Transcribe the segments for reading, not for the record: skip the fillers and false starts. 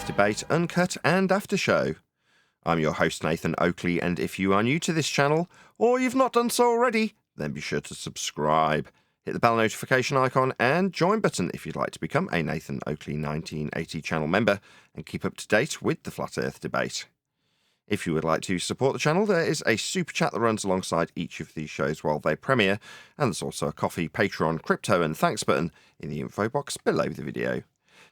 Earth debate, Uncut and After Show. I'm your host Nathan Oakley, and if you are new to this channel, or you've not done so already, then be sure to subscribe. Hit the bell notification icon and join button if you'd like to become a Nathan Oakley 1980 channel member and keep up to date with the Flat Earth debate. If you would like to support the channel, there is a super chat that runs alongside each of these shows while they premiere, and there's also a coffee, Patreon, crypto and thanks button in the info box below the video.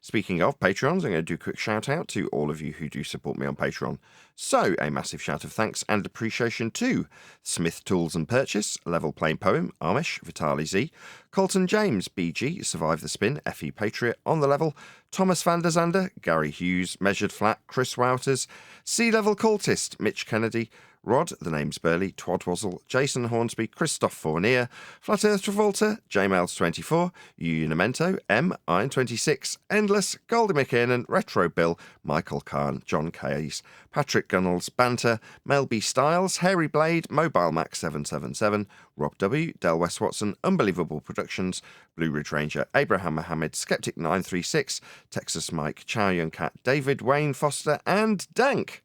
Speaking of Patreons, I'm going to do a quick shout out to all of you who do support me on Patreon. So, a massive shout of thanks and appreciation to Smith Tools and Purchase, Level Plain Poem, Amish, Vitali Z, Colton James, BG, Survive the Spin, FE Patriot, On the Level, Thomas van der Zander, Gary Hughes, Measured Flat, Chris Wouters, Sea Level Cultist, Mitch Kennedy, Rod, The Name's Burley, Twadwazzle, Jason Hornsby, Christoph Fournier, Flat Earth Travolta, JMails24, Unimento, M, Iron26, Endless, Goldie McKiernan, Retro Bill, Michael Kahn, John Case, Patrick Gunnels, Banter, Mel B. Styles, Hairy Blade, Mobile Max 777, Rob W, Del West Watson, Unbelievable Productions, Blue Ridge Ranger, Abraham Mohammed, Skeptic 936, Texas Mike, Chow Young Cat, David Wayne Foster, and Dank.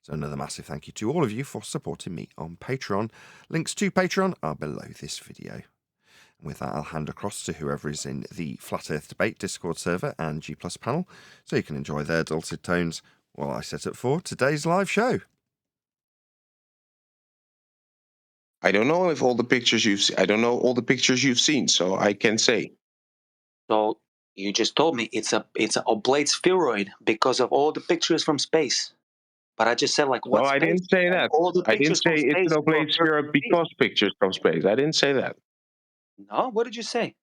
So another massive thank you to all of you for supporting me on Patreon. Links to Patreon are below this video. And with that, I'll hand across to whoever is in the Flat Earth Debate Discord server and G+ panel, so you can enjoy their dulcet tones while I set up for today's live show. I don't know if all the pictures you've seen, so I can say. So you just told me it's a oblate spheroid because of all the pictures from space. But I just said, like, what? No, I didn't say that. I didn't say it's an oblate spheroid because pictures from space. I didn't say that. No, what did you say?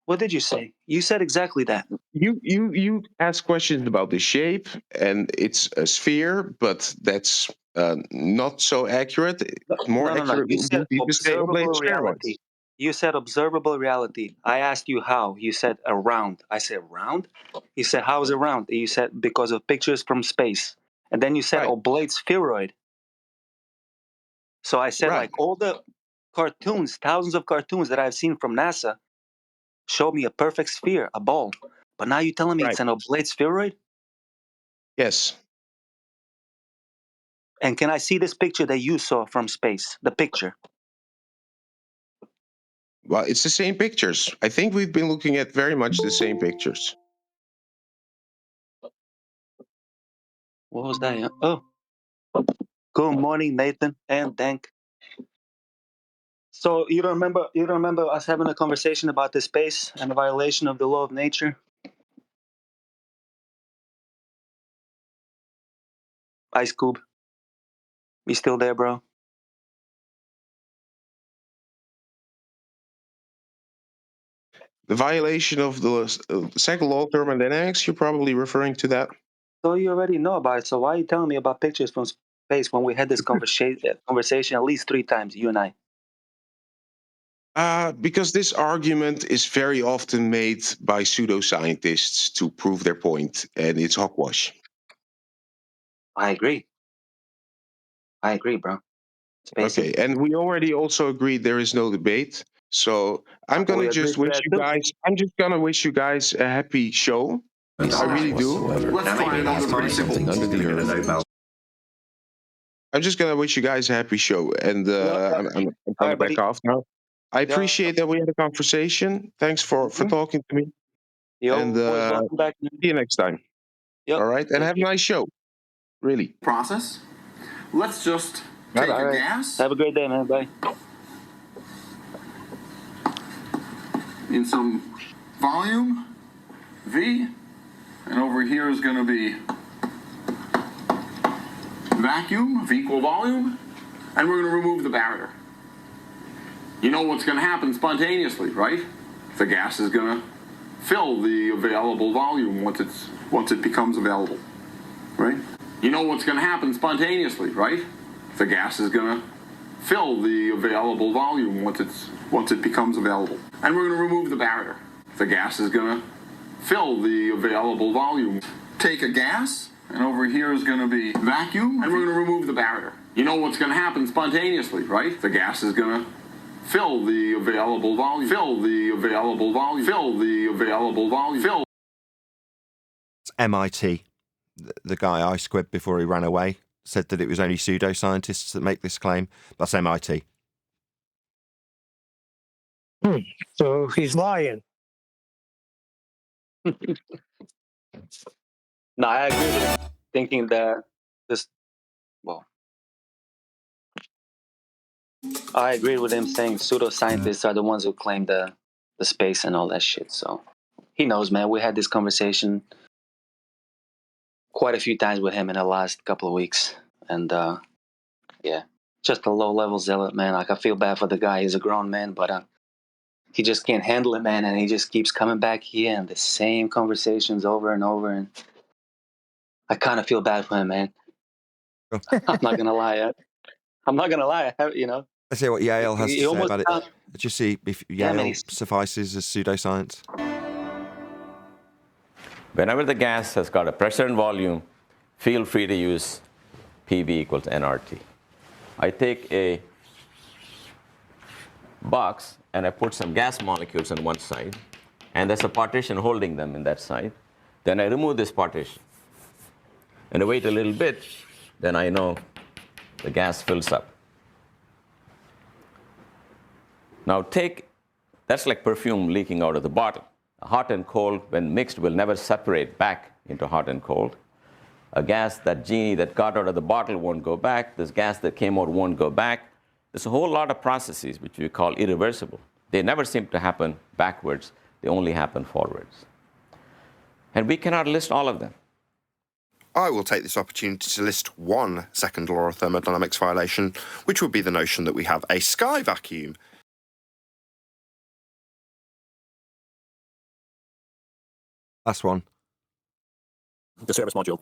What did you say? You said exactly that. You asked questions about the shape, and it's a sphere, but that's not so accurate. More accurate You said would be to say oblate spheroids. You said observable reality. I asked you how. You said around. I said round. You said how is it round? You said because of pictures from space. And then you said Right. oblate spheroid. So I said, like, all the cartoons, thousands of cartoons that I've seen from NASA show me a perfect sphere, a ball. But now you're telling me it's an oblate spheroid? Yes. And can I see this picture that you saw from space? The picture. Well, it's the same pictures. I think we've been looking at very much the same pictures. What was that? Oh. Good morning, Nathan and Dank. So you don't remember us having a conversation about the space and the violation of the law of nature? Ice Cube. You still there, bro? The violation of the second law of thermodynamics, you're probably referring to that. So you already know about it. So why are you telling me about pictures from space when we had this conversation at least 3 times, you and I? Because this argument is very often made by pseudoscientists to prove their point, and it's hogwash. I agree. bro. Okay, and we already also agreed there is no debate. So I'm gonna just wish you guys. I'm just gonna wish you guys a happy show. I really do. I'm just gonna wish you guys a happy show, and I'm gonna back off now. I appreciate that we had a conversation. Thanks for talking to me. And see you next time. All right, and have a nice show. Really. Process. Let's just take a gas. Have a great day, man. Bye. In some volume, V, and over here is going to be vacuum of equal volume, and we're going to remove the barrier. You know what's going to happen spontaneously, right? The gas is going to fill the available volume once it becomes available, right? You know what's going to happen spontaneously, right? The gas is going to fill the available volume once it becomes available. And we're going to remove the barrier. The gas is going to fill the available volume. Take a gas, and over here is going to be vacuum, and we're going to remove the barrier. You know what's going to happen spontaneously, right? The gas is going to fill the available volume, fill the available volume, fill the available volume, fill MIT. The guy I squibbed before he ran away said that it was only pseudoscientists that make this claim. That's MIT. So he's lying. No, I agree with him. Thinking that this, well, I agree with him saying pseudoscientists are the ones who claim the space and all that shit. So he knows, man. We had this conversation quite a few times with him in the last couple of weeks. And yeah, just a low-level zealot, man. Like, I feel bad for the guy. He's a grown man, but he just can't handle it, man. And he just keeps coming back here and the same conversations over and over. And I kind of feel bad for him, man. I'm not going to lie. I'm not going to lie. You know, Let's see what Yale has to say about it. Just see if Yale suffices as pseudoscience. Whenever the gas has got a pressure and volume, feel free to use PV equals nRT. I take a box and I put some gas molecules on one side, and there's a partition holding them in that side. Then I remove this partition and I wait a little bit, then I know the gas fills up. Now that's like perfume leaking out of the bottle. Hot and cold, when mixed, will never separate back into hot and cold. A gas, that genie that got out of the bottle won't go back. This gas that came out won't go back. There's a whole lot of processes which we call irreversible. They never seem to happen backwards. They only happen forwards. And we cannot list all of them. I will take this opportunity to list one second law of thermodynamics violation, which would be the notion that we have a sky vacuum. Last one. The service module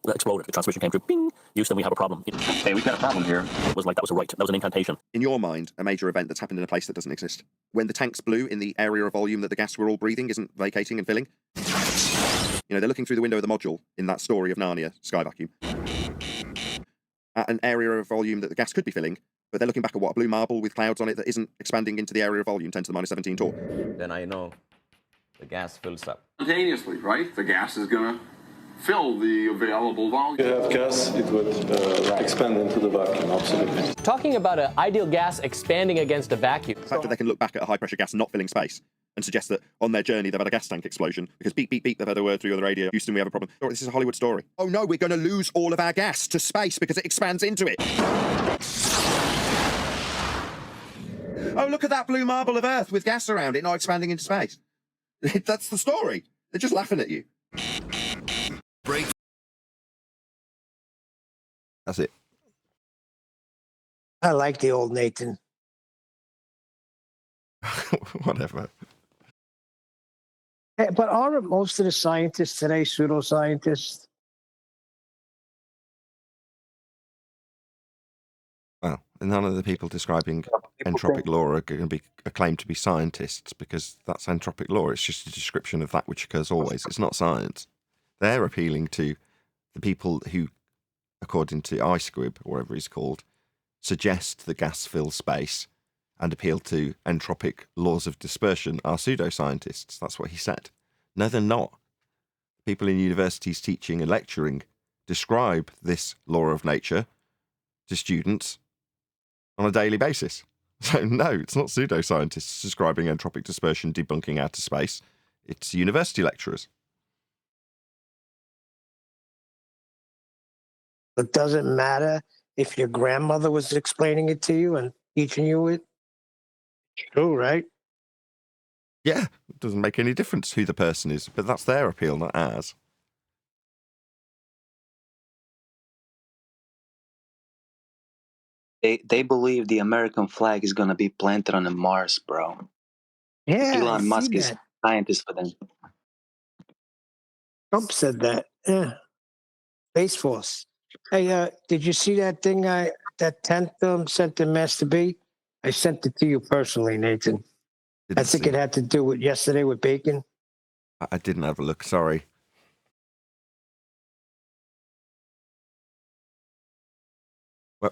exploded. The transmission came through. Bing! Houston, we have a problem. Hey, we've got a problem here. It was like that was a right. That was an incantation. In your mind, a major event that's happened in a place that doesn't exist. When the tanks blew in the area of volume that the gas we're all breathing isn't vacating and filling. You know, they're looking through the window of the module in that story of Narnia, sky vacuum. At an area of volume that the gas could be filling, but they're looking back at what, a blue marble with clouds on it that isn't expanding into the area of volume, 10 to the minus 17 torque. Then I know the gas fills up. Spontaneously, right? The gas is going to fill the available volume. If you have gas, it would expand into the vacuum, absolutely. Talking about an ideal gas expanding against a vacuum. The fact that they can look back at a high-pressure gas not filling space and suggest that on their journey they've had a gas tank explosion because beep, beep, beep, they've had a word through the radio. Houston, we have a problem. Oh, this is a Hollywood story. Oh no, we're going to lose all of our gas to space because it expands into it. Oh, look at that blue marble of Earth with gas around it not expanding into space. That's the story. They're just laughing at you. Break. That's it. I like the old Nathan. Whatever. Hey, but aren't most of the scientists today pseudoscientists? Well, none of the people describing entropic law are going to be claimed to be scientists because that's entropic law. It's just a description of that which occurs always. It's not science. They're appealing to the people who, according to iSquib, or whatever he's called, suggest the gas fills space and appeal to entropic laws of dispersion are pseudoscientists. That's what he said. No, they're not. People in universities teaching and lecturing describe this law of nature to students on a daily basis. So no, it's not pseudoscientists describing entropic dispersion debunking outer space. It's university lecturers. It doesn't matter if your grandmother was explaining it to you and teaching you it. True, right? Yeah, it doesn't make any difference who the person is, but that's their appeal, not ours. They believe the American flag is going to be planted on the Mars, bro. Yeah, Elon Musk is a scientist for them. Trump said that. Yeah. Space Force. Hey, did you see that thing that 10th sent to Master B? I sent it to you personally, Nathan. I think it had to do with yesterday with bacon. I didn't have a look, sorry.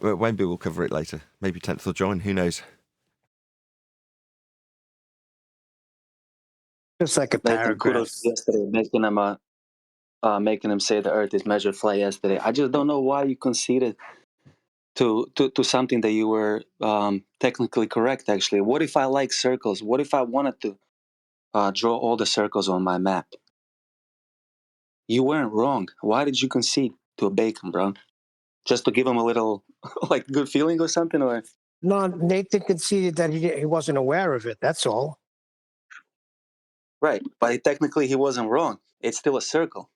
Maybe we'll cover it later. Maybe 10th will join, who knows? Just like a paragraph. Kudos yesterday making him a making him say the Earth is measured flat yesterday. I just don't know why you conceded to something that you were technically correct. Actually, what if I like circles? What if I wanted to draw all the circles on my map? You weren't wrong. Why did you concede to a Bacon, bro? Just to give him a little like good feeling or something, or? No, Nathan conceded that he wasn't aware of it. That's all. Right, but technically he wasn't wrong. It's still a circle.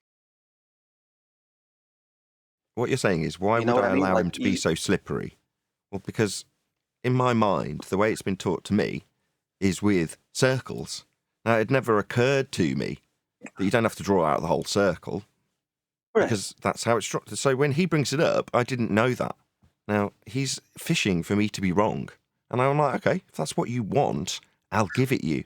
What you're saying is, why would I allow him to be so slippery? Well, because in my mind, the way it's been taught to me is with circles. Now, it never occurred to me that you don't have to draw out the whole circle, because that's how it's structured. So when he brings it up, I didn't know that. Now, he's fishing for me to be wrong. And I'm like, okay, if that's what you want, I'll give it you.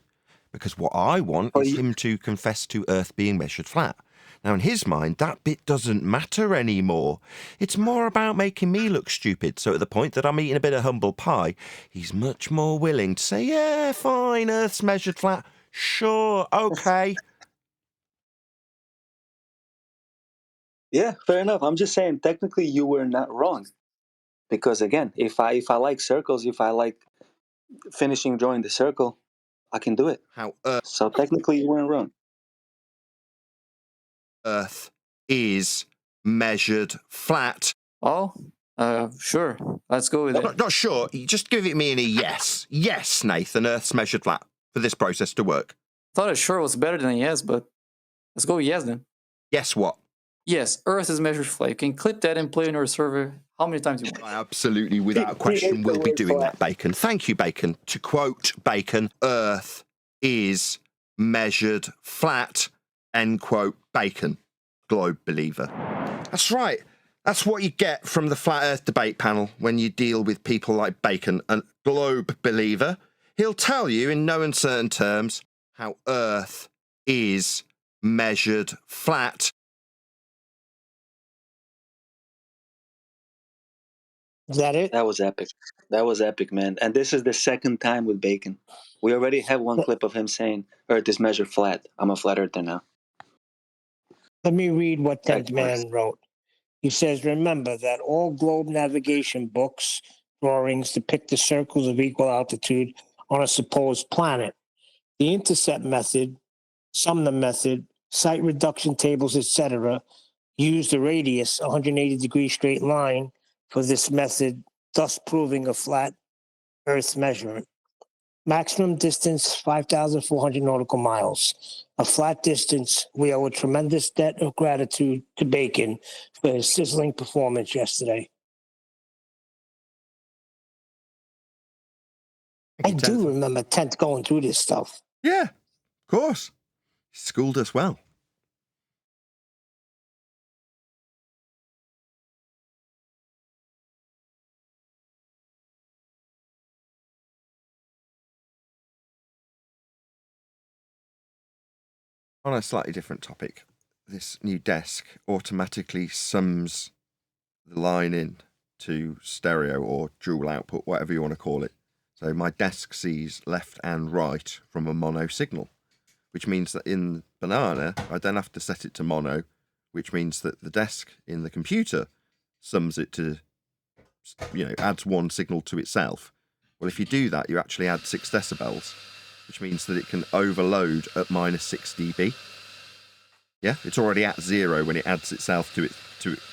Because what I want is him to confess to Earth being measured flat. Now, in his mind, that bit doesn't matter anymore. It's more about making me look stupid. So at the point that I'm eating a bit of humble pie, he's much more willing to say, yeah, fine, Earth's measured flat. Sure, okay. Yeah, fair enough. I'm just saying, technically, you were not wrong. Because again, if I like circles, if I like finishing drawing the circle, I can do it. So technically, you weren't wrong. Earth is measured flat. Oh, sure. Let's go with it. Not sure. You just give it me in a yes. Yes, Nathan, Earth's measured flat for this process to work. Thought a sure was better than a yes, but let's go with yes then. Yes, what? Yes, Earth is measured flat. You can clip that and play in your server how many times you want. I absolutely, without question, will be doing that, Bacon. Thank you, Bacon. To quote Bacon, Earth is measured flat, end quote, Bacon. Globe believer. That's right. That's what you get from the Flat Earth debate panel when you deal with people like Bacon, a globe believer. He'll tell you in no uncertain terms how Earth is measured flat. Is that it? That was epic. That was epic, man. And this is the second time with Bacon. We already have one clip of him saying, Earth is measured flat. I'm a flat earther now. Let me read what 10th Man wrote. He says, remember that all globe navigation books, drawings depict the circles of equal altitude on a supposed planet. The intercept method, Sumner method, site reduction tables, etc., use the radius, 180 degree straight line, for this method, thus proving a flat Earth measurement. Maximum distance, 5,400 nautical miles. A flat distance. We owe a tremendous debt of gratitude to Bacon for his sizzling performance yesterday. I do remember 10th going through this stuff. Yeah, of course. He schooled us well. On a slightly different topic, this new desk automatically sums the line in to stereo or dual output, whatever you want to call it. So my desk sees left and right from a mono signal, which means that in Banana, I don't have to set it to mono, which means that the desk in the computer sums it to, adds one signal to itself. Well, if you do that, you actually add 6 decibels, which means that it can overload at -6 dB. Yeah, it's already at 0 when it adds itself to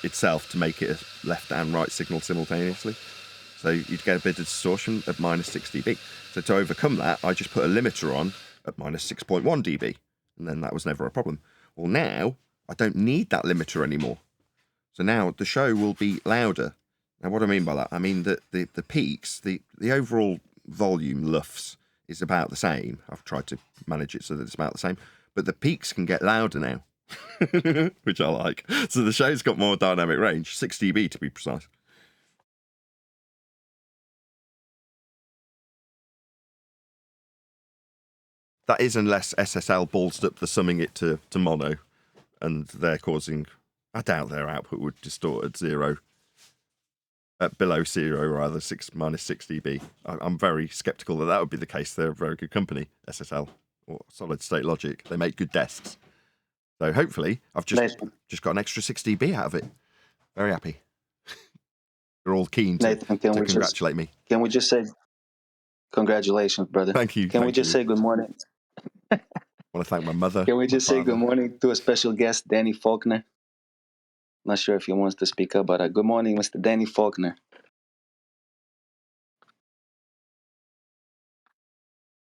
itself to make it a left and right signal simultaneously. So you'd get a bit of distortion at -6 dB. So to overcome that, I just put a limiter on at -6.1 dB, and then that was never a problem. Well, now I don't need that limiter anymore. So now the show will be louder. Now, what do I mean by that? I mean that the peaks, the overall volume LUFS is about the same. I've tried to manage it so that it's about the same, but the peaks can get louder now, which I like. So the show's got more dynamic range, 6 dB to be precise. That is unless SSL ballsed up the summing it to mono, and they're causing... I doubt their output would distort at 0. Below 0, rather, -6 dB. I'm very sceptical that would be the case. They're a very good company, SSL, or Solid State Logic. They make good desks. So hopefully I've just got an extra 6 dB out of it. Very happy. You're all keen to congratulate me. Can we just say congratulations, brother? Thank you. Can we just say good morning? I want to thank my mother. Can we just say good morning to a special guest, Danny Faulkner? Not sure if he wants to speak up, but good morning, Mr. Danny Faulkner.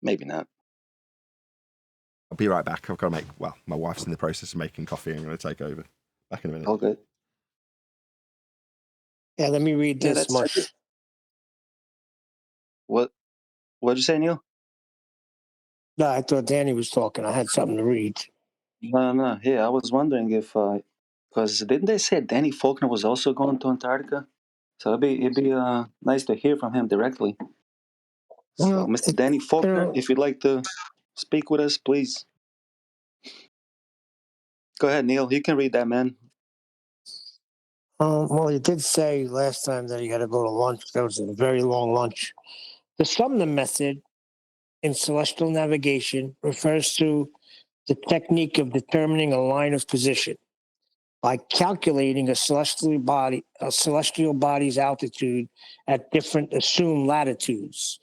Maybe not. I'll be right back. I've got to make, well, my wife's in the process of making coffee. I'm going to take over. Back in a minute. All good. Yeah, let me read this much. What'd you say, Neil? No, I thought Danny was talking. I had something to read. No. Yeah, I was wondering if, because didn't they say Danny Faulkner was also going to Antarctica? So it'd be nice to hear from him directly. So, Mr. Danny Faulkner, if you'd like to speak with us, please. Go ahead, Neil. You can read that, man. Well, he did say last time that he had to go to lunch. That was a very long lunch. The Sumner method in celestial navigation refers to the technique of determining a line of position by calculating a celestial body's altitude at different assumed latitudes,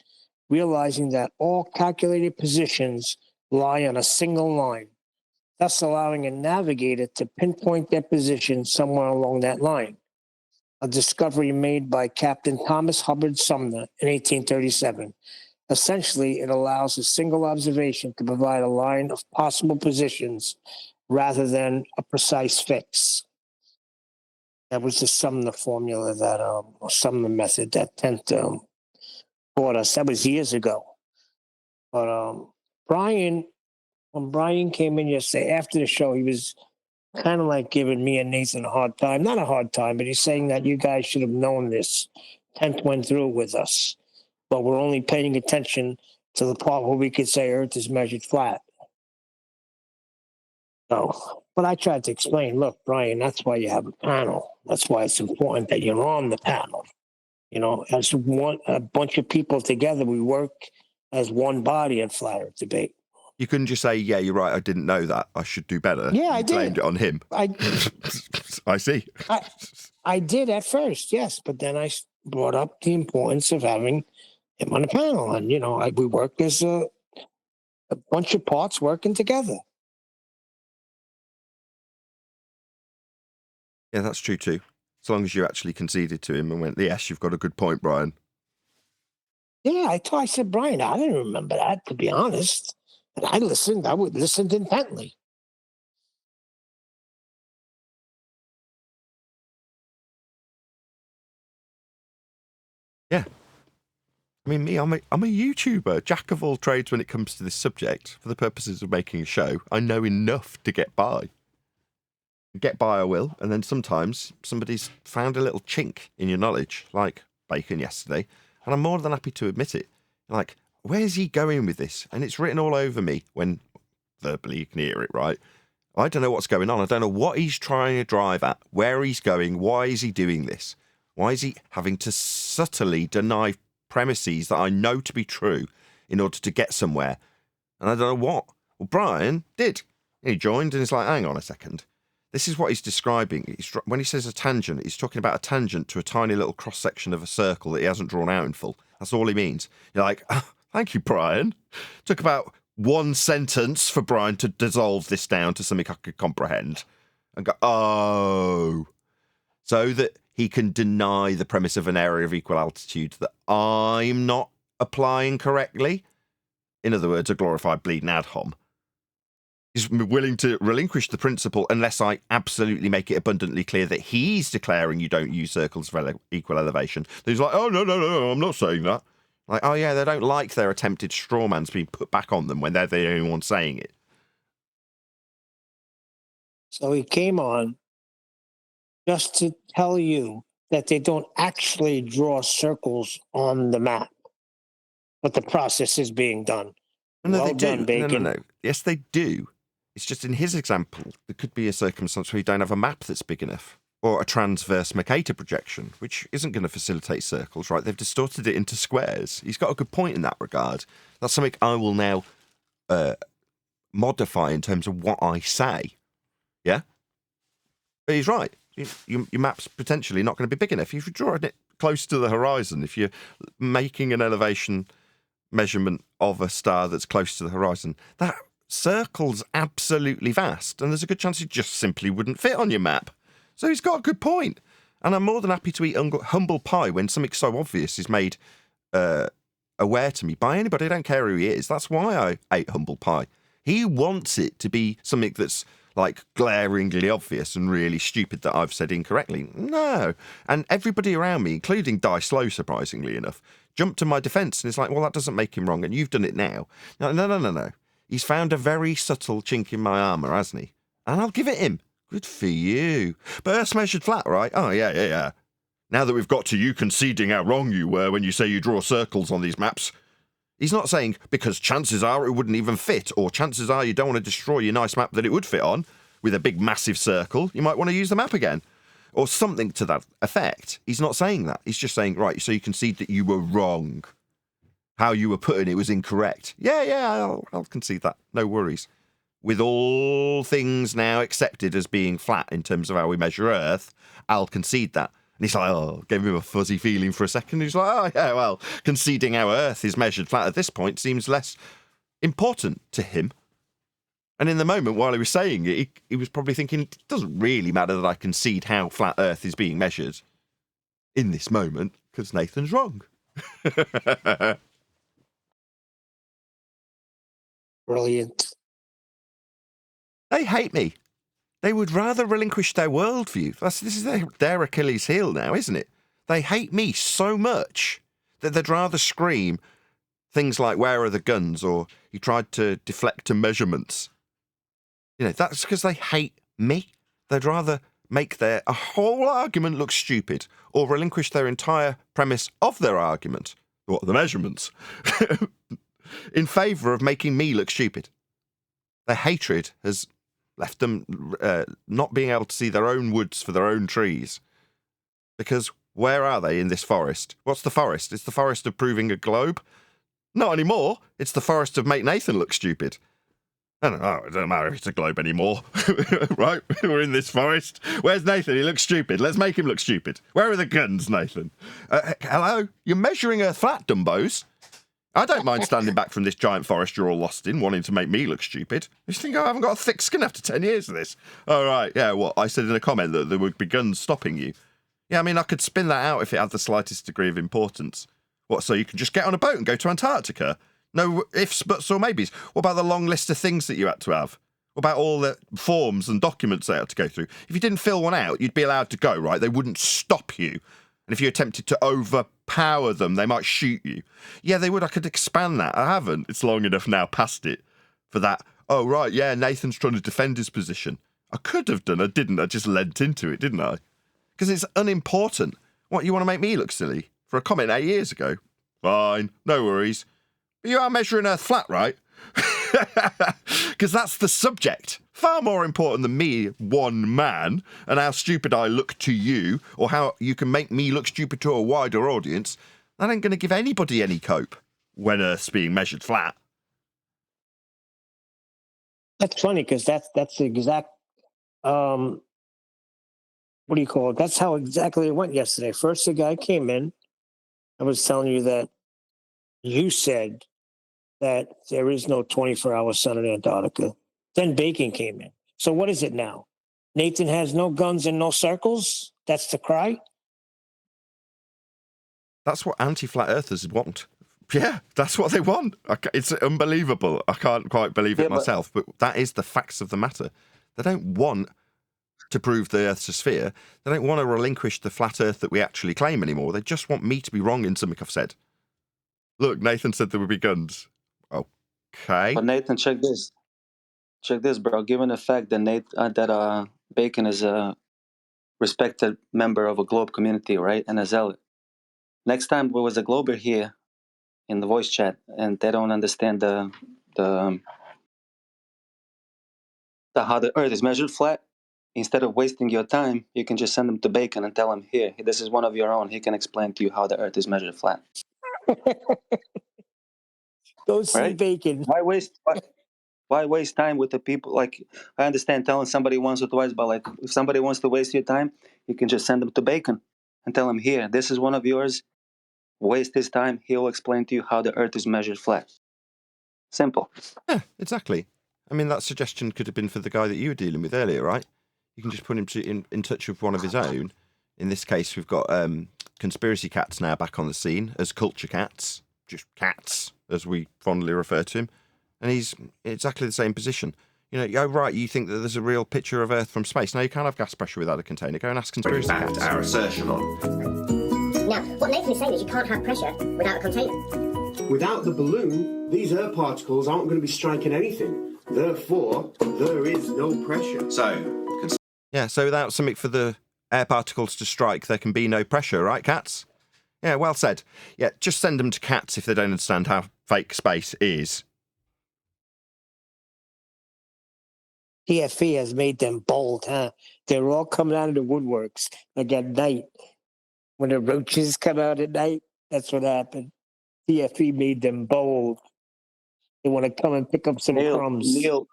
realizing that all calculated positions lie on a single line, thus allowing a navigator to pinpoint their position somewhere along that line. A discovery made by Captain Thomas Hubbard Sumner in 1837. Essentially, it allows a single observation to provide a line of possible positions rather than a precise fix. That was the Sumner formula that, or Sumner method that Tent taught us. That was years ago. But when Brian came in yesterday after the show, he was kind of like giving me and Nathan a hard time. Not a hard time, but he's saying that you guys should have known this. Tent went through it with us. But we're only paying attention to the part where we could say Earth is measured flat. So, but I tried to explain, look, Brian, that's why you have a panel. That's why it's important that you're on the panel. You know, as a bunch of people together, we work as one body at Flat Earth Debate. You couldn't just say, yeah, you're right, I didn't know that. I should do better. Yeah, I did. Blamed it on him. I see. I did at first, yes. But then I brought up the importance of having him on the panel. And, you know, we work as a bunch of parts working together. Yeah, that's true too. As long as you actually conceded to him and went, yes, you've got a good point, Brian. Yeah, I said, Brian, I didn't remember that, to be honest. And I listened. I would listen intently. Yeah. I mean, I'm a YouTuber, jack of all trades when it comes to this subject. For the purposes of making a show, I know enough to get by. Get by I will, and then sometimes somebody's found a little chink in your knowledge, like Bacon yesterday, and I'm more than happy to admit it. Like, where's he going with this? And it's written all over me when verbally you can hear it, right? I don't know what's going on. I don't know what he's trying to drive at, where he's going, why is he doing this? Why is he having to subtly deny premises that I know to be true in order to get somewhere? And I don't know what. Well, Brian did. He joined and he's like, hang on a second. This is what he's describing. When he says a tangent, he's talking about a tangent to a tiny little cross-section of a circle that he hasn't drawn out in full. That's all he means. You're like, oh, thank you, Brian. Took about one sentence for Brian to dissolve this down to something I could comprehend. And go, oh. So that he can deny the premise of an area of equal altitude that I'm not applying correctly. In other words, a glorified bleeding ad hom. He's willing to relinquish the principle unless I absolutely make it abundantly clear that he's declaring you don't use circles of equal elevation. He's like, oh, no, I'm not saying that. Like, oh, yeah, they don't like their attempted straw man's being put back on them when they're the only one saying it. So he came on just to tell you that they don't actually draw circles on the map, but the process is being done. No, well they do. done, Bacon. No. Yes, they do. It's just in his example, there could be a circumstance where you don't have a map that's big enough, or a transverse Mercator projection, which isn't going to facilitate circles, right? They've distorted it into squares. He's got a good point in that regard. That's something I will now modify in terms of what I say. Yeah? But he's right. Your map's potentially not going to be big enough. If you're drawing it close to the horizon, if you're making an elevation measurement of a star that's close to the horizon, that circle's absolutely vast, and there's a good chance it just simply wouldn't fit on your map. So he's got a good point. And I'm more than happy to eat humble pie when something so obvious is made aware to me by anybody. I don't care who he is. That's why I ate humble pie. He wants it to be something that's like glaringly obvious and really stupid that I've said incorrectly. No. And everybody around me, including Die Slow, surprisingly enough, jumped to my defence and it's like, well, that doesn't make him wrong and you've done it now. No. He's found a very subtle chink in my armour, hasn't he? And I'll give it him. Good for you. But Earth's measured flat, right? Oh, yeah. Now that we've got to you conceding how wrong you were when you say you draw circles on these maps, he's not saying because chances are it wouldn't even fit, or chances are you don't want to destroy your nice map that it would fit on with a big massive circle. You might want to use the map again, or something to that effect. He's not saying that. He's just saying, right, so you concede that you were wrong. How you were putting it was incorrect. Yeah, I'll concede that. No worries. With all things now accepted as being flat in terms of how we measure Earth, I'll concede that. And he's like, oh, gave him a fuzzy feeling for a second. He's like, oh, yeah, well, conceding how Earth is measured flat at this point seems less important to him. And in the moment while he was saying it, he was probably thinking, it doesn't really matter that I concede how flat Earth is being measured in this moment, because Nathan's wrong. Brilliant. They hate me. They would rather relinquish their worldview. This is their Achilles heel now, isn't it? They hate me so much that they'd rather scream things like, where are the guns? Or he tried to deflect to measurements. You know, that's because they hate me. They'd rather make a whole argument look stupid or relinquish their entire premise of their argument, what are the measurements, in favour of making me look stupid. Their hatred has left them not being able to see their own woods for their own trees. Because where are they in this forest? What's the forest? It's the forest of proving a globe? Not anymore. It's the forest of make Nathan look stupid. I don't know. It doesn't matter if it's a globe anymore. Right? We're in this forest. Where's Nathan? He looks stupid. Let's make him look stupid. Where are the guns, Nathan? Hello? You're measuring Earth flat, dumbos. I don't mind standing back from this giant forest you're all lost in, wanting to make me look stupid. You think I haven't got a thick skin after 10 years of this? All right, yeah, what? I said in a comment that there would be guns stopping you. Yeah, I mean, I could spin that out if it had the slightest degree of importance. What, so you can just get on a boat and go to Antarctica? No ifs, buts, or maybes. What about the long list of things that you had to have? What about all the forms and documents they had to go through? If you didn't fill one out, you'd be allowed to go, right? They wouldn't stop you. And if you attempted to overpower them, they might shoot you. Yeah, they would. I could expand that. I haven't. It's long enough now past it for that. Oh, right, yeah, Nathan's trying to defend his position. I could have done. I didn't. I just lent into it, didn't I? Because it's unimportant. What, you want to make me look silly? For a comment 8 years ago? Fine, no worries. But you are measuring Earth flat, right? Because that's the subject. Far more important than me, one man, and how stupid I look to you, or how you can make me look stupid to a wider audience. That ain't going to give anybody any cope when Earth's being measured flat. That's funny because that's the exact what do you call it? That's how exactly it went yesterday. First, the guy came in. I was telling you that you said that there is no 24-hour sun in Antarctica. Then Bacon came in. So what is it now? Nathan has no guns and no circles? That's the cry? That's what anti-flat earthers want. Yeah, that's what they want. It's unbelievable. I can't quite believe it myself, but that is the facts of the matter. They don't want to prove the Earth's a sphere. They don't want to relinquish the flat Earth that we actually claim anymore. They just want me to be wrong in something I've said. Look, Nathan said there would be guns. Okay. But Nathan, check this. Check this, bro. Given the fact that Bacon is a respected member of a globe community, right, and a zealot. Next time there was a glober here in the voice chat, and they don't understand the how the Earth is measured flat. Instead of wasting your time, you can just send them to Bacon and tell him, here, this is one of your own. He can explain to you how the Earth is measured flat. Go see right? Bacon. Why Why waste time with the people? Like, I understand telling somebody once or twice, but like, if somebody wants to waste your time, you can just send them to Bacon and tell him, here, this is one of yours. Waste his time. He'll explain to you how the Earth is measured flat. Simple. Yeah, exactly. I mean, that suggestion could have been for the guy that you were dealing with earlier, right? You can just put him in touch with one of his own. In this case, we've got conspiracy cats now back on the scene as culture cats, just cats, as we fondly refer to him. And he's in exactly the same position. You know, right, you think that there's a real picture of Earth from space. Now, you can't have gas pressure without a container. Go and ask conspiracy cats. Our assertion on. Now, what Nathan is saying is you can't have pressure without a container. Without the balloon, these air particles aren't going to be striking anything. Therefore, there is no pressure. So without something for the air particles to strike, there can be no pressure, right, cats? Yeah, well said. Yeah, just send them to cats if they don't understand how fake space is. TFE has made them bold, huh? They're all coming out of the woodworks, like at night. When the roaches come out at night, that's what happened. TFE made them bold. They want to come and pick up some crumbs. Neil,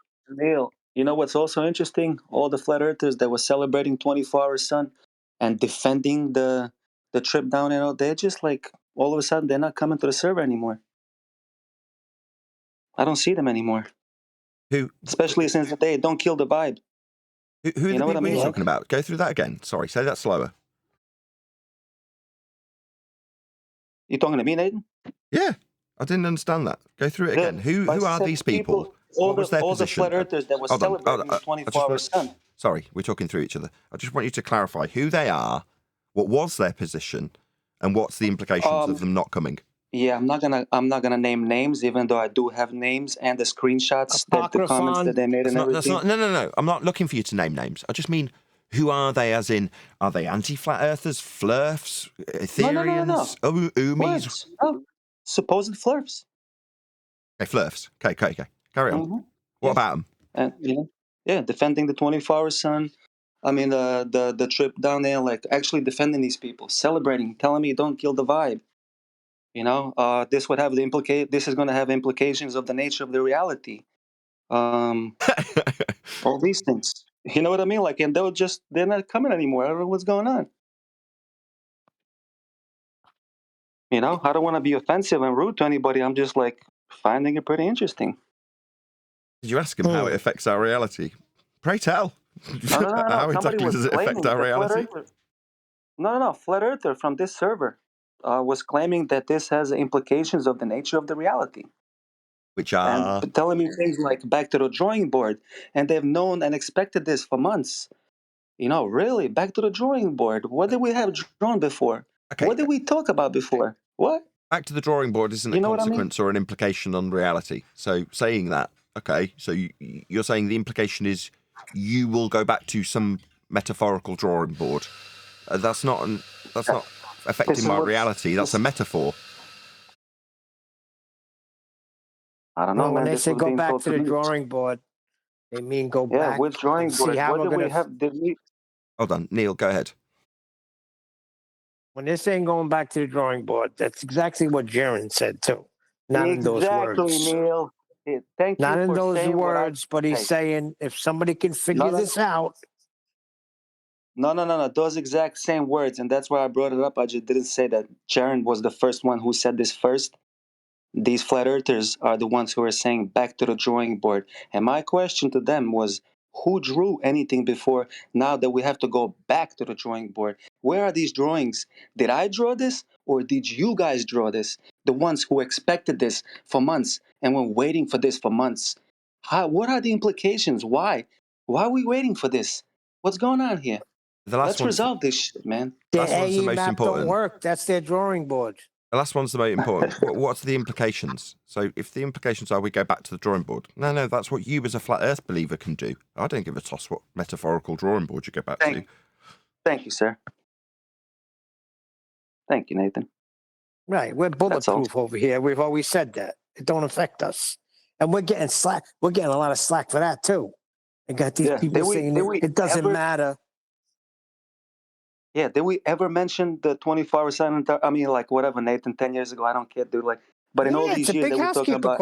you know what's also interesting? All the flat earthers that were celebrating 24-hour sun and defending the trip down, they're just like, all of a sudden, they're not coming to the server anymore. I don't see them anymore. Who? Especially since they don't kill the vibe. Who are the people you're talking about? Go through that again. Sorry, say that slower. You talking to me, Nathan? Yeah, I didn't understand that. Go through it again. Who are these people? What was their position? All the flat earthers that were celebrating the 24-hour sun. Sorry, we're talking through each other. I just want you to clarify who they are, what was their position, and what's the implications of them not coming. Yeah, I'm not gonna name names, even though I do have names and the screenshots, the comments that they made and everything. No. I'm not looking for you to name names. I just mean, who are they? As in, are they anti-flat earthers, flurfs, Ethereans, Umis? No, supposed flurfs. Okay, flurfs. Okay. Carry on. Mm-hmm. What about them? And defending the 24-hour sun. I mean, the trip down there, like actually defending these people, celebrating, telling me don't kill the vibe. This would have this is going to have implications of the nature of the reality. All these things. You know what I mean? Like, and they're not coming anymore. I don't know what's going on. I don't want to be offensive and rude to anybody. I'm just like finding it pretty interesting. Did you ask him how it affects our reality? Pray tell. No. How exactly does it affect our reality? No. Flat earther from this server was claiming that this has implications of the nature of the reality. Which are? And telling me things like back to the drawing board. And they've known and expected this for months. Really, back to the drawing board. What did we have drawn before? Okay. What did we talk about before? What? Back to the drawing board isn't a consequence or an implication on reality. So saying that, okay, so you're saying the implication is you will go back to some metaphorical drawing board. That's not affecting my reality. That's a metaphor. I don't know. When man, they say go back to the drawing board, they mean go back. Yeah, which drawing board? What did we have? Hold on, Neil, go ahead. When they're saying going back to the drawing board, that's exactly what Jaron said too. Not in those words. Exactly, Neil. Thank you. Not in those words, but he's saying if somebody can figure this out. No. Those exact same words, and that's why I brought it up. I just didn't say that Jaron was the first one who said this first. These flat earthers are the ones who are saying back to the drawing board. And my question to them was, who drew anything before now that we have to go back to the drawing board? Where are these drawings? Did I draw this or did you guys draw this? The ones who expected this for months and were waiting for this for months. What are the implications? Why? Why are we waiting for this? What's going on here? Let's resolve this shit, man. The AE map don't work. That's their drawing board. The last one's the most important. What's the implications? So if the implications are we go back to the drawing board, no, that's what you as a flat earth believer can do. I don't give a toss what metaphorical drawing board you go back to. Thank you, sir. Thank you, Nathan. Right, we're bulletproof over here. We've always said that. It don't affect us. And we're getting slack. We're getting a lot of slack for that too. I got these people saying it doesn't matter. Yeah, did we ever mention the 24-hour sun? I mean, like whatever, Nathan, 10 years ago, I don't care, dude. Like, but in all these years that we're talking about,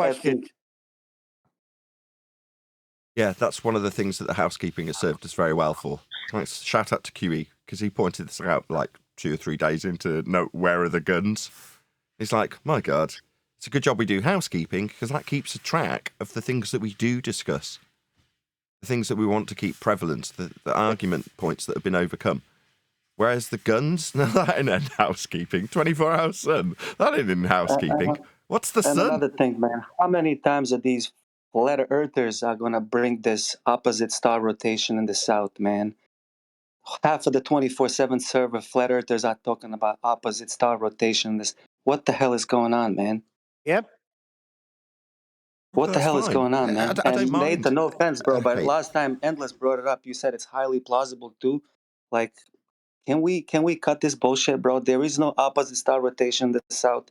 Yeah, that's one of the things that the housekeeping has served us very well for. Thanks. Shout out to QE, because he pointed this out like 2 or 3 days into where are the guns. It's like, my God, it's a good job we do housekeeping, because that keeps a track of the things that we do discuss, the things that we want to keep prevalent, the argument points that have been overcome. Whereas the guns, no, that ain't in housekeeping. 24-hour sun, that ain't in housekeeping. What's the sun? And another thing, man, how many times are these flat earthers are going to bring this opposite star rotation in the South, man? Half of the 24/7 server flat earthers are talking about opposite star rotation. What the hell is going on, man? Yep. What the hell is going on, man? I don't mind. Nathan, no offense, bro, but Okay. last time Endless brought it up, you said it's highly plausible too. Like, can we cut this bullshit, bro? There is no opposite star rotation in the South.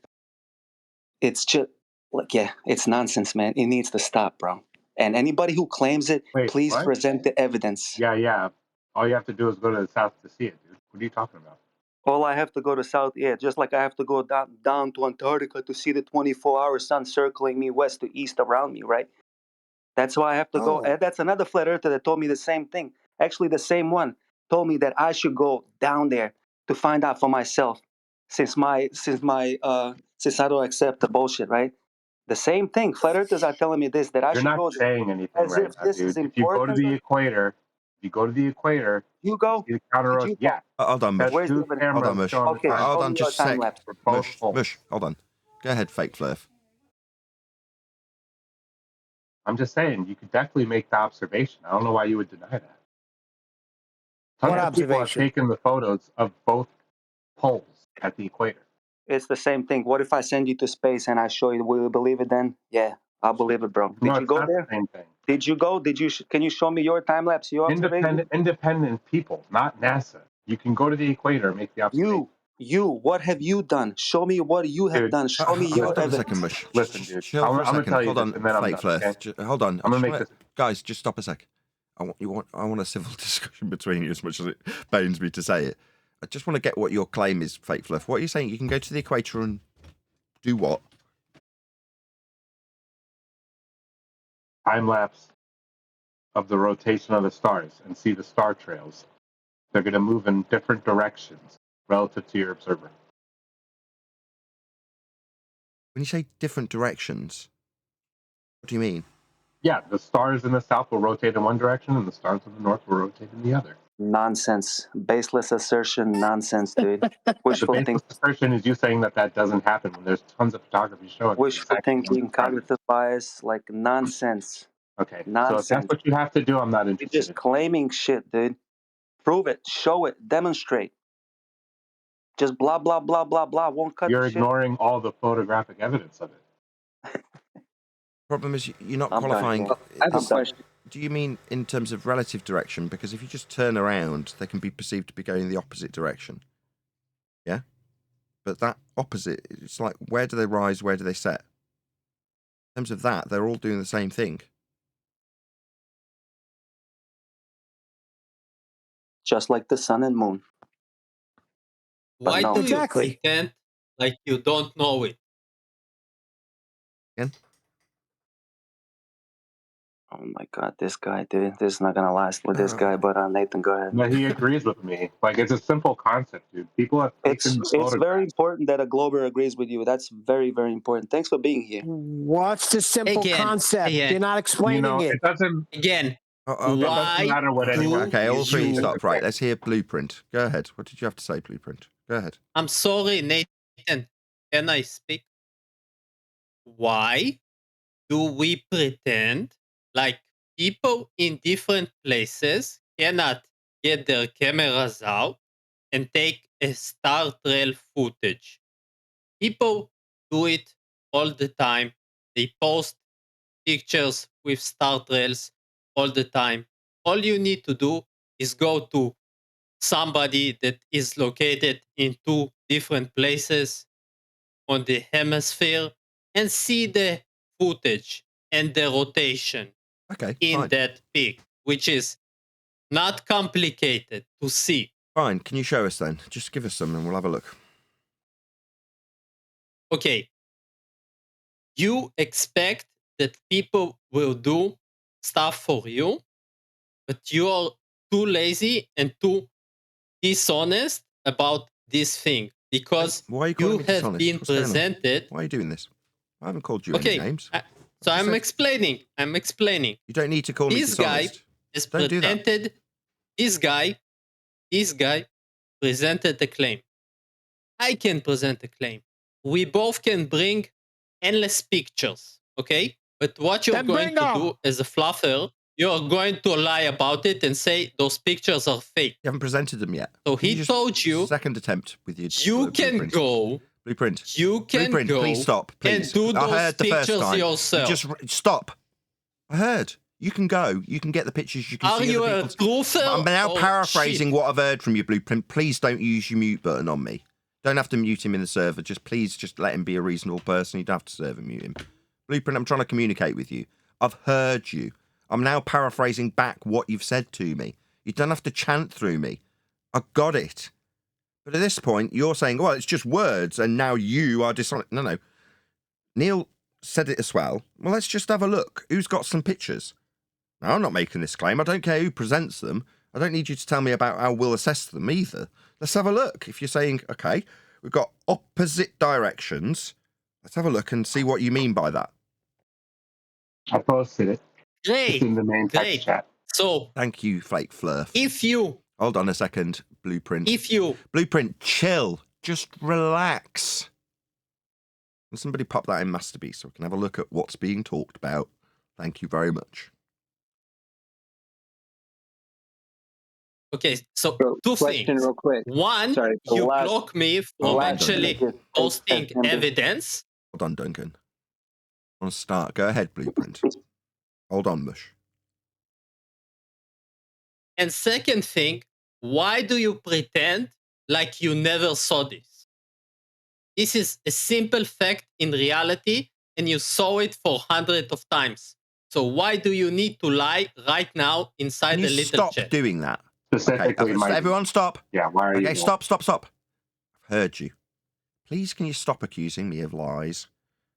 It's just like, yeah, it's nonsense, man. It needs to stop, bro. And anybody who claims it, please present the evidence. Yeah. All you have to do is go to the South to see it, dude. What are you talking about? All I have to go to South, yeah, just like I have to go down to Antarctica to see the 24-hour sun circling me west to east around me, right? That's why I have to go. And that's another flat earther that told me the same thing. Actually, the same one told me that I should go down there to find out for myself, since I don't accept the bullshit, right? The same thing. Flat earthers are telling me this, that I You're should not go saying anything as right if now, this dude. is If you go to important. the equator, You go. see the counter Did road. you go? Yeah. Hold on, Mush. Where's the Two evidence? Hold on, cameras Mush. showing Okay, the time. Hold show on, me just a your time sec. lapse. For both poles. Mush, hold on. Go ahead, Fake Flurf. I'm just saying, you could definitely make the observation. I don't know why you would deny that. Tons What of people have observation? taken the photos of both poles at the equator. It's the same thing. What if I send you to space and I show you? Will you believe it then? Yeah, I'll believe it, bro. No, Did you it's go not there? the same thing. Did you go? Can you show me your time lapse, your observation? Independent people, not NASA. You can go to the equator and make the observation. What have you done? Show me what you have Dude, done. Show me your Hold on a evidence. second, Mush. Listen, dude. Chill for a I'm gonna second. tell you Hold this, on, and then I'm Fake done. Flurf. Okay? Hold on. I'm gonna make this. Guys, just stop a sec. I want a civil discussion between you, as much as it pains me to say it. I just want to get what your claim is, Fake Fluff. What are you saying? You can go to the equator and do what? Time lapse of the rotation of the stars and see the star trails. They're going to move in different directions relative to your observer. When you say different directions, what do you mean? Yeah, the stars in the south will rotate in one direction and the stars in the north will rotate in the other. Nonsense. Baseless assertion. Nonsense, dude. Wishful The baseless assertion is you saying that doesn't happen when there's tons of photography showing. Wishful thinking, cognitive bias, like nonsense. Okay, Nonsense. so if that's what you have to do, I'm not interested. You're just claiming shit, dude. Prove it. Show it. Demonstrate. Just blah, blah, blah, blah, blah. Won't cut You're the shit. ignoring all the photographic evidence of it. Problem is, you're not qualifying. I have a question. Do you mean in terms of relative direction? Because if you just turn around, they can be perceived to be going in the opposite direction. Yeah? But that opposite, it's like, where do they rise, where do they set? In terms of that, they're all doing the same thing. Just like the sun and moon. Why do Exactly. you pretend like you don't know it? Again? Oh my God, this guy, dude. This is not gonna last with this guy. But Nathan, go ahead. No, he agrees with me. Like, it's a simple concept, dude. People have taken It's very important that a Glober agrees with you. That's very, very important. Thanks for being here. What's the simple concept? You're not explaining it. It doesn't. Again, It doesn't matter what anyone. Okay, all three stop. Right, let's hear Blueprint. Go ahead. What did you have to say, Blueprint? Go ahead. I'm sorry, Nathan. Can I speak? Why do we pretend like people in different places cannot get their cameras out and take a star trail footage? People do it all the time. They post pictures with star trails all the time. All you need to do is go to somebody that is located in two different places on the hemisphere and see the footage and the rotation in that peak, which is not complicated to see. Fine. Can you show us then? Just give us some and we'll have a look. Okay. You expect that people will do stuff for you, but you are too lazy and too dishonest about this thing because you have been presented. Why are you doing this? I haven't called you any names. So I'm explaining. You don't need to call me dishonest. Guy is presented. This guy presented a claim. I can present a claim. We both can bring endless pictures, okay? But what you're going to do as a fluffer, you're going to lie about it and say those pictures are fake. You haven't presented them yet. So he told you. Second attempt with your You can go. Blueprint. You can go. Please stop. Please. And do those pictures yourself. Just stop. I heard. You can go. You can get the pictures. You can Are see you other a truther? I'm now paraphrasing what I've heard from you, Blueprint. Please don't use your mute button on me. Don't have to mute him in the server. Please let him be a reasonable person. You don't have to server mute him. Blueprint, I'm trying to communicate with you. I've heard you. I'm now paraphrasing back what you've said to me. You don't have to chant through me. I got it. But at this point, you're saying, well, it's just words, and now you are dishonest. No. Neil said it as well. Well, let's just have a look. Who's got some pictures? Now, I'm not making this claim. I don't care who presents them. I don't need you to tell me about how we'll assess them either. Let's have a look. If you're saying, okay, we've got opposite directions, let's have a look and see what you mean by that. I posted it. Great. It's in the main text chat. So, thank you, Flake Flurf. If you... Hold on a second, Blueprint. If you... Blueprint, chill. Just relax. Can somebody pop that in Masterpiece so we can have a look at what's being talked about? Thank you very much. Okay, so two things. Real quick. One, you block me from actually posting evidence. Hold on, Duncan. I want to start. Go ahead, Blueprint. Hold on, Mush. And second thing, why do you pretend like you never saw this? This is a simple fact in reality, and you saw it for hundreds of times. So why do you need to lie right now inside the little chat? Stop doing that. Okay, everyone stop. Yeah, why are you? Okay, stop. I've heard you. Please, can you stop accusing me of lies?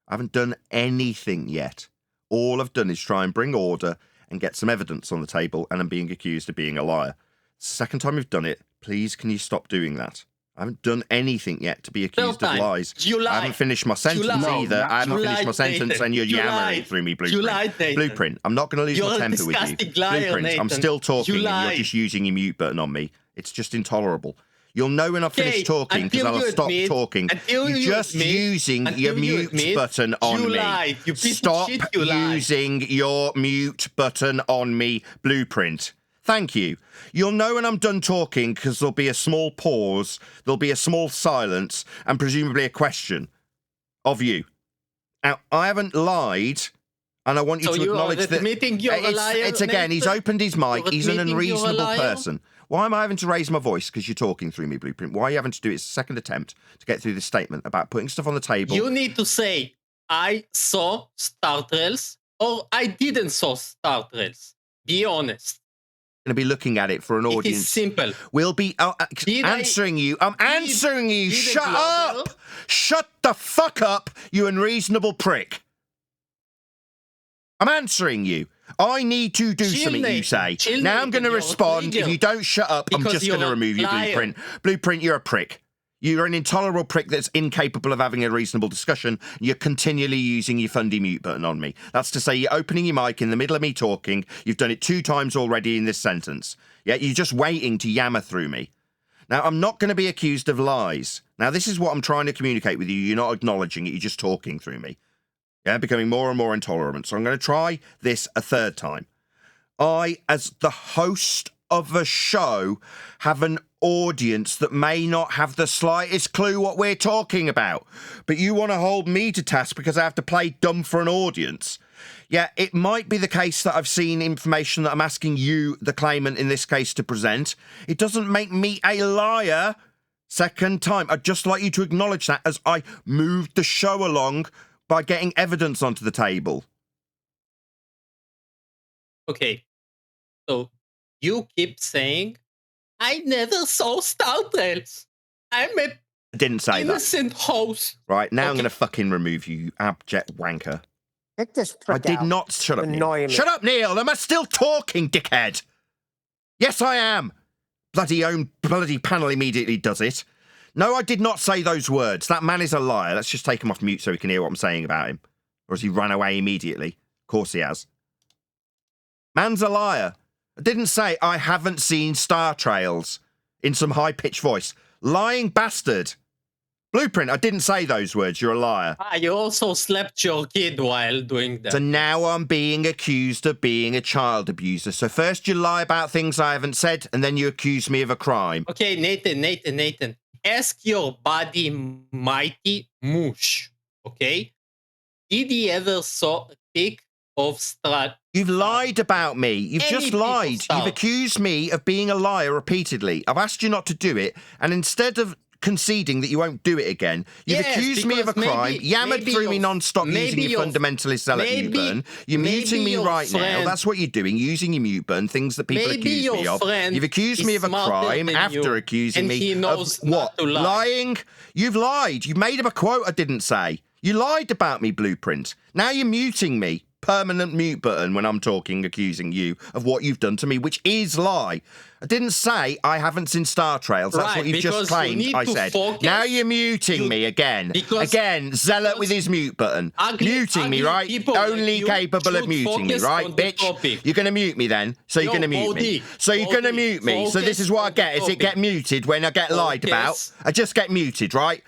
I haven't done anything yet. All I've done is try and bring order and get some evidence on the table, and I'm being accused of being a liar. Second time you've done it, please, can you stop doing that? I haven't done anything yet to be accused of lies. You lied. I haven't finished my sentence either. I haven't finished my sentence, and you're yammering through me, Blueprint. You lied, Nathan. Blueprint, I'm not going to lose my temper with you. Liar, Blueprint, Nathan. I'm still talking, You and you're just using your mute button on me. It's just intolerable. You'll know when I've finished talking because I'll stop talking. You're just using your mute button on me. Stop using your mute button on me, Blueprint. Thank you. You'll know when I'm done talking because there'll be a small pause, there'll be a small silence, and presumably a question of you. Now, I haven't lied, and I want you to acknowledge that it's again, he's opened his mic, he's an unreasonable person. Why am I having to raise my voice? Because you're talking through me, Blueprint. Why are you having to do it? It's a second attempt to get through this statement about putting stuff on the table. You need to say, I saw Star Trails, or I didn't saw Star Trails. Be honest. Going to be looking at it for an audience. It is simple. We'll be answering you. I'm answering you. Shut up. Shut the fuck up, you unreasonable prick. I'm answering you. I need to do something, you say. Now I'm going to respond. If you don't shut up, I'm just going to remove you, Blueprint. Blueprint, you're a prick. You're an intolerable prick that's incapable of having a reasonable discussion. You're continually using your fundy mute button on me. That's to say, you're opening your mic in the middle of me talking. You've done it 2 times already in this sentence. Yeah, you're just waiting to yammer through me. Now, I'm not going to be accused of lies. Now, this is what I'm trying to communicate with you. You're not acknowledging it. You're just talking through me. Yeah, becoming more and more intolerant. So I'm going to try this a third time. I, as the host of a show, have an audience that may not have the slightest clue what we're talking about. But you want to hold me to task because I have to play dumb for an audience. Yeah, it might be the case that I've seen information that I'm asking you, the claimant in this case, to present. It doesn't make me a liar. Second time. I'd just like you to acknowledge that as I moved the show along by getting evidence onto the table. Okay. So you keep saying, I never saw Star Trails. I'm a I didn't say innocent that. host. Right, now I'm going to fucking remove you, you abject wanker. Pick this I prick did out. not. Shut up, Neil. Annoying me. Shut up, Neil. Am I still talking, dickhead? Yes, I am. Bloody panel immediately does it. No, I did not say those words. That man is a liar. Let's just take him off mute so he can hear what I'm saying about him. Or has he run away immediately? Of course he has. Man's a liar. I didn't say I haven't seen star trails in some high-pitched voice. Lying bastard. Blueprint, I didn't say those words. You're a liar. You also slapped your kid while doing that. So now I'm being accused of being a child abuser. So first you lie about things I haven't said, and then you accuse me of a crime. Okay, Nathan. Ask your buddy Mighty Moosh, okay? Did he ever saw a pic of Strat? You've lied about me. You've just lied. You've accused me of being a liar repeatedly. I've asked you not to do it, and instead of conceding that you won't do it again, you've accused me of a crime, yammered through me non-stop using your fundamentalist zealot mute button. You're muting me right now. That's what you're doing, using your mute button, things that people accuse me of. You've accused me of a crime after accusing me of what? Lying? You've lied. You've made up a quote I didn't say. You lied about me, Blueprint. Now you're muting me. Permanent mute button when I'm talking, accusing you of what you've done to me, which is lie. I didn't say I haven't seen star trails. That's what you've just claimed I said. Now you're muting me again. Again, zealot with his mute button. Muting me, right? Only capable of muting me, right, bitch? You're going to mute me then? So you're going to mute me. So you're going to mute me. So this is what I get. Is it get muted when I get lied about? I just get muted, right?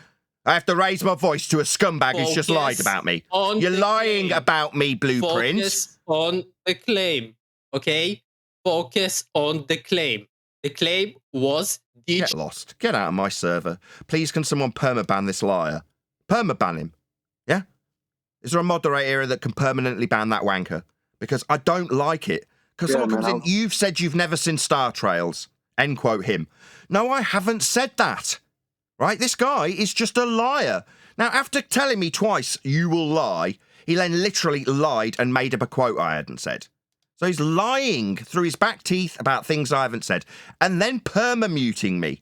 I have to raise my voice to a scumbag who's just lied about me. You're lying about me, Blueprint. Focus on the claim, okay? Focus on the claim. The claim was... Get lost. Get out of my server. Please, can someone permaban this liar? Permaban him. Yeah? Is there a moderator here that can permanently ban that wanker? Because I don't like it. Because someone comes in, you've said you've never seen star trails. End quote him. No, I haven't said that. Right? This guy is just a liar. Now, after telling me twice, you will lie, he then literally lied and made up a quote I hadn't said. So he's lying through his back teeth about things I haven't said, and then perma-muting me,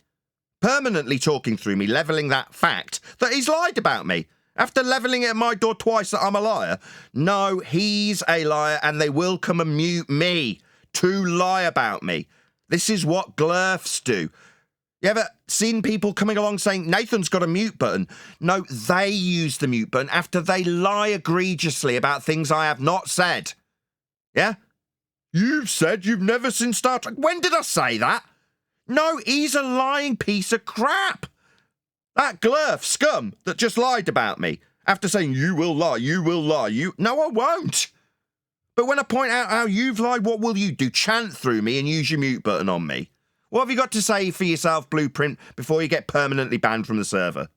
permanently talking through me, levelling that fact that he's lied about me. After levelling it at my door twice that I'm a liar. No, he's a liar, and they will come and mute me to lie about me. This is what glurfs do. You ever seen people coming along saying, Nathan's got a mute button? No, they use the mute button after they lie egregiously about things I have not said. Yeah? You've said you've never seen Star Trek. When did I say that? No, he's a lying piece of crap. That glurf scum that just lied about me after saying, you will lie, you will lie, you... No, I won't. But when I point out how you've lied, what will you do? Chant through me and use your mute button on me? What have you got to say for yourself, Blueprint, before you get permanently banned from the server?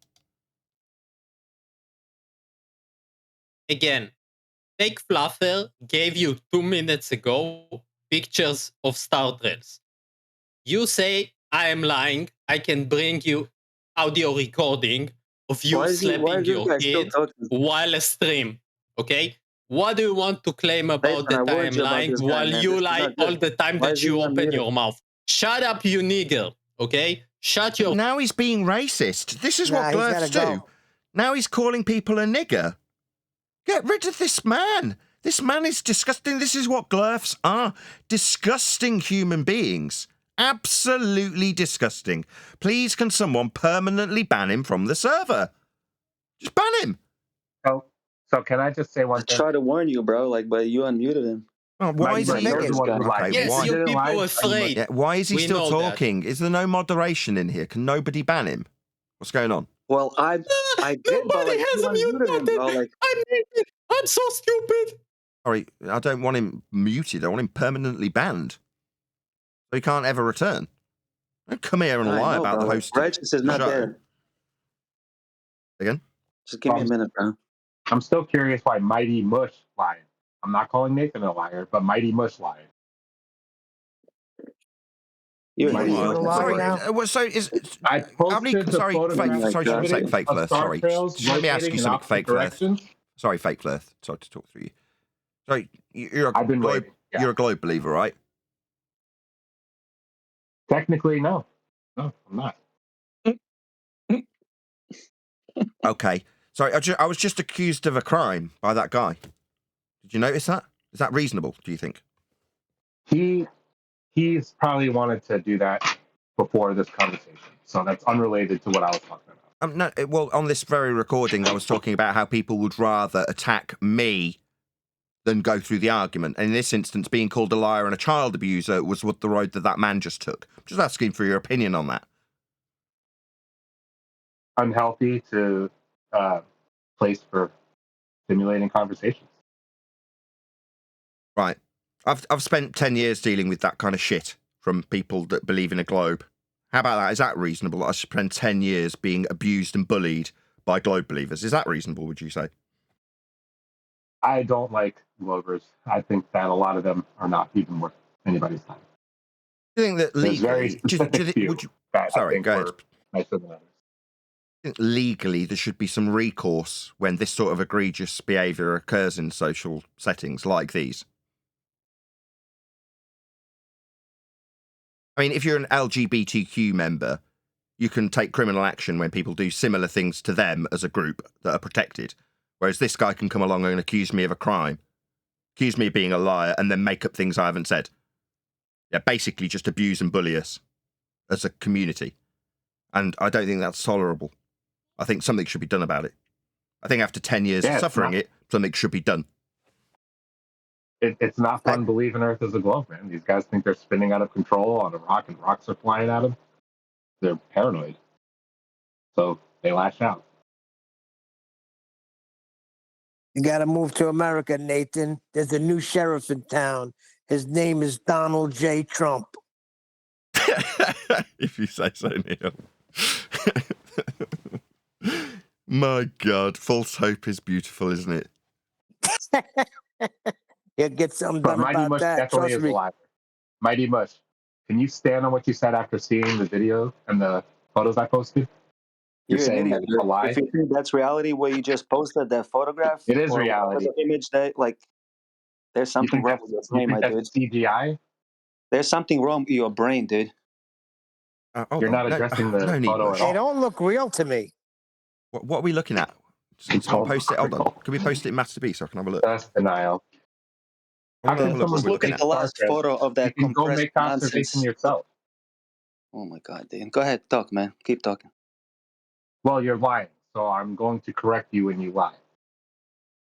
Again, Fake Fluffer gave you 2 minutes ago pictures of star trails. You say I am lying. I can bring you audio recording of you slapping your kid while a stream. Okay? What do you want to claim about that I am lying while you lie all the time that you open your mouth? Shut up, you nigger, okay? Shut your... Now he's being racist. This is what glurfs do. Now he's calling people a nigger. Get rid of this man. This man is disgusting. This is what glurfs are. Disgusting human beings. Absolutely disgusting. Please, can someone permanently ban him from the server? Just ban him. So can I just say one thing? I tried to warn you, bro, but you unmuted him. Oh, why is he? Yes, you people afraid. Yeah, why is he still talking? Is there no moderation in here? Can nobody ban him? What's going on? Well, I did, nobody has a mute button. I'm so stupid. Sorry, I don't want him muted. I want him permanently banned, so he can't ever return. Don't come here and lie about the host. Regis is not there. Again? Just give me a minute, bro. I'm still curious why Mighty Mush lied. I'm not calling Nathan a liar, but Mighty Mush lied. I posted fake Flirth. Sorry, let me ask you something, fake Flirth. Sorry, fake Flirth. Sorry to talk through you. Sorry, you're a globe believer, right? Technically, no. No, I'm not. Okay. Sorry, I was just accused of a crime by that guy. Did you notice that? Is that reasonable, do you think? He's probably wanted to do that before this conversation. So that's unrelated to what I was talking about. No, well, on this very recording, I was talking about how people would rather attack me than go through the argument. And in this instance, being called a liar and a child abuser was what the road that man just took. Just asking for your opinion on that. Unhealthy to place for stimulating conversations. Right. I've spent 10 years dealing with that kind of shit from people that believe in a globe. How about that? Is that reasonable? I spent 10 years being abused and bullied by globe believers. Is that reasonable, would you say? I don't like Globers. I think that a lot of them are not even worth anybody's time. Do you think that legally... Sorry, go ahead. Nicer than others. I think legally there should be some recourse when this sort of egregious behaviour occurs in social settings like these. I mean, if you're an LGBTQ member, you can take criminal action when people do similar things to them as a group that are protected. Whereas this guy can come along and accuse me of a crime, accuse me of being a liar, and then make up things I haven't said. Yeah, basically just abuse and bully us as a community. And I don't think that's tolerable. I think something should be done about it. I think after 10 years of suffering it, something should be done. It's not fun believing Earth is a globe, man. These guys think they're spinning out of control on a rock and rocks are flying at them. They're paranoid. So they lash out. You got to move to America, Nathan. There's a new sheriff in town. His name is Donald J. Trump. If you say so, Neil. My God, false hope is beautiful, isn't it? He'll get something done Mighty about Mush that. definitely Trust is me. a liar. Mighty Mush, can you stand on what you said after seeing the video and the photos I posted? You're saying that it's a lie? If you think that's reality, what you just posted, that photograph, it is or reality. The image that, like, there's something wrong with your brain, my dude. CGI? There's something wrong with your brain, dude. You're not addressing the photo at all. They don't look real to me. What are we looking at? Someone post it. Hold on. Can we post it in Master B so I can have a look? That's denial. Just look at the last photo of that You can go compressed make observation nonsense. yourself. Oh my God, dude. Go ahead, talk, man. Keep talking. Well, you're lying, so I'm going to correct you when you lie.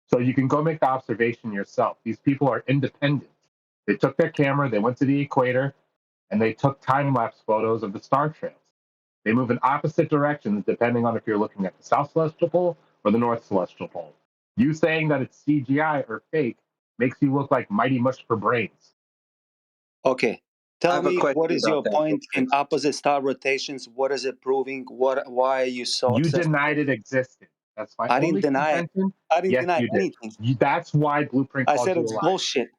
So you can go make the observation yourself. These people are independent. They took their camera, they went to the equator, and they took time-lapse photos of the star trails. They move in opposite directions depending on if you're looking at the south celestial pole or the north celestial pole. You saying that it's CGI or fake makes you look like Mighty Mush for brains. Okay. Tell me, what is your point in opposite star rotations? What is it proving? Why are you so You obsessed? denied it existed. That's my I didn't only deny it. contention. I didn't Yes, deny you did. anything. That's why Blueprint I called said you a it's liar. bullshit.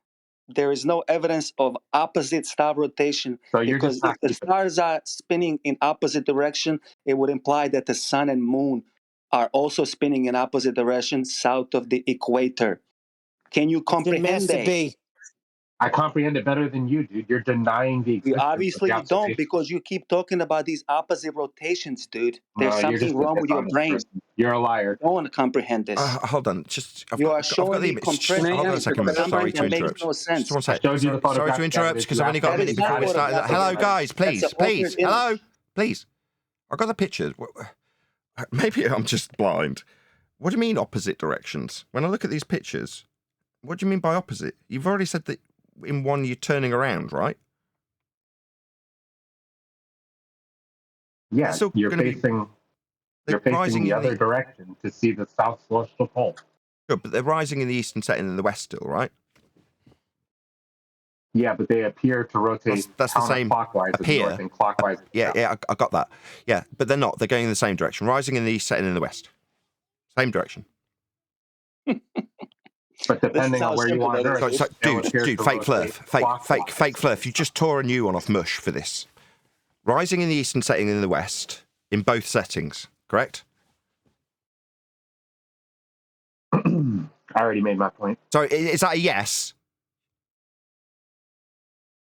There is no evidence of opposite star rotation, So you're because just if the stars are spinning in opposite direction, it would imply that the sun and moon are also spinning in opposite direction south of the equator. Can you comprehend that? I comprehend it better than you, dude. You're denying the existence Obviously of you the don't, observation. because you keep talking about these opposite rotations, dude. There's No, you're something just a wrong with your dishonest brain. person. You're a liar. I don't want to comprehend this. Hold on, I've got the image. Hold on a second, man. Sorry to interrupt. No sense. Just one sec. I showed you the Sorry photographic to interrupt, evidence. because I've only got a minute before we start. Hello, guys, please. Hello, please. I got the picture. Maybe I'm just blind. What do you mean opposite directions? When I look at these pictures, what do you mean by opposite? You've already said that in one you're turning around, right? Yeah, you're facing the other direction to see the south celestial pole. Good, but they're rising in the east and setting in the west still, right? Yeah, but they appear to rotate that's the same. Counterclockwise in the north and clockwise. Yeah, I got that. Yeah, but they're not. They're going in the same direction. Rising in the east, setting in the west. Same direction. But depending on where you are on Earth, dude, fake fluff. You just tore a new one off Mush for this. Rising in the east and setting in the west in both settings, correct? I already made my point. So is that a yes?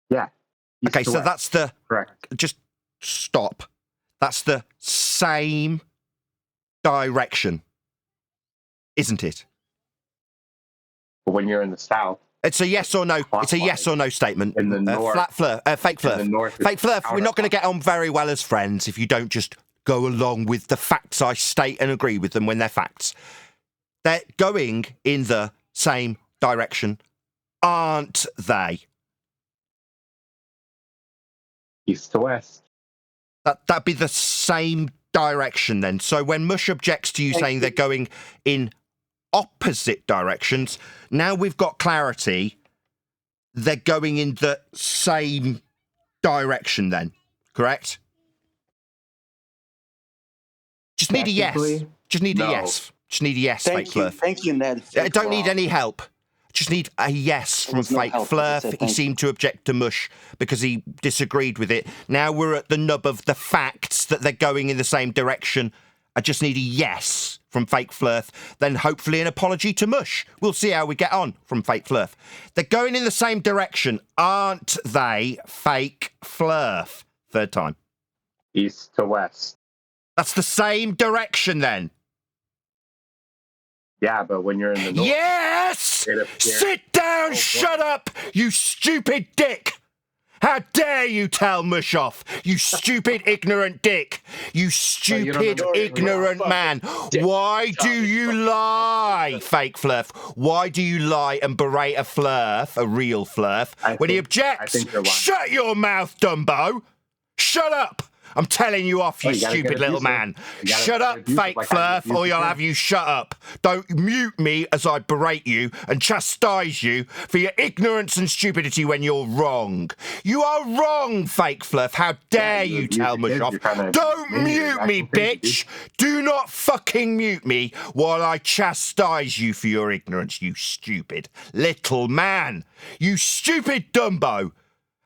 Yeah. Okay, so that's the... Correct. Just stop. That's the same direction, isn't it? But when you're in the south, it's a yes or no. It's a yes or no statement. In the north, fake Flurf. in the north, Fake Flurf. We're not going to get on very well as friends if you don't just go along with the facts I state and agree with them when they're facts. They're going in the same direction, aren't they? East to west. That'd be the same direction then. So when Mush objects to you saying they're going in opposite directions, now we've got clarity. They're going in the same direction then, correct? Just need a yes. Just need a yes. Just need a yes, Fake Flurf. Thank you, Ned. I don't need any help. Just need a yes from Fake Flurf. He seemed to object to Mush because he disagreed with it. Now we're at the nub of the facts that they're going in the same direction. I just need a yes from Fake Flurf. Then hopefully an apology to Mush. We'll see how we get on from Fake Flurf. They're going in the same direction, aren't they, Fake Flurf? Third time. East to west. That's the same direction then. Yeah, but when you're in the north... Yes! Sit down, shut up, you stupid dick! How dare you tell Mush off, you stupid ignorant dick! You stupid ignorant man! Why do you lie, Fake Flurf? Why do you lie and berate a Flurf, a real Flurf, when he objects? Shut your mouth, Dumbo! Shut up! I'm telling you off, you stupid little man. Shut up, Fake Flurf, or you'll have you shut up. Don't mute me as I berate you and chastise you for your ignorance and stupidity when you're wrong. You are wrong, Fake Flurf. How dare you tell Mush off? Don't mute me, bitch. Do not fucking mute me while I chastise you for your ignorance, you stupid little man. You stupid Dumbo.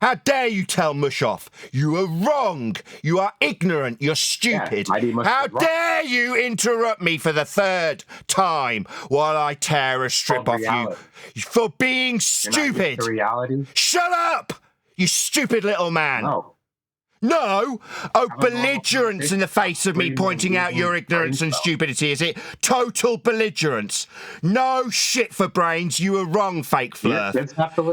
How dare you tell Mush off? You are wrong. You are ignorant. You're stupid. How dare you interrupt me for the third time while I tear a strip off you for being stupid? Shut up, you stupid little man. No? Oh, belligerence in the face of me pointing out your ignorance and stupidity, is it? Total belligerence. No shit for brains. You were wrong, Fake Flurf.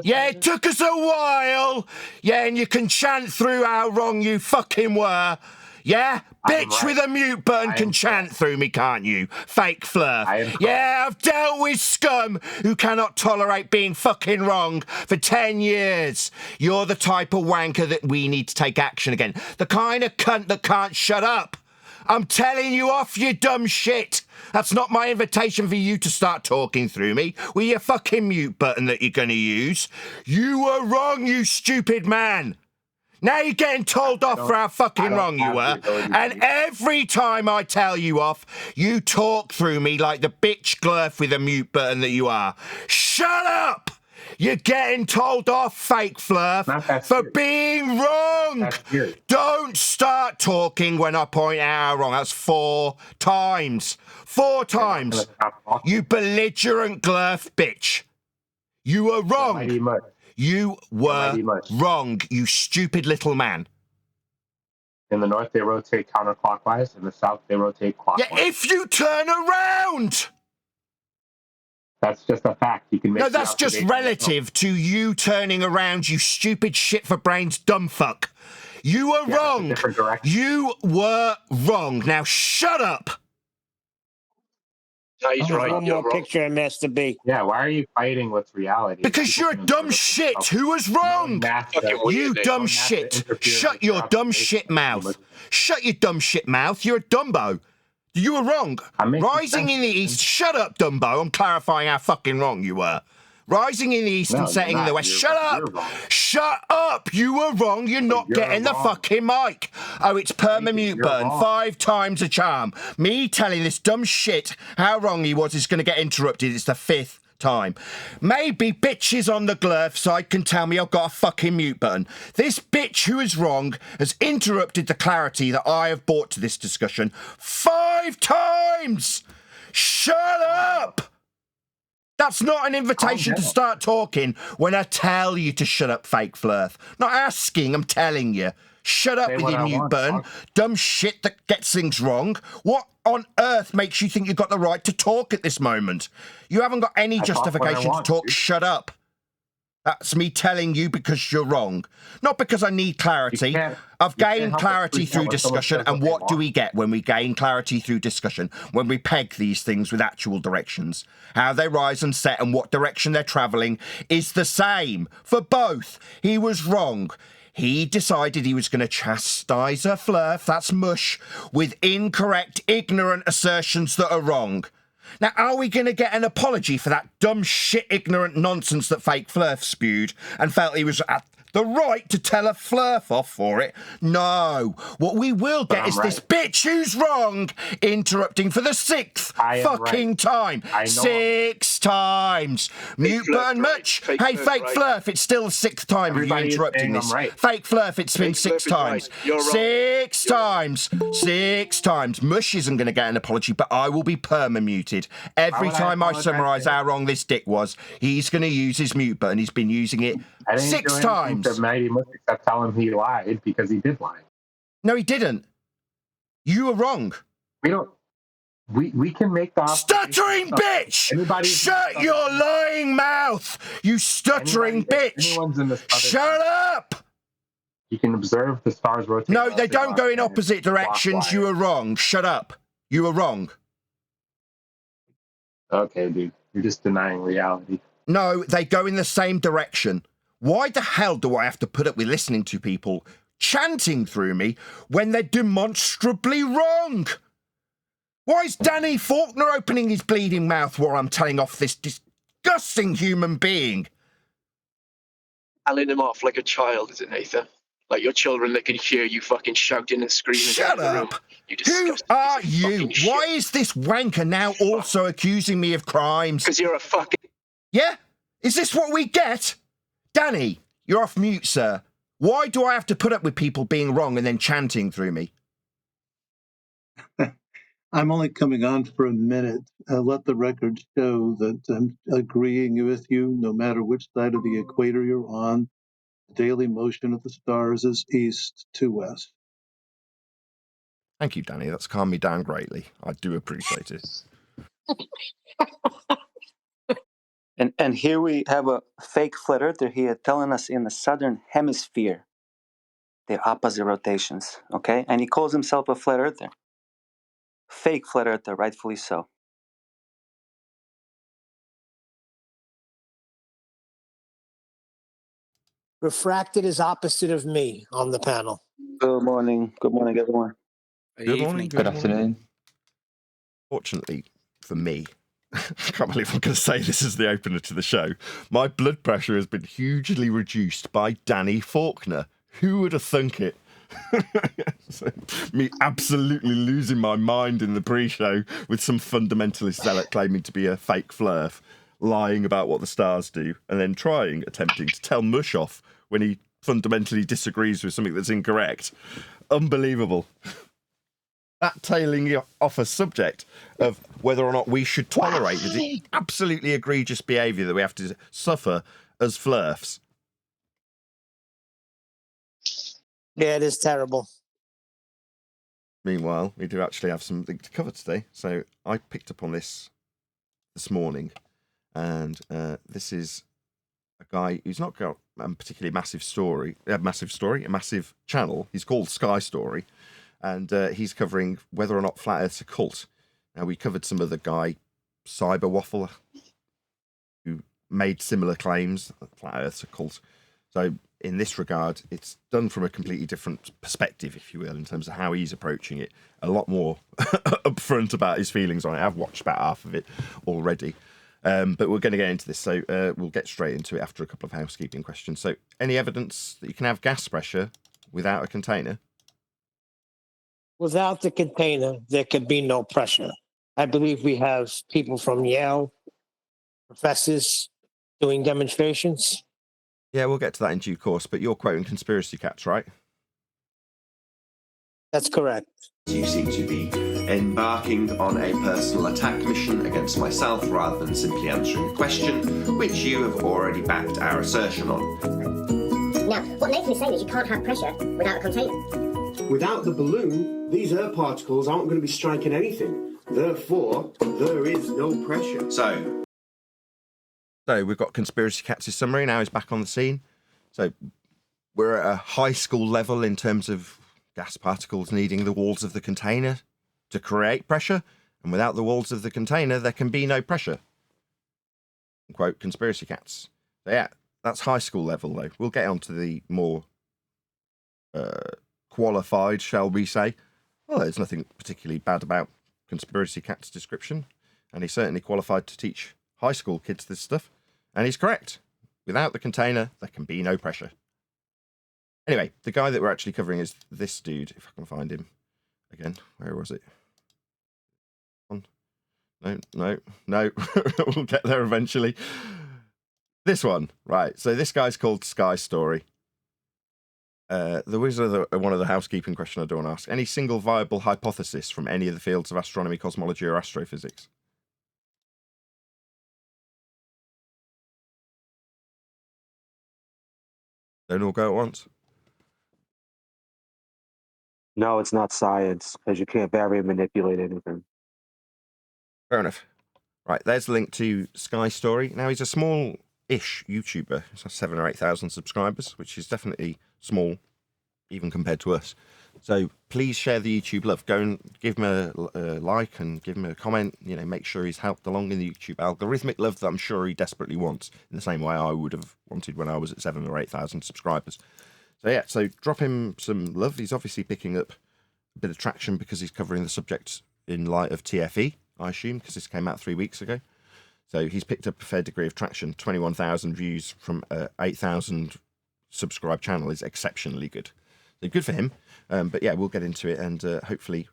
Yeah, it took us a while. Yeah, and you can chant through how wrong you fucking were. Yeah? Bitch with a mute button can chant through me, can't you? Fake Flurf. Yeah, I've dealt with scum who cannot tolerate being fucking wrong for 10 years. You're the type of wanker that we need to take action again. The kind of cunt that can't shut up. I'm telling you off, you dumb shit. That's not my invitation for you to start talking through me with your fucking mute button that you're going to use. You were wrong, you stupid man. Now you're getting told off for how fucking wrong you were. And every time I tell you off, you talk through me like the bitch glurf with a mute button that you are. Shut up! You're getting told off, Fake Flurf, for being wrong. Don't start talking when I point out how wrong. That's 4 times. 4 times. You belligerent glurf bitch. You were wrong. You were wrong, you stupid little man. In the north, they rotate counterclockwise. In the south, they rotate clockwise. Yeah, if you turn around! That's just a fact. You can make. No, that's just relative to you turning around, you stupid shit for brains dumb fuck. You were wrong. You were wrong. Now shut up. No, he's right. One more picture of Master B. Yeah, why are you fighting with reality? Because you're a dumb shit. Who was wrong? You dumb shit. Shut your dumb shit mouth. Shut your dumb shit mouth. You're a Dumbo. You were wrong. Rising in the east. Shut up, Dumbo. I'm clarifying how fucking wrong you were. Rising in the east and setting in the west. Shut up! Shut up! You were wrong. You're not getting the fucking mic. Oh, it's perma-mute button. 5 times a charm. Me telling this dumb shit how wrong he was is going to get interrupted. It's the 5th time. Maybe bitches on the glurf side can tell me I've got a fucking mute button. This bitch who is wrong has interrupted the clarity that I have brought to this discussion 5 times! Shut up! That's not an invitation to start talking when I tell you to shut up, Fake Flurf. Not asking, I'm telling you. Shut up with your mute button. Dumb shit that gets things wrong. What on earth makes you think you've got the right to talk at this moment? You haven't got any justification to talk. Shut up. That's me telling you because you're wrong. Not because I need clarity. I've gained clarity through discussion. And what do we get when we gain clarity through discussion? When we peg these things with actual directions. How they rise and set and what direction they're travelling is the same for both. He was wrong. He decided he was going to chastise a flurf, that's mush, with incorrect, ignorant assertions that are wrong. Now, are we going to get an apology for that dumb shit ignorant nonsense that fake Flurf spewed and felt he was at the right to tell a Flurf off for it? No. What we will get is this bitch who's wrong interrupting for the sixth fucking time. 6 times. Mute button much? Hey, fake Flurf, it's still the 6th time you're interrupting this. Fake Flurf, it's been 6 times. 6 times. 6 times. Mush isn't going to get an apology, but I will be perma-muted. Every time I summarise how wrong this dick was, he's going to use his mute button. He's been using it 6 times. Except tell him he lied because he did lie. No, he didn't. You were wrong. We can make the stuttering bitch. Shut your lying mouth, you stuttering bitch. Shut up. You can observe the stars rotate. No, they don't go in opposite directions. You were wrong. Shut up. You were wrong. Okay, dude. You're just denying reality. No, they go in the same direction. Why the hell do I have to put up with listening to people chanting through me when they're demonstrably wrong? Why is Danny Faulkner opening his bleeding mouth while I'm telling off this disgusting human being? Telling him off like a child, is it, Nathan? Like your children that can hear you fucking shouting and screaming. Shut up! Who are you? Why is this wanker now also accusing me of crimes? Because you're a fucking... Yeah? Is this what we get? Danny, you're off mute, sir. Why do I have to put up with people being wrong and then chanting through me? I'm only coming on for a minute. Let the record show that I'm agreeing with you no matter which side of the equator you're on. The daily motion of the stars is east to west. Thank you, Danny. That's calmed me down greatly. I do appreciate it. And here we have a fake flat earther here telling us in the southern hemisphere they're opposite rotations, okay? And he calls himself a flat earther. Fake flat earther, rightfully so. Refracted is opposite of me on the panel. Good morning. Good morning, everyone. Good morning. Good afternoon. Fortunately for me, I can't believe I'm going to say this is the opener to the show. My blood pressure has been hugely reduced by Danny Faulkner. Who would have thunk it? So, me absolutely losing my mind in the pre-show with some fundamentalist zealot claiming to be a fake Flurf, lying about what the stars do, and then attempting to tell Mush off when he fundamentally disagrees with something that's incorrect. Unbelievable. That tailing off a subject of whether or not we should tolerate the absolutely egregious behaviour that we have to suffer as Flurfs. Yeah, it is terrible. Meanwhile, we do actually have something to cover today. So I picked up on this morning, and this is a guy who's not got a particularly massive channel. He's called Sky Story. And he's covering whether or not Flat Earth's a cult. Now, we covered some other guy, Cyber Waffle, who made similar claims that Flat Earth's a cult. So, in this regard, it's done from a completely different perspective, if you will, in terms of how he's approaching it. A lot more upfront about his feelings on it. I've watched about half of it already. But we're going to get into this, so we'll get straight into it after a couple of housekeeping questions. So, any evidence that you can have gas pressure without a container? Without the container, there could be no pressure. I believe we have people from Yale, professors, doing demonstrations. Yeah, we'll get to that in due course, but you're quoting conspiracy cats, right? That's correct. You seem to be embarking on a personal attack mission against myself rather than simply answering a question, which you have already backed our assertion on. No. what Nathan is saying is you can't have pressure without a container. Without the balloon, these air particles aren't going to be striking anything. Therefore, there is no pressure. So we've got Conspiracy Cats' summary. Now he's back on the scene. So we're at a high school level in terms of gas particles needing the walls of the container to create pressure. And without the walls of the container, there can be no pressure. Quote Conspiracy Cats. So yeah, that's high school level, though. We'll get on to the more qualified, shall we say. Well, there's nothing particularly bad about Conspiracy Cat's description. And he's certainly qualified to teach high school kids this stuff. And he's correct. Without the container, there can be no pressure. Anyway, the guy that we're actually covering is this dude, if I can find him again. Where was it? No. We'll get there eventually. This one, right. So this guy's called Sky Story. There was one of the housekeeping questions I don't want to ask. Any single viable hypothesis from any of the fields of astronomy, cosmology, or astrophysics? Don't all go at once. No, it's not science, because you can't vary and manipulate anything. Fair enough. Right, there's the link to Sky Story. Now, he's a small-ish YouTuber. He's got 7,000 or 8,000 subscribers, which is definitely small, even compared to us. So please share the YouTube love. Go and give him a like and give him a comment. You know, make sure he's helped along in the YouTube algorithmic love that I'm sure he desperately wants, in the same way I would have wanted when I was at 7,000 or 8,000 subscribers. So yeah, so drop him some love. He's obviously picking up a bit of traction because he's covering the subject in light of TFE, I assume, because this came out 3 weeks ago. So he's picked up a fair degree of traction. 21,000 views from a 8,000 subscribed channel is exceptionally good. So good for him. But yeah, we'll get into it and hopefully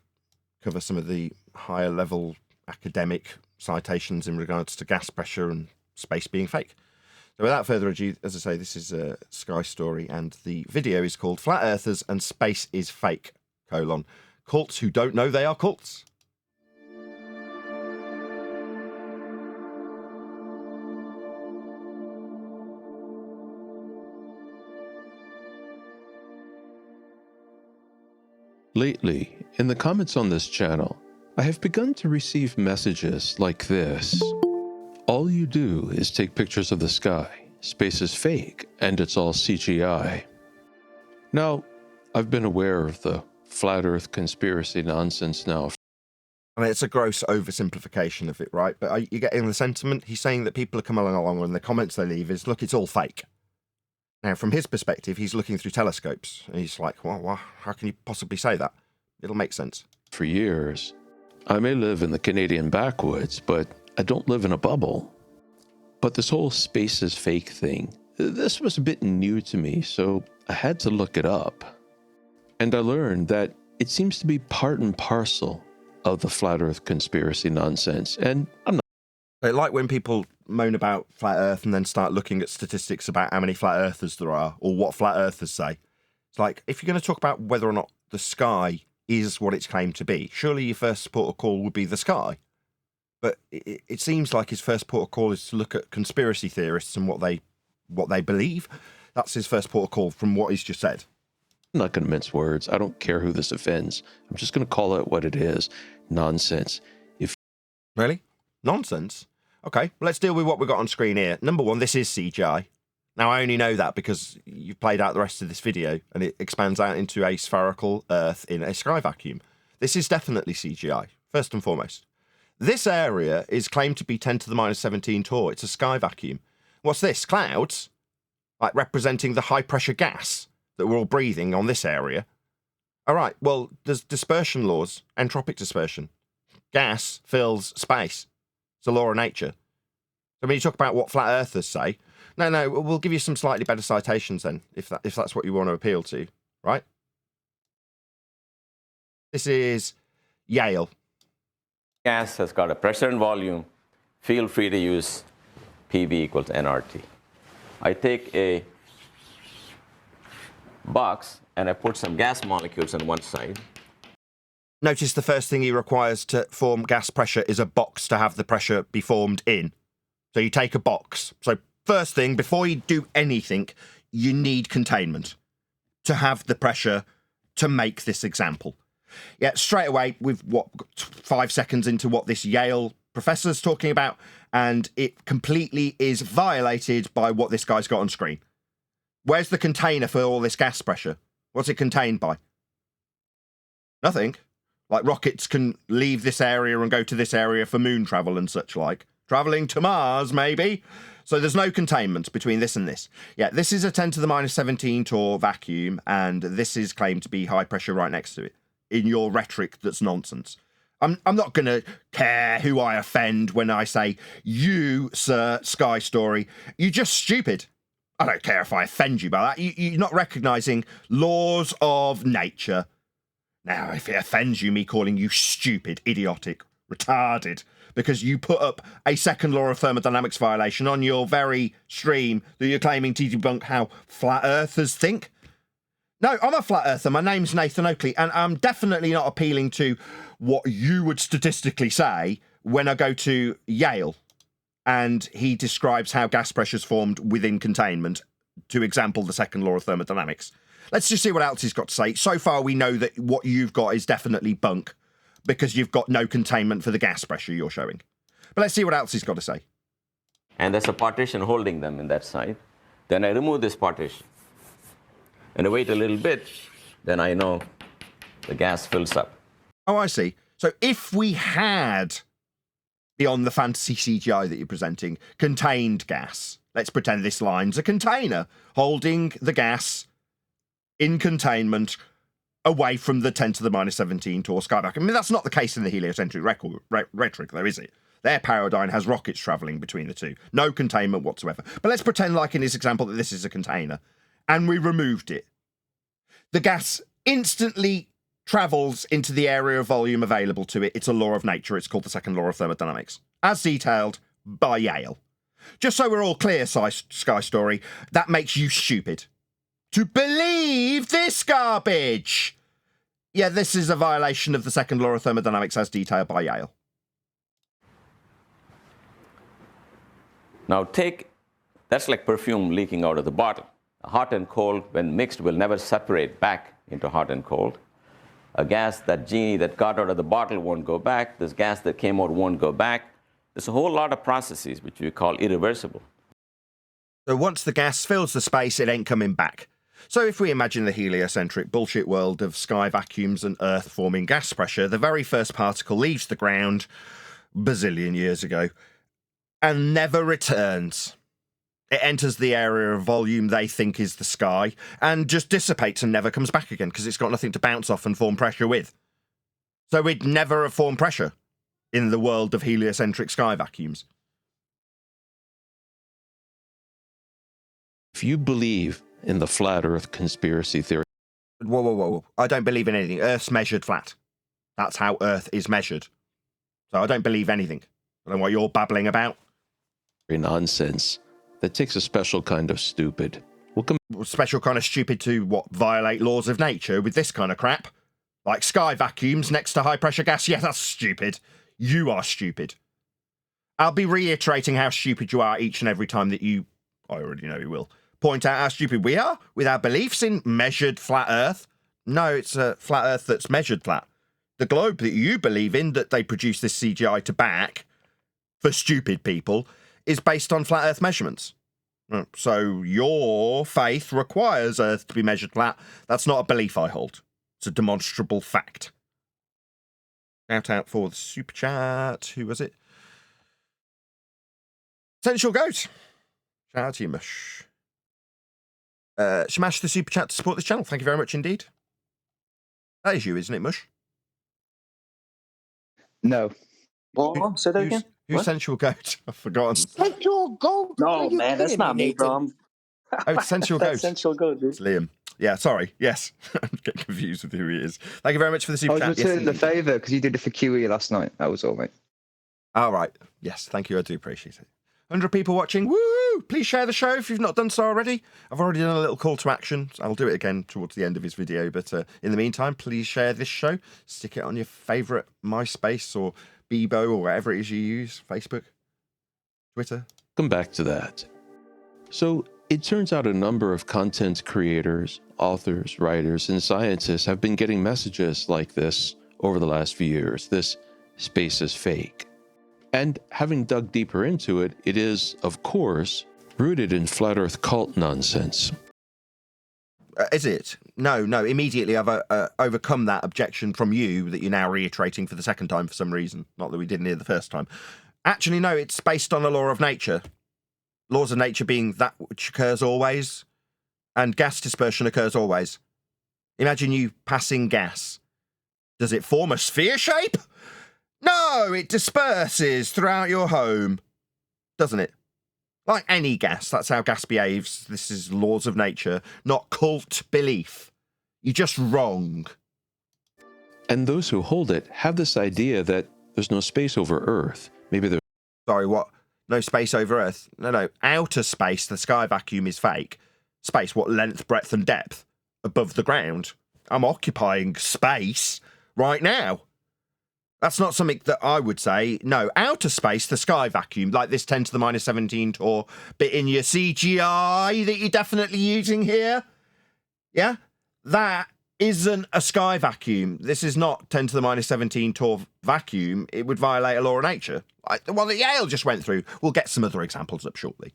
cover some of the higher level academic citations in regards to gas pressure and space being fake. So without further ado, as I say, this is a Sky Story, and the video is called Flat Earthers and Space is Fake, : Cults who don't know they are cults. Lately, in the comments on this channel, I have begun to receive messages like this. All you do is take pictures of the sky, space is fake, and it's all CGI. Now, I've been aware of the flat earth conspiracy nonsense now. I mean, it's a gross oversimplification of it, right? But you get in the sentiment, he's saying that people are coming along and the comments they leave is, look, it's all fake. Now, from his perspective, he's looking through telescopes. And he's like, well, how can you possibly say that? It'll make sense. For years, I may live in the Canadian backwoods, but I don't live in a bubble. But this whole space is fake thing, this was a bit new to me, so I had to look it up. And I learned that it seems to be part and parcel of the flat earth conspiracy nonsense. And I'm not... I like when people moan about flat earth and then start looking at statistics about how many flat earthers there are or what flat earthers say. It's like, if you're going to talk about whether or not the sky is what it's claimed to be, surely your first port of call would be the sky. But it seems like his first port of call is to look at conspiracy theorists and what they believe. That's his first port of call from what he's just said. I'm not going to mince words. I don't care who this offends. I'm just going to call it what it is. Nonsense. Really? Nonsense? Okay, let's deal with what we've got on screen here. Number one, this is CGI. Now, I only know that because you've played out the rest of this video and it expands out into a spherical Earth in a sky vacuum. This is definitely CGI, first and foremost. This area is claimed to be 10 to the minus 17 torr. It's a sky vacuum. What's this? Clouds? Like representing the high-pressure gas that we're all breathing on this area. All right, well, there's dispersion laws, entropic dispersion. Gas fills space. It's a law of nature. So when you talk about what flat earthers say, no, we'll give you some slightly better citations then, if that's what you want to appeal to, right? This is Yale. Gas has got a pressure and volume. Feel free to use PV equals nRT. I take a box and I put some gas molecules on one side. Notice the first thing he requires to form gas pressure is a box to have the pressure be formed in. So you take a box. So first thing, before you do anything, you need containment to have the pressure to make this example. Yeah, straight away, we've 5 seconds into what this Yale professor's talking about, and it completely is violated by what this guy's got on screen. Where's the container for all this gas pressure? What's it contained by? Nothing. Like rockets can leave this area and go to this area for moon travel and such like. Travelling to Mars, maybe. So there's no containment between this and this. Yeah, this is a 10 to the minus 17 torr vacuum, and this is claimed to be high pressure right next to it. In your rhetoric, that's nonsense. I'm not going to care who I offend when I say, you, sir, Sky Story, you're just stupid. I don't care if I offend you by that. You're not recognising laws of nature. Now, if it offends you, me calling you stupid, idiotic, retarded, because you put up a second law of thermodynamics violation on your very stream that you're claiming to debunk how flat earthers think. No, I'm a flat earther. My name's Nathan Oakley, and I'm definitely not appealing to what you would statistically say when I go to Yale and he describes how gas pressure's formed within containment, to example the second law of thermodynamics. Let's just see what else he's got to say. So far, we know that what you've got is definitely bunk because you've got no containment for the gas pressure you're showing. But let's see what else he's got to say. And there's a partition holding them in that side. Then I remove this partition. And I wait a little bit, then I know the gas fills up. Oh, I see. So if we had, beyond the fantasy CGI that you're presenting, contained gas, let's pretend this line's a container holding the gas in containment away from the 10 to the minus 17 torr skyback. I mean, that's not the case in the heliocentric rhetoric, though, is it? Their paradigm has rockets travelling between the two. No containment whatsoever. But let's pretend, like in his example, that this is a container. And we removed it. The gas instantly travels into the area of volume available to it. It's a law of nature. It's called the second law of thermodynamics, as detailed by Yale. Just so we're all clear, Sky Story, that makes you stupid. To believe this garbage! Yeah, this is a violation of the second law of thermodynamics as detailed by Yale. Now that's like perfume leaking out of the bottle. Hot and cold, when mixed, will never separate back into hot and cold. A gas, that genie that got out of the bottle won't go back. This gas that came out won't go back. There's a whole lot of processes which we call irreversible. So once the gas fills the space, it ain't coming back. So if we imagine the heliocentric bullshit world of sky vacuums and Earth forming gas pressure, the very first particle leaves the ground bazillion years ago and never returns. It enters the area of volume they think is the sky and just dissipates and never comes back again because it's got nothing to bounce off and form pressure with. So we'd never have formed pressure in the world of heliocentric sky vacuums. If you believe in the flat Earth conspiracy theory... Whoa. I don't believe in anything. Earth's measured flat. That's how Earth is measured. So I don't believe anything. I don't know what you're babbling about. Nonsense. That takes a special kind of stupid. Special kind of stupid to what? Violate laws of nature with this kind of crap? Like sky vacuums next to high pressure gas? Yeah, that's stupid. You are stupid. I'll be reiterating how stupid you are each and every time that you, I already know you will, point out how stupid we are with our beliefs in measured flat Earth. No, it's a flat Earth that's measured flat. The globe that you believe in, that they produce this CGI to back for stupid people, is based on flat Earth measurements. So your faith requires Earth to be measured flat. That's not a belief I hold. It's a demonstrable fact. Shout out for the super chat. Who was it? Essential Goat. Shout out to you, Mush. Smash the super chat to support this channel. Thank you very much indeed. That is you, isn't it, Mush? No. Well, say that again. Who's Sensual Goat? I've forgotten. Sensual Goat? No, man, that's not me, bro. Oh, it's Sensual Goat. Sensual Goat, dude. It's Liam. Yeah, sorry. Yes. I'm getting confused with who he is. Thank you very much for the super chat. I was returning the favour because you did it for QE last night. That was all, mate. All right. Yes, thank you. I do appreciate it. 100 people watching. Woo! Please share the show if you've not done so already. I've already done a little call to action. I'll do it again towards the end of his video. But in the meantime, please share this show. Stick it on your favourite MySpace or Bebo or whatever it is you use. Facebook, Twitter. Come back to that. So It turns out a number of content creators, authors, writers, and scientists have been getting messages like this over the last few years. This space is fake. And having dug deeper into it, it is, of course, rooted in flat earth cult nonsense. Is it? No. Immediately I've overcome that objection from you that you're now reiterating for the second time for some reason. Not that we didn't hear the first time. Actually, no, it's based on a law of nature. Laws of nature being that which occurs always, and gas dispersion occurs always. Imagine you passing gas. Does it form a sphere shape? No, it disperses throughout your home, doesn't it? Like any gas, that's how gas behaves. This is laws of nature, not cult belief. You're just wrong. And those who hold it have this idea that there's no space over Earth. Maybe there's... Sorry, what? No space over Earth? No. Outer space, the sky vacuum is fake. Space, what? Length, breadth and depth? Above the ground. I'm occupying space right now. That's not something that I would say. No, outer space, the sky vacuum, like this 10 to the minus 17 tour bit in your CGI that you're definitely using here. Yeah? That isn't a sky vacuum. This is not 10 to the minus 17 tour vacuum. It would violate a law of nature. Like the one that Yale just went through. We'll get some other examples up shortly.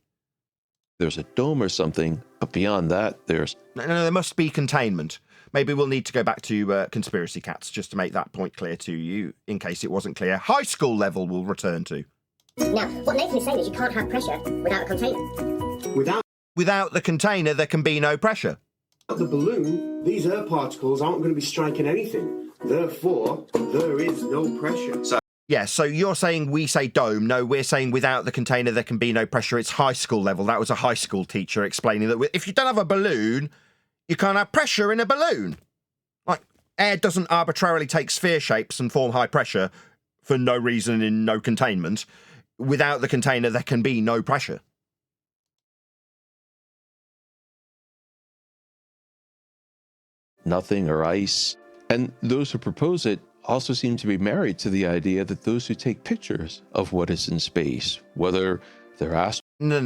There's a dome or something, but beyond that, there's... No, there must be containment. Maybe we'll need to go back to Conspiracy Cats just to make that point clear to you, in case it wasn't clear. High school level we'll return to. Now, what Nathan is saying is you can't have pressure without a container. Without the container, there can be no pressure. Without the balloon, these air particles aren't going to be striking anything. Therefore, there is no pressure. So you're saying we say dome. No, we're saying without the container, there can be no pressure. It's high school level. That was a high school teacher explaining that if you don't have a balloon, you can't have pressure in a balloon. Like, air doesn't arbitrarily take sphere shapes and form high pressure for no reason in no containment. Without the container, there can be no pressure. Nothing or ice. And those who propose it also seem to be married to the idea that those who take pictures of what is in space, whether they're asked... No.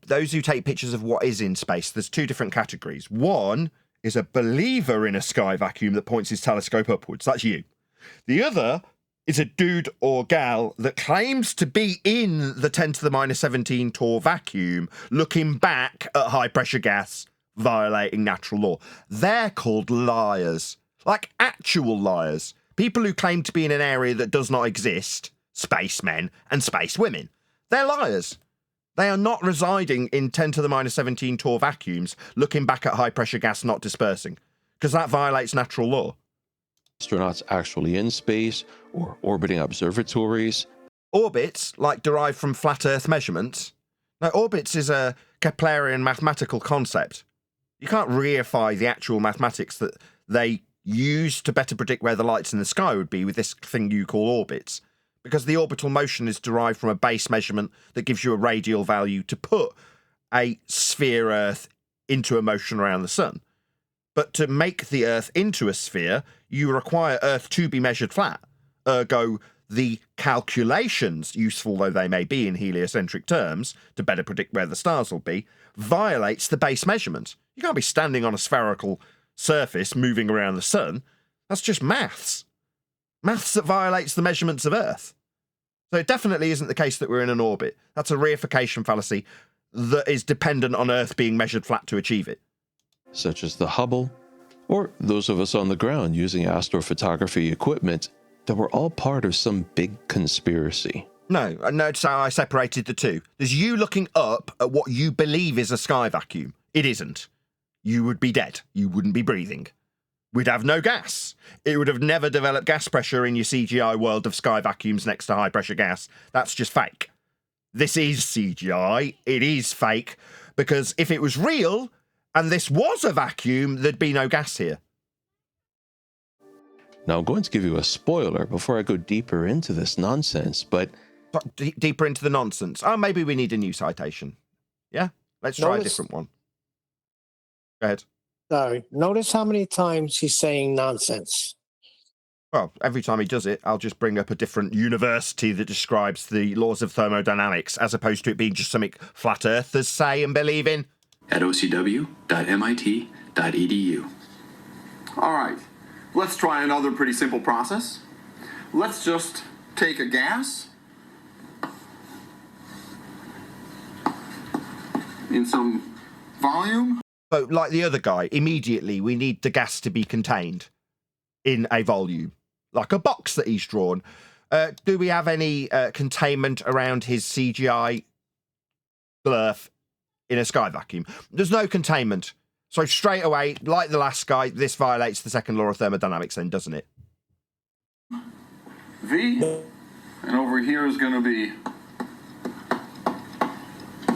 Those who take pictures of what is in space, there's two different categories. One is a believer in a sky vacuum that points his telescope upwards. That's you. The other is a dude or gal that claims to be in the 10 to the minus 17 tour vacuum, looking back at high pressure gas, violating natural law. They're called liars. Like actual liars. People who claim to be in an area that does not exist, spacemen and space women. They're liars. They are not residing in 10 to the minus 17 tour vacuums, looking back at high pressure gas not dispersing, because that violates natural law. Astronauts actually in space or orbiting observatories. Orbits, like derived from flat Earth measurements. Now, orbits is a Keplerian mathematical concept. You can't reify the actual mathematics that they use to better predict where the lights in the sky would be with this thing you call orbits. Because the orbital motion is derived from a base measurement that gives you a radial value to put a sphere Earth into a motion around the sun. But to make the Earth into a sphere, you require Earth to be measured flat. Ergo, the calculations, useful though they may be in heliocentric terms, to better predict where the stars will be, violates the base measurement. You can't be standing on a spherical surface moving around the sun. That's just maths. Maths that violates the measurements of Earth. So it definitely isn't the case that we're in an orbit. That's a reification fallacy that is dependent on Earth being measured flat to achieve it. Such as the Hubble, or those of us on the ground using astrophotography equipment, that were all part of some big conspiracy. No, notice how I separated the two. There's you looking up at what you believe is a sky vacuum. It isn't. You would be dead. You wouldn't be breathing. We'd have no gas. It would have never developed gas pressure in your CGI world of sky vacuums next to high pressure gas. That's just fake. This is CGI. It is fake. Because if it was real, and this was a vacuum, there'd be no gas here. Now, I'm going to give you a spoiler before I go deeper into this nonsense, but... Deeper into the nonsense. Oh, maybe we need a new citation. Yeah? Let's try a different one. Go ahead. Sorry. Notice how many times he's saying nonsense. Well, every time he does it, I'll just bring up a different university that describes the laws of thermodynamics, as opposed to it being just something flat earthers say and believe in. at ocw.mit.edu. All right, let's try another pretty simple process. Let's just take a gas in some volume. So, like the other guy, immediately we need the gas to be contained in a volume, like a box that he's drawn. Do we have any containment around his CGI blurf in a sky vacuum? There's no containment. So straight away, like the last guy, this violates the second law of thermodynamics then, doesn't it? V, and over here is going to be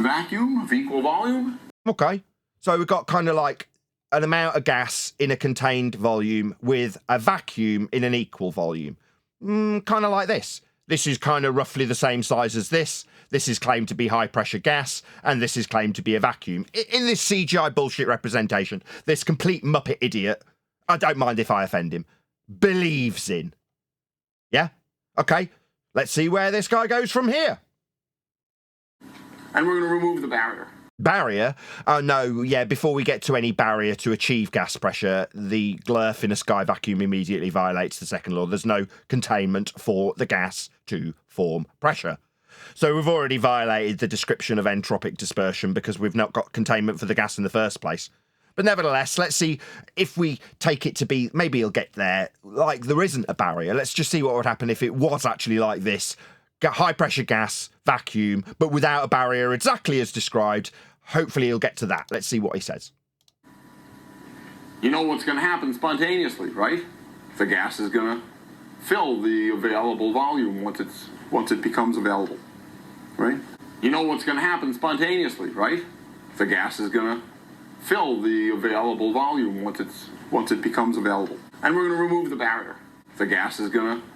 vacuum of equal volume. Okay. So we've got kind of like an amount of gas in a contained volume with a vacuum in an equal volume. Kind of like this. This is kind of roughly the same size as this. This is claimed to be high pressure gas, and this is claimed to be a vacuum. In this CGI bullshit representation, this complete Muppet idiot, I don't mind if I offend him, believes in. Yeah? Okay, let's see where this guy goes from here. And we're going to remove the barrier. Barrier? Oh, no, yeah, before we get to any barrier to achieve gas pressure, the glurf in a sky vacuum immediately violates the second law. There's no containment for the gas to form pressure. So we've already violated the description of entropic dispersion because we've not got containment for the gas in the first place. But nevertheless, let's see if we take it to be, maybe he'll get there, like there isn't a barrier. Let's just see what would happen if it was actually like this. High pressure gas, vacuum, but without a barrier, exactly as described. Hopefully he'll get to that. Let's see what he says. You know what's going to happen spontaneously, right? The gas is going to fill the available volume once it becomes available, right? You know what's going to happen spontaneously, right? The gas is going to fill the available volume once it becomes available. And we're going to remove the barrier. The gas is going to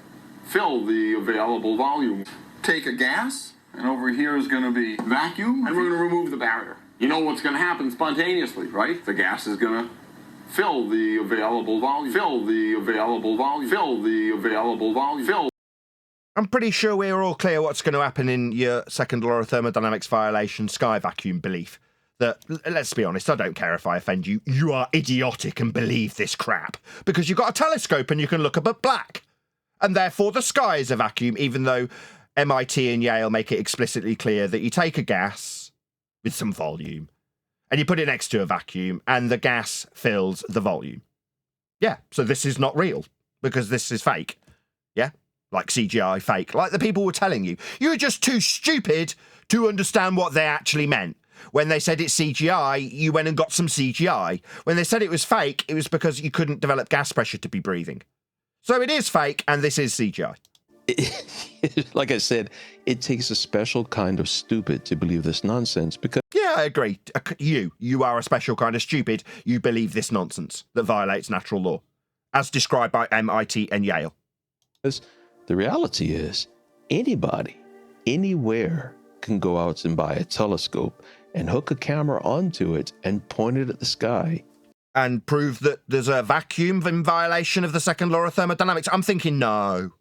fill the available volume. Take a gas, and over here is going to be vacuum, and we're going to remove the barrier. You know what's going to happen spontaneously, right? The gas is going to fill the available volume, fill the available volume, fill the available volume, fill. I'm pretty sure we're all clear what's going to happen in your second law of thermodynamics violation sky vacuum belief. That, let's be honest, I don't care if I offend you. You are idiotic and believe this crap. Because you've got a telescope and you can look up at black. And therefore the sky is a vacuum, even though MIT and Yale make it explicitly clear that you take a gas with some volume and you put it next to a vacuum and the gas fills the volume. Yeah, so this is not real because this is fake. Yeah, like CGI fake, like the people were telling you. You were just too stupid to understand what they actually meant. When they said it's CGI, you went and got some CGI. When they said it was fake, it was because you couldn't develop gas pressure to be breathing. So it is fake, and this is CGI. Like I said, it takes a special kind of stupid to believe this nonsense because... Yeah, I agree. You are a special kind of stupid. You believe this nonsense that violates natural law, as described by MIT and Yale. The reality is, anybody, anywhere, can go out and buy a telescope and hook a camera onto it and point it at the sky. And prove that there's a vacuum in violation of the second law of thermodynamics. I'm thinking, no.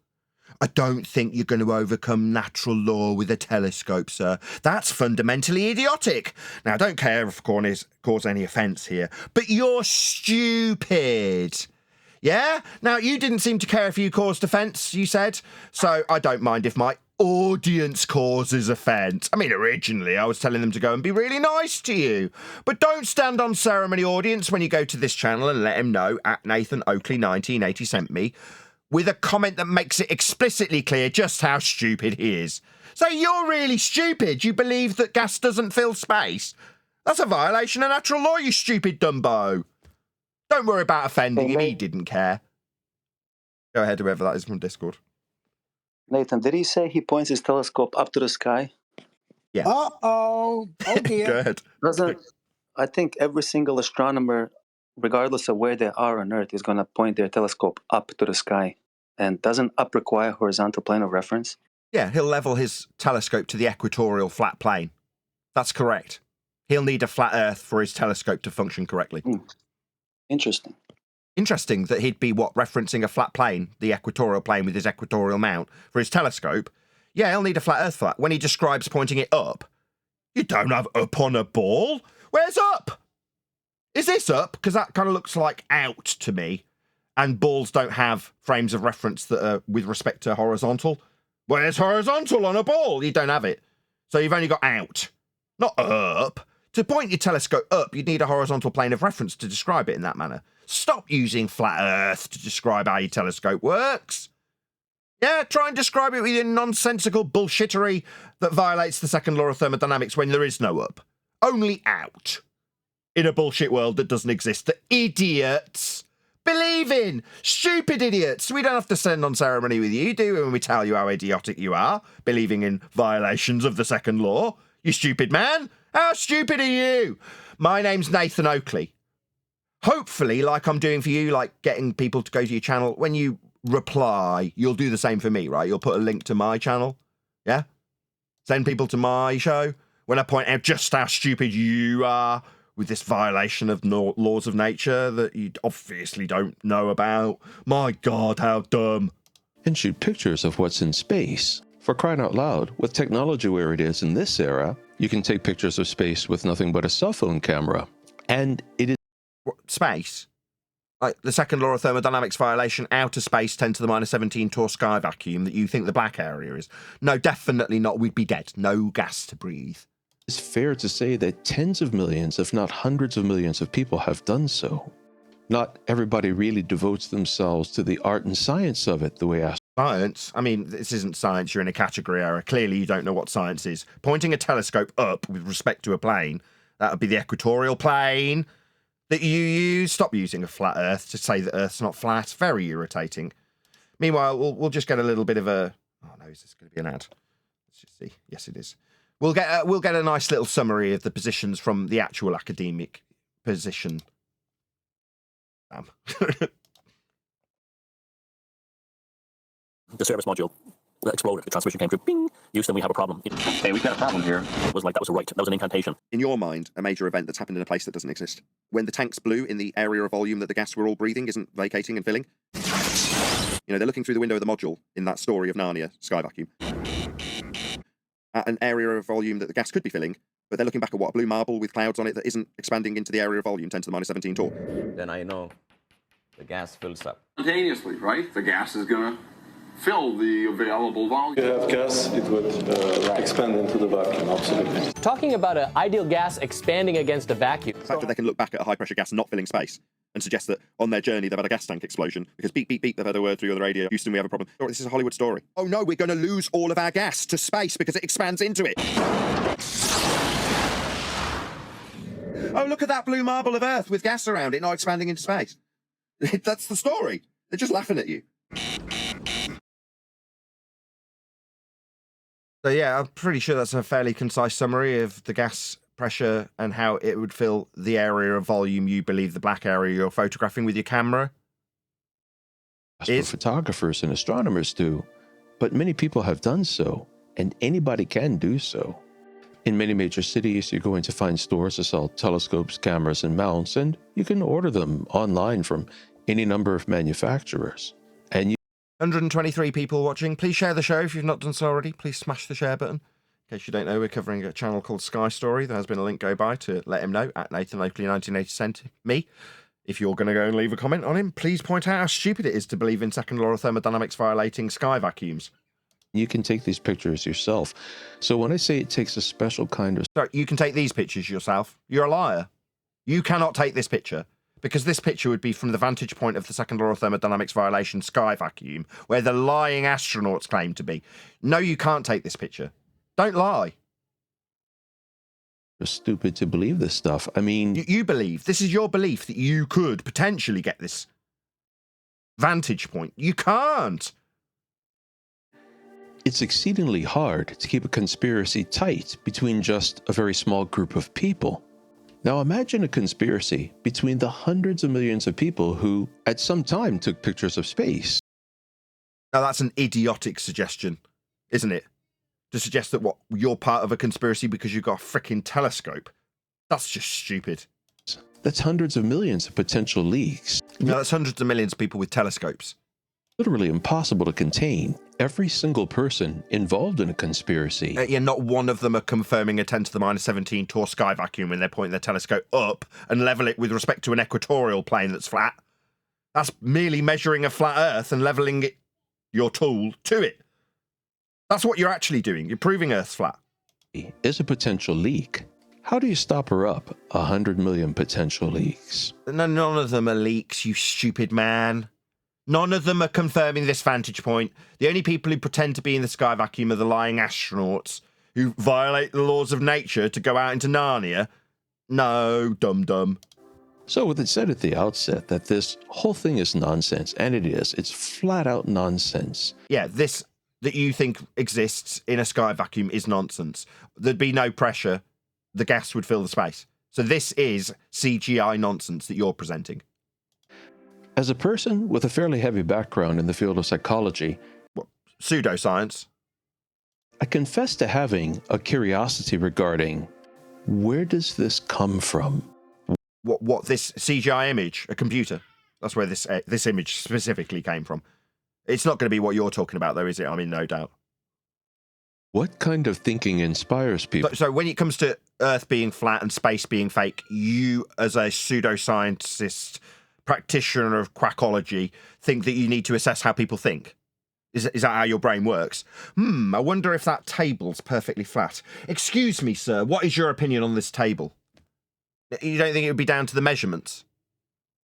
I don't think you're going to overcome natural law with a telescope, sir. That's fundamentally idiotic. Now, I don't care if I cause any offence here, but you're stupid. Yeah? Now, you didn't seem to care if you caused offence, you said. So I don't mind if my audience causes offence. I mean, originally I was telling them to go and be really nice to you. But don't stand on ceremony, audience, when you go to this channel and let him know at Nathan Oakley 1980 sent me with a comment that makes it explicitly clear just how stupid he is. So you're really stupid. You believe that gas doesn't fill space. That's a violation of natural law, you stupid Dumbo. Don't worry about offending him. He didn't care. Go ahead, whoever that is from Discord. Nathan, did he say he points his telescope up to the sky? Yeah. Uh-oh. Oh, dear. Go ahead. I think every single astronomer, regardless of where they are on Earth, is going to point their telescope up to the sky. And doesn't up require horizontal plane of reference? Yeah, he'll level his telescope to the equatorial flat plane. That's correct. He'll need a flat Earth for his telescope to function correctly. Interesting. Interesting that he'd be, referencing a flat plane, the equatorial plane with his equatorial mount, for his telescope. Yeah, he'll need a flat Earth for that. When he describes pointing it up, you don't have up on a ball. Where's up? Is this up? Because that kind of looks like out to me. And balls don't have frames of reference that are with respect to horizontal. Where's horizontal on a ball? You don't have it. So you've only got out, not up. To point your telescope up, you'd need a horizontal plane of reference to describe it in that manner. Stop using flat Earth to describe how your telescope works. Yeah, try and describe it with your nonsensical bullshittery that violates the second law of thermodynamics when there is no up. Only out. In a bullshit world that doesn't exist, that idiots believe in. Stupid idiots. We don't have to send on ceremony with you, do we, when we tell you how idiotic you are, believing in violations of the second law? You stupid man. How stupid are you? My name's Nathan Oakley. Hopefully, like I'm doing for you, like getting people to go to your channel, when you reply, you'll do the same for me, right? You'll put a link to my channel, yeah? Send people to my show when I point out just how stupid you are with this violation of laws of nature that you obviously don't know about. My God, how dumb. And shoot pictures of what's in space. For crying out loud, with technology where it is in this era, you can take pictures of space with nothing but a cell phone camera. And it is... What, space? Like the second law of thermodynamics violation, outer space 10 to the minus 17 Torr sky vacuum that you think the black area is. No, definitely not. We'd be dead. No gas to breathe. It's fair to say that tens of millions, if not hundreds of millions of people have done so. Not everybody really devotes themselves to the art and science of it the way I... Science? I mean, this isn't science. You're in a category error. Clearly, you don't know what science is. Pointing a telescope up with respect to a plane, that would be the equatorial plane that you use. Stop using a flat Earth to say that Earth's not flat. Very irritating. Meanwhile, we'll just get a little bit of a... Oh, no, is this going to be an ad? Let's just see. Yes, it is. We'll get a nice little summary of the positions from the actual academic position. The service module exploded. The transmission came through. Bing! Houston, we have a problem. Hey, we've got a problem here. It was like that was a right. That was an incantation. In your mind, a major event that's happened in a place that doesn't exist. When the tanks blew in the area of volume that the gas we're all breathing isn't vacating and filling. You know, they're looking through the window of the module in that story of Narnia, Sky Vacuum. At an area of volume that the gas could be filling, but they're looking back at what, a blue marble with clouds on it that isn't expanding into the area of volume 10 to the minus 17 Torr. Then I know the gas fills up. Spontaneously, right? The gas is going to fill the available volume. If you have gas, it would expand into the vacuum, absolutely. Talking about an ideal gas expanding against a vacuum. The fact that they can look back at a high-pressure gas not filling space and suggest that on their journey they've had a gas tank explosion because beep, beep, beep, they've had a word through on the radio. Houston, we have a problem. Oh, this is a Hollywood story. Oh no, we're going to lose all of our gas to space because it expands into it. Oh, look at that blue marble of Earth with gas around it not expanding into space. That's the story. They're just laughing at you. So yeah, I'm pretty sure that's a fairly concise summary of the gas pressure and how it would fill the area of volume you believe the black area you're photographing with your camera is. Photographers and astronomers do, but many people have done so, and anybody can do so. In many major cities, you're going to find stores that sell telescopes, cameras, and mounts, and you can order them online from any number of manufacturers. And 123 people watching. Please share the show if you've not done so already. Please smash the share button. In case you don't know, we're covering a channel called Sky Story. There has been a link go by to let him know at Nathan Oakley 1980 sent me. If you're going to go and leave a comment on him, please point out how stupid it is to believe in second law of thermodynamics violating sky vacuums. You can take these pictures yourself. So when I say it takes a special kind of... Sorry, you can take these pictures yourself. You're a liar. You cannot take this picture. Because this picture would be from the vantage point of the second law of thermodynamics violation sky vacuum, where the lying astronauts claim to be. No, you can't take this picture. Don't lie. You're stupid to believe this stuff. I mean... You believe. This is your belief that you could potentially get this vantage point. You can't. It's exceedingly hard to keep a conspiracy tight between just a very small group of people. Now imagine a conspiracy between the hundreds of millions of people who, at some time, took pictures of space. Now that's an idiotic suggestion, isn't it? To suggest that, what, you're part of a conspiracy because you've got a frickin' telescope. That's just stupid. That's hundreds of millions of potential leaks. No, that's hundreds of millions of people with telescopes. Literally impossible to contain. Every single person involved in a conspiracy. Yeah, not one of them are confirming a 10 to the minus 17 Tor sky vacuum when they're pointing their telescope up and level it with respect to an equatorial plane that's flat. That's merely measuring a flat Earth and leveling it, your tool, to it. That's what you're actually doing. You're proving Earth's flat. Is a potential leak. How do you stop her up? 100 million potential leaks. No, none of them are leaks, you stupid man. None of them are confirming this vantage point. The only people who pretend to be in the sky vacuum are the lying astronauts who violate the laws of nature to go out into Narnia. No, dum-dum. So with it said at the outset that this whole thing is nonsense, and it is, it's flat out nonsense. Yeah, this that you think exists in a sky vacuum is nonsense. There'd be no pressure. The gas would fill the space. So this is CGI nonsense that you're presenting. As a person with a fairly heavy background in the field of psychology, pseudoscience, I confess to having a curiosity regarding where does this come from? What this CGI image, a computer? That's where this image specifically came from. It's not going to be what you're talking about, though, is it? I mean, no doubt. What kind of thinking inspires people? So when it comes to Earth being flat and space being fake, you, as a pseudoscientist, practitioner of quackology, think that you need to assess how people think? Is that how your brain works? I wonder if that table's perfectly flat. Excuse me, sir, what is your opinion on this table? You don't think it would be down to the measurements?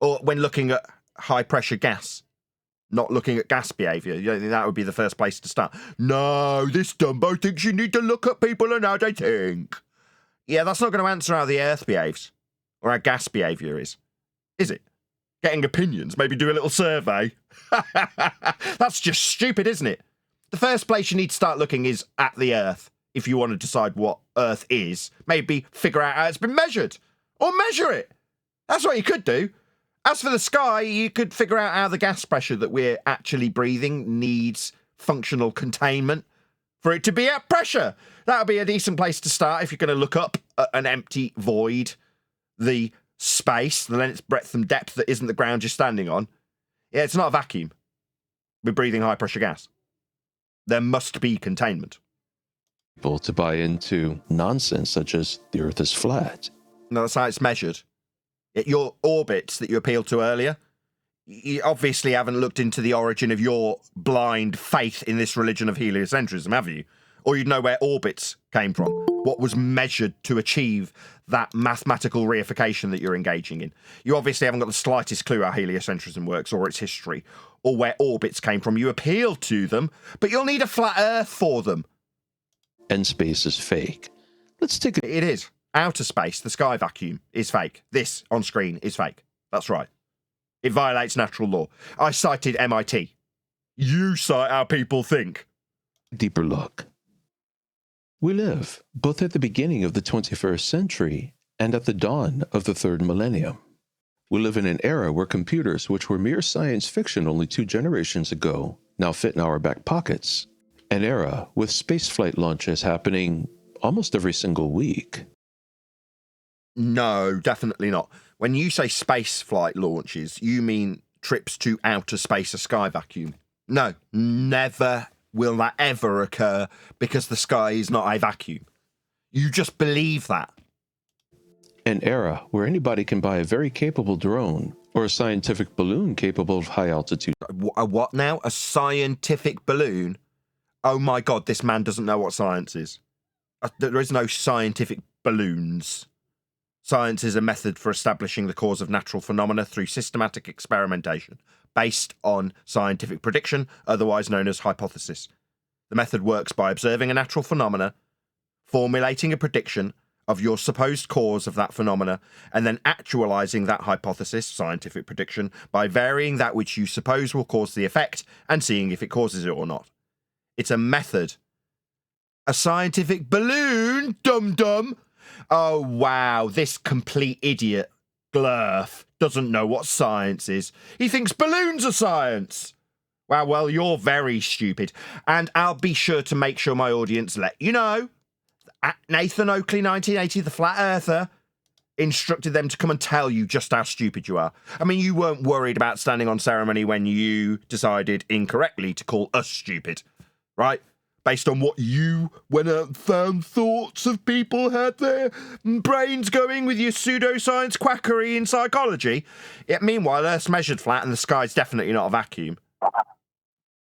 Or when looking at high-pressure gas? Not looking at gas behaviour? You don't think that would be the first place to start? No, this Dumbo thinks you need to look at people and how they think. Yeah, that's not going to answer how the Earth behaves. Or how gas behaviour is it? Getting opinions, maybe do a little survey. That's just stupid, isn't it? The first place you need to start looking is at the Earth. If you want to decide what Earth is, maybe figure out how it's been measured. Or measure it. That's what you could do. As for the sky, you could figure out how the gas pressure that we're actually breathing needs functional containment for it to be at pressure. That would be a decent place to start if you're going to look up at an empty void, the space, the length, breadth and depth that isn't the ground you're standing on. Yeah, it's not a vacuum. We're breathing high pressure gas. There must be containment. People to buy into nonsense such as the Earth is flat. No, that's how it's measured. Your orbits that you appealed to earlier, you obviously haven't looked into the origin of your blind faith in this religion of heliocentrism, have you? Or you'd know where orbits came from, what was measured to achieve that mathematical reification that you're engaging in. You obviously haven't got the slightest clue how heliocentrism works or its history or where orbits came from. You appeal to them, but you'll need a flat Earth for them. And space is fake. Let's take it. It is. Outer space, the sky vacuum, is fake. This on screen is fake. That's right. It violates natural law. I cited MIT. You cite how people think. Deeper look. We live both at the beginning of the 21st century and at the dawn of the third millennium. We live in an era where computers, which were mere science fiction only 2 generations ago, now fit in our back pockets. An era with spaceflight launches happening almost every single week. No, definitely not. When you say spaceflight launches, you mean trips to outer space, a sky vacuum. No, never will that ever occur because the sky is not a vacuum. You just believe that. An era where anybody can buy a very capable drone or a scientific balloon capable of high altitude. A what now? A scientific balloon? Oh my God, this man doesn't know what science is. There is no scientific balloons. Science is a method for establishing the cause of natural phenomena through systematic experimentation, based on scientific prediction, otherwise known as hypothesis. The method works by observing a natural phenomena, formulating a prediction of your supposed cause of that phenomena, and then actualizing that hypothesis, scientific prediction, by varying that which you suppose will cause the effect and seeing if it causes it or not. It's a method. A scientific balloon, dum-dum. Oh, wow, this complete idiot, Glurf, doesn't know what science is. He thinks balloons are science. Wow, well, you're very stupid. And I'll be sure to make sure my audience let you know. Nathan Oakley, 1980, the Flat Earther, instructed them to come and tell you just how stupid you are. I mean, you weren't worried about standing on ceremony when you decided incorrectly to call us stupid, right? Based on what you went out and found thoughts of people had their brains going with your pseudoscience quackery in psychology. Yet meanwhile, Earth's measured flat and the sky's definitely not a vacuum.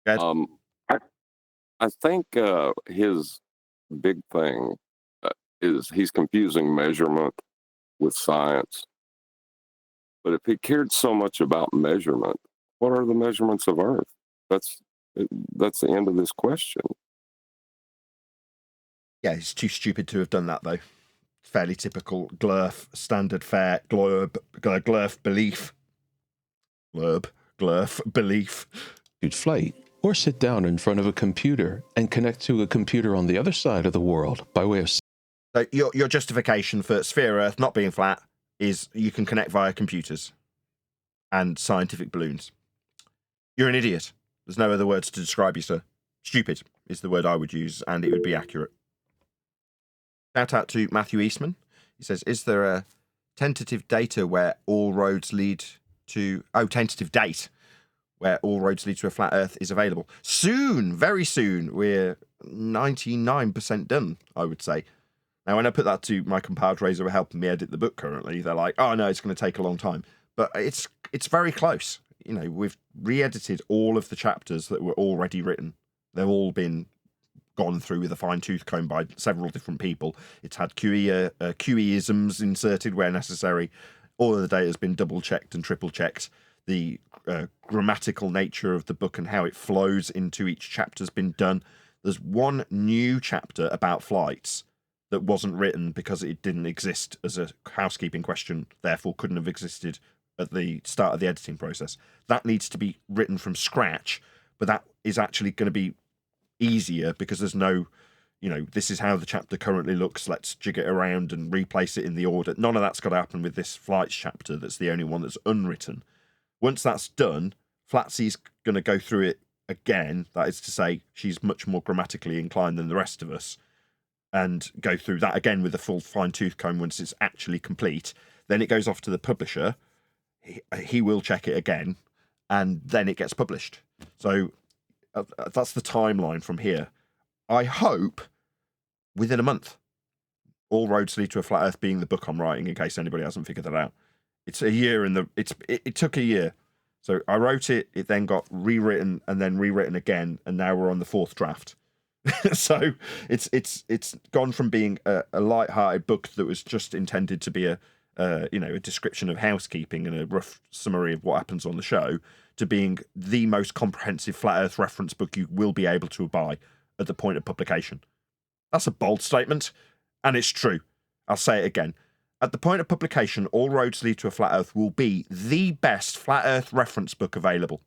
I think his big thing is he's confusing measurement with science. But if he cared so much about measurement, what are the measurements of Earth? That's the end of this question. Yeah, he's too stupid to have done that, though. Fairly typical glurf, standard fare, glurf belief. Glurf belief. Flight, or sit down in front of a computer and connect to a computer on the other side of the world by way of... So your justification for sphere Earth not being flat is you can connect via computers and scientific balloons. You're an idiot. There's no other words to describe you, sir. Stupid is the word I would use, and it would be accurate. Shout out to Matthew Eastman. He says, is there a tentative data where all roads lead to... Oh, tentative date where all roads lead to a flat Earth is available? Soon, very soon. We're 99% done, I would say. Now, when I put that to my compadres who are helping me edit the book currently, they're like, oh, no, it's going to take a long time. But it's very close. You know, we've re-edited all of the chapters that were already written. They've all been gone through with a fine-tooth comb by several different people. It's had QE-isms inserted where necessary. All of the data has been double-checked and triple-checked. The grammatical nature of the book and how it flows into each chapter has been done. There's one new chapter about flights that wasn't written because it didn't exist as a housekeeping question, therefore couldn't have existed at the start of the editing process. That needs to be written from scratch, but that is actually going to be easier because there's no, you know, this is how the chapter currently looks, let's jig it around and replace it in the order. None of that's got to happen with this flights chapter. That's the only one that's unwritten. Once that's done, Flatsy's going to go through it again. That is to say, she's much more grammatically inclined than the rest of us, and go through that again with a full fine-tooth comb once it's actually complete. Then it goes off to the publisher. He will check it again, and then it gets published. So that's the timeline from here. I hope within a month. All roads lead to a flat Earth being the book I'm writing, in case anybody hasn't figured that out. It's a year in the... It took a year. So I wrote it, it then got rewritten, and then rewritten again, and now we're on the 4th draft. So it's gone from being a light-hearted book that was just intended to be a description of housekeeping and a rough summary of what happens on the show, to being the most comprehensive flat Earth reference book you will be able to buy at the point of publication. That's a bold statement, and it's true. I'll say it again. At the point of publication, All Roads Lead to a Flat Earth will be the best flat Earth reference book available.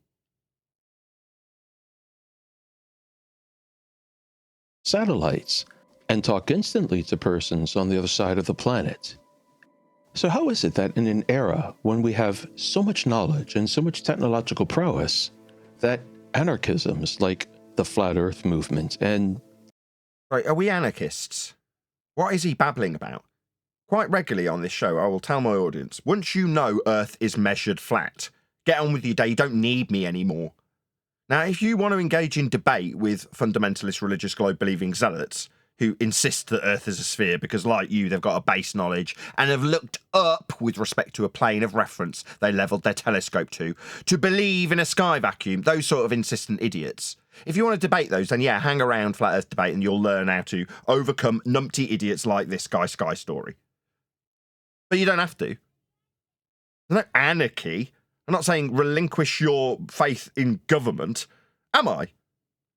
Satellites, and talk instantly to persons on the other side of the planet. So how is it that in an era when we have so much knowledge and so much technological prowess, that anarchisms like the Flat Earth movement and... Right, are we anarchists? What is he babbling about? Quite regularly on this show, I will tell my audience, once you know Earth is measured flat, get on with your day, you don't need me anymore. Now, if you want to engage in debate with fundamentalist religious globe-believing zealots who insist that Earth is a sphere because, like you, they've got a base knowledge and have looked up with respect to a plane of reference they levelled their telescope to believe in a sky vacuum, those sort of insistent idiots. If you want to debate those, then yeah, hang around Flat Earth Debate and you'll learn how to overcome numpty idiots like this guy Sky Story. But you don't have to. There's no anarchy. I'm not saying relinquish your faith in government, am I?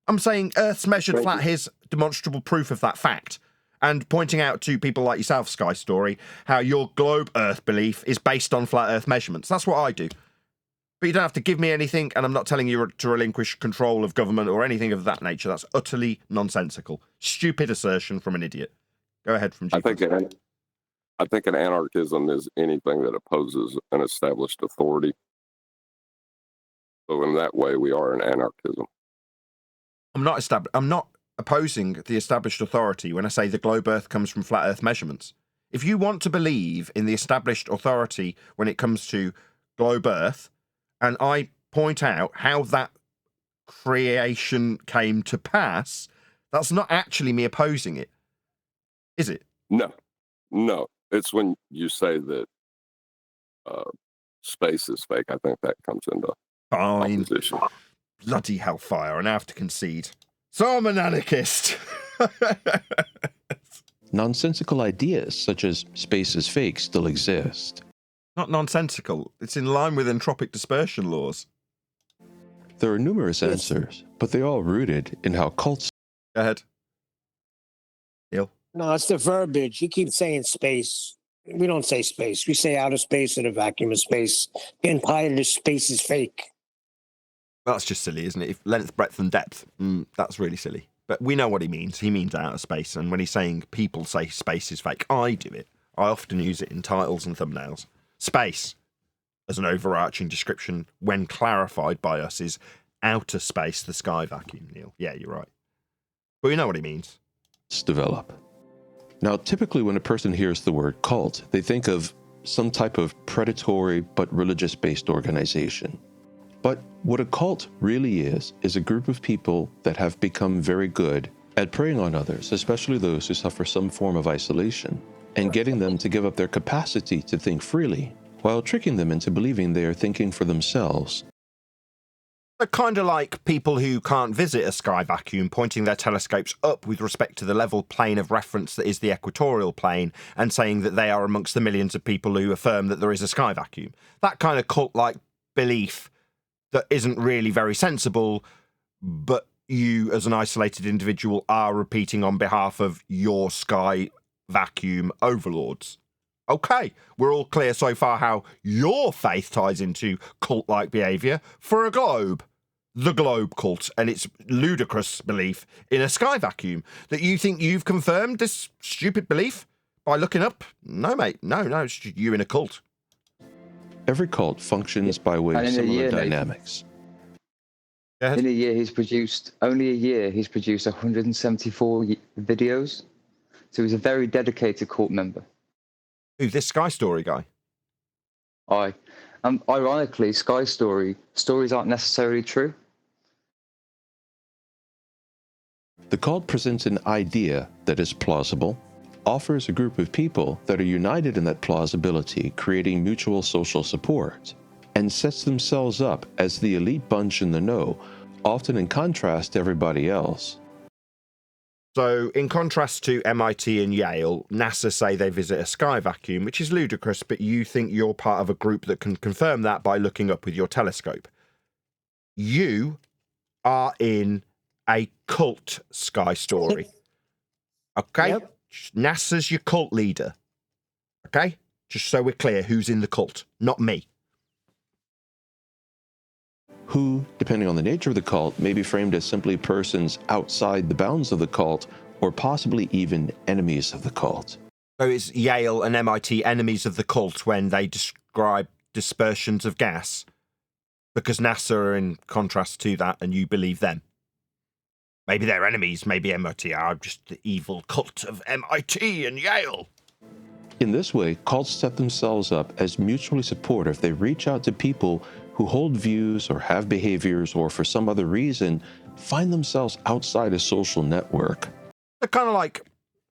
I'm saying Earth's measured flat, here's demonstrable proof of that fact. And pointing out to people like yourself, Sky Story, how your globe Earth belief is based on flat Earth measurements. That's what I do. But you don't have to give me anything, and I'm not telling you to relinquish control of government or anything of that nature. That's utterly nonsensical. Stupid assertion from an idiot. Go ahead from G. I think an anarchism is anything that opposes an established authority. So in that way, we are an anarchism. I'm not opposing the established authority when I say the globe Earth comes from flat Earth measurements. If you want to believe in the established authority when it comes to globe Earth, and I point out how that creation came to pass, that's not actually me opposing it, is it? No. It's when you say that space is fake. I think that comes into opposition. Bloody hellfire, and I have to concede. So I'm an anarchist. Nonsensical ideas such as space is fake still exist. Not nonsensical. It's in line with entropic dispersion laws. There are numerous answers, but they're all rooted in how cults... Go ahead. Neil? No, it's the verbiage. You keep saying space. We don't say space. We say outer space or the vacuum of space. Getting tired of space is fake. That's just silly, isn't it? If length, breadth, and depth, that's really silly. But we know what he means. He means outer space. And when he's saying people say space is fake, I do it. I often use it in titles and thumbnails. Space, as an overarching description, when clarified by us, is outer space, the sky vacuum, Neil. Yeah, you're right. But we know what he means. Develop. Now, typically when a person hears the word cult, they think of some type of predatory but religious-based organization. But what a cult really is a group of people that have become very good at preying on others, especially those who suffer some form of isolation, and getting them to give up their capacity to think freely, while tricking them into believing they are thinking for themselves. They're kind of like people who can't visit a sky vacuum pointing their telescopes up with respect to the level plane of reference that is the equatorial plane and saying that they are amongst the millions of people who affirm that there is a sky vacuum. That kind of cult-like belief that isn't really very sensible, but you as an isolated individual are repeating on behalf of your sky vacuum overlords. Okay, we're all clear so far how your faith ties into cult-like behaviour for a globe. The globe cult and its ludicrous belief in a sky vacuum. That you think you've confirmed this stupid belief by looking up? No, mate. No, it's just you in a cult. Every cult functions by way of similar dynamics. In a year, he's produced 174 videos. So he's a very dedicated cult member. Who, this Sky Story guy? Aye. Ironically, Sky stories aren't necessarily true. The cult presents an idea that is plausible, offers a group of people that are united in that plausibility, creating mutual social support, and sets themselves up as the elite bunch in the know, often in contrast to everybody else. So, in contrast to MIT and Yale, NASA say they visit a sky vacuum, which is ludicrous, but you think you're part of a group that can confirm that by looking up with your telescope. You are in a cult Sky Story. Okay? Yep. NASA's your cult leader. Okay? Just so we're clear who's in the cult, not me. Who, depending on the nature of the cult, may be framed as simply persons outside the bounds of the cult, or possibly even enemies of the cult. So is Yale and MIT enemies of the cult when they describe dispersions of gas? Because NASA are in contrast to that, and you believe them. Maybe they're enemies, maybe MIT are just the evil cult of MIT and Yale. In this way, cults set themselves up as mutually supportive. They reach out to people who hold views or have behaviors or for some other reason find themselves outside a social network. They're kind of like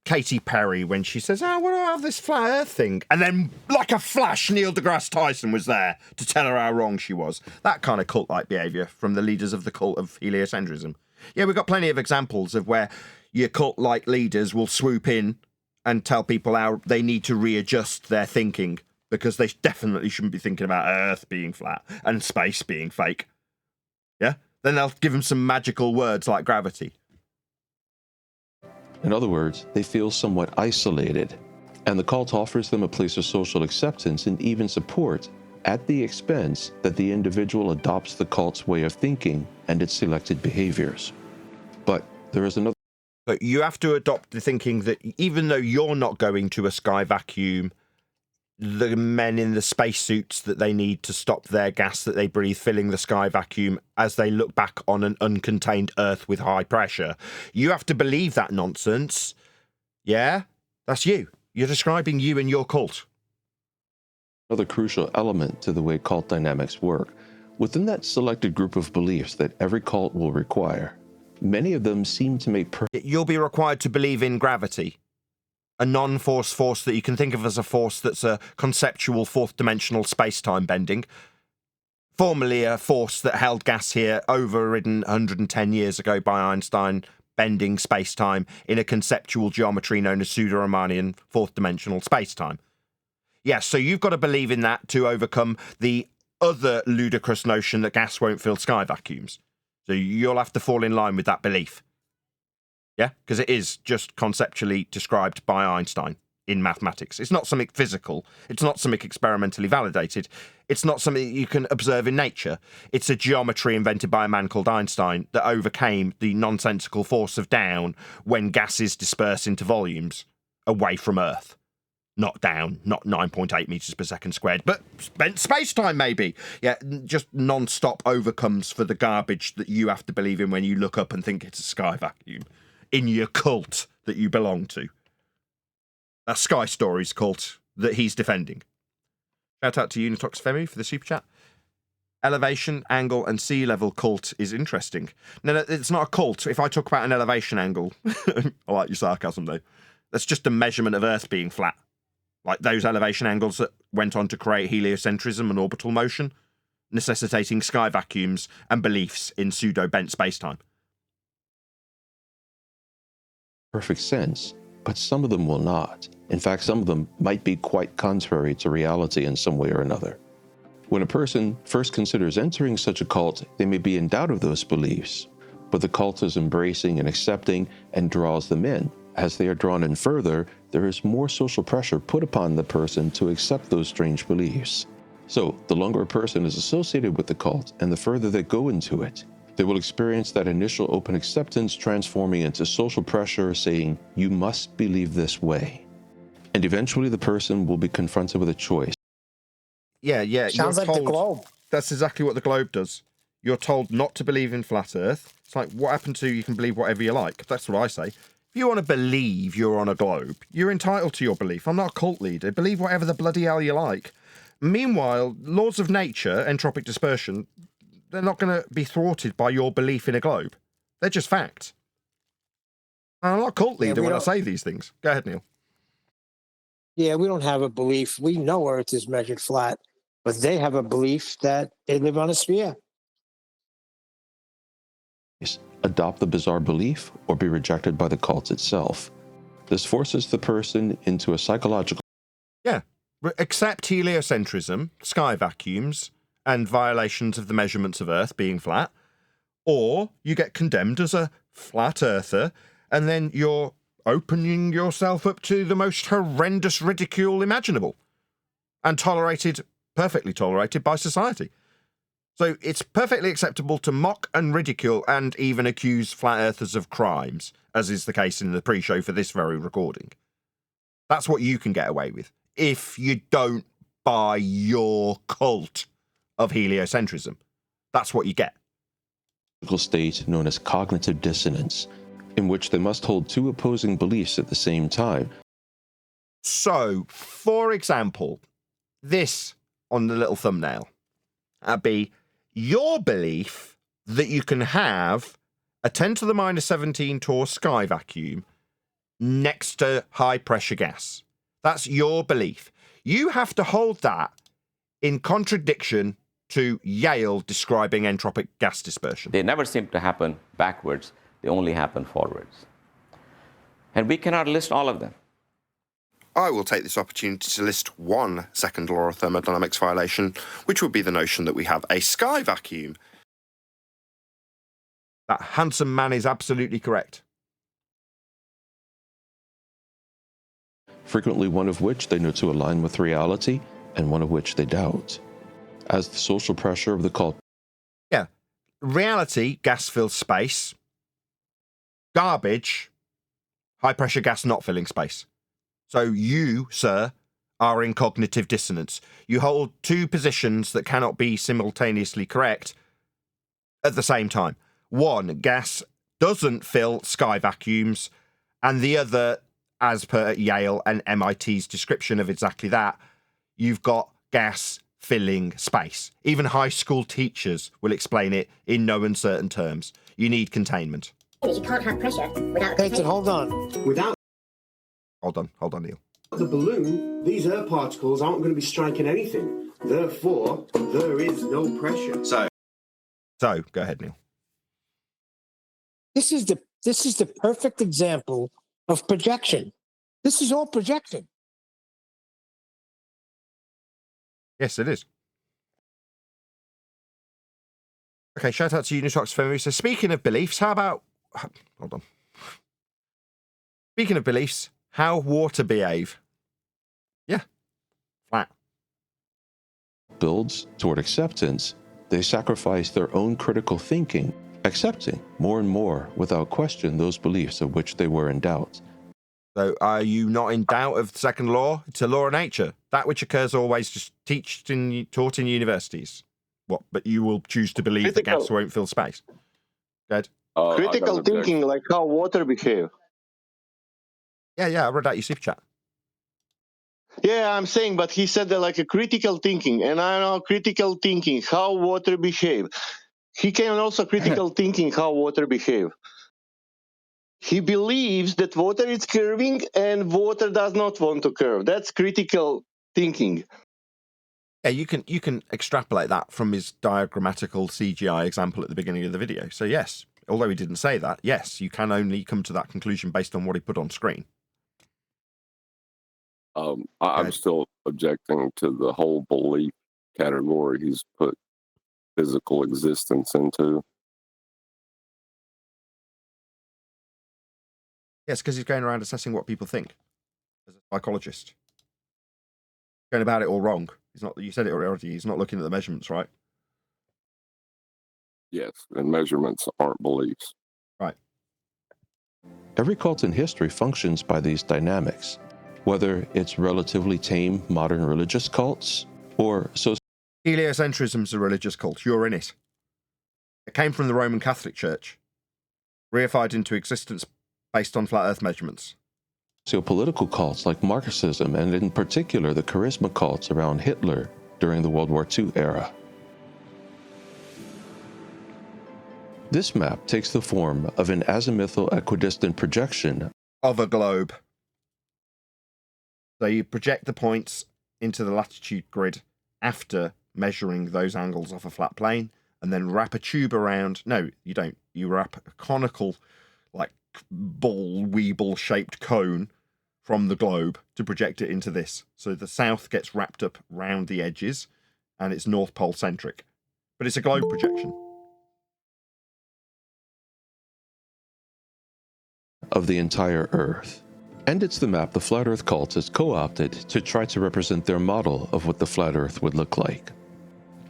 Katy Perry when she says, what do I have this flat earth thing? And then, like a flash, Neil deGrasse Tyson was there to tell her how wrong she was. That kind of cult-like behaviour from the leaders of the cult of heliocentrism. Yeah, we've got plenty of examples of where your cult-like leaders will swoop in and tell people how they need to readjust their thinking because they definitely shouldn't be thinking about Earth being flat and space being fake. Yeah? Then they'll give them some magical words like gravity. In other words, they feel somewhat isolated, and the cult offers them a place of social acceptance and even support at the expense that the individual adopts the cult's way of thinking and its selected behaviors. But there is another... But you have to adopt the thinking that even though you're not going to a sky vacuum, the men in the spacesuits that they need to stop their gas that they breathe filling the sky vacuum as they look back on an uncontained Earth with high pressure. You have to believe that nonsense. Yeah? That's you. You're describing you and your cult. Another crucial element to the way cult dynamics work. Within that selected group of beliefs that every cult will require, many of them seem to make You'll be required to believe in gravity, a non-force force that you can think of as a force that's a conceptual fourth-dimensional space-time bending, formerly a force that held gas here, overridden 110 years ago by Einstein, bending space-time in a conceptual geometry known as pseudo-Riemannian fourth-dimensional space-time. Yes, so you've got to believe in that to overcome the other ludicrous notion that gas won't fill sky vacuums. So you'll have to fall in line with that belief. Yeah, because it is just conceptually described by Einstein in mathematics. It's not something physical. It's not something experimentally validated. It's not something you can observe in nature. It's a geometry invented by a man called Einstein that overcame the nonsensical force of down when gases disperse into volumes away from Earth. Not down, not 9.8 meters per second squared, but spent space-time maybe. Yeah, just non-stop overcomes for the garbage that you have to believe in when you look up and think it's a sky vacuum in your cult that you belong to. A Sky Stories cult that he's defending. Shout out to Unitox Femi for the super chat. Elevation, angle, and sea level cult is interesting. No, it's not a cult. If I talk about an elevation angle, I like your sarcasm though, that's just a measurement of Earth being flat. Like those elevation angles that went on to create heliocentrism and orbital motion, necessitating sky vacuums and beliefs in pseudo-bent spacetime. perfect sense, but some of them will not. In fact, some of them might be quite contrary to reality in some way or another. When a person first considers entering such a cult, they may be in doubt of those beliefs, but the cult is embracing and accepting and draws them in. As they are drawn in further, there is more social pressure put upon the person to accept those strange beliefs. So, the longer a person is associated with the cult and the further they go into it, they will experience that initial open acceptance transforming into social pressure saying, you must believe this way. And eventually the person will be confronted with a choice. Yeah. Sounds like the globe. That's exactly what the globe does. You're told not to believe in flat Earth. It's like, what happened to you can believe whatever you like? That's what I say. If you want to believe you're on a globe, you're entitled to your belief. I'm not a cult leader. Believe whatever the bloody hell you like. Meanwhile, laws of nature, entropic dispersion, they're not going to be thwarted by your belief in a globe. They're just fact. I'm not a cult leader when I say these things. Go ahead, Neil. Yeah, we don't have a belief. We know Earth is measured flat, but they have a belief that they live on a sphere. Adopt the bizarre belief or be rejected by the cult itself. This forces the person into a psychological... Yeah. Accept heliocentrism, sky vacuums, and violations of the measurements of Earth being flat, or you get condemned as a flat earther, and then you're opening yourself up to the most horrendous ridicule imaginable, and perfectly tolerated by society. So it's perfectly acceptable to mock and ridicule and even accuse flat earthers of crimes, as is the case in the pre-show for this very recording. That's what you can get away with, if you don't buy your cult of heliocentrism. That's what you get. State known as cognitive dissonance, in which they must hold two opposing beliefs at the same time. So, for example, this on the little thumbnail, that'd be your belief that you can have a 10 to the minus 17 torr sky vacuum next to high pressure gas. That's your belief. You have to hold that in contradiction to Yale describing entropic gas dispersion. They never seem to happen backwards. They only happen forwards. And we cannot list all of them. I will take this opportunity to list one second law of thermodynamics violation, which would be the notion that we have a sky vacuum. That handsome man is absolutely correct. Frequently one of which they know to align with reality, and one of which they doubt. As the social pressure of the cult. Yeah. Reality, gas fills space. Garbage, high pressure gas not filling space. So you, sir, are in cognitive dissonance. You hold two positions that cannot be simultaneously correct at the same time. One, gas doesn't fill sky vacuums, and the other, as per Yale and MIT's description of exactly that, you've got gas filling space. Even high school teachers will explain it in no uncertain terms. You need containment. You can't have pressure without Nathan, hold on. Without Hold on, Neil. the balloon, these air particles aren't going to be striking anything. Therefore, there is no pressure. So go ahead, Neil. This is the perfect example of projection. This is all projection. Yes, it is. Okay, shout out to Unitox Femu. So speaking of beliefs, how about... Hold on. Speaking of beliefs, how water behave? Yeah, flat. Builds toward acceptance, they sacrifice their own critical thinking, accepting more and more without question those beliefs of which they were in doubt. So are you not in doubt of the second law? It's a law of nature. That which occurs always, just taught in universities. What? But you will choose to believe that gas won't fill space. Good. Critical thinking, like how water behave. Yeah, I read out your super chat. Yeah, I'm saying, but he said that like a critical thinking, and I know critical thinking, how water behave. He can also critical thinking how water behave. He believes that water is curving and water does not want to curve. That's critical thinking. Yeah, you can extrapolate that from his diagrammatical CGI example at the beginning of the video. So yes, although he didn't say that, yes, you can only come to that conclusion based on what he put on screen. I'm still objecting to the whole belief category he's put physical existence into. Yes, because he's going around assessing what people think as a psychologist. Going about it all wrong. He's not. You said it already. He's not looking at the measurements, right? Yes, and measurements aren't beliefs. Right. Every cult in history functions by these dynamics, whether it's relatively tame modern religious cults or Heliocentrism is a religious cult. You're in it. It came from the Roman Catholic Church, reified into existence based on flat Earth measurements. Sociopolitical cults like Marxism, and in particular the charisma cults around Hitler during the World War II era. This map takes the form of an azimuthal equidistant projection of a globe. So you project the points into the latitude grid after measuring those angles off a flat plane, and then wrap a tube around. No, you don't. You wrap a conical, like weeble-shaped cone from the globe to project it into this. So the south gets wrapped up round the edges, and it's North Pole centric. But it's a globe projection. Of the entire Earth. And it's the map the Flat Earth cult has co-opted to try to represent their model of what the Flat Earth would look like.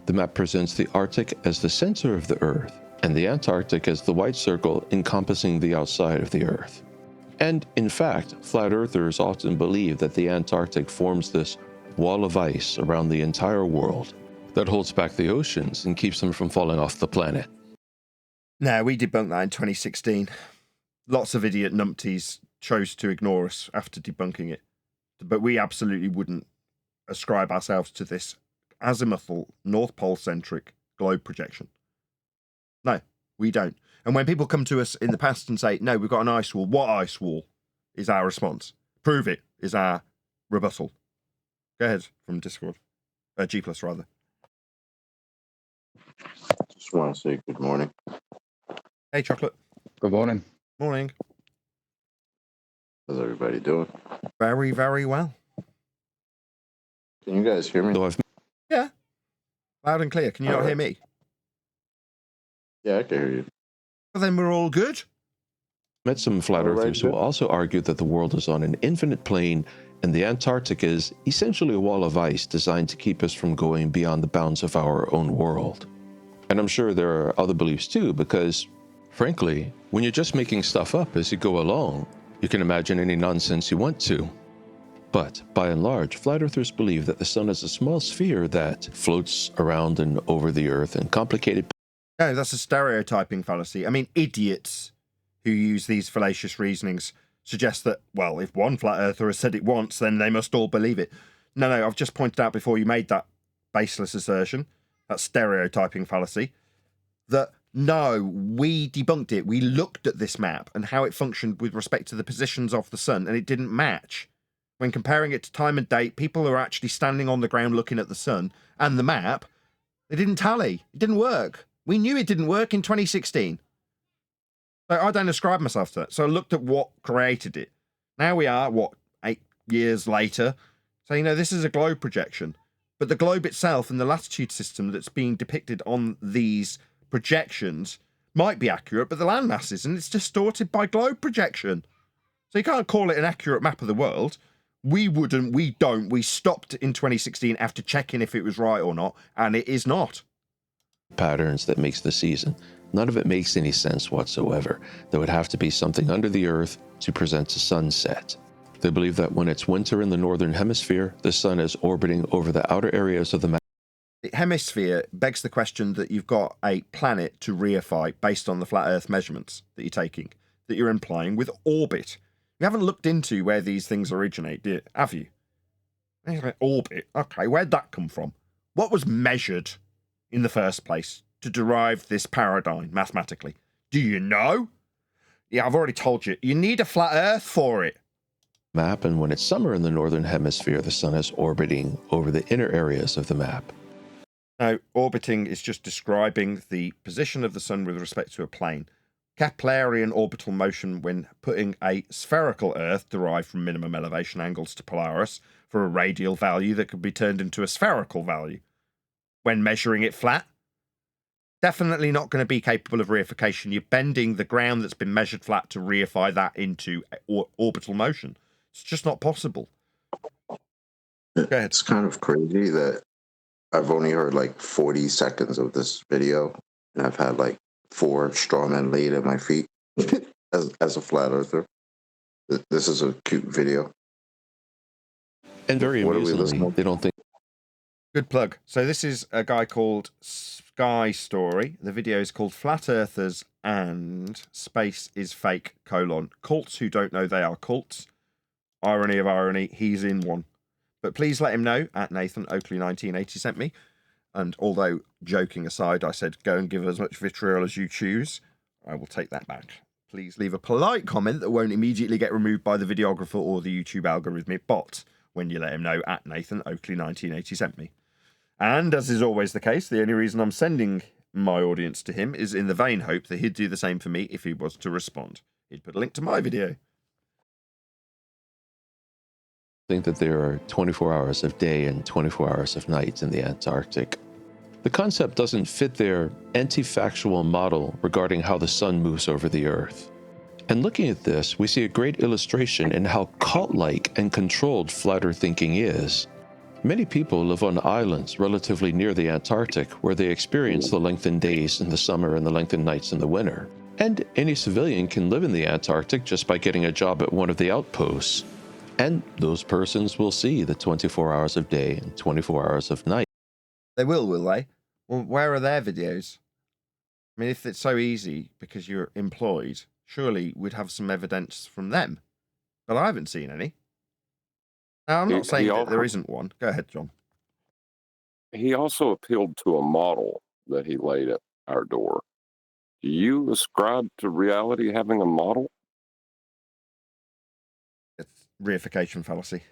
The map presents the Arctic as the center of the Earth, and the Antarctic as the white circle encompassing the outside of the Earth. And, in fact, Flat Earthers often believe that the Antarctic forms this wall of ice around the entire world that holds back the oceans and keeps them from falling off the planet. No, we debunked that in 2016. Lots of idiot numpties chose to ignore us after debunking it. But we absolutely wouldn't ascribe ourselves to this azimuthal, North Pole-centric globe projection. No, we don't. And when people come to us in the past and say, no, we've got an ice wall, what ice wall is our response? Prove it is our rebuttal. Go ahead from Discord. G+, rather. Just want to say good morning. Hey, Chocolate. Good morning. Morning. How's everybody doing? Very, very well. Can you guys hear me? Yeah. Loud and clear. Can you not hear me? Yeah, I can hear you. Well, then we're all good. Met some flat earthers who also argued that the world is on an infinite plane and the Antarctic is essentially a wall of ice designed to keep us from going beyond the bounds of our own world. And I'm sure there are other beliefs too, because, frankly, when you're just making stuff up as you go along, you can imagine any nonsense you want to. But, by and large, flat earthers believe that the sun is a small sphere that floats around and over the earth in complicated... No, that's a stereotyping fallacy. I mean, idiots who use these fallacious reasonings suggests that, well, if one flat earther has said it once, then they must all believe it. No, I've just pointed out before you made that baseless assertion, that stereotyping fallacy, that no, we debunked it. We looked at this map and how it functioned with respect to the positions of the sun, and it didn't match. When comparing it to time and date, people who are actually standing on the ground looking at the sun and the map, they didn't tally. It didn't work. We knew it didn't work in 2016. So I don't ascribe myself to that. So I looked at what created it. Now we are, 8 years later. So, this is a globe projection. But the globe itself and the latitude system that's being depicted on these projections might be accurate, but the landmass isn't. It's distorted by globe projection. So you can't call it an accurate map of the world. We don't. We stopped in 2016 after checking if it was right or not, and it is not. Patterns that makes the season. None of it makes any sense whatsoever. There would have to be something under the earth to present a sunset. They believe that when it's winter in the northern hemisphere, the sun is orbiting over the outer areas of the map. The hemisphere begs the question that you've got a planet to reify based on the flat earth measurements that you're taking, that you're implying with orbit. You haven't looked into where these things originate, have you? Orbit. Okay, where'd that come from? What was measured in the first place to derive this paradigm mathematically? Do you know? Yeah, I've already told you. You need a flat earth for it. Map, and when it's summer in the northern hemisphere, the sun is orbiting over the inner areas of the map. Now, orbiting is just describing the position of the sun with respect to a plane. Keplerian orbital motion when putting a spherical Earth derived from minimum elevation angles to Polaris for a radial value that could be turned into a spherical value. When measuring it flat, definitely not going to be capable of reification. You're bending the ground that's been measured flat to reify that into orbital motion. It's just not possible. It's kind of crazy that I've only heard like 40 seconds of this video, and I've had like 4 straw men laid at my feet as a flat earther. This is a cute video. And very amusingly, they don't think. Good plug. So this is a guy called Sky Story. The video is called Flat Earthers and Space is Fake, cults who don't know they are cults. Irony of irony, he's in one. But please let him know at Nathan Oakley 1980 sent me. And although joking aside, I said go and give as much vitriol as you choose, I will take that back. Please leave a polite comment that won't immediately get removed by the videographer or the YouTube algorithmic bot when you let him know at Nathan Oakley 1980 sent me. And as is always the case, the only reason I'm sending my audience to him is in the vain hope that he'd do the same for me if he was to respond. He'd put a link to my video. Think that there are 24 hours of day and 24 hours of night in the Antarctic. The concept doesn't fit their anti-factual model regarding how the sun moves over the Earth. And looking at this, we see a great illustration in how cult-like and controlled flat Earth thinking is. Many people live on islands relatively near the Antarctic where they experience the lengthened days in the summer and the lengthened nights in the winter. And any civilian can live in the Antarctic just by getting a job at one of the outposts. And those persons will see the 24 hours of day and 24 hours of night. They will they? Well, where are their videos? I mean, if it's so easy because you're employed, surely we'd have some evidence from them. But I haven't seen any. Now, I'm not saying that there isn't one. Go ahead, John. He also appealed to a model that he laid at our door. Do you ascribe to reality having a model? It's reification fallacy.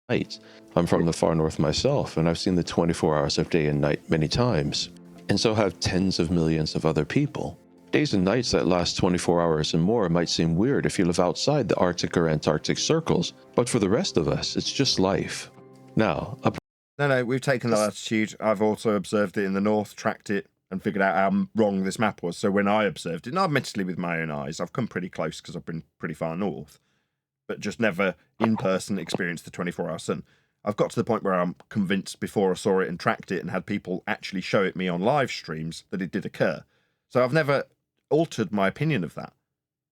Night. I'm from the far north myself, and I've seen the 24 hours of day and night many times, and so have tens of millions of other people. Days and nights that last 24 hours and more might seem weird if you live outside the Arctic or Antarctic circles, but for the rest of us, it's just life. Now, No, we've taken the latitude. I've also observed it in the north, tracked it, and figured out how wrong this map was. So when I observed it, and admittedly with my own eyes, I've come pretty close because I've been pretty far north, but just never in person experienced the 24-hour sun. I've got to the point where I'm convinced before I saw it and tracked it and had people actually show it me on live streams that it did occur. So I've never altered my opinion of that.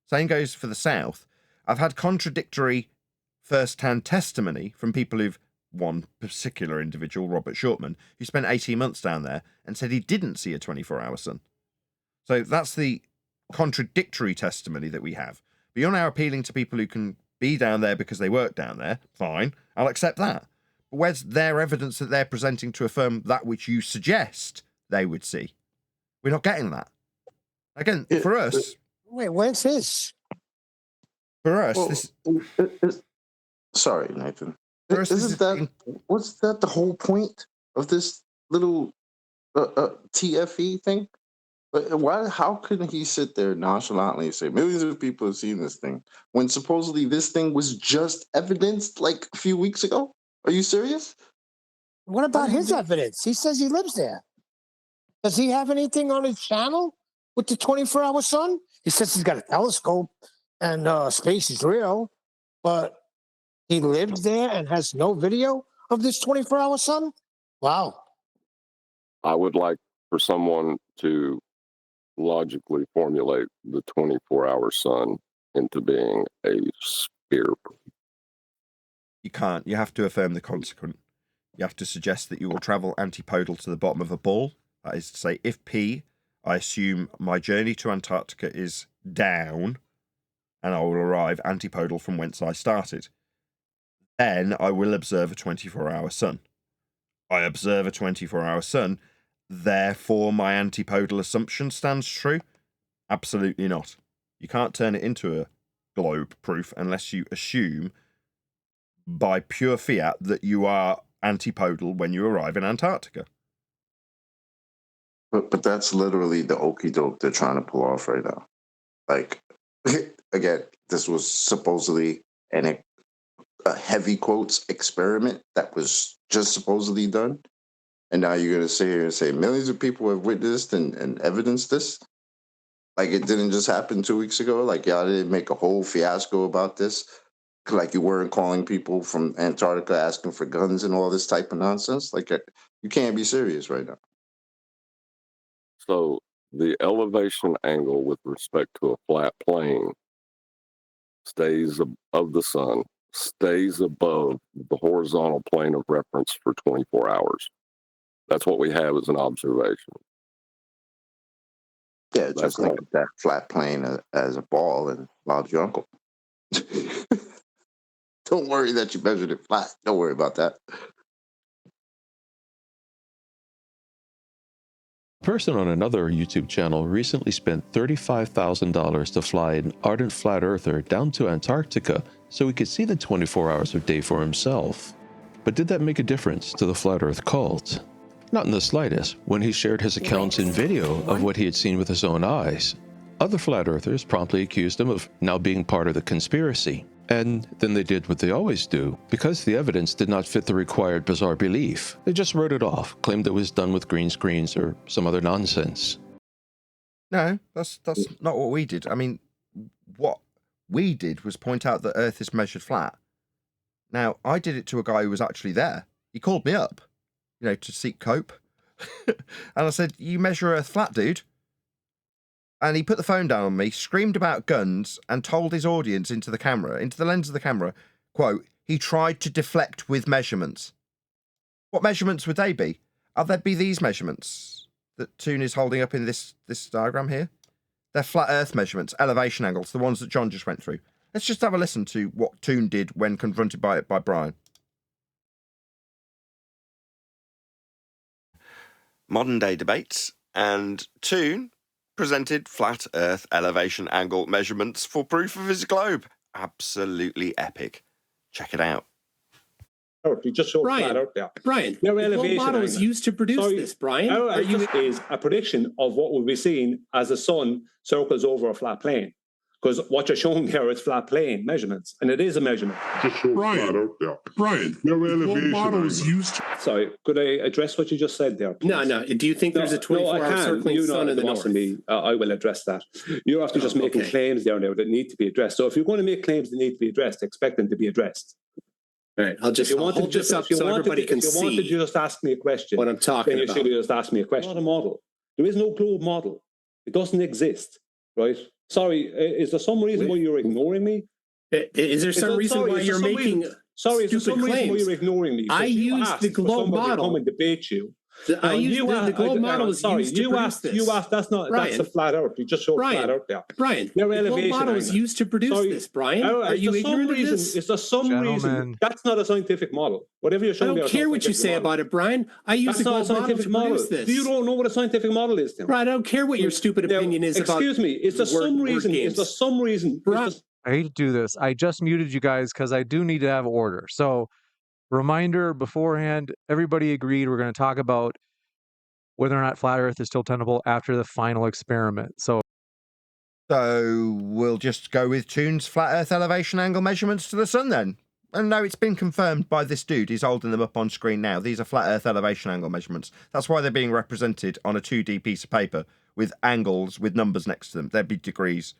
Same goes for the south. I've had contradictory first-hand testimony from people who've, one particular individual, Robert Shortman, who spent 18 months down there and said he didn't see a 24-hour sun. So that's the contradictory testimony that we have. But you're now appealing to people who can be down there because they work down there. Fine, I'll accept that. But where's their evidence that they're presenting to affirm that which you suggest they would see? We're not getting that. Again, for us... Wait, where's this? For us, sorry, Nathan. For us, What's that the whole point of this little TFE thing? Why? How couldn't he sit there nonchalantly and say millions of people have seen this thing when supposedly this thing was just evidenced like a few weeks ago? Are you serious? What about his evidence? He says he lives there. Does he have anything on his channel with the 24-hour sun? He says he's got a telescope and space is real, but he lives there and has no video of this 24-hour sun? Wow. I would like for someone to logically formulate the 24-hour sun into being a sphere. You can't. You have to affirm the consequent. You have to suggest that you will travel antipodal to the bottom of a ball. That is to say, if P, I assume my journey to Antarctica is down, and I will arrive antipodal from whence I started. Then I will observe a 24-hour sun. I observe a 24-hour sun, therefore my antipodal assumption stands true? Absolutely not. You can't turn it into a globe proof unless you assume by pure fiat that you are antipodal when you arrive in Antarctica. But that's literally the okie doke they're trying to pull off right now. Like, again, this was supposedly a heavy quotes experiment that was just supposedly done. And now you're going to sit here and say millions of people have witnessed and evidenced this? Like, it didn't just happen 2 weeks ago? Like, y'all didn't make a whole fiasco about this? Like, you weren't calling people from Antarctica asking for guns and all this type of nonsense? Like, you can't be serious right now. So the elevation angle with respect to a flat plane of the sun stays above the horizontal plane of reference for 24 hours. That's what we have as an observation. Yeah, just think of that flat plane as a ball and Bob's your uncle. Don't worry that you measured it flat. Don't worry about that. A person on another YouTube channel recently spent $35,000 to fly an ardent flat earther down to Antarctica so he could see the 24 hours of day for himself. But did that make a difference to the flat earth cult? Not in the slightest, when he shared his accounts in video of what he had seen with his own eyes. Other flat earthers promptly accused him of now being part of the conspiracy. And then they did what they always do. Because the evidence did not fit the required bizarre belief, they just wrote it off, claimed it was done with green screens or some other nonsense. No, that's not what we did. I mean, what we did was point out that Earth is measured flat. Now, I did it to a guy who was actually there. He called me up, to seek cope. And I said, "You measure Earth flat, dude." And he put the phone down on me, screamed about guns, and told his audience into the lens of the camera, quote, he tried to deflect with measurements. What measurements would they be? There'd be these measurements that Toon is holding up in this diagram here. They're flat Earth measurements, elevation angles, the ones that John just went through. Let's just have a listen to what Toon did when confronted by it by Brian. Modern day debates, and Toon presented flat Earth elevation angle measurements for proof of his globe. Absolutely epic. Check it out. You just showed flat Earth there. Brian, your what elevation model is used to produce this, Brian? Is a prediction of what will be seen as the sun circles over a flat plane. Because what you're showing there is flat plane measurements, and it is a measurement. Brian, your elevation model is used to... Sorry, could I address what you just said there, please? No. Do you think there's a 24-hour circling sun in the north? I will address that. You're after just making claims there now that need to be addressed. So if you're going to make claims that need to be addressed, expect them to be addressed. All right, I'll hold this up so everybody can see. If you wanted to just ask me a question, what I'm talking about. Then you should just ask me a question. Not a model. There is no globe model. It doesn't exist, right? Sorry, is there some reason why you're ignoring me? Is there some reason why you're making stupid claims? Why you're ignoring me? I used the globe model. Come and debate you. The globe model was used to produce this. You asked. That's a flat Earth. You just showed flat Earth there. Brian, the globe model was used to produce this. Brian, are you ignorant of this? Is there some reason that's not a scientific model? Whatever you're showing. I don't care what you say about it, Brian. I use the globe model to produce this. You don't know what a scientific model is, then. Brian, I don't care what your stupid opinion is about. Excuse me. Is there some reason? Is there some reason? I hate to do this. I just muted you guys because I do need to have order. So, reminder beforehand, everybody agreed we're going to talk about whether or not flat Earth is still tenable after the final experiment. So we'll just go with Toon's flat Earth elevation angle measurements to the sun then. And no, it's been confirmed by this dude. He's holding them up on screen now. These are flat Earth elevation angle measurements. That's why they're being represented on a 2D piece of paper with angles with numbers next to them. There'd be degrees.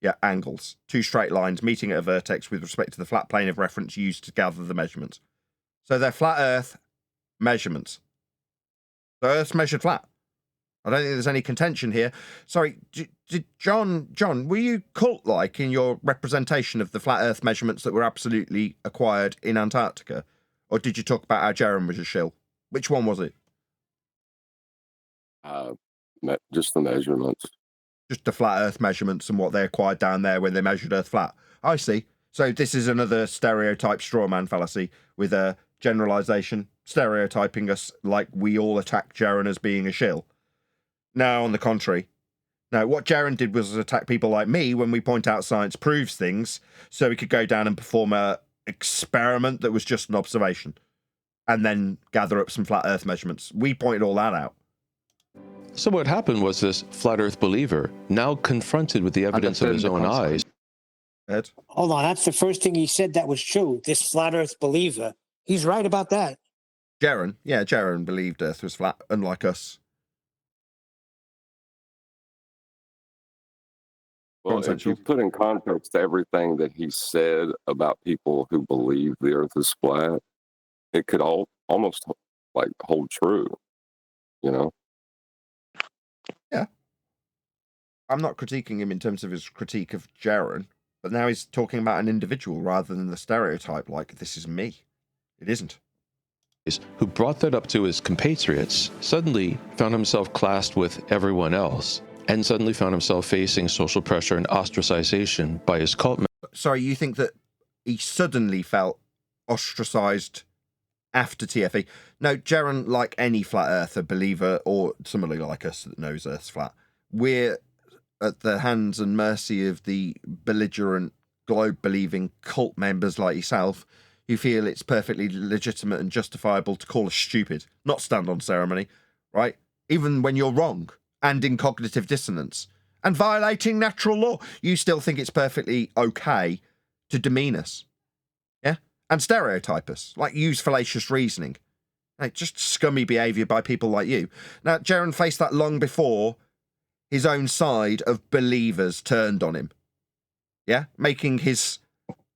Yeah, angles. Two straight lines meeting at a vertex with respect to the flat plane of reference used to gather the measurements. So they're flat Earth measurements. The Earth's measured flat. I don't think there's any contention here. Sorry, John, were you cult-like in your representation of the flat Earth measurements that were absolutely acquired in Antarctica? Or did you talk about how Jaron was a shill? Which one was it? Just the measurements. Just the flat Earth measurements and what they acquired down there when they measured Earth flat. I see. So this is another stereotype straw man fallacy with a generalization, stereotyping us like we all attack Jaron as being a shill. No, on the contrary. No, what Jaron did was attack people like me when we point out science proves things, so we could go down and perform a experiment that was just an observation, and then gather up some flat Earth measurements. We pointed all that out. So what happened was this flat Earth believer, now confronted with the evidence of his own eyes. Ed? Hold on, that's the first thing he said that was true. This flat Earth believer. He's right about that. Jaron? Yeah, Jaron believed Earth was flat, unlike us. Well, if you put in context everything that he said about people who believe the Earth is flat, it could almost like hold true, you know? Yeah. I'm not critiquing him in terms of his critique of Jaron, but now he's talking about an individual rather than the stereotype like, this is me. It isn't. Who brought that up to his compatriots suddenly found himself classed with everyone else and suddenly found himself facing social pressure and ostracization by his cult members. Sorry, you think that he suddenly felt ostracized after TFE? No, Jaron, like any flat earther believer or somebody like us that knows Earth's flat, we're at the hands and mercy of the belligerent globe-believing cult members like yourself who feel it's perfectly legitimate and justifiable to call us stupid, not stand on ceremony, right? Even when you're wrong and in cognitive dissonance and violating natural law, you still think it's perfectly okay to demean us, yeah? And stereotype us, like use fallacious reasoning. Like, just scummy behaviour by people like you. Now, Jaron faced that long before his own side of believers turned on him, yeah? Making his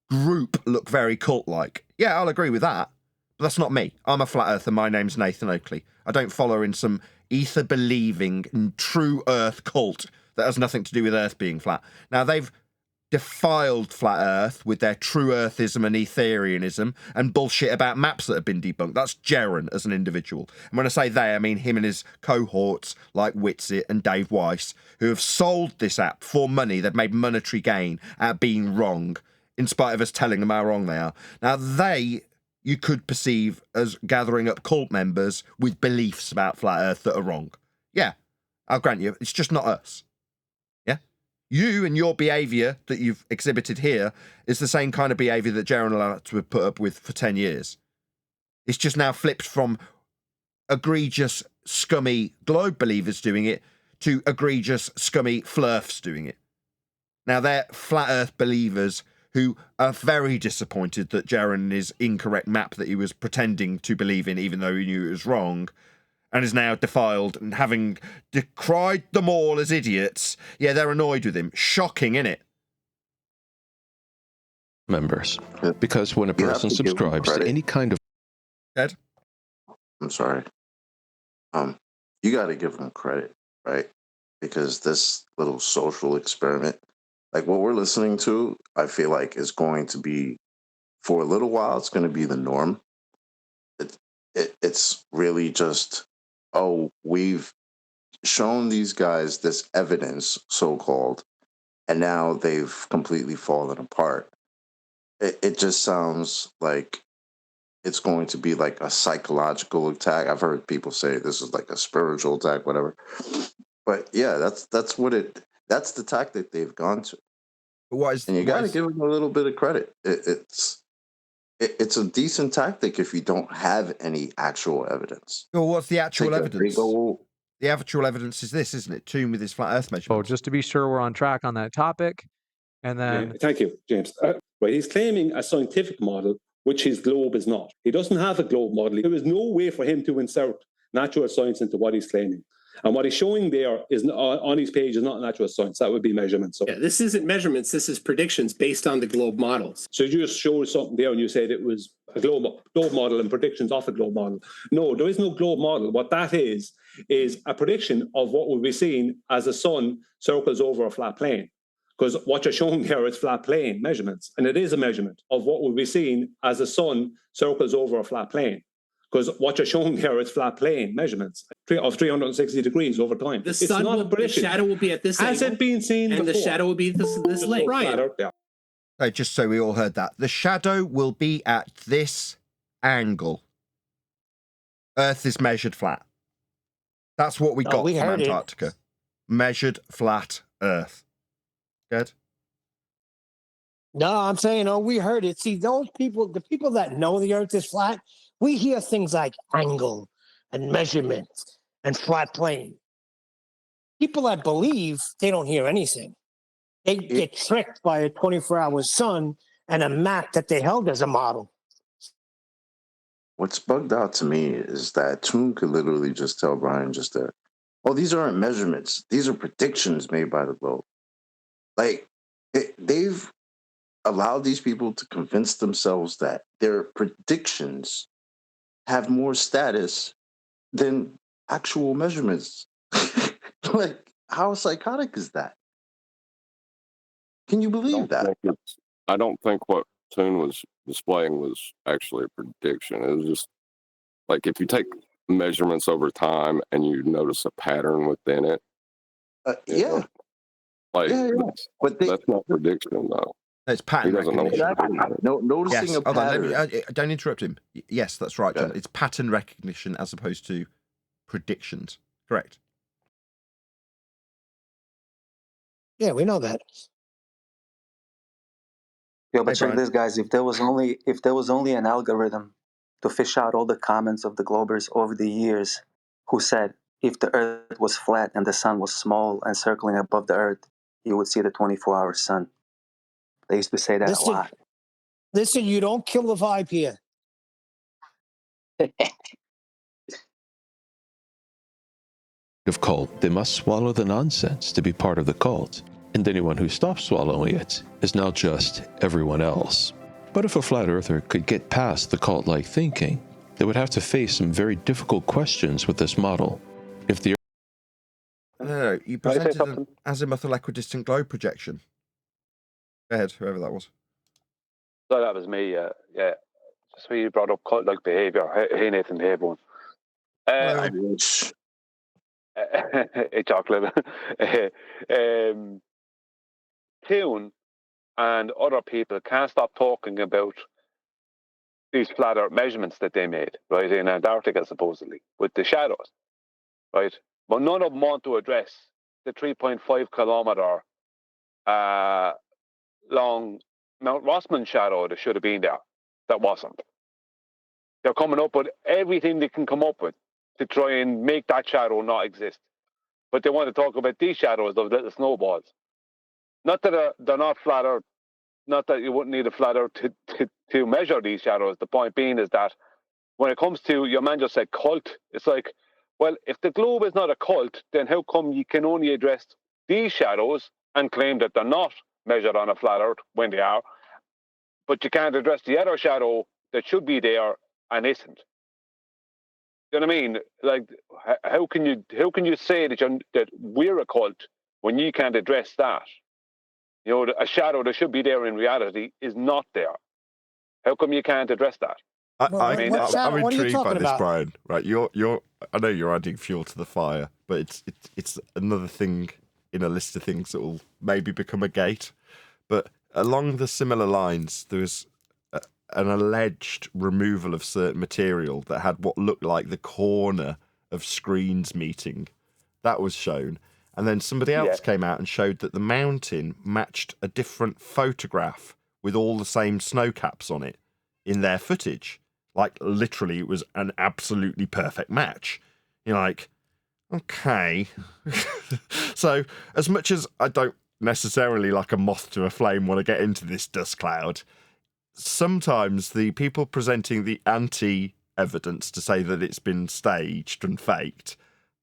group look very cult-like. Yeah, I'll agree with that. But that's not me. I'm a flat earther. My name's Nathan Oakley. I don't follow in some ether-believing true earth cult that has nothing to do with Earth being flat. Now, they've defiled flat earth with their true earthism and Ethereanism and bullshit about maps that have been debunked. That's Jaron as an individual. And when I say they, I mean him and his cohorts like Witsit and Dave Weiss, who have sold this app for money. They've made monetary gain at being wrong, in spite of us telling them how wrong they are. Now, they, you could perceive as gathering up cult members with beliefs about flat earth that are wrong. Yeah, I'll grant you, it's just not us. Yeah? You and your behaviour that you've exhibited here is the same kind of behaviour that Jaron allowed to have put up with for 10 years. It's just now flipped from egregious, scummy globe believers doing it to egregious, scummy flurfs doing it. Now, they're flat earth believers who are very disappointed that Jaron is incorrect map that he was pretending to believe in, even though he knew it was wrong, and is now defiled, and having decried them all as idiots, yeah, they're annoyed with him. Shocking, innit? Members. Because when a person subscribes to any kind of... Ed? I'm sorry. You got to give them credit, right? Because this little social experiment, like what we're listening to, I feel like is going to be, for a little while, it's going to be the norm. It's really just oh, we've shown these guys this evidence, so-called, and now they've completely fallen apart. It just sounds like it's going to be like a psychological attack. I've heard people say this is like a spiritual attack, whatever. But yeah, that's what that's the tactic they've gone to. And you got to give them a little bit of credit. It's a decent tactic if you don't have any actual evidence. Well, what's the actual evidence? The actual evidence is this, isn't it? Tomb with his flat Earth measurement. Oh, just to be sure we're on track on that topic. And then... Thank you, James. Right, he's claiming a scientific model, which his globe is not. He doesn't have a globe model. There is no way for him to insert natural science into what he's claiming. And what he's showing there is on his page is not natural science. That would be measurements. So. Yeah, this isn't measurements. This is predictions based on the globe models. So you just showed something there and you said it was a globe model and predictions off a globe model. No, there is no globe model. What that is a prediction of what will be seen as the sun circles over a flat plane. Because what you're showing there is flat plane measurements. And it is a measurement of what will be seen as the sun circles over a flat plane. Because what you're showing there is flat plane measurements of 360 degrees over time. The sun the shadow will be at this angle. Has it been seen and before? The shadow will be this length. Right. Yeah. So just so we all heard that. The shadow will be at this angle. Earth is measured flat. That's what we got from Antarctica. Measured flat Earth. Good. No, I'm saying, we heard it. See, those people, the people that know the Earth is flat, we hear things like angle and measurement and flat plane. People that believe, they don't hear anything. They get tricked by a 24-hour sun and a map that they held as a model. What's bugged out to me is that Toon could literally just tell Brian just there, oh, these aren't measurements. These are predictions made by the globe. Like, they've allowed these people to convince themselves that their predictions have more status than actual measurements. Like, how psychotic is that? Can you believe that? I don't think what Toon was displaying was actually a prediction. It was just like if you take measurements over time and you notice a pattern within it. Yeah. But that's not prediction, though. It's pattern recognition. Noticing a pattern. Don't interrupt him. Yes, that's right, John. It's pattern recognition as opposed to predictions. Correct. Yeah, we know that. Yo, but check this, guys. If there was only an algorithm to fish out all the comments of the Globers over the years who said if the Earth was flat and the sun was small and circling above the Earth, you would see the 24-hour sun. They used to say that a lot. Listen, you don't kill the vibe here. Of cult, they must swallow the nonsense to be part of the cult, and anyone who stops swallowing it is now just everyone else. But if a flat earther could get past the cult-like thinking, they would have to face some very difficult questions with this model. If the No, you presented an azimuthal equidistant globe projection. Go ahead, whoever that was. So that was me, yeah. So you brought up cult-like behaviour. Hey, Nathan, hey, everyone. Hey, Chocolate. Toon and other people can't stop talking about these flat Earth measurements that they made, right, in Antarctica, supposedly, with the shadows, right? But none of them want to address the 3.5 kilometre long Mount Rossman shadow that should have been there, that wasn't. They're coming up with everything they can come up with to try and make that shadow not exist. But they want to talk about these shadows of little snowballs. Not that they're not flat Earth, not that you wouldn't need a flat Earth to measure these shadows. The point being is that when it comes to, your man just said cult, it's like, well, if the globe is not a cult, then how come you can only address these shadows and claim that they're not measured on a flat Earth when they are, but you can't address the other shadow that should be there and isn't? You know what I mean? Like, how can you say that we're a cult when you can't address that? You know, a shadow that should be there in reality is not there. How come you can't address that? I'm what are you intrigued by talking this, about? Brian. Right, you're. I know you're adding fuel to the fire, but it's another thing in a list of things that will maybe become a gate. But along the similar lines, there was an alleged removal of certain material that had what looked like the corner of screens meeting. That was shown. And then somebody else came out and showed that the mountain matched a different photograph with all the same snow caps on it in their footage. Like, literally, it was an absolutely perfect match. You're like, okay. So, as much as I don't necessarily, like a moth to a flame, want to get into this dust cloud, sometimes the people presenting the anti-evidence to say that it's been staged and faked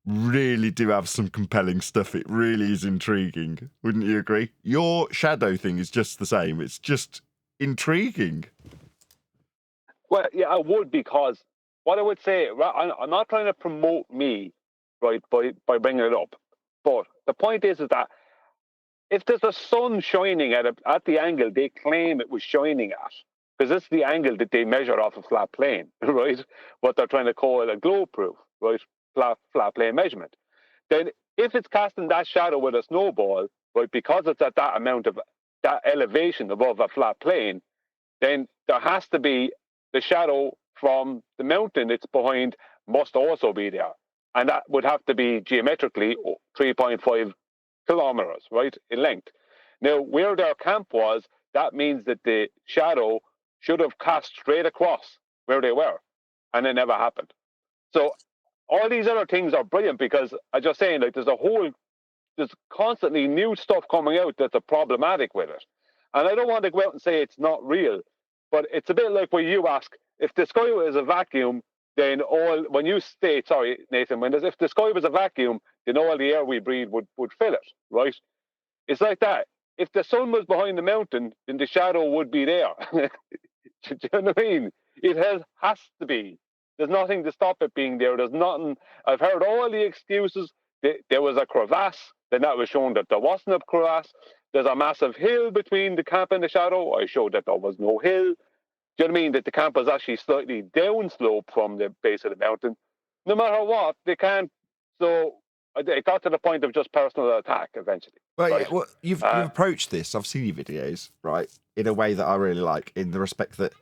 really do have some compelling stuff. It really is intriguing. Wouldn't you agree? Your shadow thing is just the same. It's just intriguing. Well, yeah, I would, because what I would say, I'm not trying to promote me, right, by bringing it up. But the point is that if there's a sun shining at the angle they claim it was shining at, because this is the angle that they measure off a flat plane, right? What they're trying to call a globe proof, right? Flat plane measurement. Then if it's casting that shadow with a snowball, right, because it's at that amount of that elevation above a flat plane, then there has to be the shadow from the mountain it's behind must also be there. And that would have to be geometrically 3.5 kilometers, right, in length. Now, where their camp was, that means that the shadow should have cast straight across where they were, and it never happened. So all these other things are brilliant, because I'm just saying, like, there's constantly new stuff coming out that's problematic with it. And I don't want to go out and say it's not real, but it's a bit like when you ask, if the sky was a vacuum, then when you state, sorry, Nathan, if the sky was a vacuum, then all the air we breathe would fill it, right? It's like that. If the sun was behind the mountain, then the shadow would be there. Do you know what I mean? It has to be. There's nothing to stop it being there. There's nothing. I've heard all the excuses. There was a crevasse, then that was shown that there wasn't a crevasse. There's a massive hill between the camp and the shadow. I showed that there was no hill. Do you know what I mean? That the camp was actually slightly downslope from the base of the mountain. No matter what, they can't. So it got to the point of just personal attack eventually. Well, right? yeah, well, you've approached this. I've seen your videos, right, in a way that I really like, in the respect that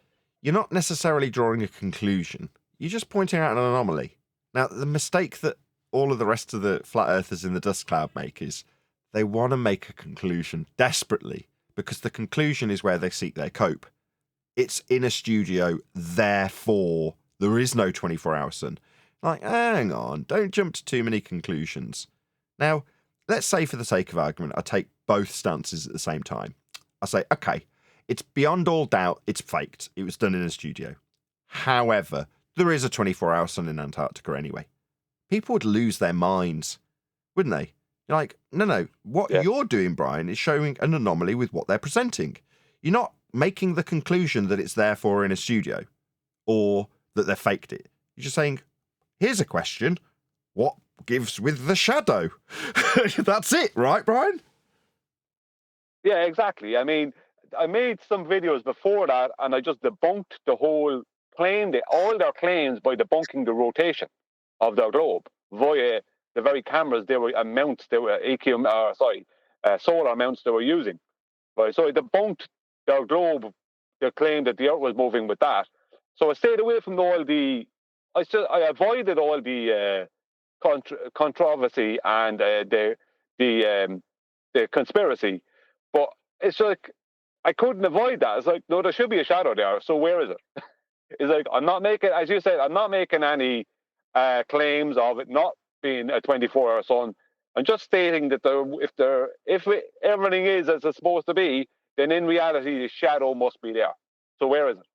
you're not necessarily drawing a conclusion. You're just pointing out an anomaly. Now, the mistake that all of the rest of the flat earthers in the dust cloud make is they want to make a conclusion desperately, because the conclusion is where they seek their cope. It's in a studio, therefore there is no 24-hour sun. Like, hang on, don't jump to too many conclusions. Now, let's say for the sake of argument, I take both stances at the same time. I say, okay, it's beyond all doubt, it's faked. It was done in a studio. However, there is a 24-hour sun in Antarctica anyway. People would lose their minds, wouldn't they? You're like, no, what you're doing, Brian, is showing an anomaly with what they're presenting. You're not making the conclusion that it's therefore in a studio or that they faked it. You're just saying, here's a question. What gives with the shadow? That's it, right, Brian? Yeah, exactly. I mean, I made some videos before that, and I just debunked the whole claim, all their claims, by debunking the rotation of their globe via the very cameras they were mounts they were solar mounts they were using. Right, so I debunked their globe, their claim that the Earth was moving with that. So I stayed away from all the. I avoided all the controversy and the conspiracy. But it's like I couldn't avoid that. It's like, no, there should be a shadow there. So where is it? It's like, I'm not making, as you said, I'm not making any claims of it not being a 24-hour sun. I'm just stating that if everything is as it's supposed to be, then in reality the shadow must be there. So where is it?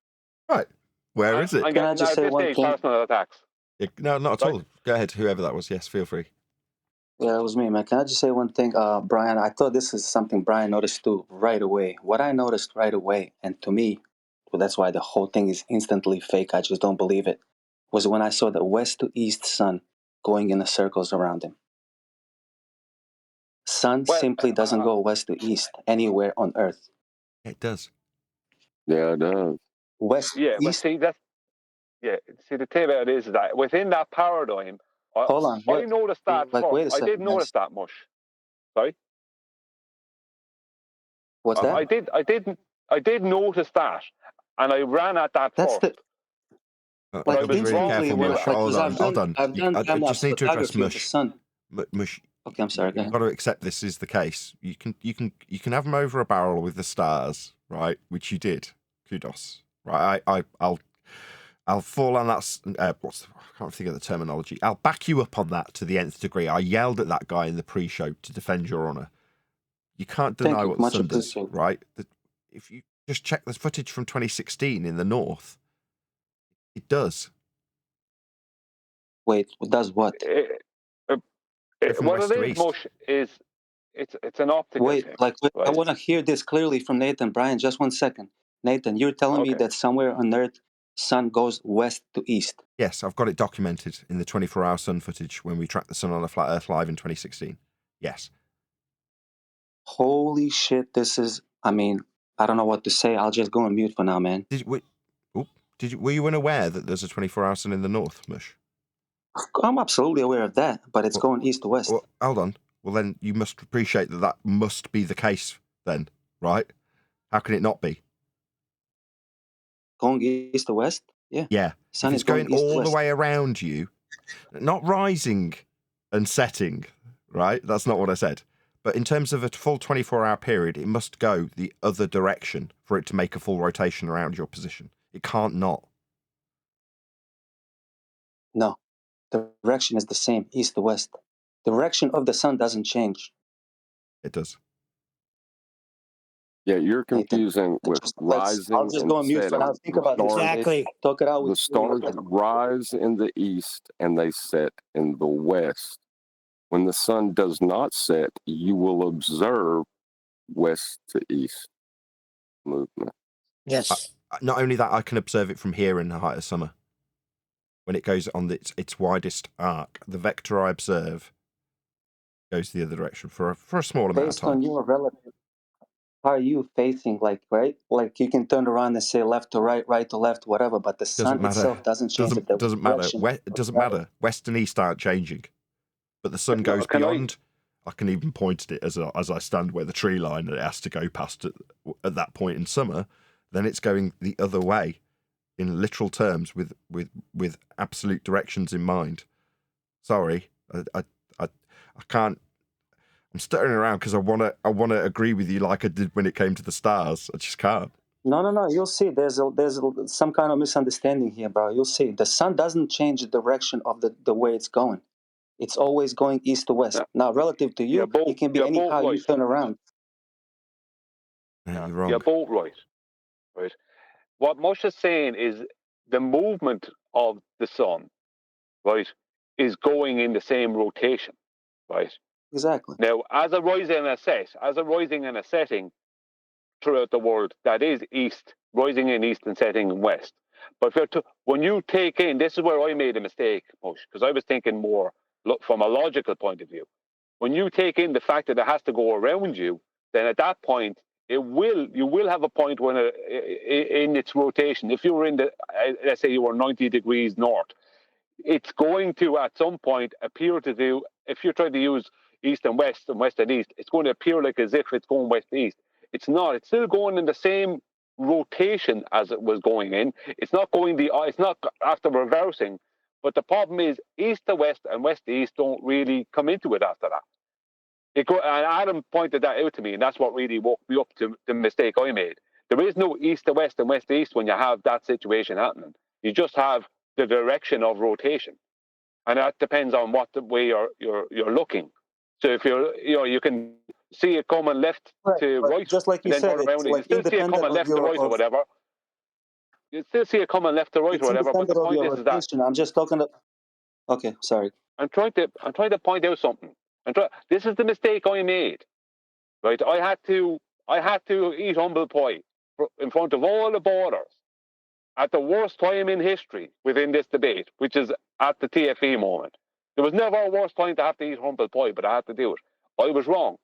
Right. Where is it? Can I just say one thing? Personal attacks. Yeah, no, not at all. Go ahead, whoever that was. Yes, feel free. Yeah, it was me, man. Can I just say one thing, Brian? I thought this is something Brian noticed too right away. What I noticed right away, and to me, well, that's why the whole thing is instantly fake. I just don't believe it. Was when I saw the west to east sun going in the circles around him. Sun simply doesn't go west to east anywhere on Earth. It does. Yeah, it does. West, yeah, east. but see, Yeah. See, the thing about it is that within that paradigm, Hold on. I noticed that Like, first. wait a second. I did notice that much. Sorry. What's that? I did notice that, and I ran at that That's first. Like I was instantly wrong. when Mush. Hold on. I've done I time just lapse need to address photography of the Mush. sun. Mush. Okay, I'm sorry. Go You've ahead. got to accept this is the case. You can have them over a barrel with the stars, right? Which you did. Kudos. Right. I'll fall on that. I can't think of the terminology. I'll back you up on that to the nth degree. I yelled at that guy in the pre-show to defend your honour. You can't deny what the sun does, right? If you just check the footage from 2016 in the north, it does. Wait, it does what? What it is, Mush, is it's an optical thing. Wait, I want to hear this clearly from Nathan. Brian, just 1 second. Nathan, you're telling me that somewhere on Earth, sun goes west to east. Yes, I've got it documented in the 24-hour sun footage when we tracked the sun on a flat Earth live in 2016. Yes. Holy shit! This is. I mean, I don't know what to say. I'll just go on mute for now, man. Were you unaware that there's a 24-hour sun in the north, Mush? I'm absolutely aware of that, but it's going east to west. Well, hold on. Well, then you must appreciate that must be the case then, right? How can it not be? Going east to west? Yeah. Yeah. Sun if it's is going east to all the west. way around you, not rising and setting, right? That's not what I said. But in terms of a full 24-hour period, it must go the other direction for it to make a full rotation around your position. It can't not. No. The direction is the same, east to west. The direction of the sun doesn't change. It does. Yeah, you're confusing with rising I'll just go on and mute for setting. now. Think about this. Exactly. Talk it out The with stars rise in the east and they set in the west. When the sun does not set, you will observe west to east movement. Yes. Not only that, I can observe it from here in the height of summer. When it goes on its widest arc, the vector I observe goes the other direction for a small amount of based time. on your relative, how are you facing, like, right? Like you can turn around and say left to right, right to left, whatever, but the sun itself doesn't change the direction. Doesn't matter. It doesn't matter. West and east aren't changing. But the sun goes beyond. I can even point at it as I stand where the tree line that it has to go past at that point in summer. Then it's going the other way, in literal terms, with absolute directions in mind. Sorry, I can't. I'm stuttering around because I wanna agree with you like I did when it came to the stars. I just can't. No. You'll see. There's some kind of misunderstanding here, bro. You'll see. The sun doesn't change the direction of the way it's going. It's always going east to west. Now, relative to you, it can be anyhow you turn around. You're wrong. You're both right. Right. What Mush is saying is the movement of the sun, right, is going in the same rotation, right? Exactly. Now, as a rising and a setting throughout the world, that is east, rising in east and setting in west. But when you take in, this is where I made a mistake, Mush, because I was thinking more from a logical point of view. When you take in the fact that it has to go around you, then at that point, you will have a point when in its rotation, if you were let's say you were 90 degrees north, it's going to at some point appear to do, if you're trying to use east and west and east, it's going to appear like as if it's going west to east. It's not. It's still going in the same rotation as it was going in. It's not going it's not after reversing. But the problem is east to west and west to east don't really come into it after that. And Adam pointed that out to me, and that's what really woke me up to the mistake I made. There is no east to west and west to east when you have that situation happening. You just have the direction of rotation, and that depends on what the way you're looking. So if you can see it coming left to right, just like you then said, turn around, it's you still see it coming left to right or whatever. You still see it coming left to right or whatever. But the point is that I'm just talking to. Okay, sorry. I'm trying to point out something. This is the mistake I made. Right, I had to eat humble pie in front of all the borders at the worst time in history within this debate, which is at the TFE moment. There was never a worse time to have to eat humble pie, but I had to do it. I was wrong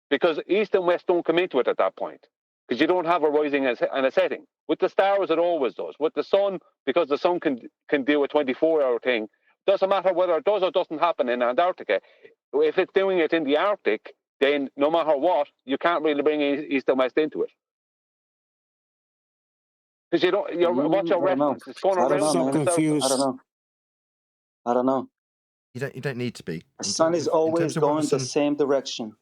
because east and west don't come into it at that point because you don't have a rising and a setting. With the stars, it always does. With the sun, because the sun can do a 24-hour thing, doesn't matter whether it does or doesn't happen in Antarctica. If it's doing it in the Arctic, then no matter what, you can't really bring east and west into it. Because what's your reference? It's going around so confused. I don't know. You don't need to be. The sun is always going the same direction.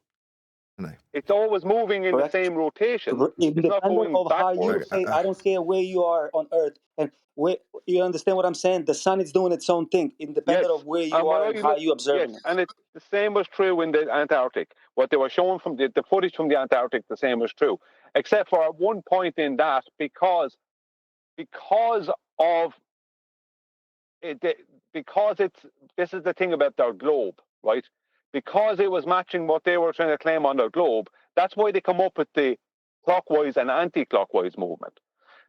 No. It's always moving in the same rotation. It's not going backwards. I don't care where you are on Earth, and where you understand what I'm saying. The sun is doing its own thing, independent of where you are and how you observe it. And the same was true in the Antarctic. What they were showing from the footage from the Antarctic, the same was true, except for at one point in that, because of it, because this is the thing about their globe, right? Because it was matching what they were trying to claim on their globe, that's why they come up with the clockwise and anti-clockwise movement.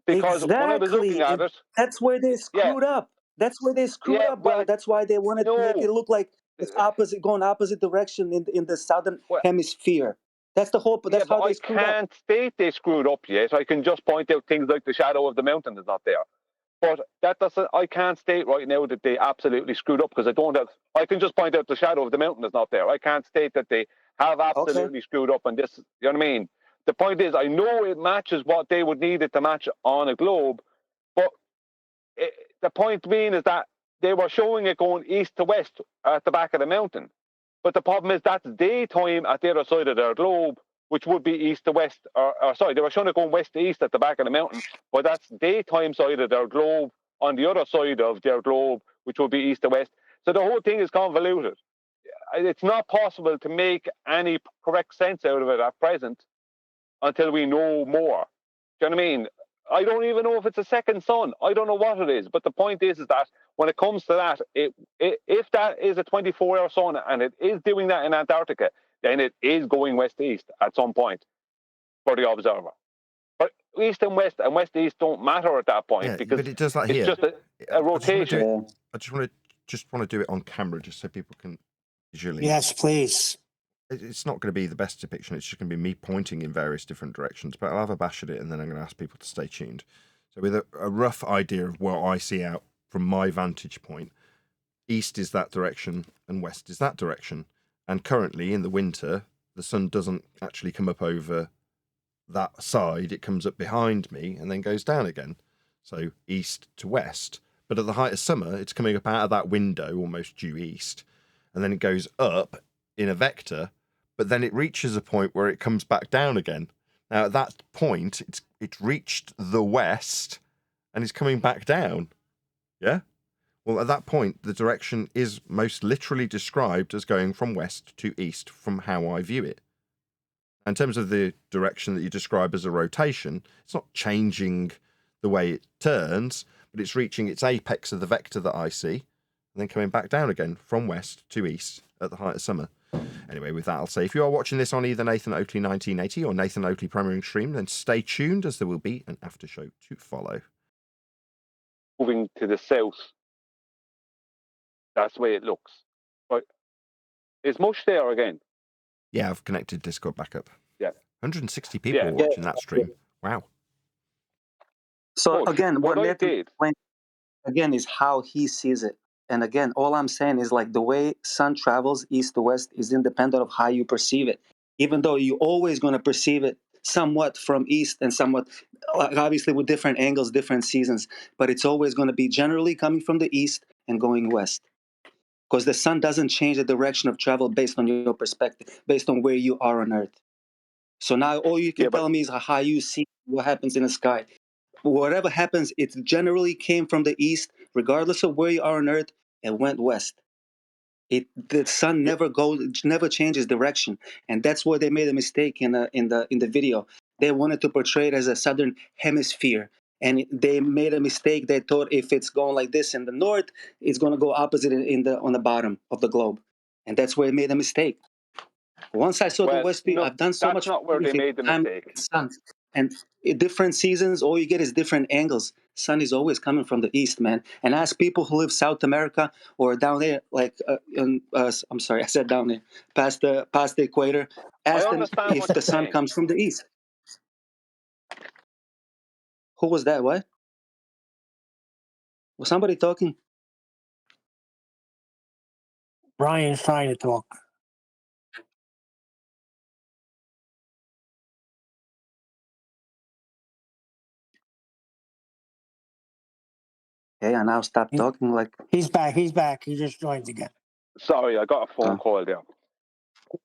Because when I was looking at it, that's where they screwed up. That's where they screwed up, bro. That's why they wanted to make it look like it's going opposite direction in the southern hemisphere. That's the whole. That's how they screwed up. I can't state they screwed up yet. I can just point out things like the shadow of the mountain is not there. But that doesn't. I can't state right now that they absolutely screwed up, because I don't have. I can just point out the shadow of the mountain is not there. I can't state that they have absolutely screwed up on this. You know what I mean? The point is, I know it matches what they would need it to match on a globe, but the point being is that they were showing it going east to west at the back of the mountain. But the problem is that's daytime at the other side of their globe, which would be east to west, or sorry, they were showing it going west to east at the back of the mountain, but that's daytime side of their globe on the other side of their globe, which would be east to west. So the whole thing is convoluted. It's not possible to make any correct sense out of it at present until we know more. Do you know what I mean? I don't even know if it's a second sun. I don't know what it is. But the point is that when it comes to that, if that is a 24-hour sun and it is doing that in Antarctica, then it is going west to east at some point for the observer. But east and west to east don't matter at that point, because but it does that it's here. just a rotation. I just want to do it on camera, just so people can visually. Yes, please. It's not going to be the best depiction. It's just going to be me pointing in various different directions, but I'll have a bash at it, and then I'm going to ask people to stay tuned. So with a rough idea of what I see out from my vantage point, east is that direction and west is that direction. And currently in the winter, the sun doesn't actually come up over that side. It comes up behind me and then goes down again. So east to west. But at the height of summer, it's coming up out of that window, almost due east. And then it goes up in a vector, but then it reaches a point where it comes back down again. Now, at that point, it's reached the west and it's coming back down. Yeah? Well, at that point, the direction is most literally described as going from west to east from how I view it. In terms of the direction that you describe as a rotation, it's not changing the way it turns, but it's reaching its apex of the vector that I see and then coming back down again from west to east at the height of summer. Anyway, with that, I'll say if you are watching this on either Nathan Oakley 1980 or Nathan Oakley Premiering Stream, then stay tuned, as there will be an after show to follow. Moving to the south, that's the way it looks. But is Mush there again? Yeah, I've connected Discord back up. Yeah. 160 people are watching that stream. Wow. So again, what Nathan explained again is how he sees it. And again, all I'm saying is like the way sun travels east to west is independent of how you perceive it. Even though you're always going to perceive it somewhat from east and somewhat, obviously with different angles, different seasons, but it's always going to be generally coming from the east and going west. Because the sun doesn't change the direction of travel based on your perspective, based on where you are on Earth. So now all you can tell me is how you see what happens in the sky. Whatever happens, it generally came from the east, regardless of where you are on Earth, and went west. The sun never changes direction, and that's why they made a mistake in the video. They wanted to portray it as a southern hemisphere, and they made a mistake. They thought if it's going like this in the north, it's going to go opposite on the bottom of the globe, and that's where they made a mistake. Once I saw the west view, I've done so that's much. Not where they made the mistake. Sun. And in different seasons, all you get is different angles. Sun is always coming from the east, man. And ask people who live South America or down there, like I'm sorry, I said down there, past the equator. Ask them if the sun comes from the east. Who was that? What? Was somebody talking? Brian's trying to talk. Okay, I now stop talking. Like he's back. He's back. He just joined again. Sorry, I got a phone call there.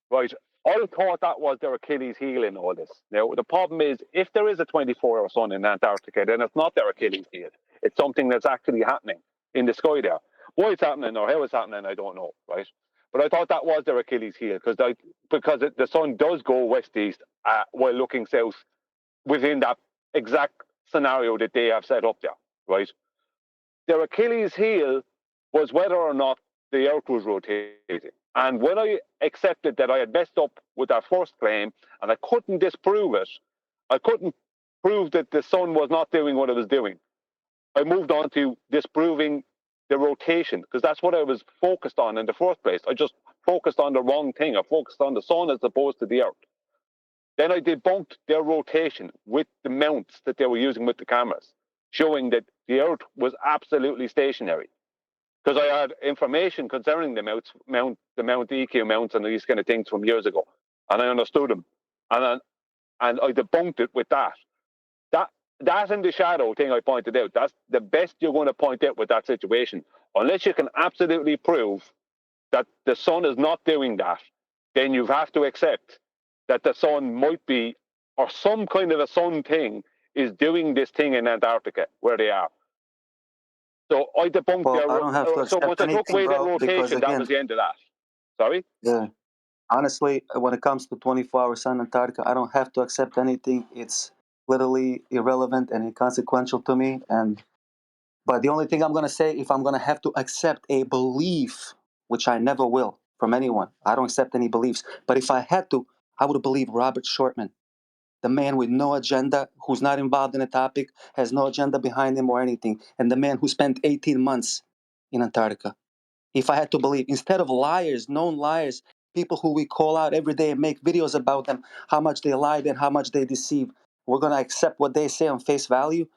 Right. I thought that was their Achilles heel in all this. Now, the problem is, if there is a 24-hour sun in Antarctica, then it's not their Achilles heel. It's something that's actually happening in the sky there. Why it's happening or how it's happening, I don't know, right? But I thought that was their Achilles heel because the sun does go west-east while looking south within that exact scenario that they have set up there, right? Their Achilles heel was whether or not the Earth was rotating. And when I accepted that I had messed up with that first claim and I couldn't disprove it, I couldn't prove that the sun was not doing what it was doing, I moved on to disproving the rotation because that's what I was focused on in the first place. I just focused on the wrong thing. I focused on the sun as opposed to the Earth. Then I debunked their rotation with the mounts that they were using with the cameras, showing that the Earth was absolutely stationary. Because I had information concerning the Mount EQ mounts and these kind of things from years ago, and I understood them, and I debunked it with that. That in the shadow thing I pointed out. That's the best you're going to point out with that situation, unless you can absolutely prove that the sun is not doing that. Then you have to accept that the sun might be, or some kind of a sun thing is doing this thing in Antarctica where they are. So I debunked their. I don't have to So once I took away that rotation, that was the end of that. Sorry? Yeah. Honestly, when it comes to 24-hour sun in Antarctica, I don't have to accept anything. It's literally irrelevant and inconsequential to me. But the only thing I'm going to say, if I'm going to have to accept a belief, which I never will from anyone, I don't accept any beliefs. But if I had to, I would believe Robert Shortman, the man with no agenda, who's not involved in a topic, has no agenda behind him or anything, and the man who spent 18 months in Antarctica. If I had to believe, instead of liars, known liars, people who we call out every day and make videos about them, how much they lied and how much they deceive, we're going to accept what they say on face value.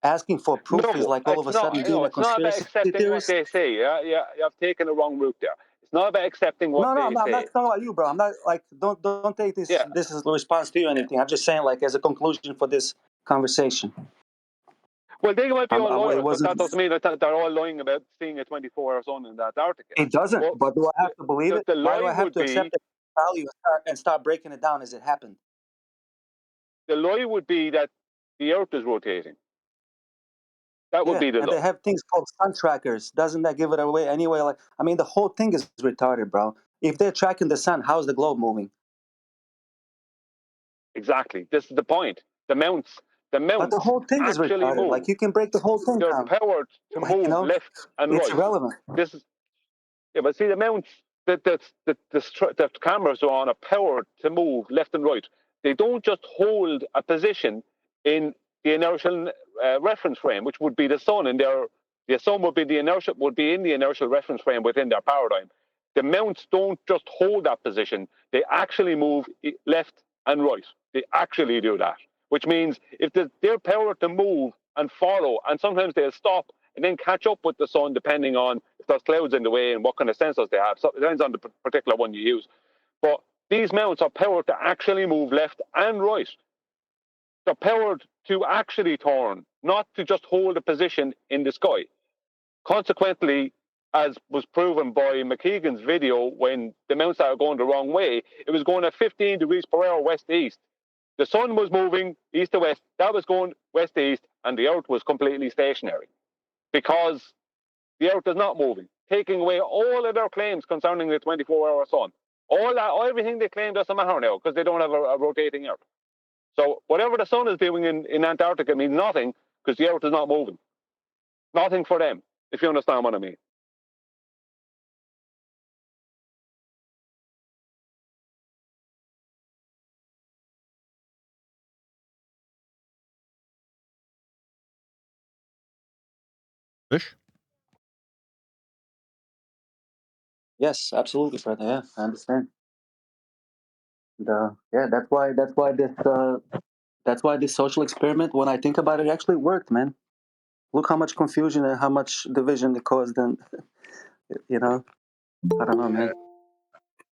Asking for proof is like all of a sudden being a it's not about conspiracy accepting theorist. what they say. Yeah, you've taken the wrong route there. It's not about accepting what No, they I'm not say. talking about you, bro. I'm not like don't take this. Yeah. This is a response to you or anything. I'm just saying, like, as a conclusion for this conversation. Well, they might be all liars, but wasn't. that doesn't mean that they're all lying about seeing a 24-hour sun in Antarctica. It doesn't. Well, but do I have to believe it? The Why do lie I have would to be, accept the value and start breaking it down as it happened? The lie would be that the Earth is rotating. That would be the and lie. they have things called sun trackers. Doesn't that give it away anyway? Like, I mean, the whole thing is retarded, bro. If they're tracking the sun, how's the globe moving? Exactly. This is the point. The mounts But the whole thing is actually retarded. move. Like, you can break the whole thing They're down. powered to move left and it's right. irrelevant. This is but see the mounts that the cameras are on are powered to move left and right. They don't just hold a position in the inertial reference frame, which would be the sun, and the sun would be in the inertial reference frame within their paradigm. The mounts don't just hold that position; they actually move left and right. They actually do that, which means if they're powered to move and follow, and sometimes they'll stop and then catch up with the sun depending on if there's clouds in the way and what kind of sensors they have. So it depends on the particular one you use. But these mounts are powered to actually move left and right. They're powered to actually turn, not to just hold a position in the sky. Consequently, as was proven by McKeegan's video, when the mounts are going the wrong way, it was going at 15 degrees per hour west-east. The sun was moving east to west, that was going west-east, and the Earth was completely stationary. Because the Earth is not moving, taking away all of their claims concerning the 24-hour sun. Everything they claim doesn't matter now because they don't have a rotating Earth. So whatever the sun is doing in Antarctica means nothing because the Earth is not moving. Nothing for them, if you understand what I mean. Fish? Yes, absolutely, brother. Yeah, I understand. That's why this That's why this social experiment, when I think about it, actually worked, man. Look how much confusion and how much division it caused, and you know, I don't know, man.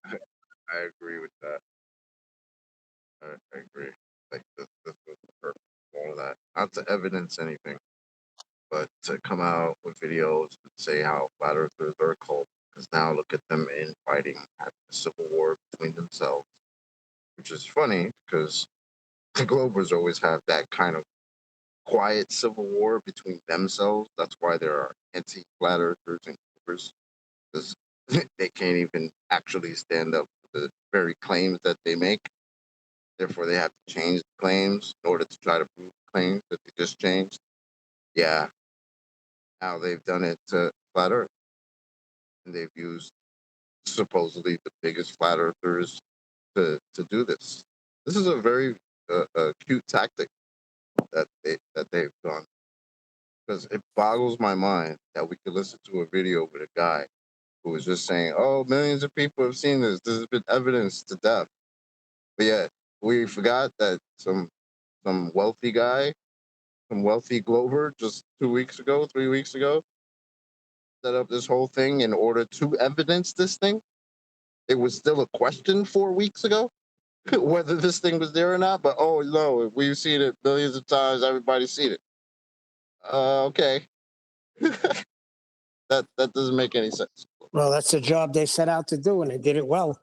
I agree with that. I agree. Like this was the perfect all of that. Not to evidence anything, but to come out with videos and say how flat earthers are a cult. Because now look at them infighting at the civil war between themselves, which is funny because the Globers always have that kind of quiet civil war between themselves. That's why there are anti-flat earthers and Globers, because they can't even actually stand up to the very claims that they make. Therefore, they have to change the claims in order to try to prove the claims that they just changed. Yeah. Now they've done it to flat Earth, and they've used supposedly the biggest flat earthers to do this. This is a very cute tactic that they've done, because it boggles my mind that we could listen to a video with a guy who was just saying, "Oh, millions of people have seen this. This has been evidence to death," but yet we forgot that some wealthy guy, some wealthy Glober, just 2 weeks ago, 3 weeks ago, set up this whole thing in order to evidence this thing. It was still a question 4 weeks ago whether this thing was there or not. But oh no, we've seen it millions of times. Everybody's seen it. Okay, that doesn't make any sense. Well, that's the job they set out to do, and they did it well.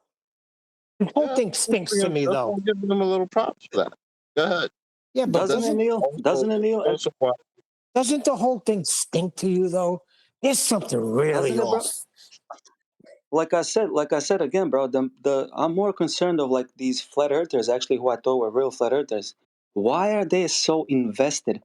The whole thing stinks to me, though. I'm giving them a little props for that. Go ahead. Yeah, but Doesn't it, Neil? Doesn't the whole thing stink to you, though? There's something really off. Like I said again, bro. I'm more concerned of like these flat earthers, actually, who I thought were real flat earthers. Why are they so invested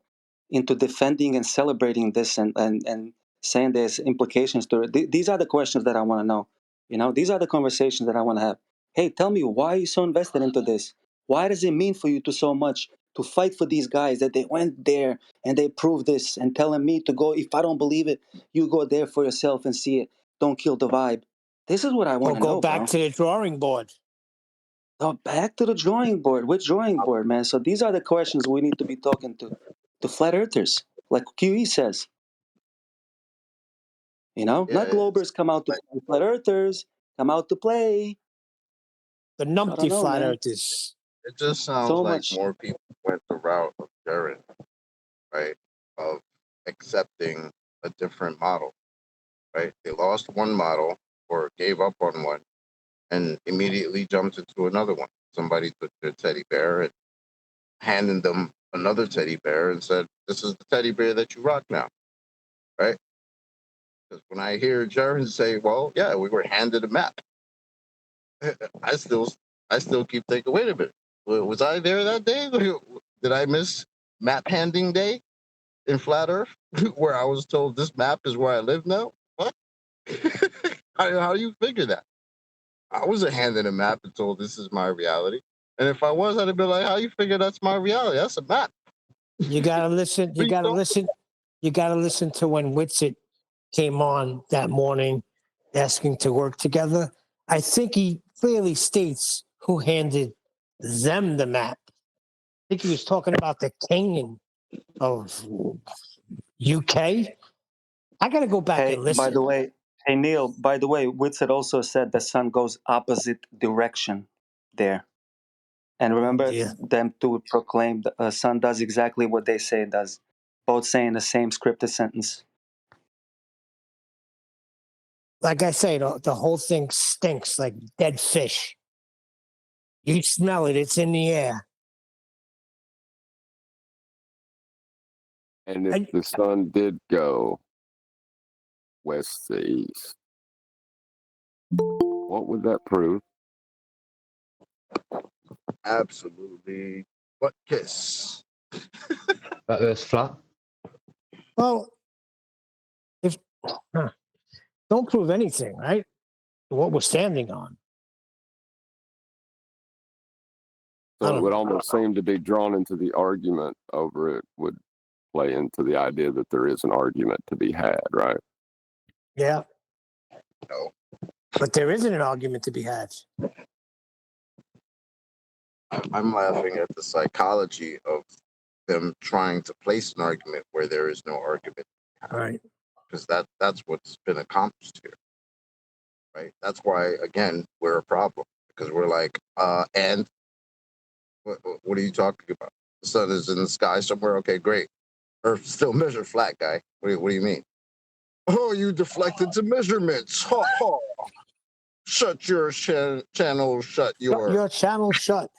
into defending and celebrating this and saying there's implications to it? These are the questions that I want to know. You know, these are the conversations that I want to have. Hey, tell me, why are you so invested into this? Why does it mean for you to so much to fight for these guys that they went there and they proved this, and telling me to go, if I don't believe it, you go there for yourself and see it. Don't kill the vibe. This is what I want to know, go back to the drawing board. Go back to the drawing board. Which drawing board, man? So these are the questions we need to be talking to flat earthers, like QE says. You know, not Globers come out to play. Flat earthers come out to play. The numpty flat earthers. It just sounds like more people went the route of Jared, right? Of accepting a different model, right? They lost one model or gave up on one and immediately jumped into another one. Somebody took their teddy bear and handed them another teddy bear and said, "This is the teddy bear that you rock now," right? Because when I hear Jared say, "Well, yeah, we were handed a map," I still keep thinking, wait a minute, was I there that day? Did I miss map handing day in Flat Earth, where I was told this map is where I live now? What? How do you figure that? I wasn't handed a map and told this is my reality. And if I was, I'd have been like, how you figure that's my reality? That's a map. You gotta listen. You gotta listen. You gotta listen to when Whitsitt came on that morning, asking to work together. I think he clearly states who handed them the map. I think he was talking about the king of UK. I gotta go back and listen. By the way, hey Neil. By the way, Whitsitt also said the sun goes opposite direction there. And remember them to proclaim the sun does exactly what they say it does. Both saying the same scripted sentence. Like I say, the whole thing stinks like dead fish. You smell it, it's in the air. And if the sun did go west to east, what would that prove? Absolutely. What kiss? That Earth's flat. Well, if don't prove anything, right? What we're standing on. So it would almost seem to be drawn into the argument over it would play into the idea that there is an argument to be had, right? Yeah. No. But there isn't an argument to be had. I'm laughing at the psychology of them trying to place an argument where there is no argument. Right. Because that's what's been accomplished here. Right. That's why, again, we're a problem. Because we're like, and what are you talking about? The sun is in the sky somewhere. Okay, great. Earth still measured flat, guy. What do you mean? Oh, you deflected to measurements. Ha ha. Shut your channel. Shut your channel shut.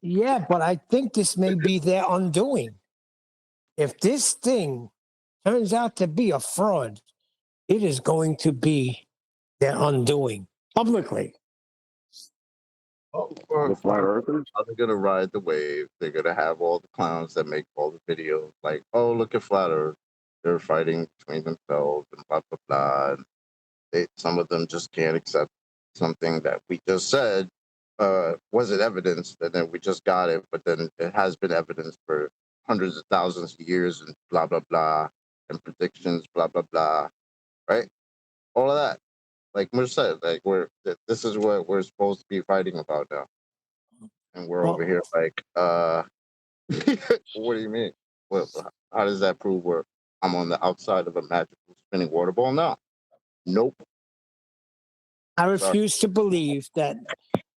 Yeah, but I think this may be their undoing. If this thing turns out to be a fraud, it is going to be their undoing publicly. The flat earthers? They're gonna ride the wave. They're gonna have all the clowns that make all the videos like, oh, look at flat earth. They're fighting between themselves and blah blah blah. And some of them just can't accept something that we just said wasn't evidence, and then we just got it, but then it has been evidence for hundreds of thousands of years and blah blah blah and predictions, blah blah blah. Right? All of that. Like Mush said, like this is what we're supposed to be fighting about now. And we're over here like, what do you mean? Well, how does that prove I'm on the outside of a magical spinning water ball now? Nope. I refuse to believe that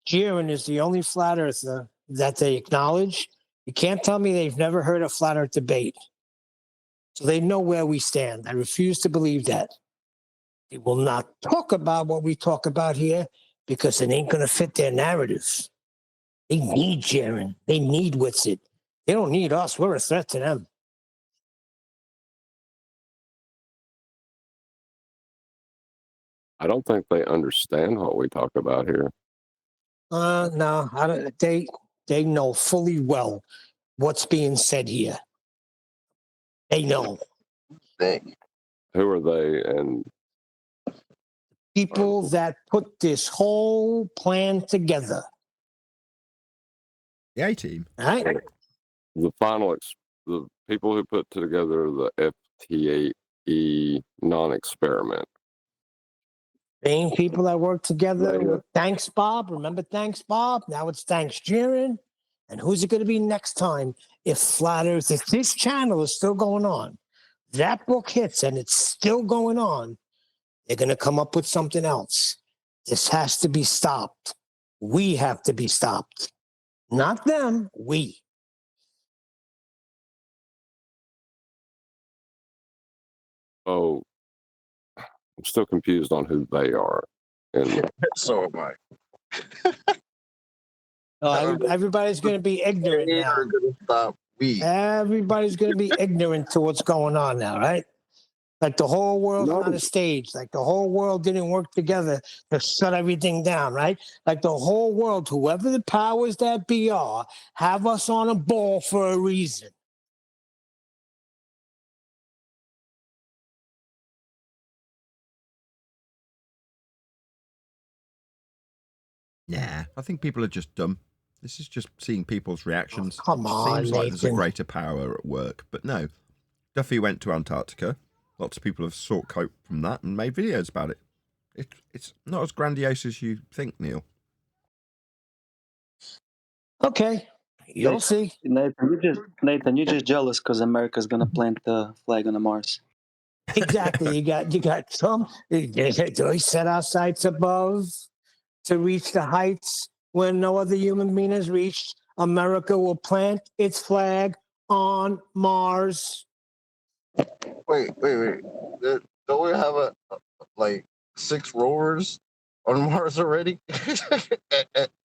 Jiren is the only flat earther that they acknowledge. You can't tell me they've never heard a flat earth debate. So they know where we stand. I refuse to believe that. They will not talk about what we talk about here because it ain't going to fit their narrative. They need Jiren. They need Witsit. They don't need us. We're a threat to them. I don't think they understand what we talk about here. No, I don't. They know fully well what's being said here. They know. Who are they? And people that put this whole plan together. The A-team. Right. The the people who put together the FTAE non-experiment. Same people that work together with Thanks Bob. Remember Thanks Bob? Now it's Thanks Jiren. And who's it going to be next time? If Flat Earth, if this channel is still going on, that book hits and it's still going on, they're going to come up with something else. This has to be stopped. We have to be stopped. Not them, we. Oh, I'm still confused on who they are. And so am I. Everybody's going to be ignorant now. Everybody's going to be ignorant to what's going on now, right? Like the whole world's on a stage. Like the whole world didn't work together to shut everything down, right? Like the whole world, whoever the powers that be are, have us on a ball for a reason. Nah, I think people are just dumb. This is just seeing people's reactions. Come on, seems like there's a Nathan. greater power at work, but no. Duffy went to Antarctica. Lots of people have sought cope from that and made videos about it. It's not as grandiose as you think, Neil. Okay, you'll see. Nathan, you're just jealous because America's gonna plant the flag on the Mars. Exactly. You got some. They set our sights above to reach the heights where no other human being has reached. America will plant its flag on Mars. Wait. Don't we have like 6 rovers on Mars already?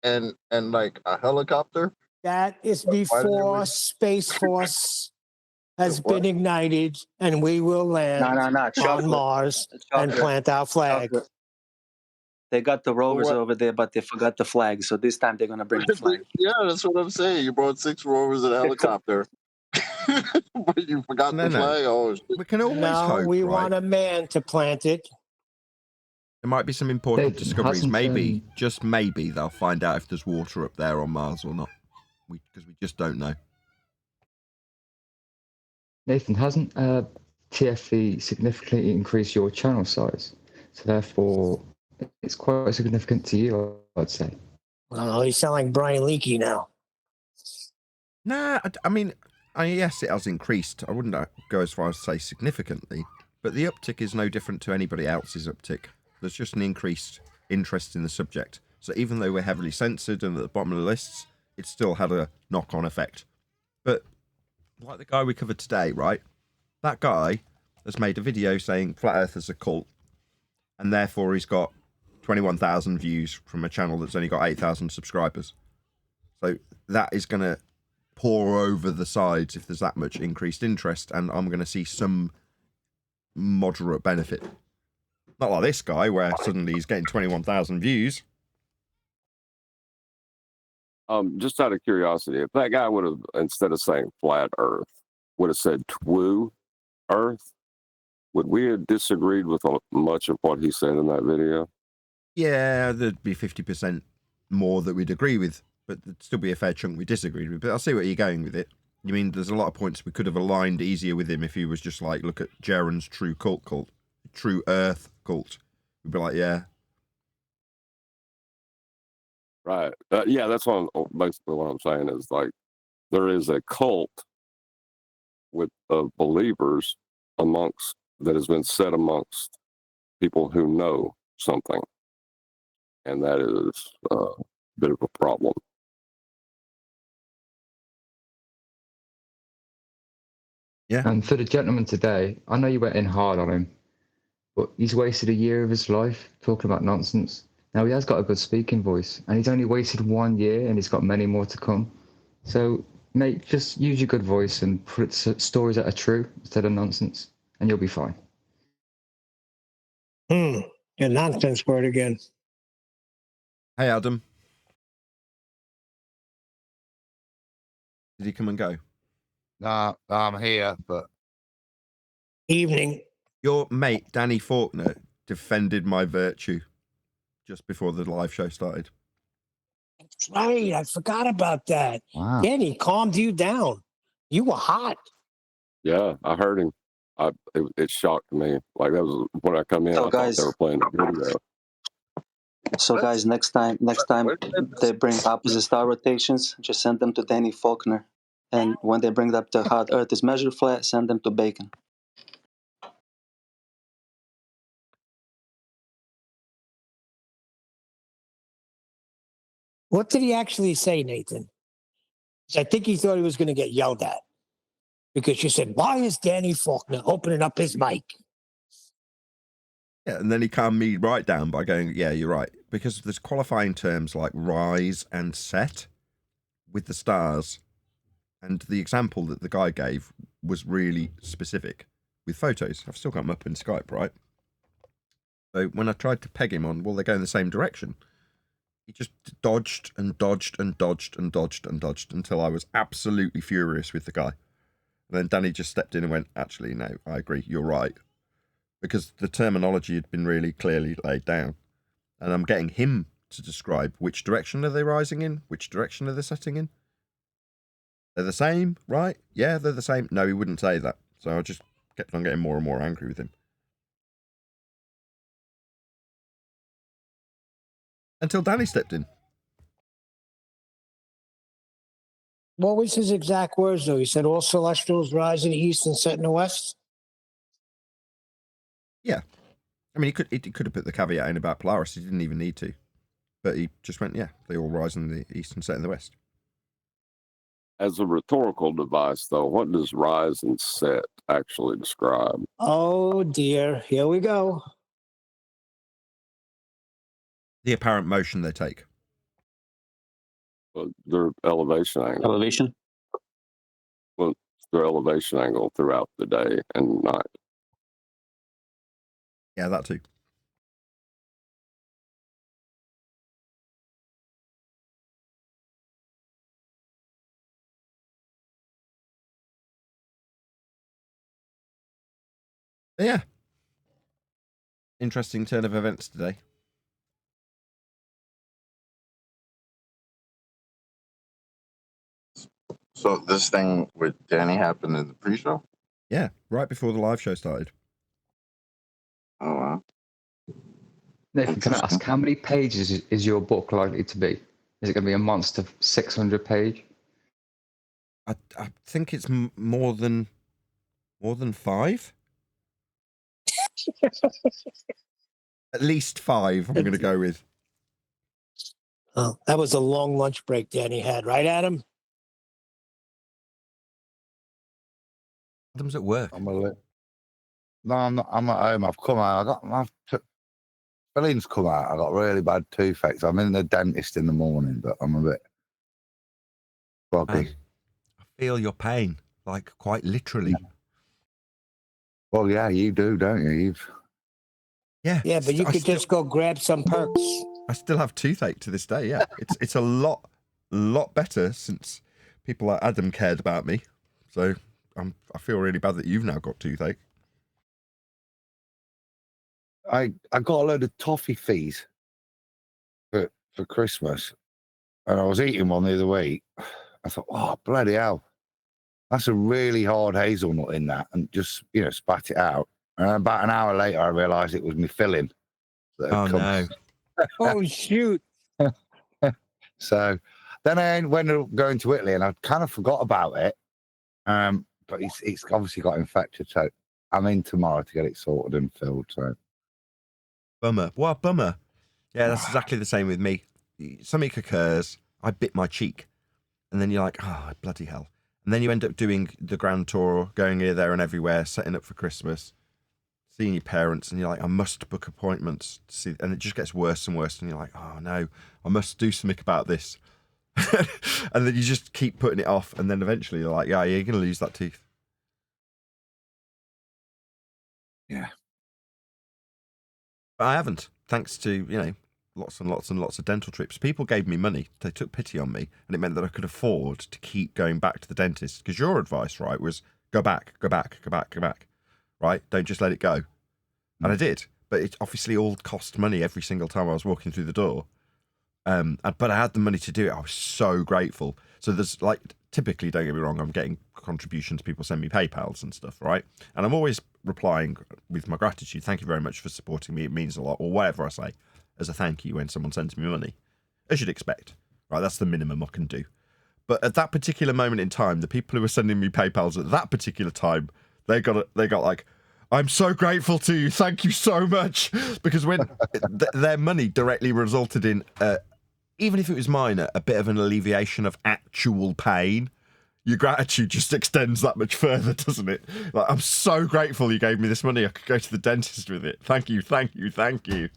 and like a helicopter? That is before Space Force has been ignited, and we will land on Mars and plant our flag. Chocolate. They got the rovers over there, but they forgot the flag. So this time they're gonna bring the flag. Yeah, that's what I'm saying. You brought 6 rovers and a helicopter. But you forgot the flag? Oh, shit. We can always hope, we right? want a man to plant it. There might be some important discoveries. Maybe, just maybe, they'll find out if there's water up there on Mars or not. Because we just don't know. Nathan, hasn't TFE significantly increased your channel size? So therefore, it's quite significant to you, I'd say. Oh, you sound like Brian Leakey now. Nah, I mean, yes, it has increased. I wouldn't go as far as to say significantly, but the uptick is no different to anybody else's uptick. There's just an increased interest in the subject. So even though we're heavily censored and at the bottom of the lists, it still had a knock-on effect. But like the guy we covered today, right? That guy has made a video saying Flat Earth is a cult, and therefore he's got 21,000 views from a channel that's only got 8,000 subscribers. So that is going to pour over the sides if there's that much increased interest, and I'm going to see some moderate benefit. Not like this guy, where suddenly he's getting 21,000 views. Just out of curiosity, if that guy would have, instead of saying flat Earth, would have said twoo Earth, would we have disagreed with much of what he said in that video? Yeah, there'd be 50% more that we'd agree with, but there'd still be a fair chunk we disagreed with. But I'll see where you're going with it. You mean there's a lot of points we could have aligned easier with him if he was just like, look at Jaron's true true Earth cult. We'd be like, yeah. Right. Yeah, that's basically what I'm saying is, like, there is a cult with believers that has been set amongst people who know something, and that is a bit of a problem. Yeah. And for the gentleman today, I know you went in hard on him, but he's wasted a year of his life talking about nonsense. Now, he has got a good speaking voice, and he's only wasted 1 year, and he's got many more to come. So, mate, just use your good voice and put stories that are true instead of nonsense, and you'll be fine. A nonsense word again. Hey, Adam. Did he come and go? Nah, I'm here, but... Evening. Your mate, Danny Faulkner, defended my virtue just before the live show started. That's right. I forgot about that. Wow. Danny calmed you down. You were hot. Yeah, I heard him. It shocked me. Like, that was when I come in. So, I guys, thought they were playing a video. So, guys, next time they bring opposite star rotations, just send them to Danny Faulkner. And when they bring up the hot Earth is measured flat, send them to Bacon. What did he actually say, Nathan? I think he thought he was going to get yelled at because you said, why is Danny Faulkner opening up his mic? Yeah, and then he calmed me right down by going, yeah, you're right. Because there's qualifying terms like rise and set with the stars. And the example that the guy gave was really specific with photos. I've still got them up in Skype, right? So when I tried to peg him on, well, they go in the same direction. He just dodged and dodged and dodged and dodged and dodged until I was absolutely furious with the guy. And then Danny just stepped in and went, actually, no, I agree, you're right. Because the terminology had been really clearly laid down. And I'm getting him to describe which direction are they rising in, which direction are they setting in. They're the same, right? Yeah, they're the same. No, he wouldn't say that. So I just kept on getting more and more angry with him. Until Danny stepped in. What was his exact words, though? He said all celestials rise in the east and set in the west? Yeah. I mean, he could have put the caveat in about Polaris. He didn't even need to. But he just went, yeah, they all rise in the east and set in the west. As a rhetorical device, though, what does rise and set actually describe? Oh, dear. Here we go. The apparent motion they take. Well, their elevation angle. Elevation? Well, their elevation angle throughout the day and night. Yeah, that too. Yeah. Interesting turn of events today. So this thing with Danny happened in the pre-show? Yeah, right before the live show started. Oh, wow. Nathan, can I ask, how many pages is your book likely to be? Is it going to be a monster 600 page? I think it's more than 5. At least 5, I'm going to go with. Oh, that was a long lunch break Danny had, right, Adam? Adam's at work. No, I'm not. I'm at home. I've come out. Filling's come out. I got really bad toothaches. I'm in the dentist in the morning, but I'm a bit groggy. I feel your pain, like quite literally. Yeah. Well, yeah, you do, don't you? Yeah, but you could just go grab some perks. I still have toothache to this day. Yeah, it's a lot better since people like Adam cared about me. So I feel really bad that you've now got toothache. I got a load of toffee fees for Christmas, and I was eating one the other week. I thought, oh bloody hell, that's a really hard hazelnut in that, and just spat it out. And about an hour later, I realised it was my filling. No! Oh shoot! So then I went going to Italy, and I kind of forgot about it. But it's obviously got infected, so I'm in tomorrow to get it sorted and filled. So bummer. What a bummer. Yeah, that's exactly the same with me. Something occurs, I bit my cheek, and then you're like, oh, bloody hell. And then you end up doing the grand tour, going here, there, and everywhere, setting up for Christmas, seeing your parents, and you're like, I must book appointments to see, and it just gets worse and worse, and you're like, oh no, I must do something about this. And then you just keep putting it off, and then eventually you're like, yeah, you're going to lose that tooth. Yeah. But I haven't, thanks to, lots and lots and lots of dental trips. People gave me money. They took pity on me, and it meant that I could afford to keep going back to the dentist. Because your advice, right, was go back, right? Don't just let it go. And I did. But it obviously all cost money every single time I was walking through the door. But I had the money to do it. I was so grateful. So there's typically, don't get me wrong, I'm getting contributions. People send me PayPals and stuff, right? And I'm always replying with my gratitude. Thank you very much for supporting me. It means a lot. Or whatever I say as a thank you when someone sends me money, as you'd expect, right? That's the minimum I can do. But at that particular moment in time, the people who were sending me PayPals at that particular time, they got like, I'm so grateful to you. Thank you so much. Because when their money directly resulted in, even if it was minor, a bit of an alleviation of actual pain, your gratitude just extends that much further, doesn't it? Like, I'm so grateful you gave me this money. I could go to the dentist with it. Thank you, thank you, thank you.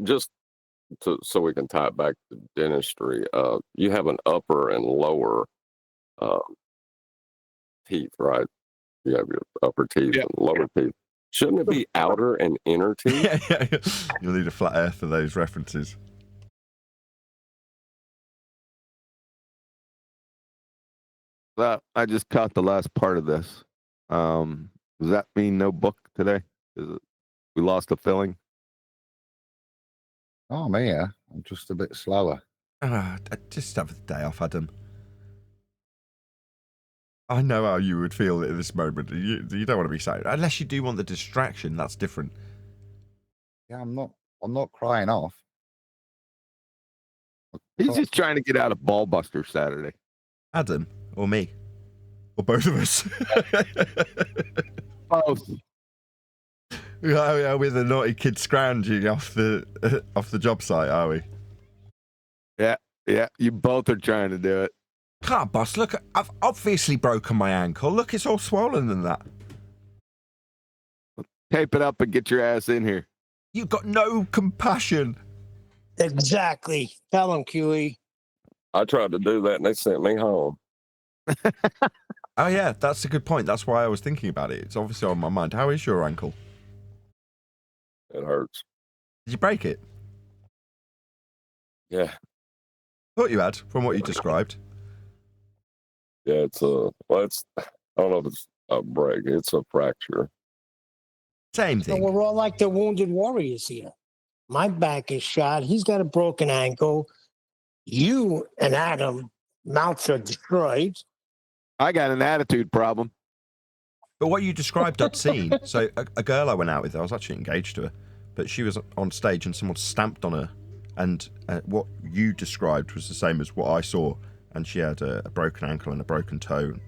Just so we can tie it back to dentistry, you have an upper and lower teeth, right? You have your upper teeth and lower teeth. Shouldn't it be outer and inner teeth? Yeah. You'll need a flat earth for those references. I just caught the last part of this. Does that mean no book today? We lost a filling? Oh, I'm here. I'm just a bit slower. Just have the day off, Adam. I know how you would feel at this moment. You don't want to be sad. Unless you do want the distraction, that's different. Yeah, I'm not crying off. He's just trying to get out of Ballbuster Saturday. Adam or me? Or both of us? Both. Yeah, we're the naughty kid scrounging off the job site, are we? Yeah, you both are trying to do it. Come on, boss, look, I've obviously broken my ankle. Look, it's all swollen and that. Tape it up and get your ass in here. You've got no compassion. Exactly. Tell him, QE. I tried to do that and they sent me home. Oh, yeah, that's a good point. That's why I was thinking about it. It's obviously on my mind. How is your ankle? It hurts. Did you break it? Yeah. Thought you had, from what you described. Yeah, I don't know if it's a break. It's a fracture. Same thing. So we're all like the wounded warriors here. My back is shot. He's got a broken ankle. You and Adam, mouths are destroyed. I got an attitude problem. But what you described, I'd seen. So a girl I went out with, I was actually engaged to her, but she was on stage and someone stamped on her And what you described was the same as what I saw. And she had a broken ankle and a broken toe. And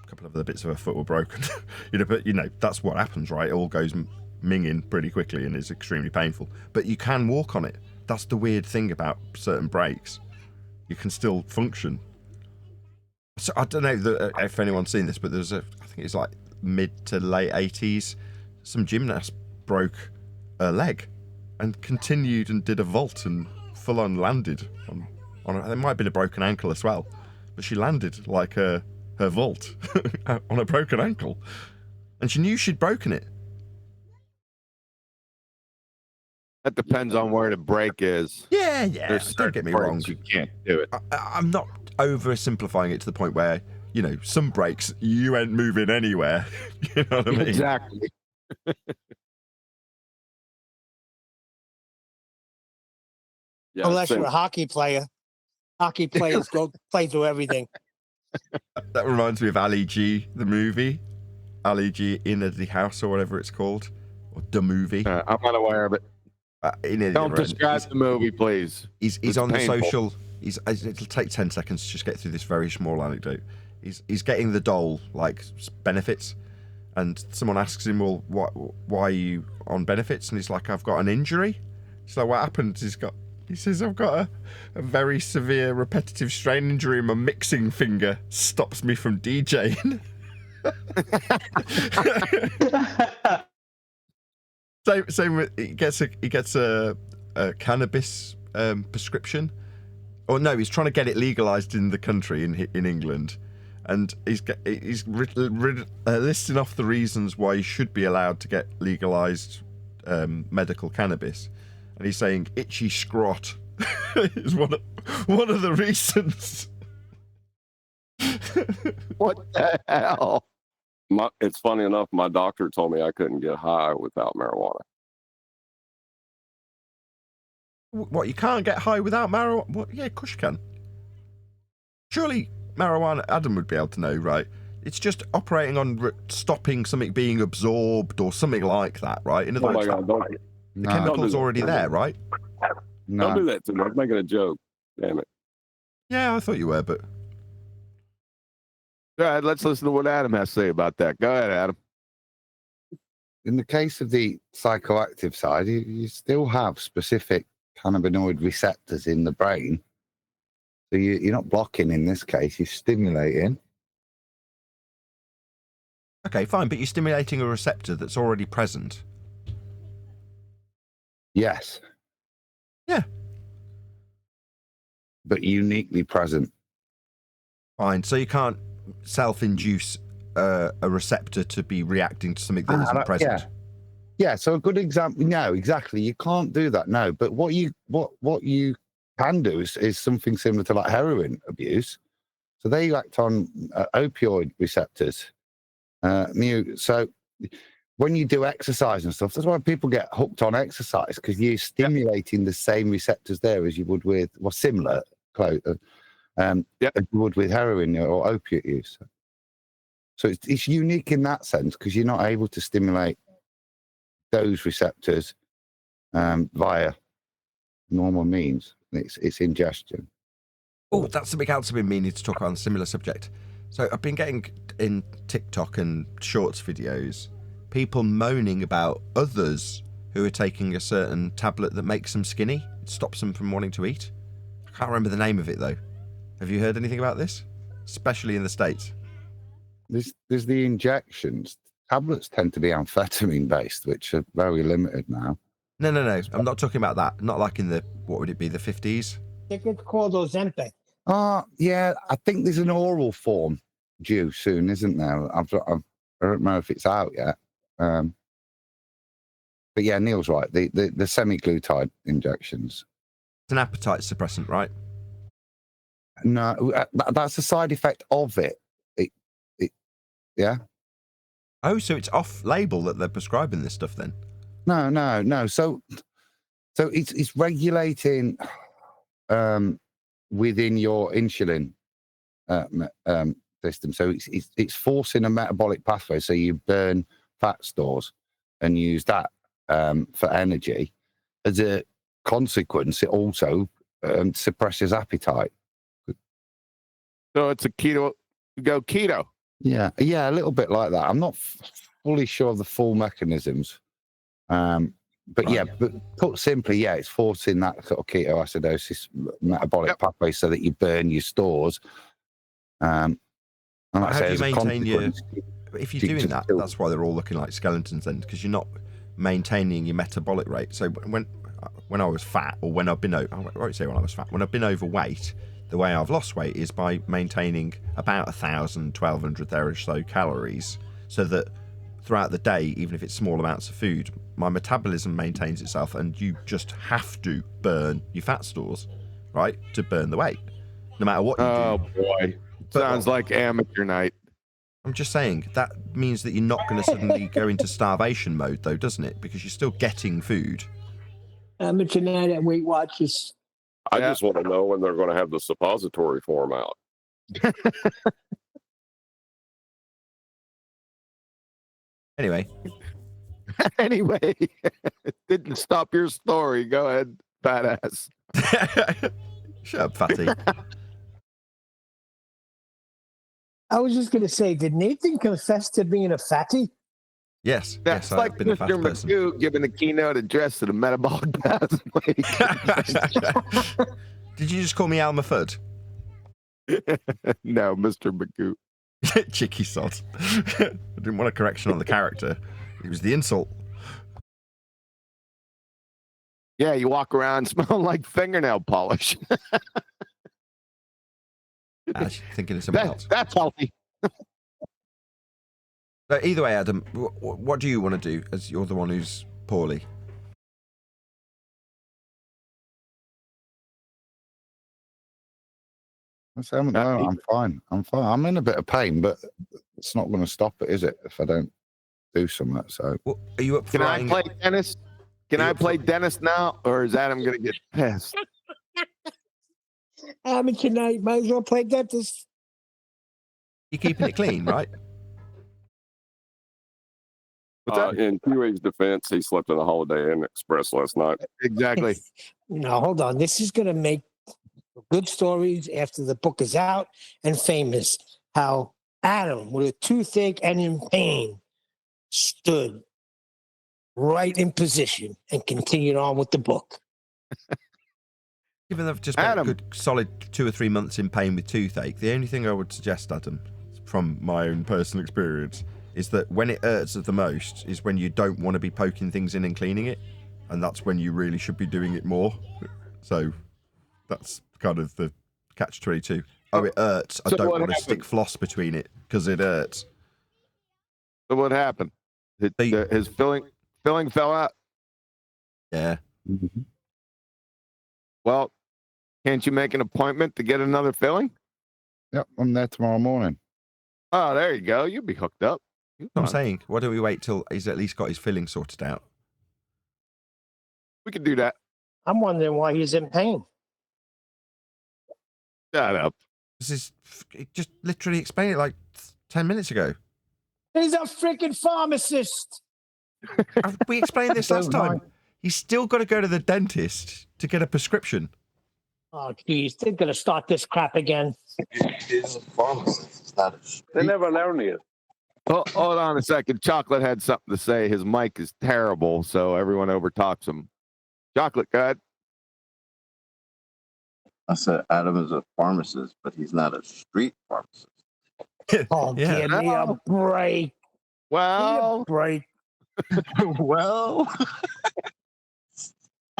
a couple of other bits of her foot were broken. But that's what happens, right? It all goes minging pretty quickly and is extremely painful. But you can walk on it. That's the weird thing about certain breaks. You can still function. So I don't know if anyone's seen this, but I think it's like mid to late 80s. Some gymnast broke her leg and continued and did a vault and full on landed on there might have been a broken ankle as well, but she landed like her vault on a broken ankle, and she knew she'd broken it. That depends on where the break is. Yeah. Don't get me wrong. You can't do it. I'm not oversimplifying it to the point where, some breaks you ain't moving anywhere. You know what I mean? Exactly. Yeah, unless you're a hockey player. Hockey players play through everything. That reminds me of Ali G, the movie. Ali G in the house or whatever it's called. Or the movie. I'm not aware of it. Don't describe the movie, please. He's on painful. The social. It'll take 10 seconds to just get through this very small anecdote. He's getting the dole benefits, and someone asks him, "Well, why are you on benefits?" And he's like, "I've got an injury." It's like, "What happened?" He says, "I've got a very severe repetitive strain injury. My mixing finger stops me from DJing." Same with he gets a cannabis prescription, or no, he's trying to get it legalized in the country in England, and he's listing off the reasons why he should be allowed to get legalized medical cannabis, and he's saying itchy scrot is one of the reasons. What the hell? It's funny enough, my doctor told me I couldn't get high without marijuana. What, you can't get high without marijuana? What? Yeah, of course you can. Surely marijuana, Adam would be able to know, right? It's just operating on stopping something being absorbed or something like that, right? In other words, the chemical's already there, right? No. Don't do that to me. I was making a joke. Damn it. Yeah, I thought you were, but... Go ahead, let's listen to what Adam has to say about that. Go ahead, Adam. In the case of the psychoactive side, you still have specific cannabinoid receptors in the brain. So you're not blocking in this case, you're stimulating. Okay, fine, but you're stimulating a receptor that's already present. Yes. Yeah. But uniquely present. Fine, so you can't self-induce a receptor to be reacting to something that isn't present. Yeah, so a good example. No, exactly. You can't do that. No, but what you can do is something similar to like heroin abuse. So they act on opioid receptors. So when you do exercise and stuff, that's why people get hooked on exercise, because you're stimulating the same receptors there as you would with, well, similar, as you would with heroin or opiate use. So it's unique in that sense, because you're not able to stimulate those receptors via normal means. It's ingestion. Oh, that's something else I've been meaning to talk about on a similar subject. So I've been getting in TikTok and Shorts videos people moaning about others who are taking a certain tablet that makes them skinny. It stops them from wanting to eat. I can't remember the name of it though. Have you heard anything about this? Especially in the States. There's the injections. Tablets tend to be amphetamine based, which are very limited now. No. I'm not talking about that. Not like in the, what would it be, the 50s? I think it's called Ozempic. Yeah, I think there's an oral form due soon, isn't there? I don't know if it's out yet. But yeah, Neil's right. The semaglutide injections. It's an appetite suppressant, right? No, that's a side effect of it. Yeah. Oh, so it's off-label that they're prescribing this stuff then? No. So it's regulating within your insulin system. So it's forcing a metabolic pathway. So you burn fat stores and use that for energy as a consequence, it also suppresses appetite. So it's a keto. Go keto. Yeah, a little bit like that. I'm not fully sure of the full mechanisms, but yeah, but put simply, yeah, it's forcing that sort of ketoacidosis metabolic pathway so that you burn your stores. And like how I say, do you as a maintain your? consequence, If you're doing that, that's why they're all looking like skeletons then, because you're not maintaining your metabolic rate. So when I was fat, or when I've been I won't say when I was fat, when I've been overweight, the way I've lost weight is by maintaining about 1,000, 1,200 there or so calories, so that throughout the day, even if it's small amounts of food, my metabolism maintains itself, and you just have to burn your fat stores, right, to burn the weight, no matter what you do. Oh boy, sounds like amateur night. I'm just saying that means that you're not going to suddenly go into starvation mode, though, doesn't it? Because you're still getting food. Amateur night at Weight Watchers. I just want to know when they're going to have the suppository form out. Anyway. Anyway, didn't stop your story. Go ahead, badass. Shut up, fatty. I was just going to say, did Nathan confess to being a fatty? Yes. That's yes, like I've been a fat Mr. person. McHugh giving a keynote address to the metabolic pathway. Did you just call me Alma Fudd? No, Mr. McHugh. Chicky sod. I didn't want a correction on the character. It was the insult. Yeah, you walk around smelling like fingernail polish. I was thinking of something else. That's healthy. So either way, Adam, what do you want to do as you're the one who's poorly? I'm fine. I'm in a bit of pain, but it's not going to stop it, is it? If I don't do something, so. Well, are you up for Can I play tennis? Can I play tennis now, or is Adam going to get pissed? Amateur night, might as well play dentist. You're keeping it clean, right? In QA's defense, he slept in a Holiday Inn Express last night. Exactly. No, hold on. This is going to make good stories after the book is out and famous. How Adam, with a toothache and in pain, stood right in position and continued on with the book. Given that I've just spent a good solid 2 or 3 months in pain with toothache, the only thing I would suggest, Adam, from my own personal experience, is that when it hurts the most is when you don't want to be poking things in and cleaning it, and that's when you really should be doing it more. So that's kind of the catch-22. Oh, it hurts. I don't want to stick floss between it because it hurts. So what happened? His filling fell out? Yeah. Mm-hmm. Well, can't you make an appointment to get another filling? Yep, I'm there tomorrow morning. Oh, there you go. You'll be hooked up. I'm saying, why don't we wait till he's at least got his filling sorted out? We could do that. I'm wondering why he's in pain. Shut up. This is just literally explained it like 10 minutes ago. He's a freaking pharmacist. We explained this last time. He's still got to go to the dentist to get a prescription. Oh, geez, they're going to start this crap again. He's a pharmacist. It's not a They never learn it. Oh, hold on a second. Chocolate had something to say. His mic is terrible, so everyone overtalks him. Chocolate, go ahead. I said Adam is a pharmacist, but he's not a street pharmacist. Oh, give me a break. Well, break. Well.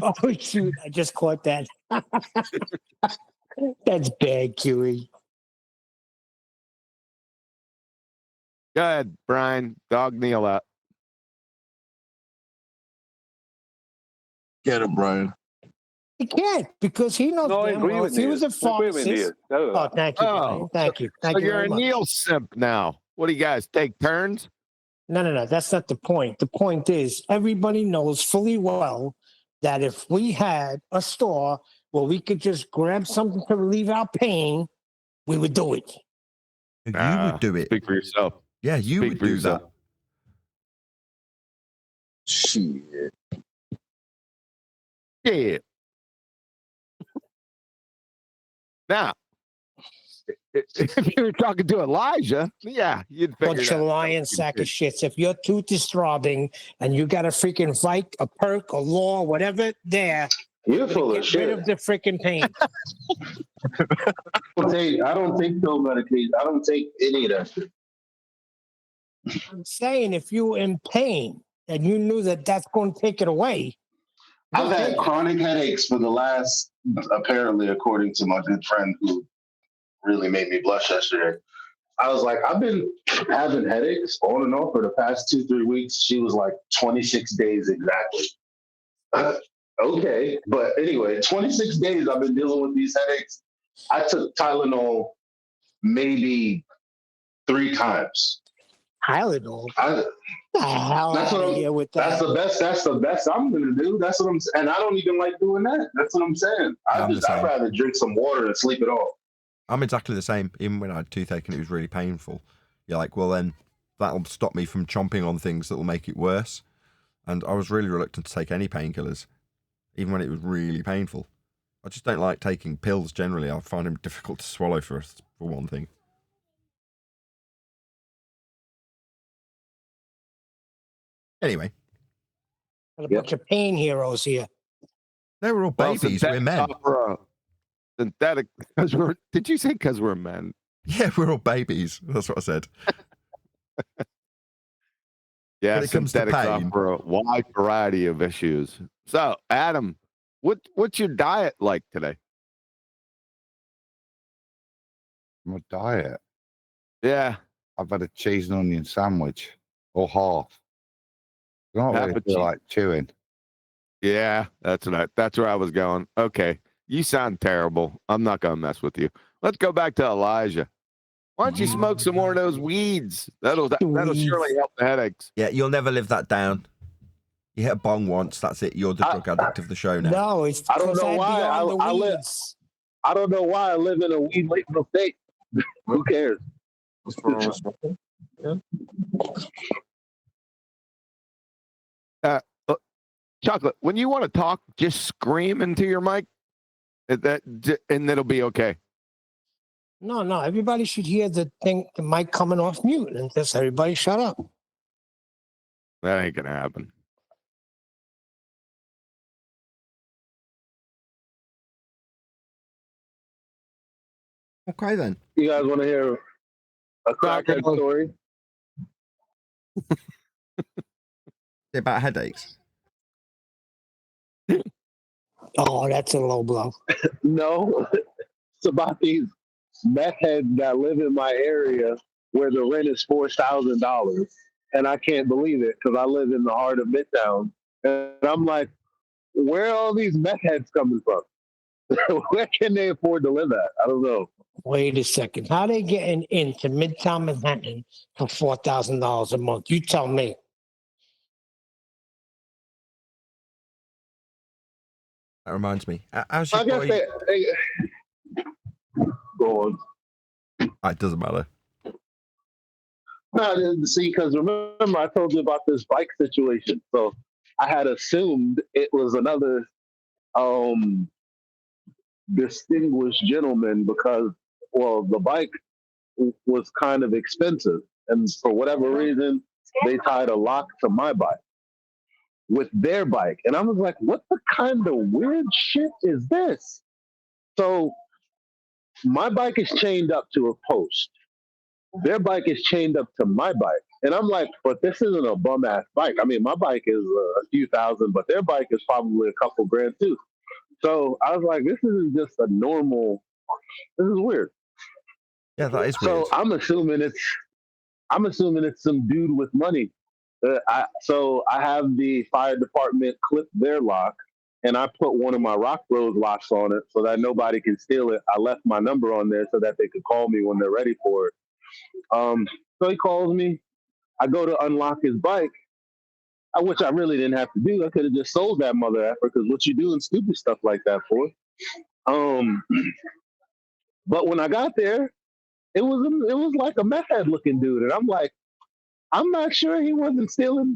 Oh, shoot. I just caught that. That's bad, QE. Go ahead, Brian. Dog Neil out. Get it, Brian. He can't because he knows No, I damn agree well with if he you. was a I agree with pharmacist. you. Oh, thank you, Brian. Thank you. Thank so you you're very a much. Neil simp now. What do you guys take turns? No. That's not the point. The point is everybody knows fully well that if we had a store where we could just grab something to relieve our pain, we would do it. You would do it. Speak for yourself. Yeah, you Speak would for do yourself. that. Shit. Yeah. Now, if you were talking to Elijah, yeah, you'd figure Bunch that of out. lying sack of shits. If your tooth is throbbing and you got a freaking Vike, a perk, a law, whatever there, You're full of get shit. rid of the freaking pain. I don't take pill medication. I don't take any of that shit. I'm saying if you're in pain and you knew that that's going to take it away. I've had chronic headaches for the last, apparently, according to my good friend who really made me blush yesterday. I was like, I've been having headaches on and off for the past 2-3 weeks. She was like, 26 days exactly. Okay. But anyway, 26 days I've been dealing with these headaches. I took Tylenol maybe 3 times. Tylenol? That's the best I'm gonna do. That's what I'm saying. And I don't even like doing that. That's what I'm saying. I'd rather drink some water and sleep it off. I'm exactly the same. Even when I had toothache and it was really painful, you're like, well, then that'll stop me from chomping on things that will make it worse. And I was really reluctant to take any painkillers, even when it was really painful. I just don't like taking pills generally. I find them difficult to swallow for one thing. Anyway. A bunch of pain heroes here. They were all babies. We're men. Synthetic. Did you say because we're men? Yeah, we're all babies. That's what I said. Yeah, when it comes to synthetics pain, offer a wide variety of issues. So, Adam, what's your diet like today? My diet? Yeah. I've had a cheese and onion sandwich, or half. I don't really feel like chewing. Yeah, that's where I was going. Okay. You sound terrible. I'm not going to mess with you. Let's go back to Elijah. Why don't you smoke some more of those weeds? That'll surely help the headaches. Yeah, you'll never live that down. You hit a bong once, that's it. You're the drug addict of the show now. No, it's I don't know why I don't know why I live in a weed-laden state. Who cares? Chocolate, when you want to talk, just scream into your mic, and it'll be okay. No. Everybody should hear the mic coming off mute, and just everybody shut up. That ain't gonna happen. Okay, then. You guys want to hear a crackhead story? About headaches? Oh, that's a low blow. No, it's about these meth heads that live in my area where the rent is $4,000, and I can't believe it because I live in the heart of Midtown, and I'm like, where are all these meth heads coming from? Where can they afford to live at? I don't know. Wait a second. How they getting into Midtown Manhattan for $4,000 a month? You tell me. That reminds me. How's your I guess boy? Go on. It doesn't matter. No, see, because remember I told you about this bike situation. So I had assumed it was another distinguished gentleman because, well, the bike was kind of expensive. And for whatever reason, they tied a lock to my bike with their bike. And I was like, what the kind of weird shit is this? So my bike is chained up to a post. Their bike is chained up to my bike. And I'm like, but this isn't a bum ass bike. I mean, my bike is a few thousand, but their bike is probably a couple grand too. So I was like, this isn't just a normal, this is weird. Yeah, that is weird. So I'm assuming it's some dude with money. So I have the fire department clip their lock, and I put one of my Rock Bros locks on it so that nobody can steal it. I left my number on there so that they could call me when they're ready for it. So he calls me. I go to unlock his bike, which I really didn't have to do. I could have just sold that mother effer because what you doing stupid stuff like that for? But when I got there, it was like a meth head looking dude, and I'm like, I'm not sure he wasn't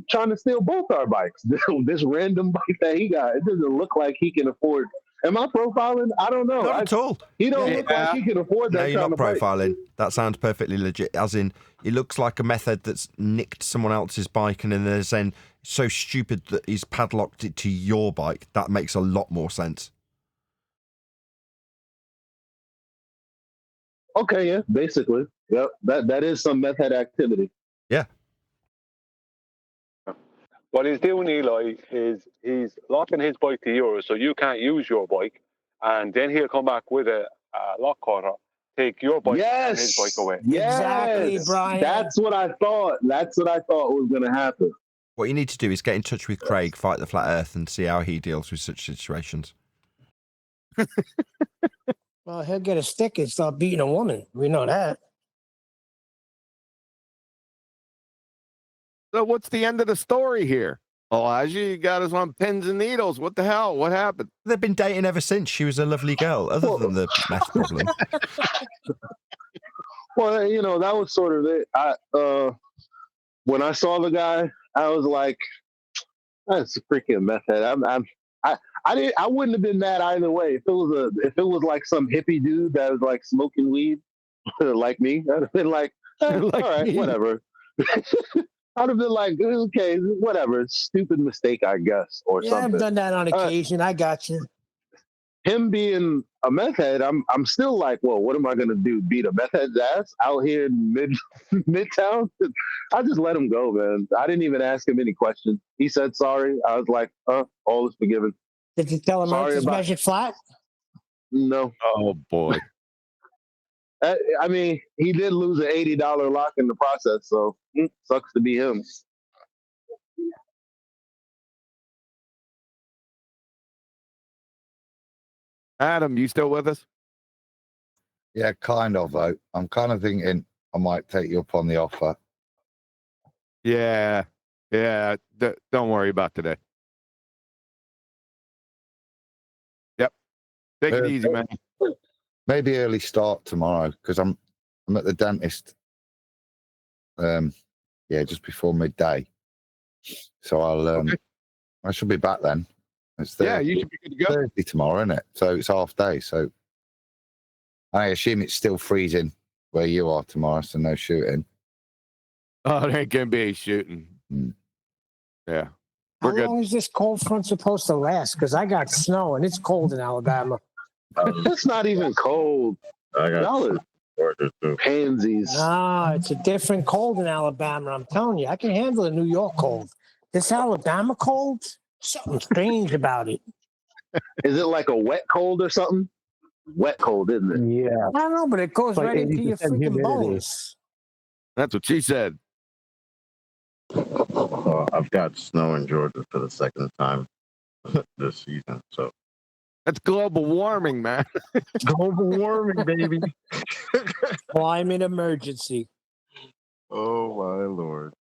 trying to steal both our bikes. This random bike that he got, it doesn't look like he can afford Am I profiling? I don't know. Not at all. He don't look like he can afford that No, you're kind not of bike. profiling. That sounds perfectly legit. As in, it looks like a method that's nicked someone else's bike and then so stupid that he's padlocked it to your bike. That makes a lot more sense. Okay, yeah, basically. Yep, that is some meth head activity. Yeah. What he's doing, Eli, is he's locking his bike to yours, so you can't use your bike, and then he'll come back with a lock cutter, take your bike and his bike away. Exactly, Brian. That's what I thought. That's what I thought was going to happen. What you need to do is get in touch with Craig, Fight the Flat Earth, and see how he deals with such situations. Well, he'll get a stick and start beating a woman. We know that. So what's the end of the story here? Elijah, you got us on pins and needles. What the hell? What happened? They've been dating ever since. She was a lovely girl, other than the meth problem. Well, you know, that was sort of it. When I saw the guy, I was like, "That's a freaking meth head." I wouldn't have been mad either way. If it was like some hippie dude that was like smoking weed, like me, I'd have been like, all right, whatever. I'd have been like, okay, whatever. Stupid mistake, I guess, or something. I've done that on occasion. I got you. Him being a meth head, I'm still like, well, what am I gonna do? Beat a meth head's ass out here in Midtown? I just let him go, man. I didn't even ask him any questions. He said sorry. I was like, all is forgiven. Did you tell him Sorry his about- measured flat? No. Oh boy. I mean, he did lose an $80 lock in the process, so sucks to be him. Adam, you still with us? Yeah, kind of, though. I'm kind of thinking I might take you up on the offer. Yeah. Yeah. Don't worry about today. Yep. Take it easy, man. Maybe early start tomorrow because I'm at the dentist. Just before midday. So I should be back then. It's Thursday, you should be good to go. Thursday tomorrow, isn't it? So it's half day. So I assume it's still freezing where you are tomorrow, so no shooting. Oh, there ain't gonna be any shooting. Yeah. How long is this cold front supposed to last? Because I got snow and it's cold in Alabama. It's not even cold. Y'all are pansies. Nah, it's a different cold in Alabama. I'm telling you, I can handle a New York cold. This Alabama cold, something strange about it. Is it like a wet cold or something? Wet cold, isn't it? Yeah. I don't know, but it goes Like right into your 80% freaking humidity. bones. That's what she said. I've got snow in Georgia for the second time this season. So that's global warming, man. Global warming, baby. Climate emergency. Oh my lord.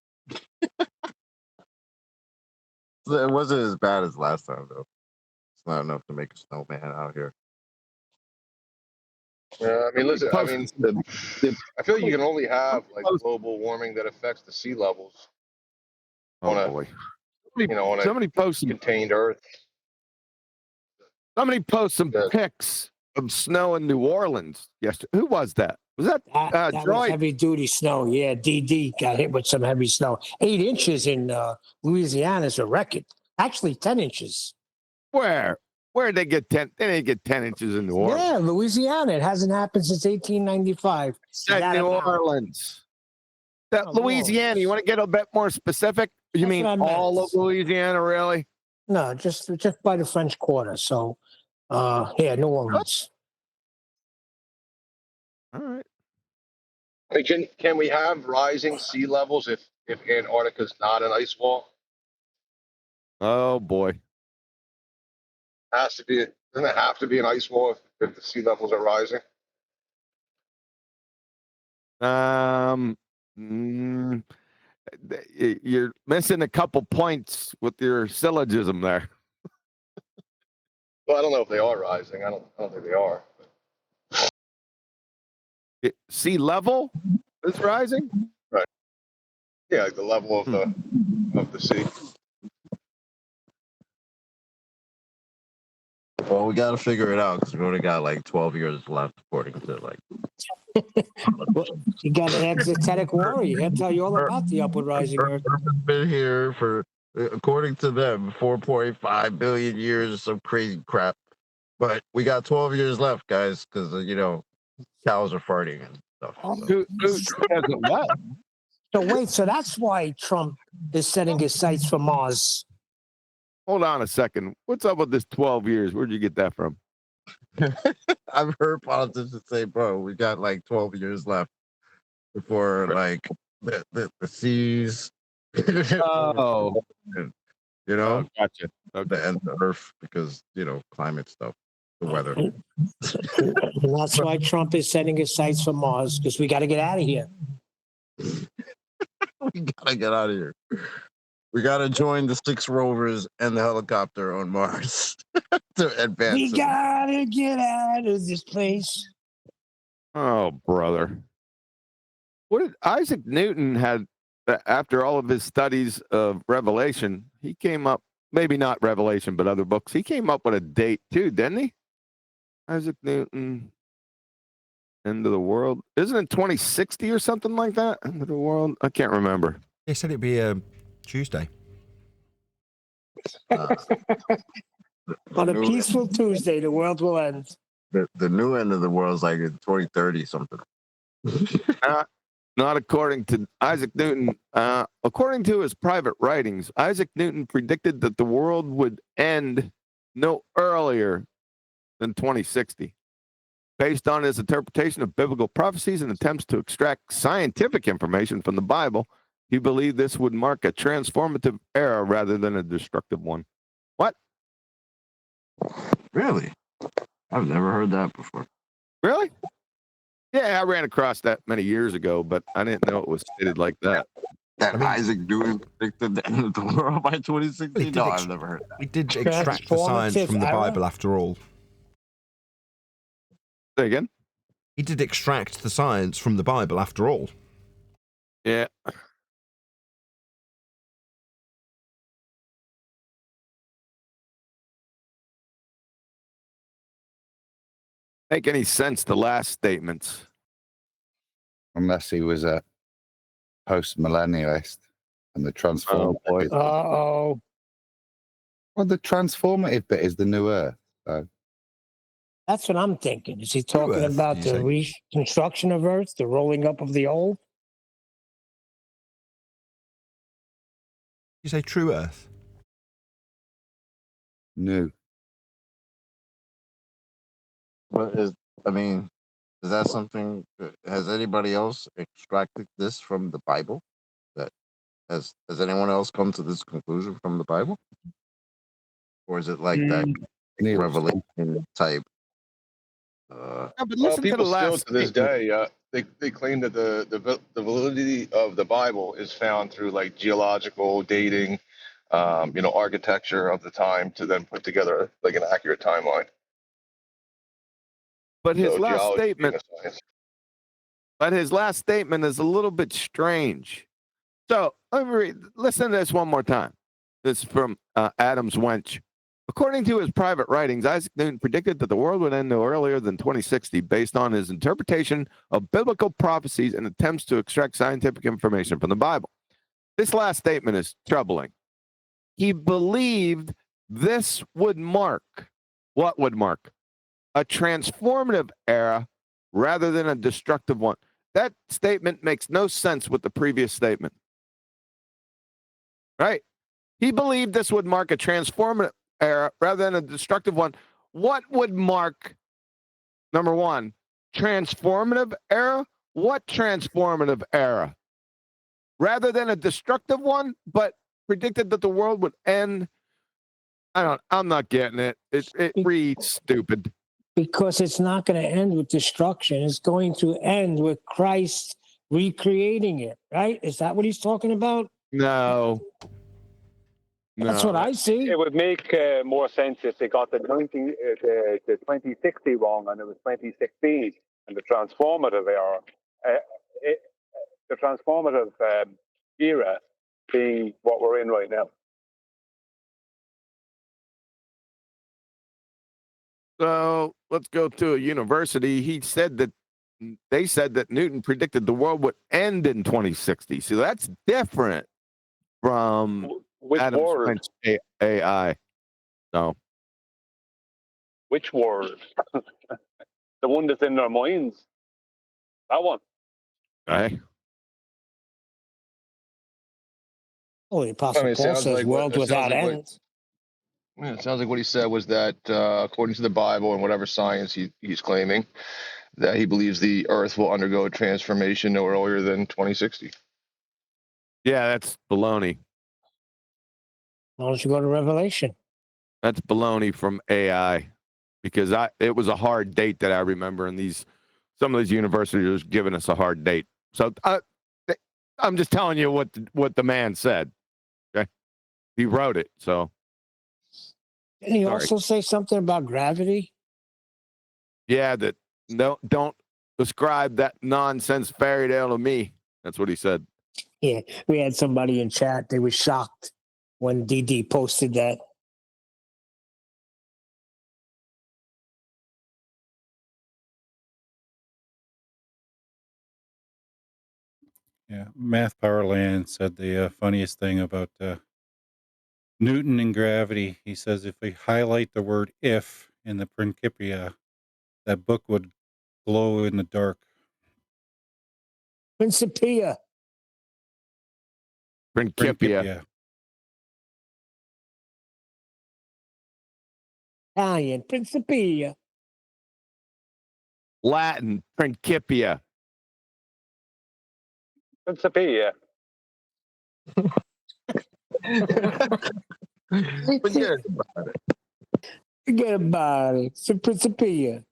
It wasn't as bad as last time though. It's not enough to make a snowman out here. I mean, listen. I mean, I feel you can only have like global warming that affects the sea levels. Boy. On Somebody post contained Earth. Somebody post some pics of snow in New Orleans yesterday. Who was that? Was that That was heavy duty snow. Yeah, DD got hit with some heavy snow. 8 inches in Louisiana is a record. Actually, 10 inches. Where? Where'd they get 10? They didn't get 10 inches in New Orleans. Yeah, Louisiana. It hasn't happened since 1895. That New Orleans. That Louisiana. You want to get a bit more specific? You mean all of Louisiana, really? No, just by the French Quarter. So, New Orleans. All right. I mean, can we have rising sea levels if Antarctica's not an ice wall? Oh boy. Doesn't it have to be an ice wall if the sea levels are rising? You're missing a couple points with your syllogism there. Well, I don't know if they are rising. I don't think they are. Sea level is rising? Right. Yeah, like the level of the sea. Well, we got to figure it out because we only got like 12 years left, according to like. Well, you got an exoteric warrior. He'll tell you all about the upward rising Earth. Earth has been here for, according to them, 4.5 billion years or some crazy crap. But we got 12 years left, guys, because cows are farting and stuff. Who hasn't what? So wait, so that's why Trump is setting his sights for Mars. Hold on a second. What's up with this 12 years? Where'd you get that from? I've heard politicians say, bro, we got like 12 years left before like the seas. Oh. Gotcha. The end of Earth because, climate stuff, the weather. And that's why Trump is setting his sights for Mars, because we got to get out of here. We got to get out of here. We got to join the 6 rovers and the helicopter on Mars to advance. We got to get out of this place. Oh, brother. What did Isaac Newton had after all of his studies of Revelation? He came up, maybe not Revelation, but other books. He came up with a date too, didn't he? Isaac Newton, end of the world. Isn't it 2060 or something like that? End of the world. I can't remember. They said it'd be Tuesday. On a peaceful Tuesday, the world will end. The new end of the world is like in 2030 something. Not according to Isaac Newton. According to his private writings, Isaac Newton predicted that the world would end no earlier than 2060. Based on his interpretation of biblical prophecies and attempts to extract scientific information from the Bible, he believed this would mark a transformative era rather than a destructive one. What? Really? I've never heard that before. Really? Yeah, I ran across that many years ago, but I didn't know it was stated like that. Isaac Newton predicted the end of the world by 2060? No, I've never heard that. We did extract the science from the Bible after all. Say again? He did extract the science from the Bible after all. Yeah. Make any sense, the last statements. Unless he was a post-millennialist and the transformative. Uh-oh. Well, the transformative bit is the new Earth. So. That's what I'm thinking. Is he talking about the reconstruction of Earth, the rolling up of the old? You say true Earth? New. What is that something? Has anybody else extracted this from the Bible? Has anyone else come to this conclusion from the Bible? Or is it like that Revelation type? But listen people to the still last to this statement. day, they claim that the validity of the Bible is found through like geological dating, architecture of the time to then put together like an accurate timeline. But his last geology being statement. a science. But his last statement is a little bit strange. So let me listen to this one more time. This is from Adams Wench. According to his private writings, Isaac Newton predicted that the world would end no earlier than 2060 based on his interpretation of biblical prophecies and attempts to extract scientific information from the Bible. This last statement is troubling. He believed this would mark, what would mark? A transformative era rather than a destructive one. That statement makes no sense with the previous statement. Right? He believed this would mark a transformative era rather than a destructive one. What would mark, number one, transformative era? What transformative era? Rather than a destructive one, but predicted that the world would end. I'm not getting it. It reads stupid. Because it's not going to end with destruction. It's going to end with Christ recreating it, right? Is that what he's talking about? No. That's what I see. It would make more sense if they got the 2060 wrong and it was 2016 and the transformative era. The transformative era being what we're in right now. So let's go to a university. They said that Newton predicted the world would end in 2060. So that's different from Which Adam word? Smith's AI. So Which word? The one that's in their minds. That one. okay. Well, the Apostle Paul says world without end. It sounds like what he said was that, according to the Bible and whatever science he's claiming, that he believes the Earth will undergo a transformation no earlier than 2060. Yeah, that's baloney. Why don't you go to Revelation? That's baloney from AI, because it was a hard date that I remember, and some of these universities are giving us a hard date. So I'm just telling you what the man said. Okay, he wrote it. So Didn't he also say something about gravity? yeah, that don't describe that nonsense fairy tale to me. That's what he said. Yeah, we had somebody in chat. They were shocked when DD posted that. Yeah, Math Powerland said the funniest thing about Newton and gravity. He says if we highlight the word "if" in the Principia, that book would glow in the dark. Principia. Principia. Italian. Principia. Latin. Principia. Principia. Forget about it. Forget about it. It's a Principia.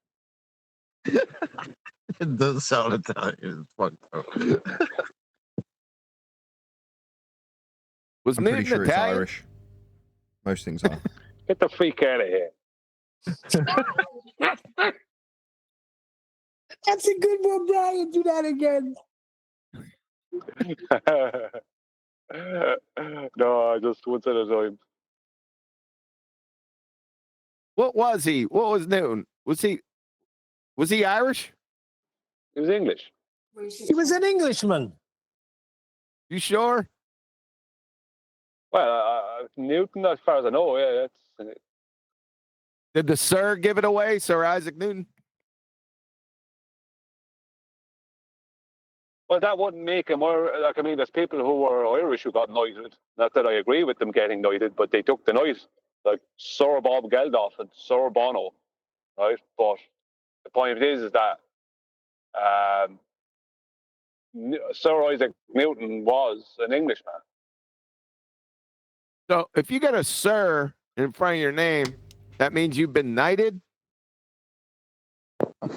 It does sound Italian. It's fucked up. I'm pretty sure it's Irish. Most things are. Get the freak out of here. That's a good one, Brian. Do that again. No, I just once at a time. What was he? What was Newton? Was he Irish? He was English. He was an Englishman. You sure? Well, Newton, as far as I know, yeah. Did the Sir give it away, Sir Isaac Newton? Well, that wouldn't make him, like, I mean, there's people who were Irish who got knighted. Not that I agree with them getting knighted, but they took the knight, like Sir Bob Geldof and Sir Bono, right? But the point is that Sir Isaac Newton was an Englishman. So if you got a Sir in front of your name, that means you've been knighted?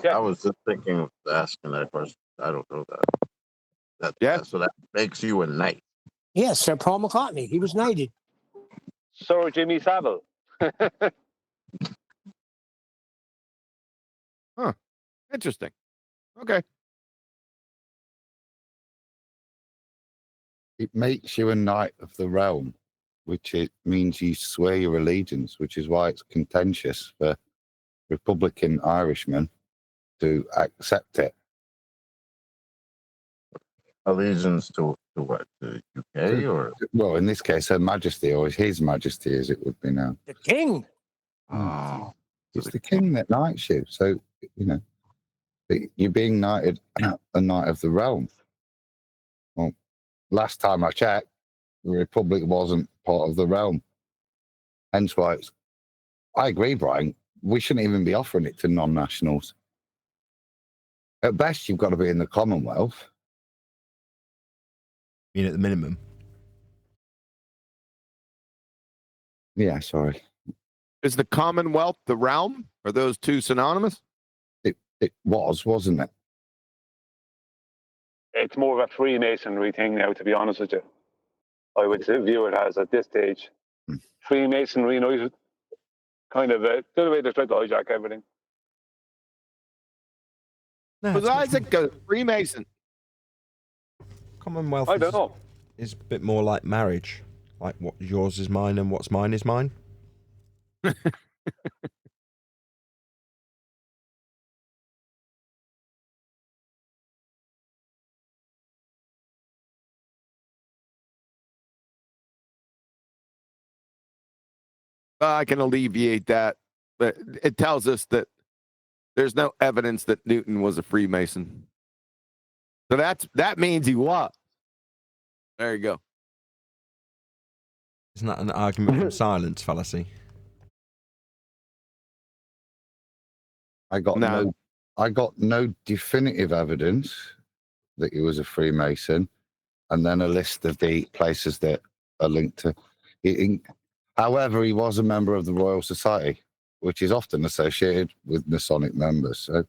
I was just thinking of asking that question. I don't know that. So that makes you a knight. Yes, Sir Paul McCartney. He was knighted. Sir Jimmy Savile. Huh. Interesting. Okay. It makes you a knight of the realm, which it means you swear your allegiance, which is why it's contentious for Republican Irishmen to accept it. Allegiance to what? The UK or? Well, in this case, Her Majesty, or His Majesty, as it would be now. The King. Oh, it's the King that knights you. So, you're being knighted a knight of the realm. Well, last time I checked, the Republic wasn't part of the realm. Hence why I agree, Brian. We shouldn't even be offering it to non-nationals. At best, you've got to be in the Commonwealth. I mean, at the minimum. Yeah, sorry. Is the Commonwealth the realm? Are those two synonymous? It was, wasn't it? It's more of a Freemasonry thing now, to be honest with you. I would view it as, at this stage, Freemasonry, kind of the way they try to hijack everything. Was Isaac a Freemason? Commonwealth I don't know. Is a bit more like marriage. Like what yours is mine and what's mine is mine. I can alleviate that, but it tells us that there's no evidence that Newton was a Freemason. So that means he was. There you go. Isn't that an argument from silence fallacy? I got no definitive evidence that he was a Freemason, and then a list of the places that are linked to. However, he was a member of the Royal Society, which is often associated with Masonic members. So,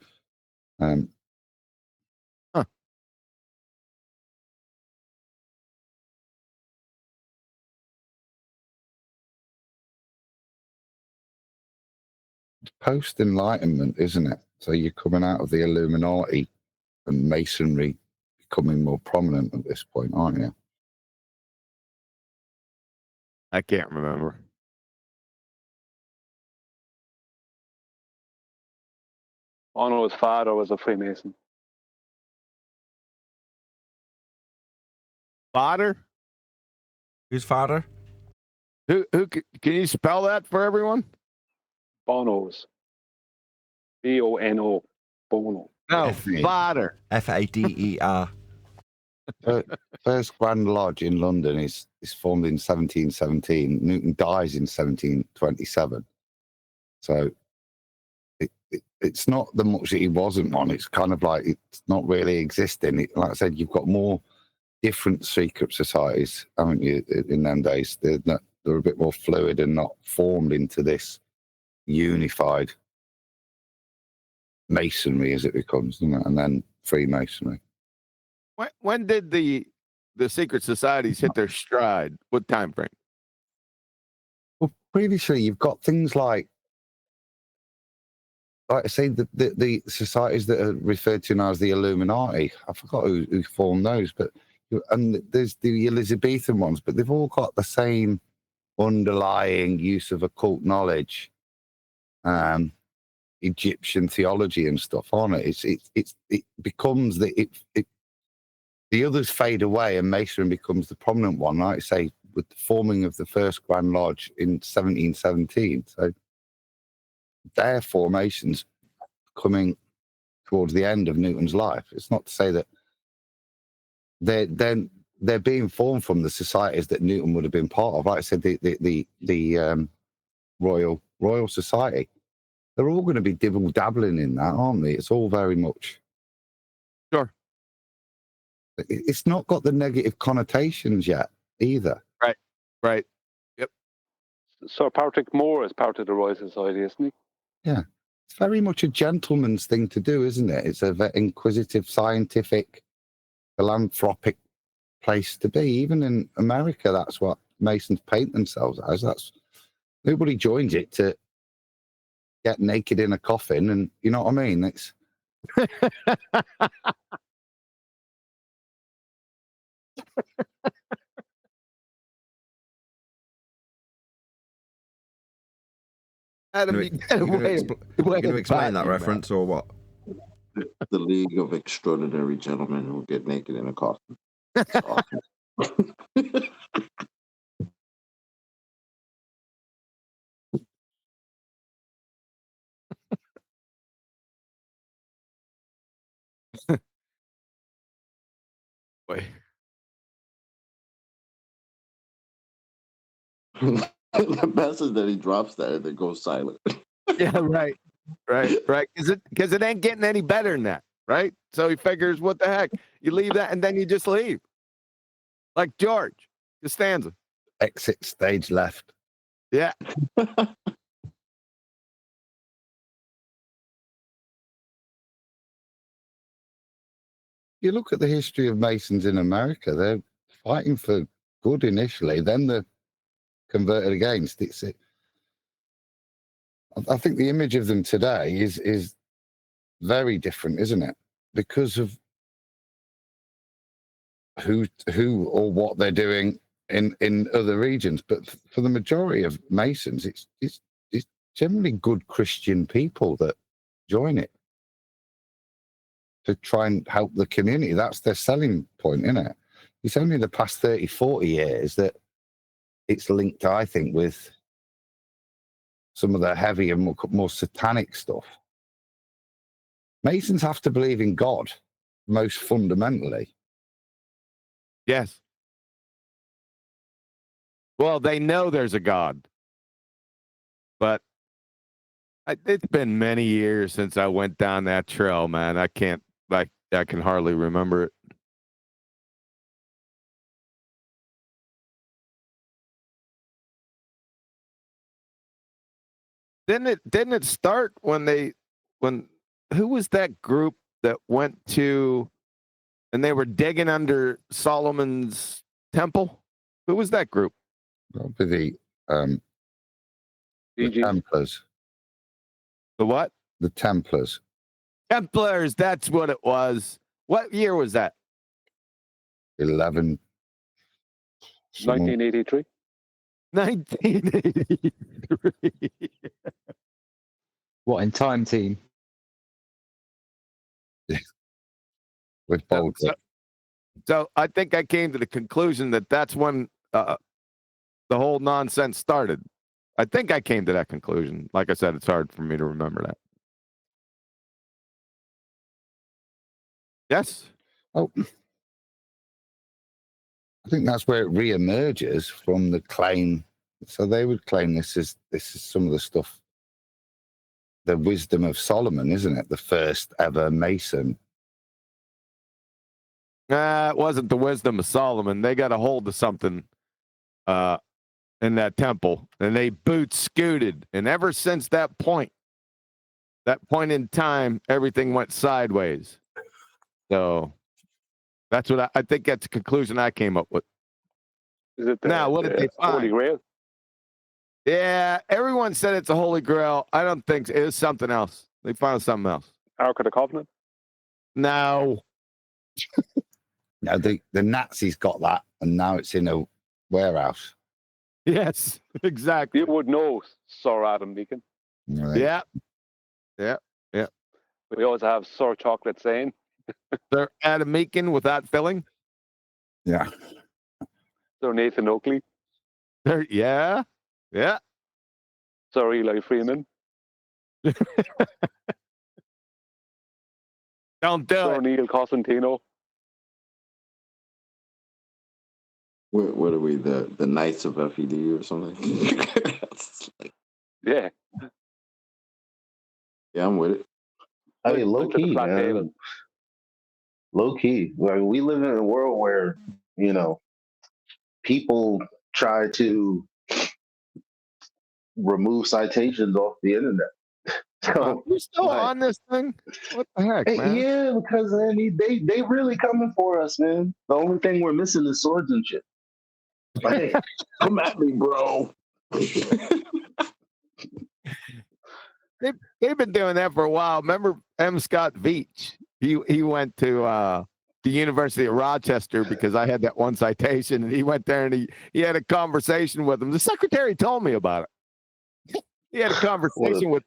post-Enlightenment, isn't it? So you're coming out of the Illuminati and Masonry becoming more prominent at this point, aren't you? I can't remember. Bono's father was a Freemason. Father? Whose father? Who can you spell that for everyone? Bono's. B-O-N-O. Bono. No, father. F-A-D-E-R. First Grand Lodge in London is formed in 1717. Newton dies in 1727. So it's not the much that he wasn't one. It's kind of like it's not really existing. Like I said, you've got more different secret societies, haven't you, in them days? They're a bit more fluid and not formed into this unified Masonry as it becomes, isn't it? And then Freemasonry. When did the secret societies hit their stride? What time frame? Well, previously you've got things like I say, the societies that are referred to now as the Illuminati. I forgot who formed those, and there's the Elizabethan ones, but they've all got the same underlying use of occult knowledge, Egyptian theology and stuff on it. It becomes the others fade away and Masonry becomes the prominent one, like I say, with the forming of the first Grand Lodge in 1717. So their formations coming towards the end of Newton's life. It's not to say that they're being formed from the societies that Newton would have been part of. Like I said, the Royal Society. They're all going to be dibble-dabbling in that, aren't they? It's all very much... Sure. It's not got the negative connotations yet, either. Right. Yep. Sir Patrick Moore is part of the Royal Society, isn't he? Yeah. It's very much a gentleman's thing to do, isn't it? It's a very inquisitive, scientific, philanthropic place to be. Even in America, that's what Masons paint themselves as. Nobody joins it to get naked in a coffin, and you know what I mean? It's Can you explain that reference or what? The League of Extraordinary Gentlemen who get naked in a coffin. That's awesome. Wait. The best is that he drops that and then goes silent. Yeah, right. Because it ain't getting any better than that, right? So he figures, what the heck? You leave that and then you just leave. Like George Costanza. Exit stage left. Yeah. You look at the history of Masons in America, they're fighting for good initially, then they're converted against. I think the image of them today is very different, isn't it? Because of who or what they're doing in other regions. But for the majority of Masons, it's generally good Christian people that join it to try and help the community. That's their selling point, isn't it? It's only the past 30, 40 years that it's linked, I think, with some of the heavier, more satanic stuff. Masons have to believe in God, most fundamentally. Yes. Well, they know there's a God, but it's been many years since I went down that trail, man. I can hardly remember it. Didn't it start when who was that group that went to and they were digging under Solomon's temple? Who was that group? Probably the Templars. The what? The Templars. Templars, that's what it was. What year was that? 1983. 1983. What, in time, team? With both. So I think I came to the conclusion that that's when the whole nonsense started. I think I came to that conclusion. Like I said, it's hard for me to remember that. Yes. Oh, I think that's where it reemerges from the claim. So they would claim this is some of the stuff, the wisdom of Solomon, isn't it? The first ever Mason. It wasn't the wisdom of Solomon. They got a hold of something in that temple, and they scooted. And ever since that point in time, everything went sideways. So that's what I think. That's the conclusion I came up with. Is it now? What did they find? Holy Grail? Yeah, everyone said it's a Holy Grail. I don't think so. It was something else. They found something else. Ark of the Covenant? No. No, the Nazis got that, and now it's in a warehouse. Yes, exactly. You would know, Sir Adam Deacon. Right. Yeah. We always have Sir Chocolate saying. Sir Adam Meakin without filling. Yeah. Sir Nathan Oakley. Yeah. Sir Eli Freeman. Don't do Sir it. Neil Costantino. What are we, the Knights of FED or something? Yeah. Yeah, I'm with it. I mean, low key, man. Low key. Like, we live in a world where, people try to remove citations off the internet. So, you're still on this thing? What the heck, man? Yeah, because they really coming for us, man. The only thing we're missing is swords and shit. Like, come at me, bro. They've been doing that for a while. Remember M. Scott Veach? He went to the University of Rochester because I had that one citation, and he went there and he had a conversation with him. The secretary told me about it. He had a conversation with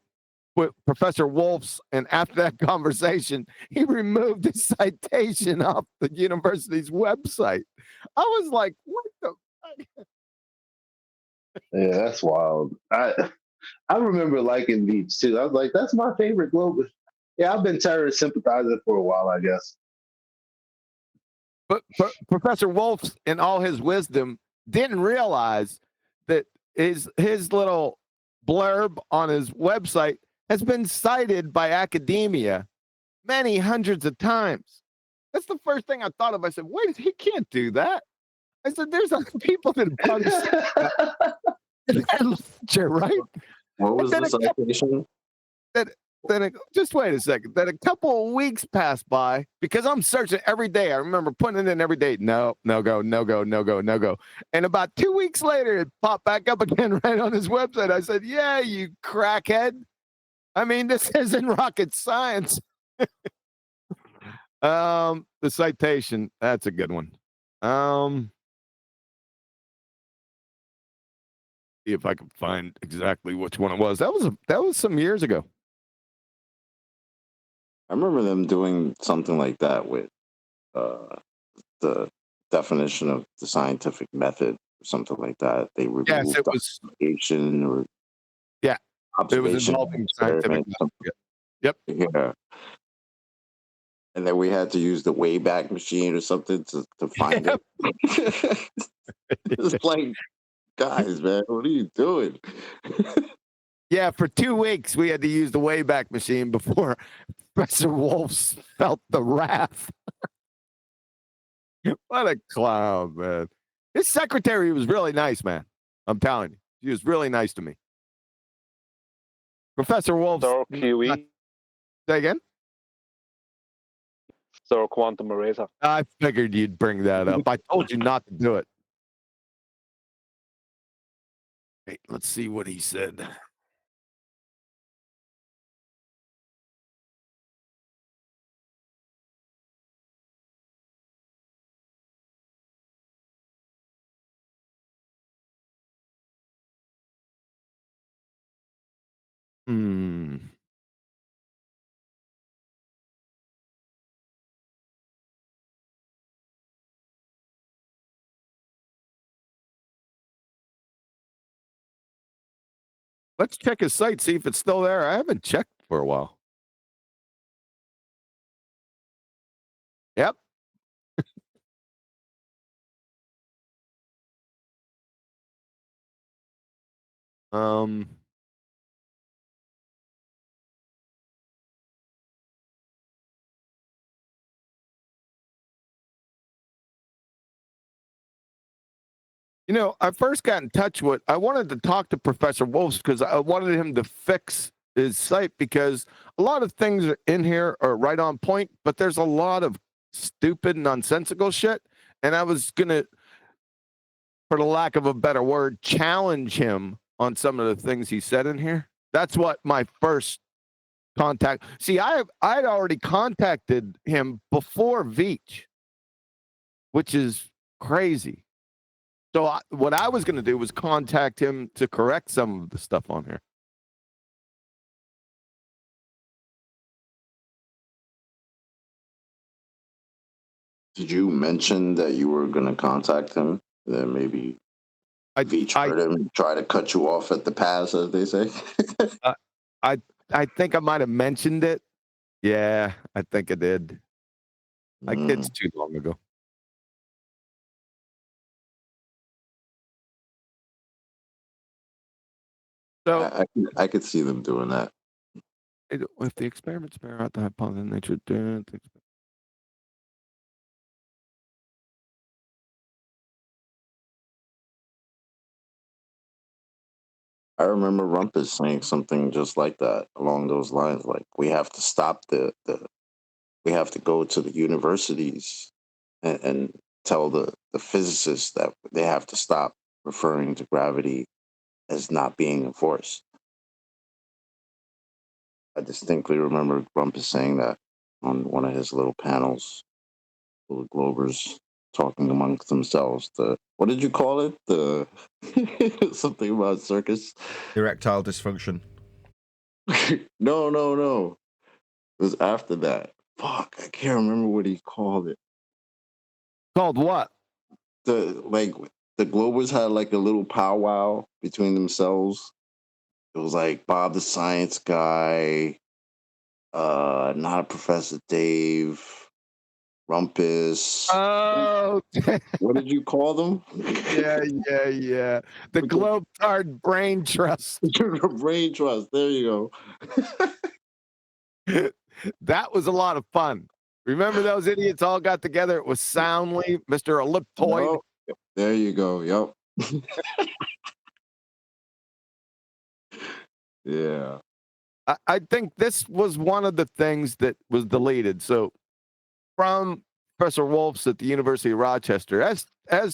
Professor Wolfs, and after that conversation, he removed his citation off the university's website. I was like, what the fuck? Yeah, that's wild. I remember liking Beach too. I was like, that's my favorite global. Yeah, I've been terrorist sympathizer for a while, I guess. But Professor Wolfs, in all his wisdom, didn't realize that his little blurb on his website has been cited by academia many hundreds of times. That's the first thing I thought of. I said, wait, he can't do that. I said, there's other people that publish that literature, right? What was the citation? Just wait a second. Then a couple of weeks passed by because I'm searching every day. I remember putting it in every day. No go. And about 2 weeks later, it popped back up again right on his website. I said, yeah, you crackhead. I mean, this isn't rocket science. The citation, that's a good one. See if I can find exactly which one it was. That was some years ago. I remember them doing something like that with the definition of the scientific method or something like that. They removed Yes, it was. or Yeah, It was observation involving scientific experiments. Yep. Yeah. And then we had to use the Wayback Machine or something to find it. It's like, guys, man, what are you doing? Yeah, for 2 weeks we had to use the Wayback Machine before Professor Wolf felt the wrath. What a clown, man. His secretary was really nice, man. I'm telling you. She was really nice to me. Professor Wolf. Thorough QE. Say again? Thorough quantum eraser. I figured you'd bring that up. I told you not to do it. Hey, let's see what he said. Let's check his site, see if it's still there. I haven't checked for a while. Yep. You know, I first got in touch with, I wanted to talk to Professor Wolfs because I wanted him to fix his site because a lot of things in here are right on point, but there's a lot of stupid, nonsensical shit. And I was going to, for the lack of a better word, challenge him on some of the things he said in here. That's what my first contact. See, I'd already contacted him before Veach, which is crazy. So what I was going to do was contact him to correct some of the stuff on here. Did you mention that you were going to contact him? Then maybe Veach heard him try to cut you off at the pass, as they say. I think I might have mentioned it. Yeah, I think I did. It's too long ago. So I could see them doing that. If the experiments bear out the hypothesis, nature. I remember Rumpus saying something just like that, along those lines. Like, we have to stop we have to go to the universities and tell the physicists that they have to stop referring to gravity as not being a force. I distinctly remember Rumpus saying that on one of his little panels, little Globers talking amongst themselves. What did you call it? Something about circus? Erectile dysfunction. No. It was after that. Fuck, I can't remember what he called it. Called what? The Globers had like a little powwow between themselves. It was like Bob the Science Guy, not Professor Dave, Rumpus. Oh, what did you call them? Yeah. The Globe-Tard Brain Trust. Brain Trust. There you go. That was a lot of fun. Remember those idiots all got together? It was Soundly, Mr. Elliptoid. Yep. There you go. Yep. Yeah. I think this was one of the things that was deleted. So from Professor Wolfs at the University of Rochester, as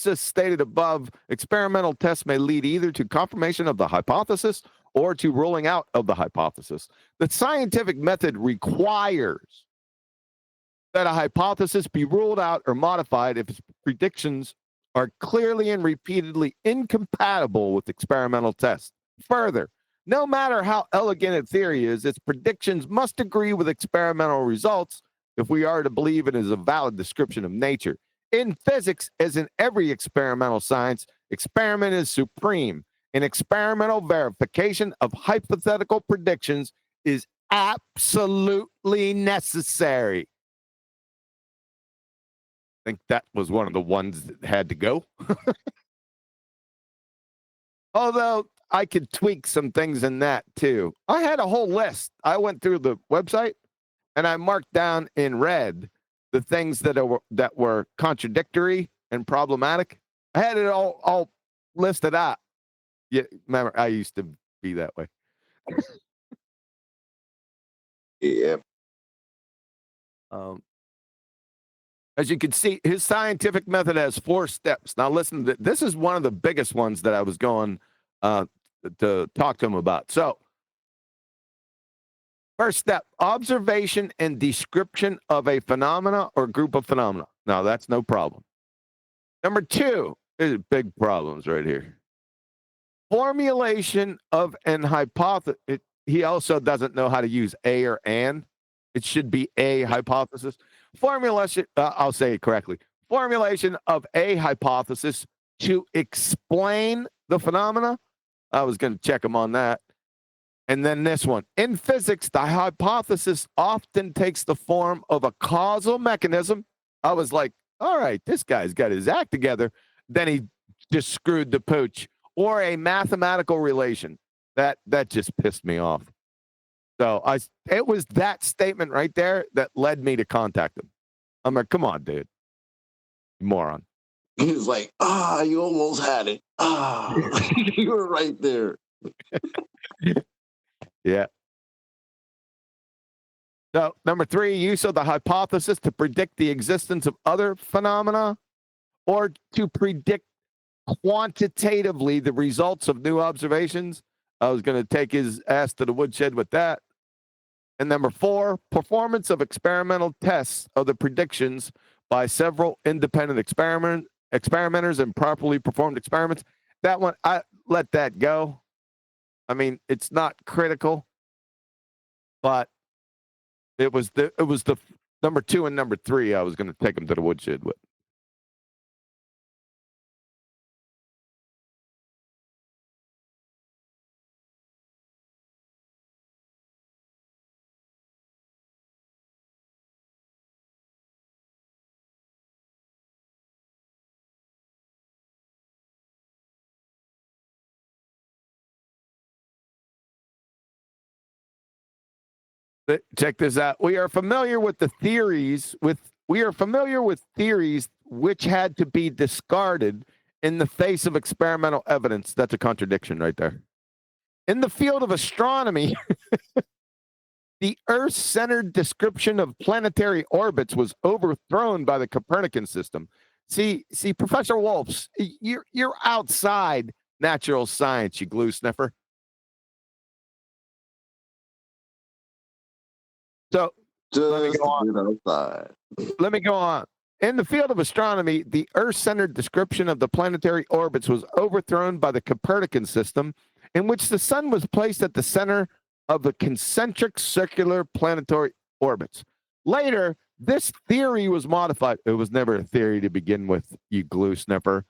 just stated above, experimental tests may lead either to confirmation of the hypothesis or to ruling out of the hypothesis. The scientific method requires that a hypothesis be ruled out or modified if its predictions are clearly and repeatedly incompatible with experimental tests. Further, no matter how elegant a theory is, its predictions must agree with experimental results if we are to believe it is a valid description of nature. In physics, as in every experimental science, experiment is supreme. and experimental verification of hypothetical predictions is absolutely necessary. I think that was one of the ones that had to go. Although I could tweak some things in that too. I had a whole list. I went through the website and I marked down in red the things that were contradictory and problematic. I had it all listed out. Yeah, remember, I used to be that way. Yeah. As you can see, his scientific method has 4 steps. Now, listen, this is one of the biggest ones that I was going to talk to him about. So, first step, observation and description of a phenomena or group of phenomena. Now, that's no problem. Number 2, there's big problems right here. Formulation of an hypothesis. He also doesn't know how to use a or an. It should be a hypothesis. Formulation, I'll say it correctly. Formulation of a hypothesis to explain the phenomena. I was going to check him on that. And then this one. In physics, the hypothesis often takes the form of a causal mechanism. I was like, all right, this guy's got his act together. Then he just screwed the pooch. Or a mathematical relation. That just pissed me off. So it was that statement right there that led me to contact him. I'm like, come on, dude. You moron. He was like, you almost had it. You were right there. Yeah. So, number 3, use of the hypothesis to predict the existence of other phenomena or to predict quantitatively the results of new observations. I was going to take his ass to the woodshed with that. And number 4, performance of experimental tests of the predictions by several independent experimenters and properly performed experiments. That one, I let that go. I mean, it's not critical, but it was the number 2 and number 3 I was going to take him to the woodshed with. Check this out. We are familiar with theories which had to be discarded in the face of experimental evidence. That's a contradiction right there. In the field of astronomy, the Earth-centered description of planetary orbits was overthrown by the Copernican system. See, Professor Wolfs, you're outside natural science, you glue sniffer. So let me go on. In the field of astronomy, the Earth-centered description of the planetary orbits was overthrown by the Copernican system, in which the sun was placed at the center of the concentric circular planetary orbits. Later, this theory was modified. It was never a theory to begin with, you glue sniffer.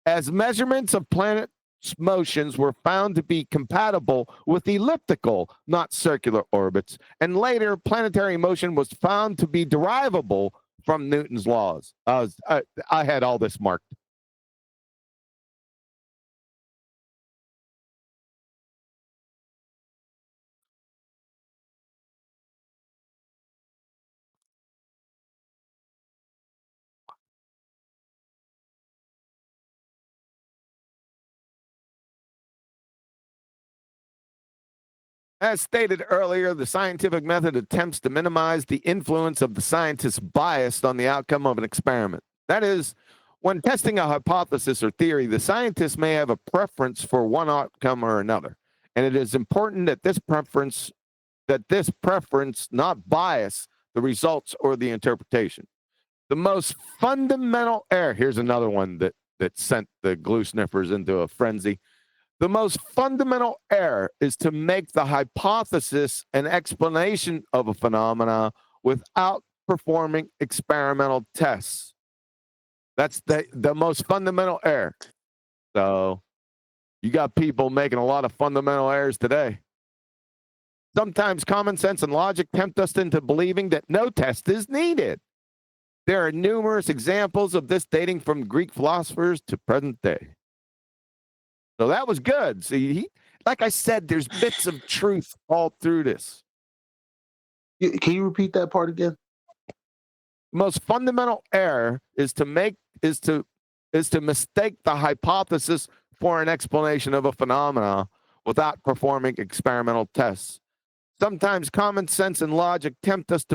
As measurements of planet motions were found to be compatible with elliptical, not circular orbits, and later planetary motion was found to be derivable from Newton's laws. I had all this marked. As stated earlier, the scientific method attempts to minimize the influence of the scientist's bias on the outcome of an experiment. That is, when testing a hypothesis or theory, the scientist may have a preference for one outcome or another, and it is important that this preference not bias the results or the interpretation. The most fundamental error, here's another one that sent the glue sniffers into a frenzy. The most fundamental error is to make the hypothesis an explanation of a phenomena without performing experimental tests. That's the most fundamental error. So You got people making a lot of fundamental errors today. Sometimes common sense and logic tempt us into believing that no test is needed. There are numerous examples of this dating from Greek philosophers to present day. So that was good. See, like I said, there's bits of truth all through this. Can you repeat that part again? Most fundamental error is to mistake the hypothesis for an explanation of a phenomena without performing experimental tests. Sometimes common sense and logic tempt us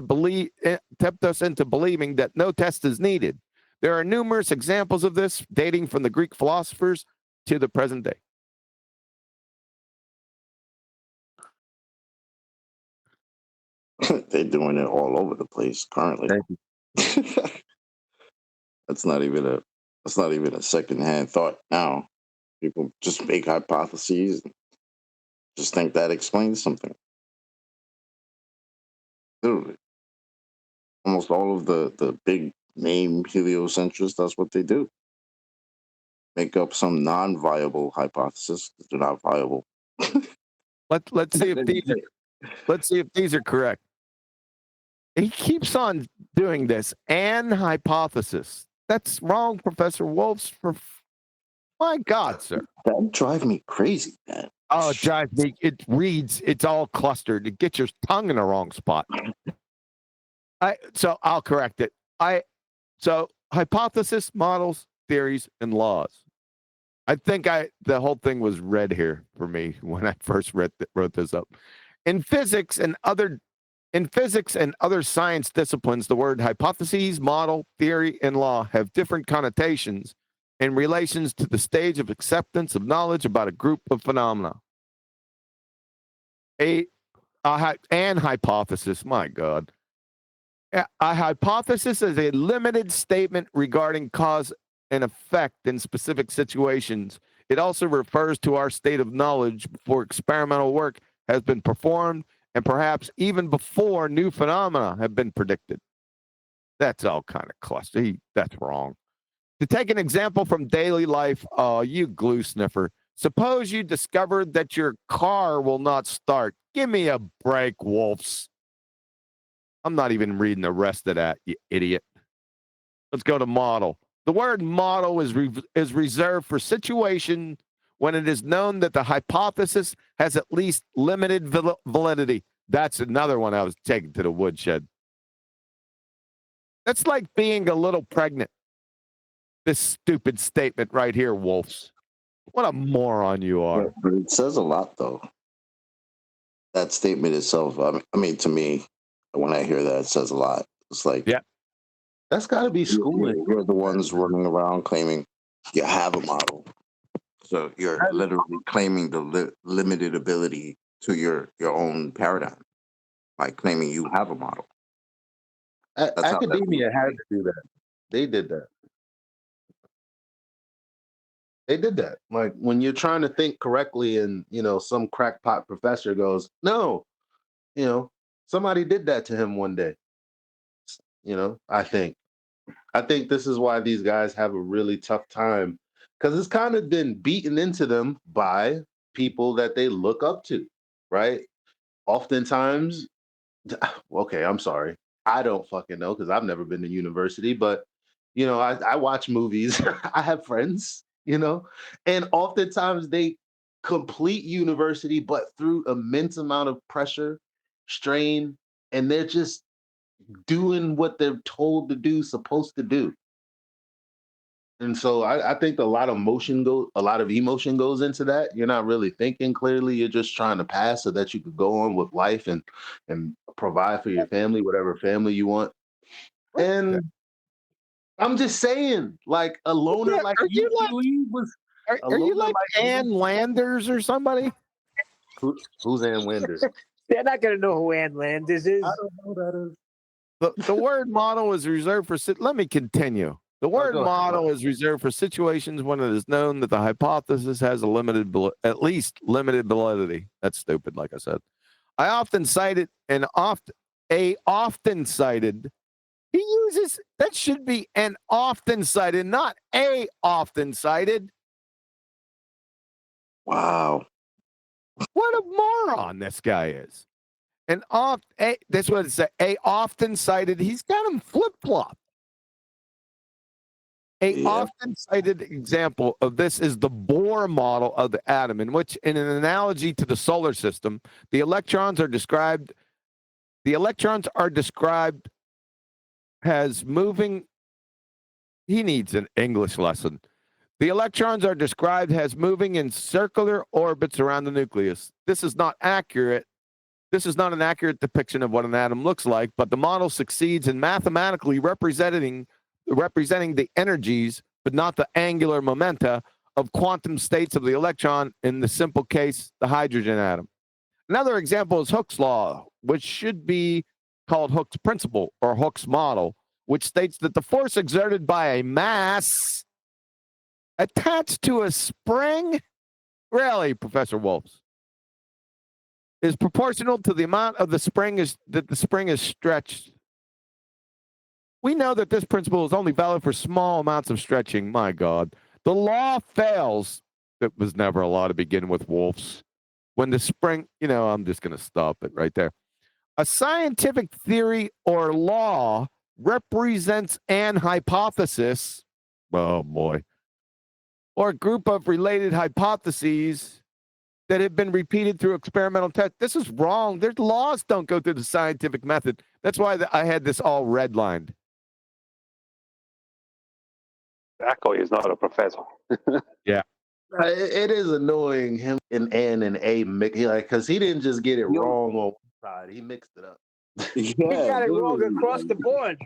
into believing that no test is needed. There are numerous examples of this dating from the Greek philosophers to the present day. They're doing it all over the place currently. That's not even a secondhand thought now. People just make hypotheses and just think that explains something. Literally. Almost all of the big name heliocentrists, that's what they do. Make up some non-viable hypothesis. They're not viable. Let's see if these are correct. He keeps on doing this. An hypothesis. That's wrong, Professor Wolf's. My God, sir. That drives me crazy, man. Oh, it drives me. It reads. It's all clustered. It gets your tongue in the wrong spot. So I'll correct it. So hypothesis, models, theories, and laws. I think the whole thing was red here for me when I first wrote this up. In physics and other science disciplines, the word hypotheses, model, theory, and law have different connotations in relations to the stage of acceptance of knowledge about a group of phenomena. An hypothesis, my God. A hypothesis is a limited statement regarding cause and effect in specific situations. It also refers to our state of knowledge before experimental work has been performed and perhaps even before new phenomena have been predicted. That's all kind of cluster. That's wrong. To take an example from daily life, you glue sniffer. Suppose you discovered that your car will not start. Give me a break, Wolves. I'm not even reading the rest of that, you idiot. Let's go to model. The word model is reserved for situation when it is known that the hypothesis has at least limited validity. That's another one I was taking to the woodshed. That's like being a little pregnant. This stupid statement right here, Wolves. What a moron you are. Yeah, but it says a lot, though. That statement itself, I mean, to me, when I hear that, it says a lot. It's like, yeah, that's got to be schooling. You're the ones running around claiming you have a model. So you're literally claiming the limited ability to your own paradigm by claiming you have a model. Academia had to do that. They did that. They did that. Like when you're trying to think correctly and, some crackpot professor goes, no, somebody did that to him one day. I think this is why these guys have a really tough time because it's kind of been beaten into them by people that they look up to, right? Oftentimes, okay, I'm sorry. I don't fucking know because I've never been to university, but, I watch movies. I have friends, and oftentimes they complete university, but through immense amount of pressure, strain, and they're just doing what they're told to do, supposed to do. And so I think a lot of emotion goes into that. You're not really thinking clearly. You're just trying to pass so that you could go on with life and provide for your family, whatever family you want. And I'm just saying, like a loner like you was. Are you like Ann Landers or somebody? Who's Ann Landers? They're not going to know who Ann Landers is. I don't know who that is. The word model is reserved for. Let me continue. The word model is reserved for situations when it is known that the hypothesis has at least limited validity. That's stupid, like I said. I often cited often cited. He uses that should be an often cited, not a often cited. Wow. What a moron this guy is. And that's what it's a often cited, he's got him flip-flop. Often cited example of this is the Bohr model of the atom, in which, in an analogy to the solar system, the electrons are described as moving. He needs an English lesson. The electrons are described as moving in circular orbits around the nucleus. This is not accurate. This is not an accurate depiction of what an atom looks like, but the model succeeds in mathematically representing the energies, but not the angular momenta of quantum states of the electron, in the simple case, the hydrogen atom. Another example is Hooke's law, which should be called Hooke's principle or Hooke's model, which states that the force exerted by a mass attached to a spring, really, Professor Wolfs, is proportional to the amount of the spring is stretched. We know that this principle is only valid for small amounts of stretching. My God. The law fails. It was never a law to begin with, Wolfs. When the spring, I'm just going to stop it right there. A scientific theory or law represents an hypothesis. Oh, boy. Or a group of related hypotheses that have been repeated through experimental tests. This is wrong. Their laws don't go through the scientific method. That's why I had this all redlined. That guy is not a professor. Yeah. It is annoying him and N and A because he didn't just get it wrong on one side. He mixed it up. He got it wrong across the board.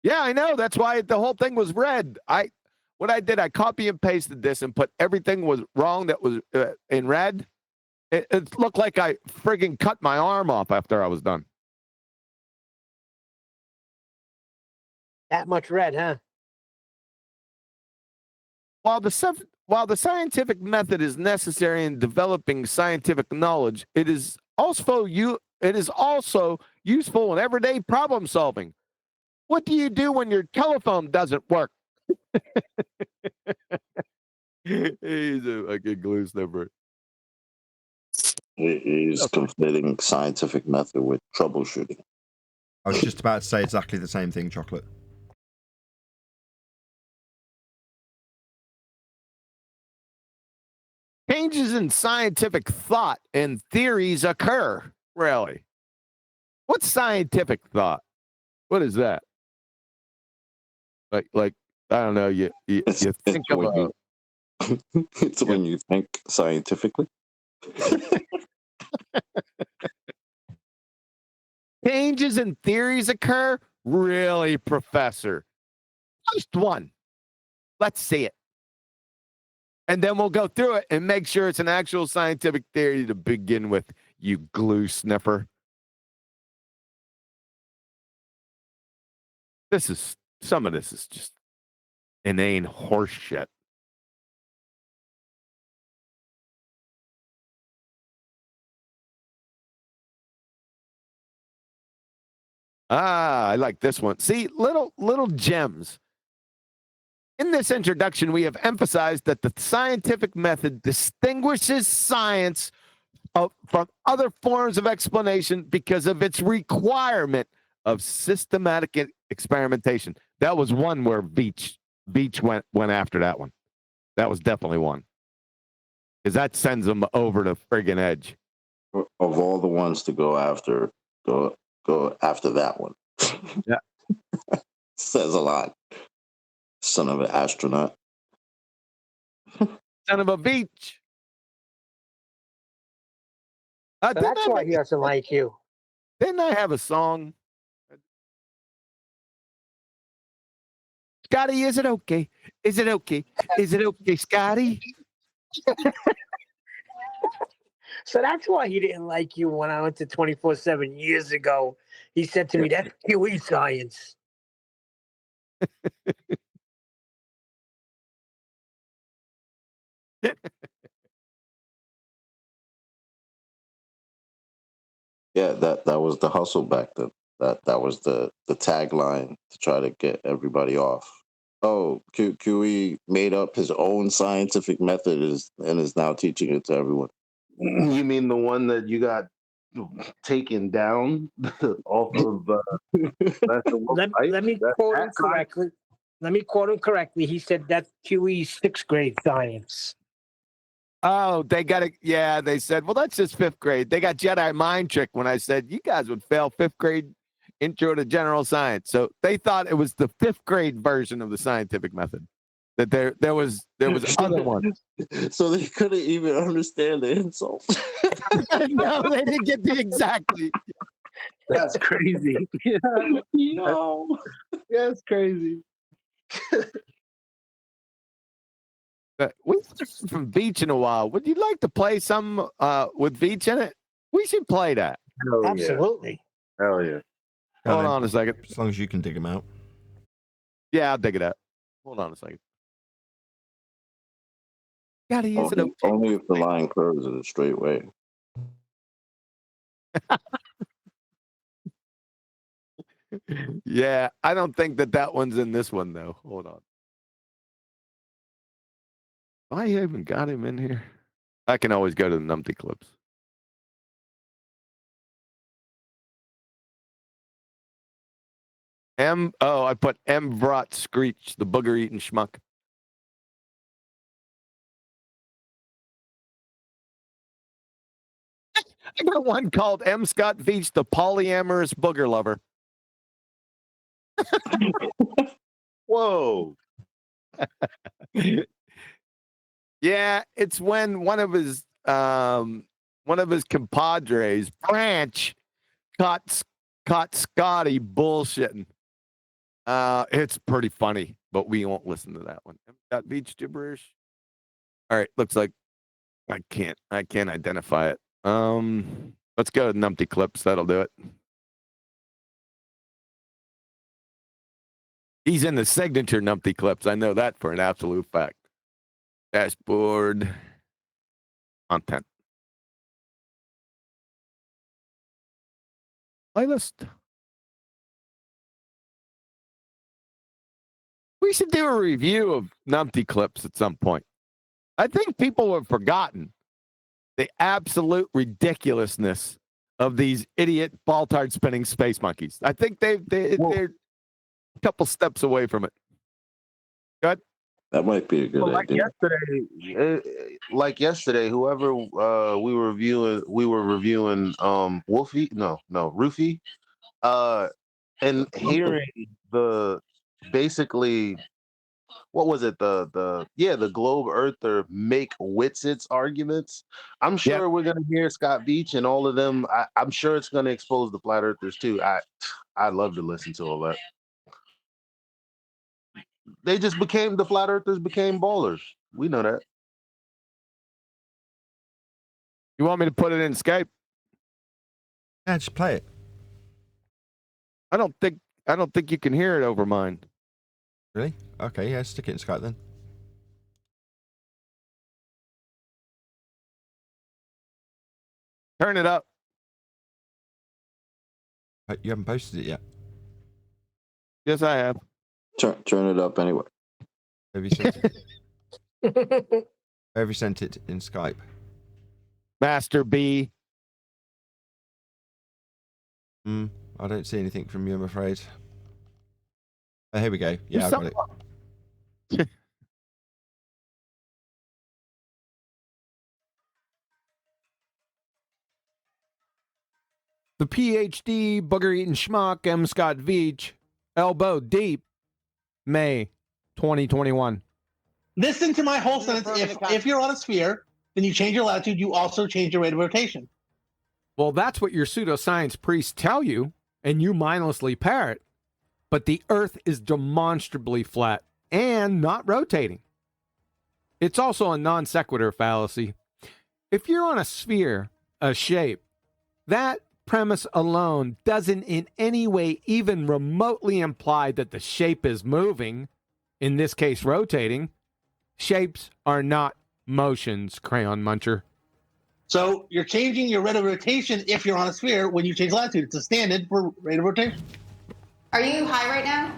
Yeah, I know. That's why the whole thing was red. What I did, I copy and pasted this and put everything was wrong that was in red. It looked like I friggin' cut my arm off after I was done. That much red, huh? While the scientific method is necessary in developing scientific knowledge, it is also useful in everyday problem solving. What do you do when your telephone doesn't work? He's a good glue sniffer. He's conflating scientific method with troubleshooting. I was just about to say exactly the same thing, Chocolate. Changes in scientific thought and theories occur. Really? What's scientific thought? What is that? Like I don't know. You think of it's when you think scientifically. Changes in theories occur? Really, Professor? Just one. Let's see it. And then we'll go through it and make sure it's an actual scientific theory to begin with, you glue sniffer. Some of this is just inane horse shit. I like this one. See, little gems. In this introduction, we have emphasized that the scientific method distinguishes science from other forms of explanation because of its requirement of systematic experimentation. That was one where Beach went after that one. That was definitely one. Because that sends them over the friggin' edge. Of all the ones to go after that one. Yeah. Says a lot. Son of an astronaut. Son of a beach. So that's why he doesn't like you. Didn't I have a song? Scotty, is it okay? Is it okay? Is it okay, Scotty? So that's why he didn't like you when I went to 24/7 years ago. He said to me, that's QE science. Yeah, that was the hustle back then. That was the tagline to try to get everybody off. Oh, QE made up his own scientific method and is now teaching it to everyone. You mean the one that you got taken down off of? Let me quote him correctly. Let me quote him correctly. He said that's QE's 6th grade science. Oh, they got it. Yeah, they said, well, that's just 5th grade. They got Jedi mind trick when I said you guys would fail 5th grade intro to general science. So they thought it was the 5th grade version of the scientific method. That there was other ones. So they couldn't even understand the insult. No, they didn't get the exactly. That's crazy. No. That's crazy. We haven't from Beach in a while. Would you like to play some with Beach in it? We should play that. Hell Absolutely. Yeah. Hell yeah. Hold on a second. As long as you can dig them out. Yeah, I'll dig it out. Hold on a second. Gotta use it. Only if the line curves in a straight way. Yeah, I don't think that one's in this one, though. Hold on. I even got him in here. I can always go to the numpty clips. I put M. Vrot Screech, the booger eating schmuck. I got one called M. Scott Veach, the polyamorous booger lover. Whoa. Yeah, it's when one of his compadres, Branch, caught Scotty bullshitting. It's pretty funny, but we won't listen to that one. Got beach gibberish. All right, looks like I can't identify it. Let's go to numpty clips. That'll do it. He's in the signature numpty clips. I know that for an absolute fact. Dashboard content. Playlist. We should do a review of numpty clips at some point. I think people have forgotten the absolute ridiculousness of these idiot ball-tard spinning space monkeys. I think they're a couple steps away from it. Good. That might be a good idea. Like yesterday, whoever we were reviewing Wolfie, no, Roofy, and hearing the basically what was it the globe earther make Witsits arguments. I'm sure we're gonna hear Scott Beach and all of them. I'm sure it's gonna expose the flat earthers too. I'd love to listen to all that. They just the flat earthers became ballers. We know that. You want me to put it in Skype? Yeah, just play it. I don't think you can hear it over mine. Really? Okay, yeah, stick it in Skype then. Turn it up. You haven't posted it yet. Yes, I have. Turn it up anyway. Have you sent it? Have you sent it in Skype? Master B. I don't see anything from you, I'm afraid. Oh, here we go. Yeah, I got it. The PhD booger-eating schmuck M. Scott Veach, elbow deep, May 2021. Listen to my whole sentence. If you're on a sphere, then you change your latitude, you also change your rate of rotation. Well, that's what your pseudoscience priests tell you, and you mindlessly parrot. But the Earth is demonstrably flat and not rotating. It's also a non sequitur fallacy. If you're on a sphere, a shape, that premise alone doesn't in any way even remotely imply that the shape is moving, in this case rotating. Shapes are not motions, crayon muncher. So you're changing your rate of rotation if you're on a sphere when you change latitude. It's a standard for rate of rotation. Are you high right now?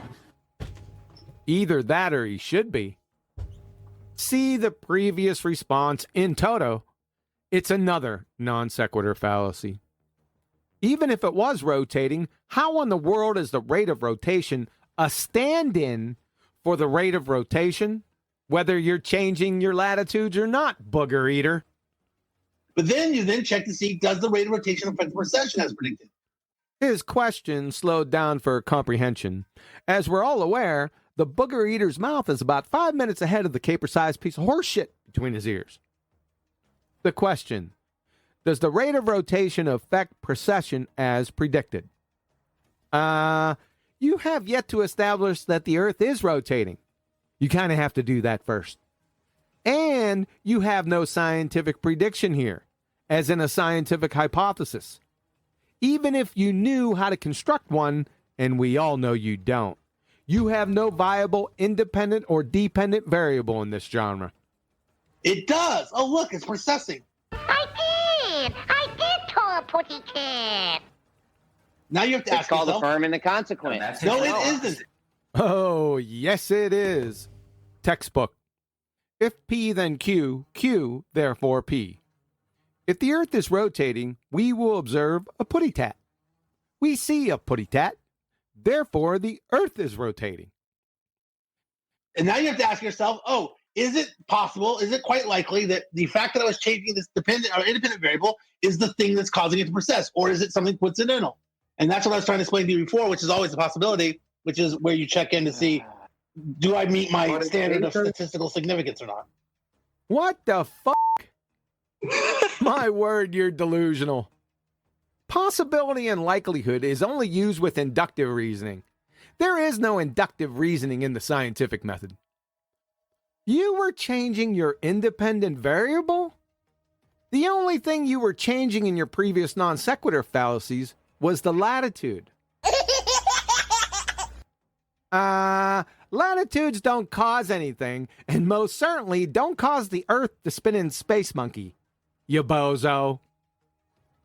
Either that or he should be. See the previous response in toto. It's another non sequitur fallacy. Even if it was rotating, how in the world is the rate of rotation a stand-in for the rate of rotation, whether you're changing your latitudes or not, booger eater? But then you check to see, does the rate of rotation affect the precession as predicted? His question slowed down for comprehension. As we're all aware, the booger eater's mouth is about 5 minutes ahead of the caper-sized piece of horse shit between his ears. The question: does the rate of rotation affect precession as predicted? You have yet to establish that the Earth is rotating. You kind of have to do that first. And you have no scientific prediction here, as in a scientific hypothesis. Even if you knew how to construct one, and we all know you don't, you have no viable independent or dependent variable in this genre. It does. Oh, look, it's processing. I did tell a putty cat. Now you have to It's ask called yourself. affirming the consequence. No, it isn't. Oh, yes, it is. Textbook. If P, then Q, Q, therefore P. If the Earth is rotating, we will observe a putty tat. We see a putty tat. Therefore, the Earth is rotating. And now you have to ask yourself, oh, is it possible, is it quite likely that the fact that I was changing this dependent or independent variable is the thing that's causing it to precess, or is it something coincidental? And that's what I was trying to explain to you before, which is always a possibility, which is where you check in to see, do I meet my standard of statistical significance or not? What the fuck? My word, you're delusional. Possibility and likelihood is only used with inductive reasoning. There is no inductive reasoning in the scientific method. You were changing your independent variable? The only thing you were changing in your previous non sequitur fallacies was the latitude. Latitudes don't cause anything, and most certainly don't cause the Earth to spin in Space Monkey, you bozo.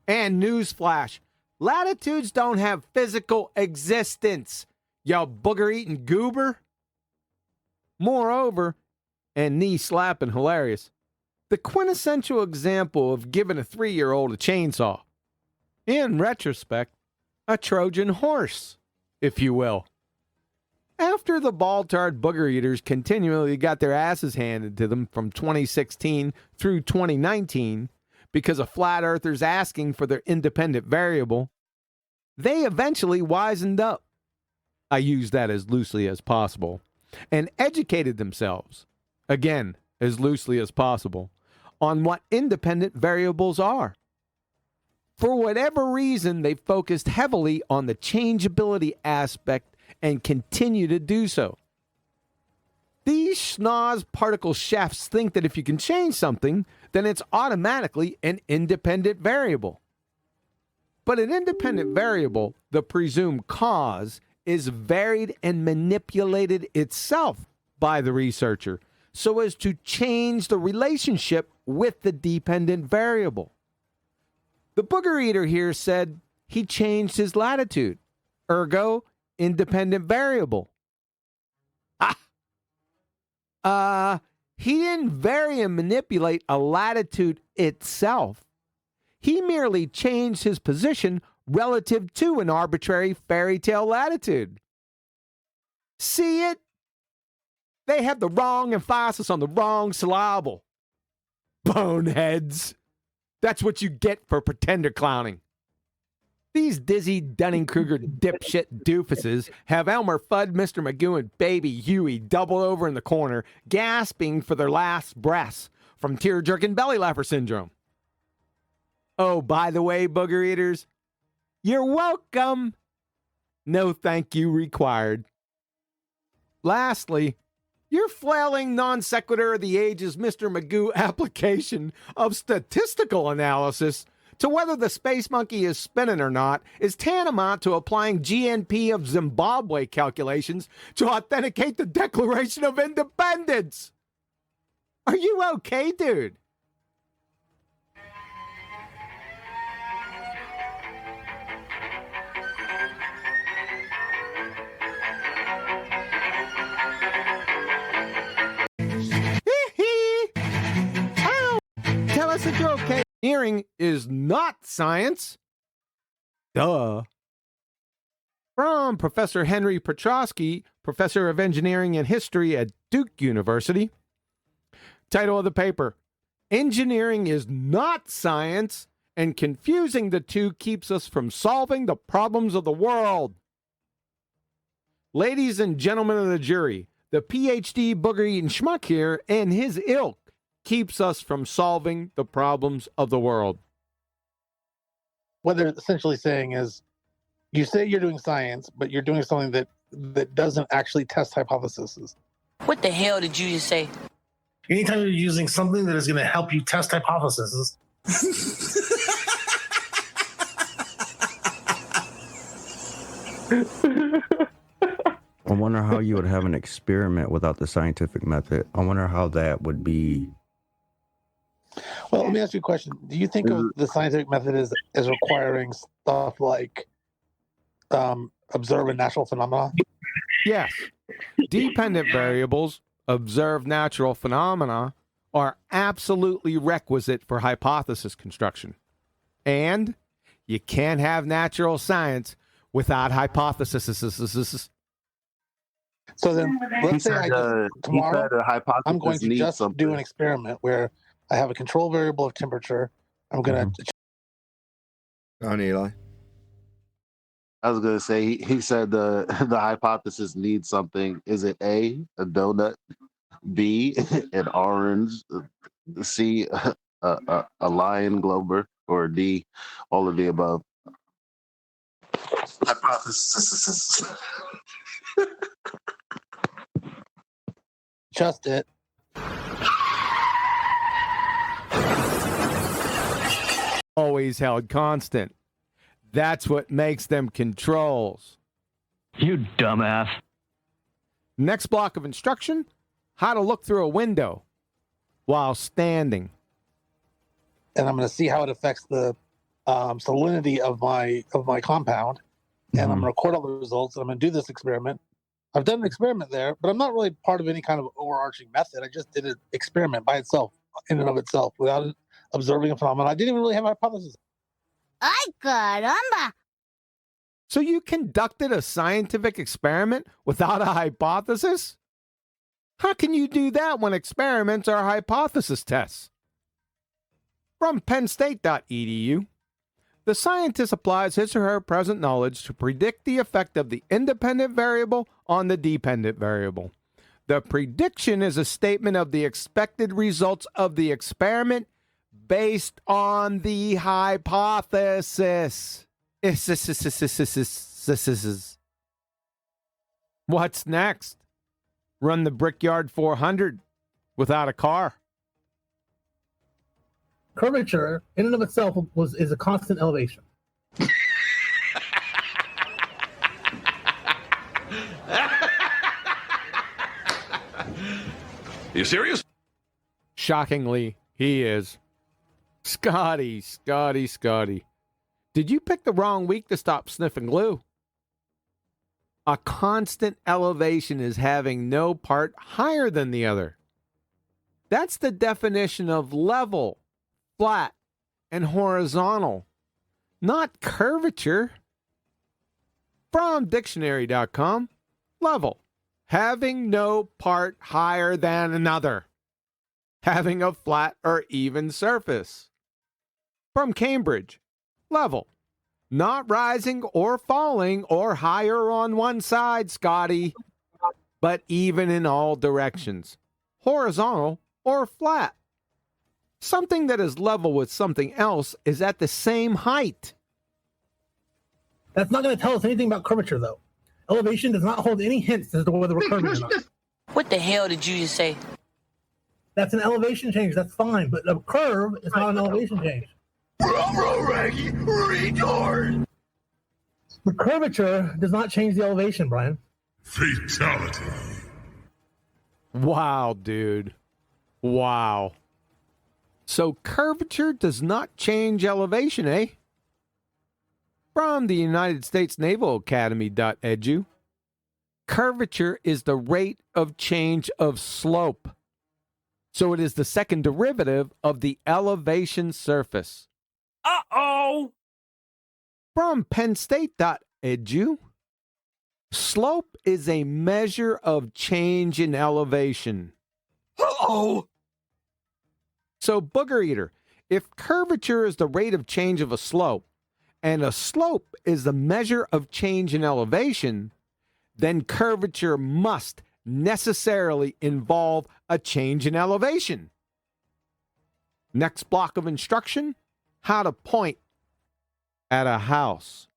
And newsflash, latitudes don't have physical existence, you booger-eating goober. Moreover, and knee-slapping hilarious, the quintessential example of giving a 3-year-old a chainsaw. In retrospect, a Trojan horse, if you will. After the ball-tarred booger eaters continually got their asses handed to them from 2016 through 2019 because of flat earthers asking for their independent variable, they eventually wisened up. I use that as loosely as possible, and educated themselves, again, as loosely as possible, on what independent variables are. For whatever reason, they focused heavily on the changeability aspect and continue to do so. These schnoz particle chefs think that if you can change something, then it's automatically an independent variable. But an independent variable, the presumed cause, is varied and manipulated itself by the researcher so as to change the relationship with the dependent variable. The booger eater here said he changed his latitude, ergo, independent variable. He didn't vary and manipulate a latitude itself. He merely changed his position relative to an arbitrary fairy tale latitude. See it? They have the wrong emphasis on the wrong syllable. Boneheads. That's what you get for pretender clowning. These dizzy Dunning-Kruger dipshit doofuses have Elmer Fudd, Mr. Magoo, and Baby Huey doubled over in the corner, gasping for their last breaths from tear-jerking belly laugher syndrome. Oh, by the way, booger eaters, you're welcome. No thank you required. Lastly, your flailing non sequitur of the ages Mr. Magoo application of statistical analysis to whether the space monkey is spinning or not is tantamount to applying GNP of Zimbabwe calculations to authenticate the Declaration of Independence. Are you okay, dude? You're okay. Engineering is not science. Duh. From Professor Henry Petrosky, Professor of Engineering and History at Duke University. Title of the paper: Engineering is not science, and confusing the two keeps us from solving the problems of the world. Ladies and gentlemen of the jury, the PhD booger-eating schmuck here and his ilk keeps us from solving the problems of the world. What they're essentially saying is, you say you're doing science, but you're doing something that doesn't actually test hypotheses. What the hell did you just say? Anytime you're using something that is going to help you test hypotheses. I wonder how you would have an experiment without the scientific method. I wonder how that would be. Well, let me ask you a question. Do you think of the scientific method as requiring stuff like observing natural phenomena? Yes. Dependent variables, observe natural phenomena, are absolutely requisite for hypothesis construction. And you can't have natural science without hypothesis. So then, let's say tomorrow I'm going to just do an experiment where I have a control variable of temperature. I'm going to... Go on, Eli. I was gonna say he said the hypothesis needs something. Is it A, a donut, B, an orange, C, a lion glober, or D, all of the above? Hypothesis. Just it. Always held constant. That's what makes them controls. You dumbass. Next block of instruction: how to look through a window while standing. And I'm going to see how it affects the salinity of my compound. And I'm going to record all the results. And I'm going to do this experiment. I've done an experiment there, but I'm not really part of any kind of overarching method. I just did an experiment by itself, in and of itself, without observing a phenomenon. I didn't even really have a hypothesis. Ay, caramba. So you conducted a scientific experiment without a hypothesis? How can you do that when experiments are hypothesis tests? From pennstate.edu, the scientist applies his or her present knowledge to predict the effect of the independent variable on the dependent variable. The prediction is a statement of the expected results of the experiment based on the hypothesis. What's next? Run the Brickyard 400 without a car. Curvature, in and of itself, is a constant elevation. You serious? Shockingly, he is. Scotty. Did you pick the wrong week to stop sniffing glue? A constant elevation is having no part higher than the other. That's the definition of level, flat, and horizontal, not curvature. From dictionary.com, level, having no part higher than another, having a flat or even surface. From Cambridge, level, not rising or falling or higher on one side, Scotty, but even in all directions, horizontal or flat. Something that is level with something else is at the same height. That's not going to tell us anything about curvature, though. Elevation does not hold any hints as to whether we're curving or not. What the hell did you just say? That's an elevation change. That's fine. But a curve is not an elevation change. Retard. The curvature does not change the elevation, Brian. Fatality. Wow, dude. Wow. So curvature does not change elevation, eh? From the United States Naval Academy.edu, curvature is the rate of change of slope. So it is the second derivative of the elevation surface. Uh-oh! From pennstate.edu, slope is a measure of change in elevation. Uh-oh! So, Booger Eater, if curvature is the rate of change of a slope, and a slope is the measure of change in elevation, then curvature must necessarily involve a change in elevation. Next block of instruction, how to point at a house.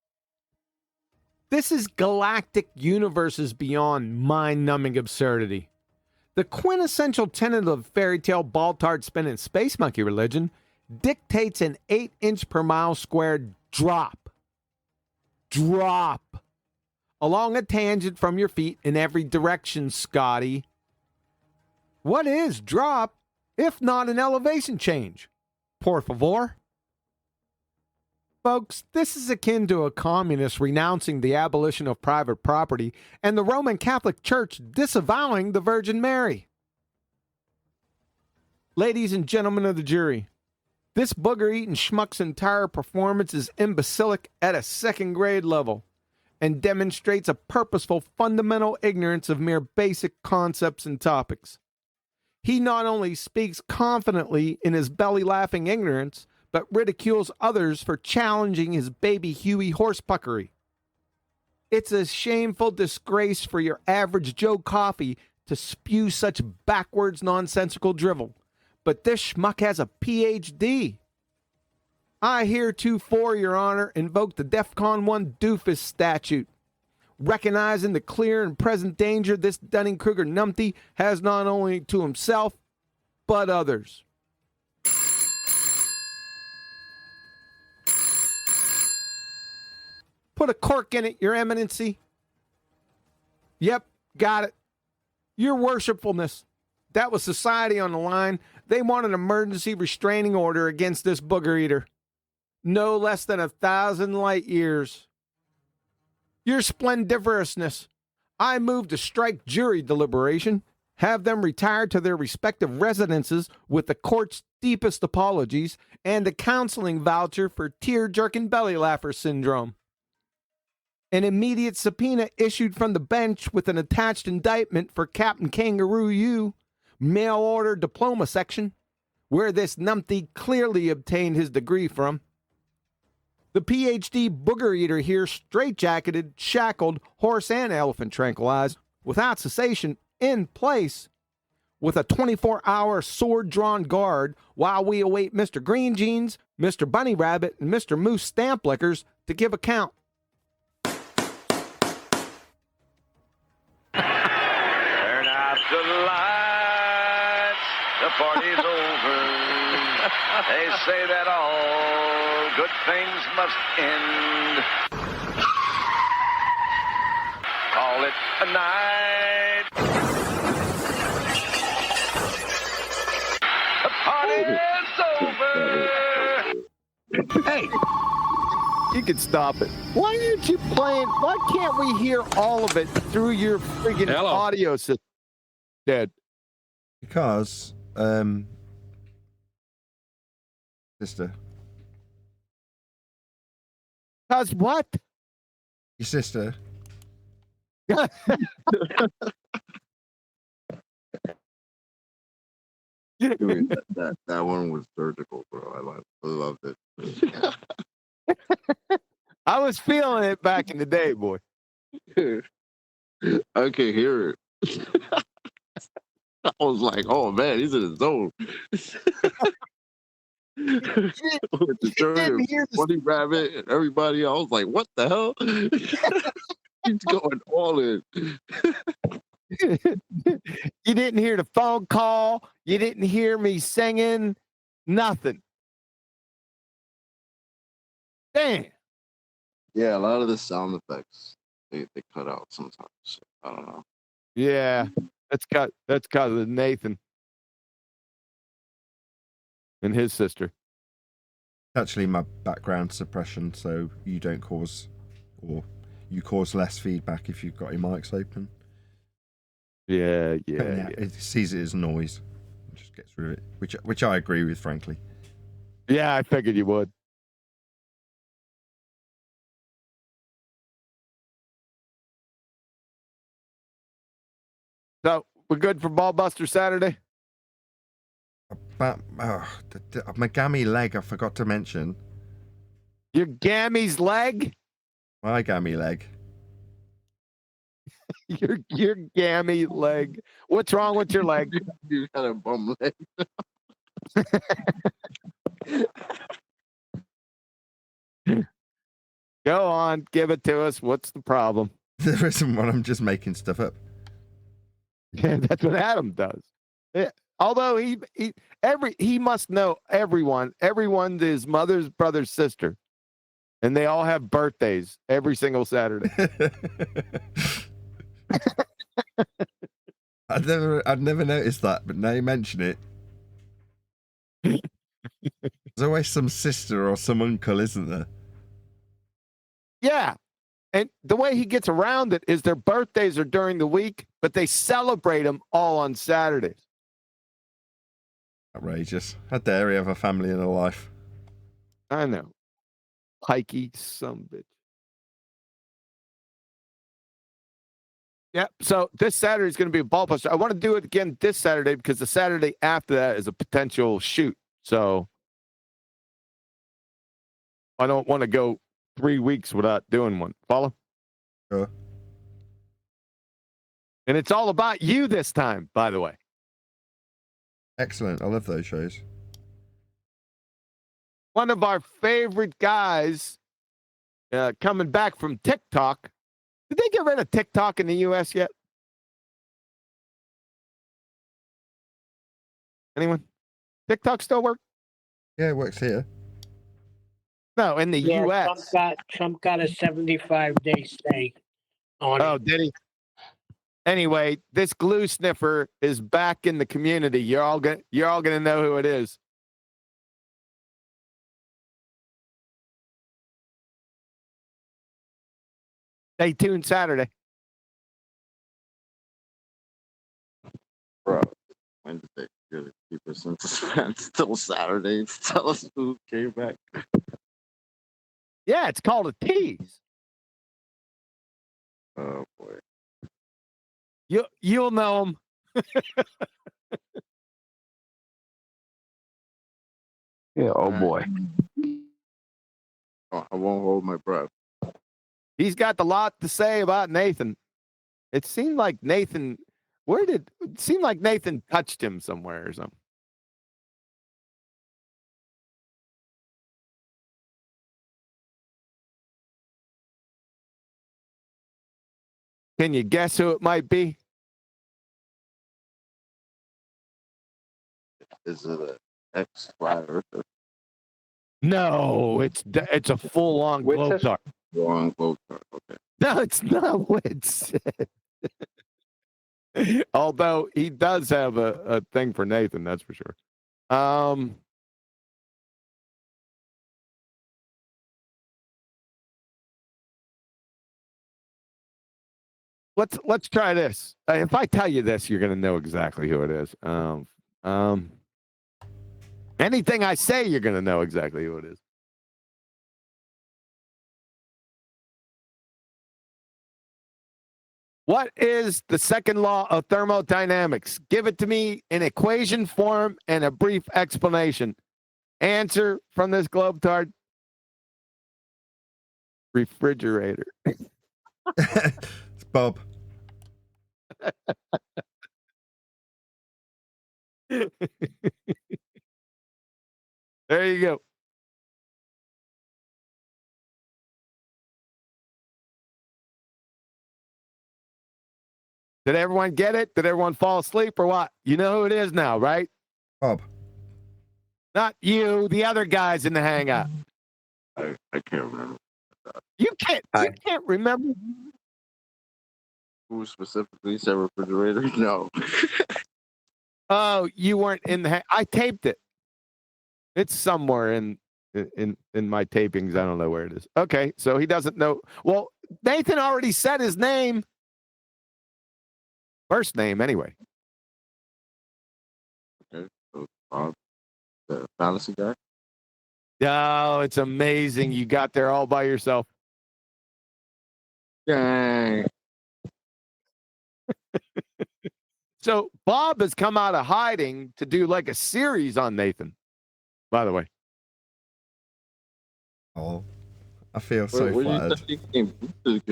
This is galactic universes beyond mind-numbing absurdity. The quintessential tenet of fairy tale ball-tard spinning space monkey religion dictates an 8-inch per mile squared drop along a tangent from your feet in every direction, Scotty. What is drop if not an elevation change? Por favor. Folks, this is akin to a communist renouncing the abolition of private property and the Roman Catholic Church disavowing the Virgin Mary. Ladies and gentlemen of the jury, this booger-eating schmuck's entire performance is imbecilic at a second-grade level and demonstrates a purposeful fundamental ignorance of mere basic concepts and topics. He not only speaks confidently in his belly-laughing ignorance, but ridicules others for challenging his baby Huey horsepuckery. It's a shameful disgrace for your average Joe Coffey to spew such backwards nonsensical drivel, but this schmuck has a PhD. I heretofore, Your Honor, invoke the DEFCON 1 doofus statute, recognizing the clear and present danger this Dunning-Kruger numpty has not only to himself, but others. Put a cork in it, Your Eminency. Yep, got it. Your Worshipfulness. That was society on the line. They want an emergency restraining order against this booger eater. No less than 1,000 light years. Your splendiferousness. I move to strike jury deliberation, have them retired to their respective residences with the court's deepest apologies and a counseling voucher for tear-jerking belly laugher syndrome. An immediate subpoena issued from the bench with an attached indictment for Captain Kangaroo U, mail order diploma section, where this numpty clearly obtained his degree from. The PhD booger eater here straitjacketed, shackled, horse and elephant tranquilized, without cessation, in place, with a 24-hour sword-drawn guard while we await Mr. Green Jeans, Mr. Bunny Rabbit, and Mr. Moose Stamp Lickers to give account. Turn out the lights, the party's over. They say that all good things must end. Call it a night. The party's over. Hey, you can stop it. Why aren't you playing? Why can't we hear all of it through your friggin' audio system? Dead. Because, sister. Because what? Your sister. Dude, that one was surgical, bro. I loved it. I was feeling it back in the day, boy. I can hear it. I was like, oh man, he's in his zone. With the jury, Bunny Rabbit, and everybody, I was like, what the hell? He's going all in. You didn't hear the phone call. You didn't hear me singing. Nothing. Damn. Yeah, a lot of the sound effects they cut out sometimes. So, I don't know. Yeah, that's because of Nathan and his sister. Actually, my background suppression, so you don't cause, or you cause less feedback if you've got your mics open. Yeah. It sees it as noise. just gets rid of it, which I agree with, frankly. Yeah, I figured you would. So we're good for Ballbuster Saturday. But my gammy leg, I forgot to mention. Your gammy's leg? My gammy leg. Your gammy leg. What's wrong with your leg? You got a bum leg. Go on, give it to us. What's the problem? There isn't one. I'm just making stuff up. Yeah, that's what Adam does. Yeah. Although he must know everyone his mother's brother's sister, and they all have birthdays every single Saturday. I'd never noticed that, but now you mention it. There's always some sister or some uncle, isn't there? Yeah. And the way he gets around it is their birthdays are during the week, but they celebrate them all on Saturdays. Outrageous. How dare he have a family and a life? I know. Pikey some bitch. Yeah, so this Saturday is going to be a Ballbuster. I want to do it again this Saturday because the Saturday after that is a potential shoot. So I don't want to go 3 weeks without doing one. Follow? Sure. And it's all about you this time, by the way. Excellent. I love those shows. One of our favorite guys coming back from TikTok. Did they get rid of TikTok in the U.S. yet? Anyone? TikTok still work? Yeah, it works here. No, in the U.S. Trump got a 75-day stay on Oh, did he? Anyway, this glue sniffer is back in the community. You're all gonna know who it is. Stay tuned Saturday. Bro, when did they really keep us in suspense till Saturday to tell us who came back? Yeah, it's called a tease. Oh boy. You'll know him. Yeah, oh boy. Oh, I won't hold my breath. He's got a lot to say about Nathan. It seemed like Nathan touched him somewhere or something. Can you guess who it might be? Is it an ex-flat earther? No, it's a full-on globetrot. Long globetrot, okay. No, it's not Wits. Although he does have a thing for Nathan, that's for sure. Let's try this. If I tell you this, you're gonna know exactly who it is. Anything I say, you're gonna know exactly who it is. What is the second law of thermodynamics? Give it to me in equation form and a brief explanation. Answer from this globetard. Refrigerator. It's Bob. There you go. Did everyone get it? Did everyone fall asleep or what? You know who it is now, right? Bob. Not you, the other guys in the hangout. I can't remember. You can't remember. Who specifically said refrigerator? No. Oh, you weren't in the I taped it. It's somewhere in my tapings. I don't know where it is. Okay, so he doesn't know. Well, Nathan already said his name. First name, anyway. Okay. The fallacy guy. Oh, it's amazing. You got there all by yourself. Dang. So Bob has come out of hiding to do like a series on Nathan, by the way. Oh, I feel so Where you flattered. think he came?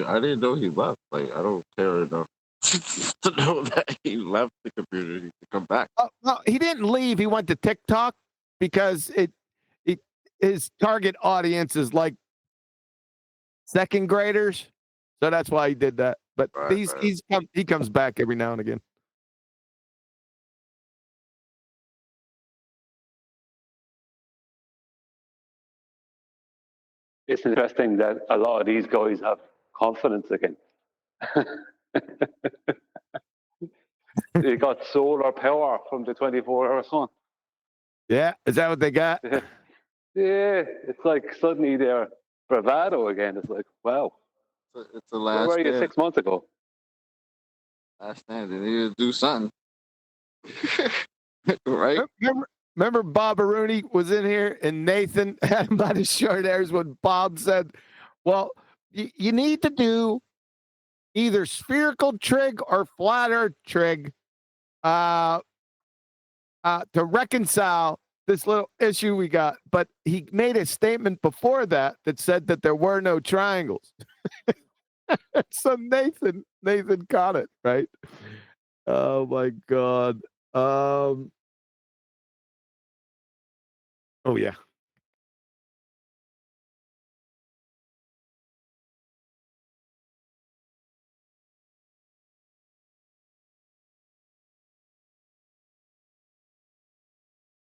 I didn't know he left. Like, I don't care enough to know that he left the community to come back. No, he didn't leave. He went to TikTok because his target audience is like second graders, so that's why he did that. But he comes back every now and again. It's interesting that a lot of these guys have confidence again. They got solar power from the 24-hour sun. Yeah, is that what they got? Yeah, it's like suddenly they're bravado again. It's like, wow. It's the Where last were you stand. 6 months ago? Last stand. They need to do something. Right? Remember Bob Aruni was in here and Nathan had him by the short hairs when Bob said, well, you need to do either spherical trig or flat earth trig to reconcile this little issue we got. But he made a statement before that said that there were no triangles. So Nathan caught it, right? Oh my God. Oh yeah.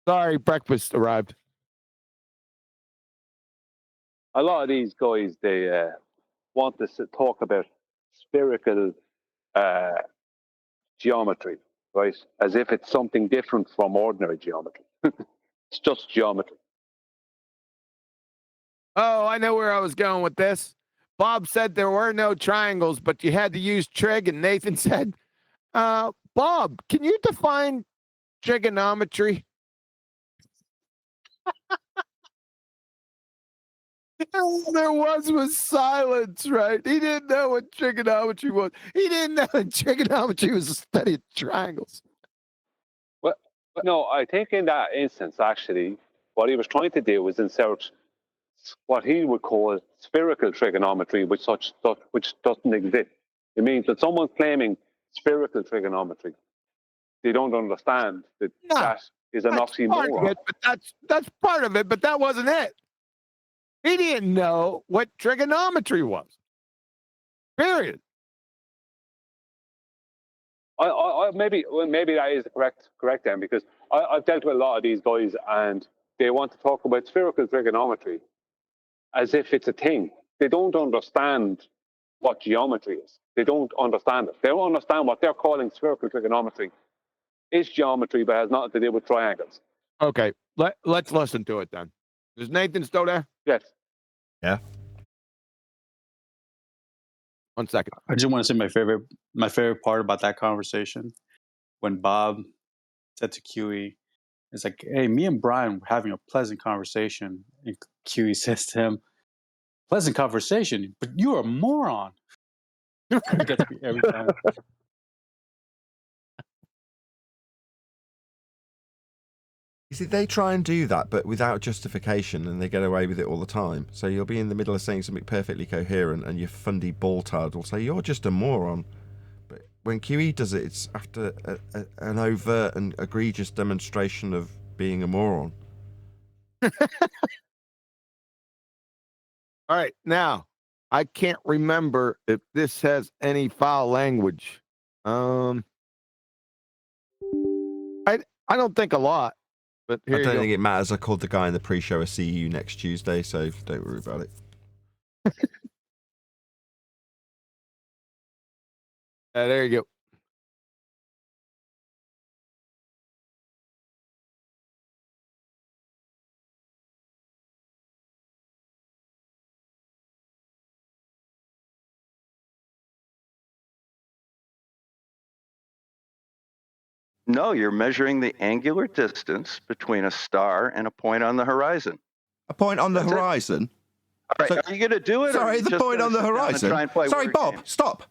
Sorry, breakfast arrived. A lot of these guys, they want to talk about spherical geometry, right? As if it's something different from ordinary geometry. It's just geometry. Oh, I know where I was going with this. Bob said there were no triangles, but you had to use trig, and Nathan said, Bob, can you define trigonometry? All there was silence, right? He didn't know what trigonometry was. He didn't know that trigonometry was a study of triangles. Well, no, I think in that instance, actually, what he was trying to do was insert what he would call spherical trigonometry, which doesn't exist. It means that someone's claiming spherical trigonometry, they don't understand that that is an oxymoron. That's part of it, but that wasn't it. He didn't know what trigonometry was. Period. Maybe that is correct then, because I've dealt with a lot of these guys and they want to talk about spherical trigonometry as if it's a thing. They don't understand what geometry is. They don't understand it. They don't understand what they're calling spherical trigonometry is geometry, but has nothing to do with triangles. Okay, let's listen to it then. Is Nathan still there? Yes. Yeah. 1 second. I just want to say my favorite part about that conversation when Bob said to QE, it's like, hey, me and Brian were having a pleasant conversation. And QE says to him, pleasant conversation, but you're a moron. It gets me every time. You see, they try and do that, but without justification, and they get away with it all the time. So you'll be in the middle of saying something perfectly coherent, and your fundy balltard will say, you're just a moron. But when QE does it, it's after an overt and egregious demonstration of being a moron. All right, now, I can't remember if this has any foul language. I don't think a lot. But here I you don't go. think it matters. I called the guy in the pre-show a see you next Tuesday, so don't worry about it. There you go. No, you're measuring the angular distance between a star and a point on the horizon. A point on the That's it. horizon? All right, are you going to do it? or are Sorry, you the just point gonna on the sit down and horizon. try and play Sorry, word Bob, games? stop.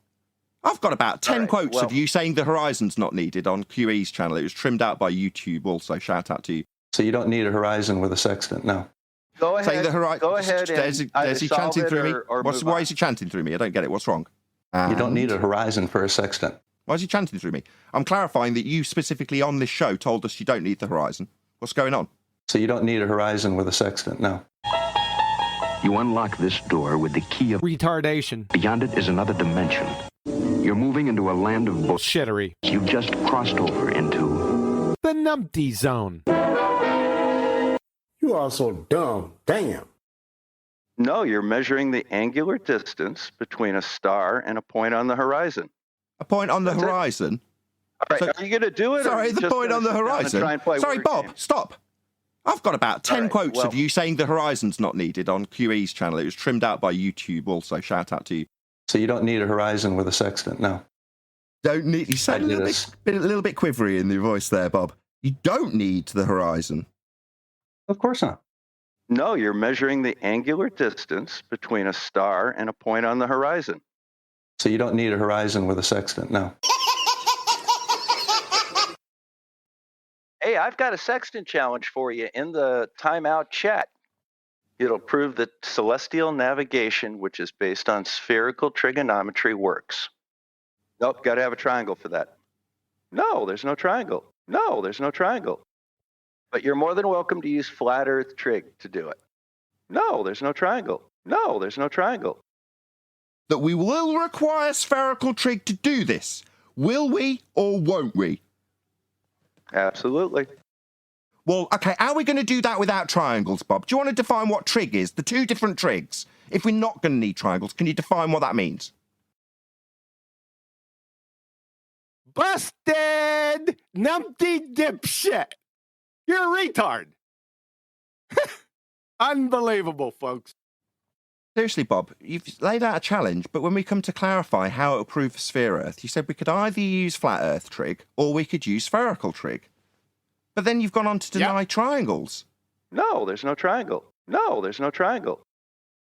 I've got about 10 right, quotes well- of you saying the horizon's not needed on QE's channel. It was trimmed out by YouTube also. Shout out to you. So you don't need a horizon with a sextant, no. Go ahead. Saying the horizon. Go ahead and There's either he solve chanting it through me. or move Why on. is he chanting through me? I don't get it. What's wrong? You don't need And- a horizon for a sextant. Why is he chanting through me? I'm clarifying that you specifically on this show told us you don't need the horizon. What's going on? So you don't need a horizon with a sextant, no. You unlock this door with the key of retardation. Beyond it is another dimension. You're moving into a land of bullshittery. You've just crossed over into the numpty zone. You are so dumb. Damn. No, you're measuring the angular distance between a star and a point on the horizon. A point on the That's it. horizon? All right, are you going to do it? or are Sorry, you the just point gonna on the sit down and horizon. try and play Sorry, word Bob, games? stop. I've got about 10 right, quotes well- of you saying the horizon's not needed on QE's channel. It was trimmed out by YouTube also. Shout out to you. So you don't need a horizon with a sextant, no. Don't need. You sound a little bit quivery in the voice there, Bob. You don't need the horizon. Of course not. No, you're measuring the angular distance between a star and a point on the horizon. So you don't need a horizon with a sextant, no. Hey, I've got a sextant challenge for you in the timeout chat. It'll prove that celestial navigation, which is based on spherical trigonometry, works. Nope, got to have a triangle for that. No, there's no triangle. No, there's no triangle. But you're more than welcome to use flat earth trig to do it. No, there's no triangle. No, there's no triangle. That we will require spherical trig to do this. Will we or won't we? Absolutely. Well, okay, how are we going to do that without triangles, Bob? Do you want to define what trig is? The two different trigs. If we're not going to need triangles, can you define what that means? Busted! Numpty dipshit! You're a retard. Unbelievable, folks. Seriously, Bob, you've laid out a challenge, but when we come to clarify how it will prove for sphere Earth, you said we could either use flat Earth trig or we could use spherical trig. But then you've gone on to deny triangles. No, there's no triangle. No, there's no triangle.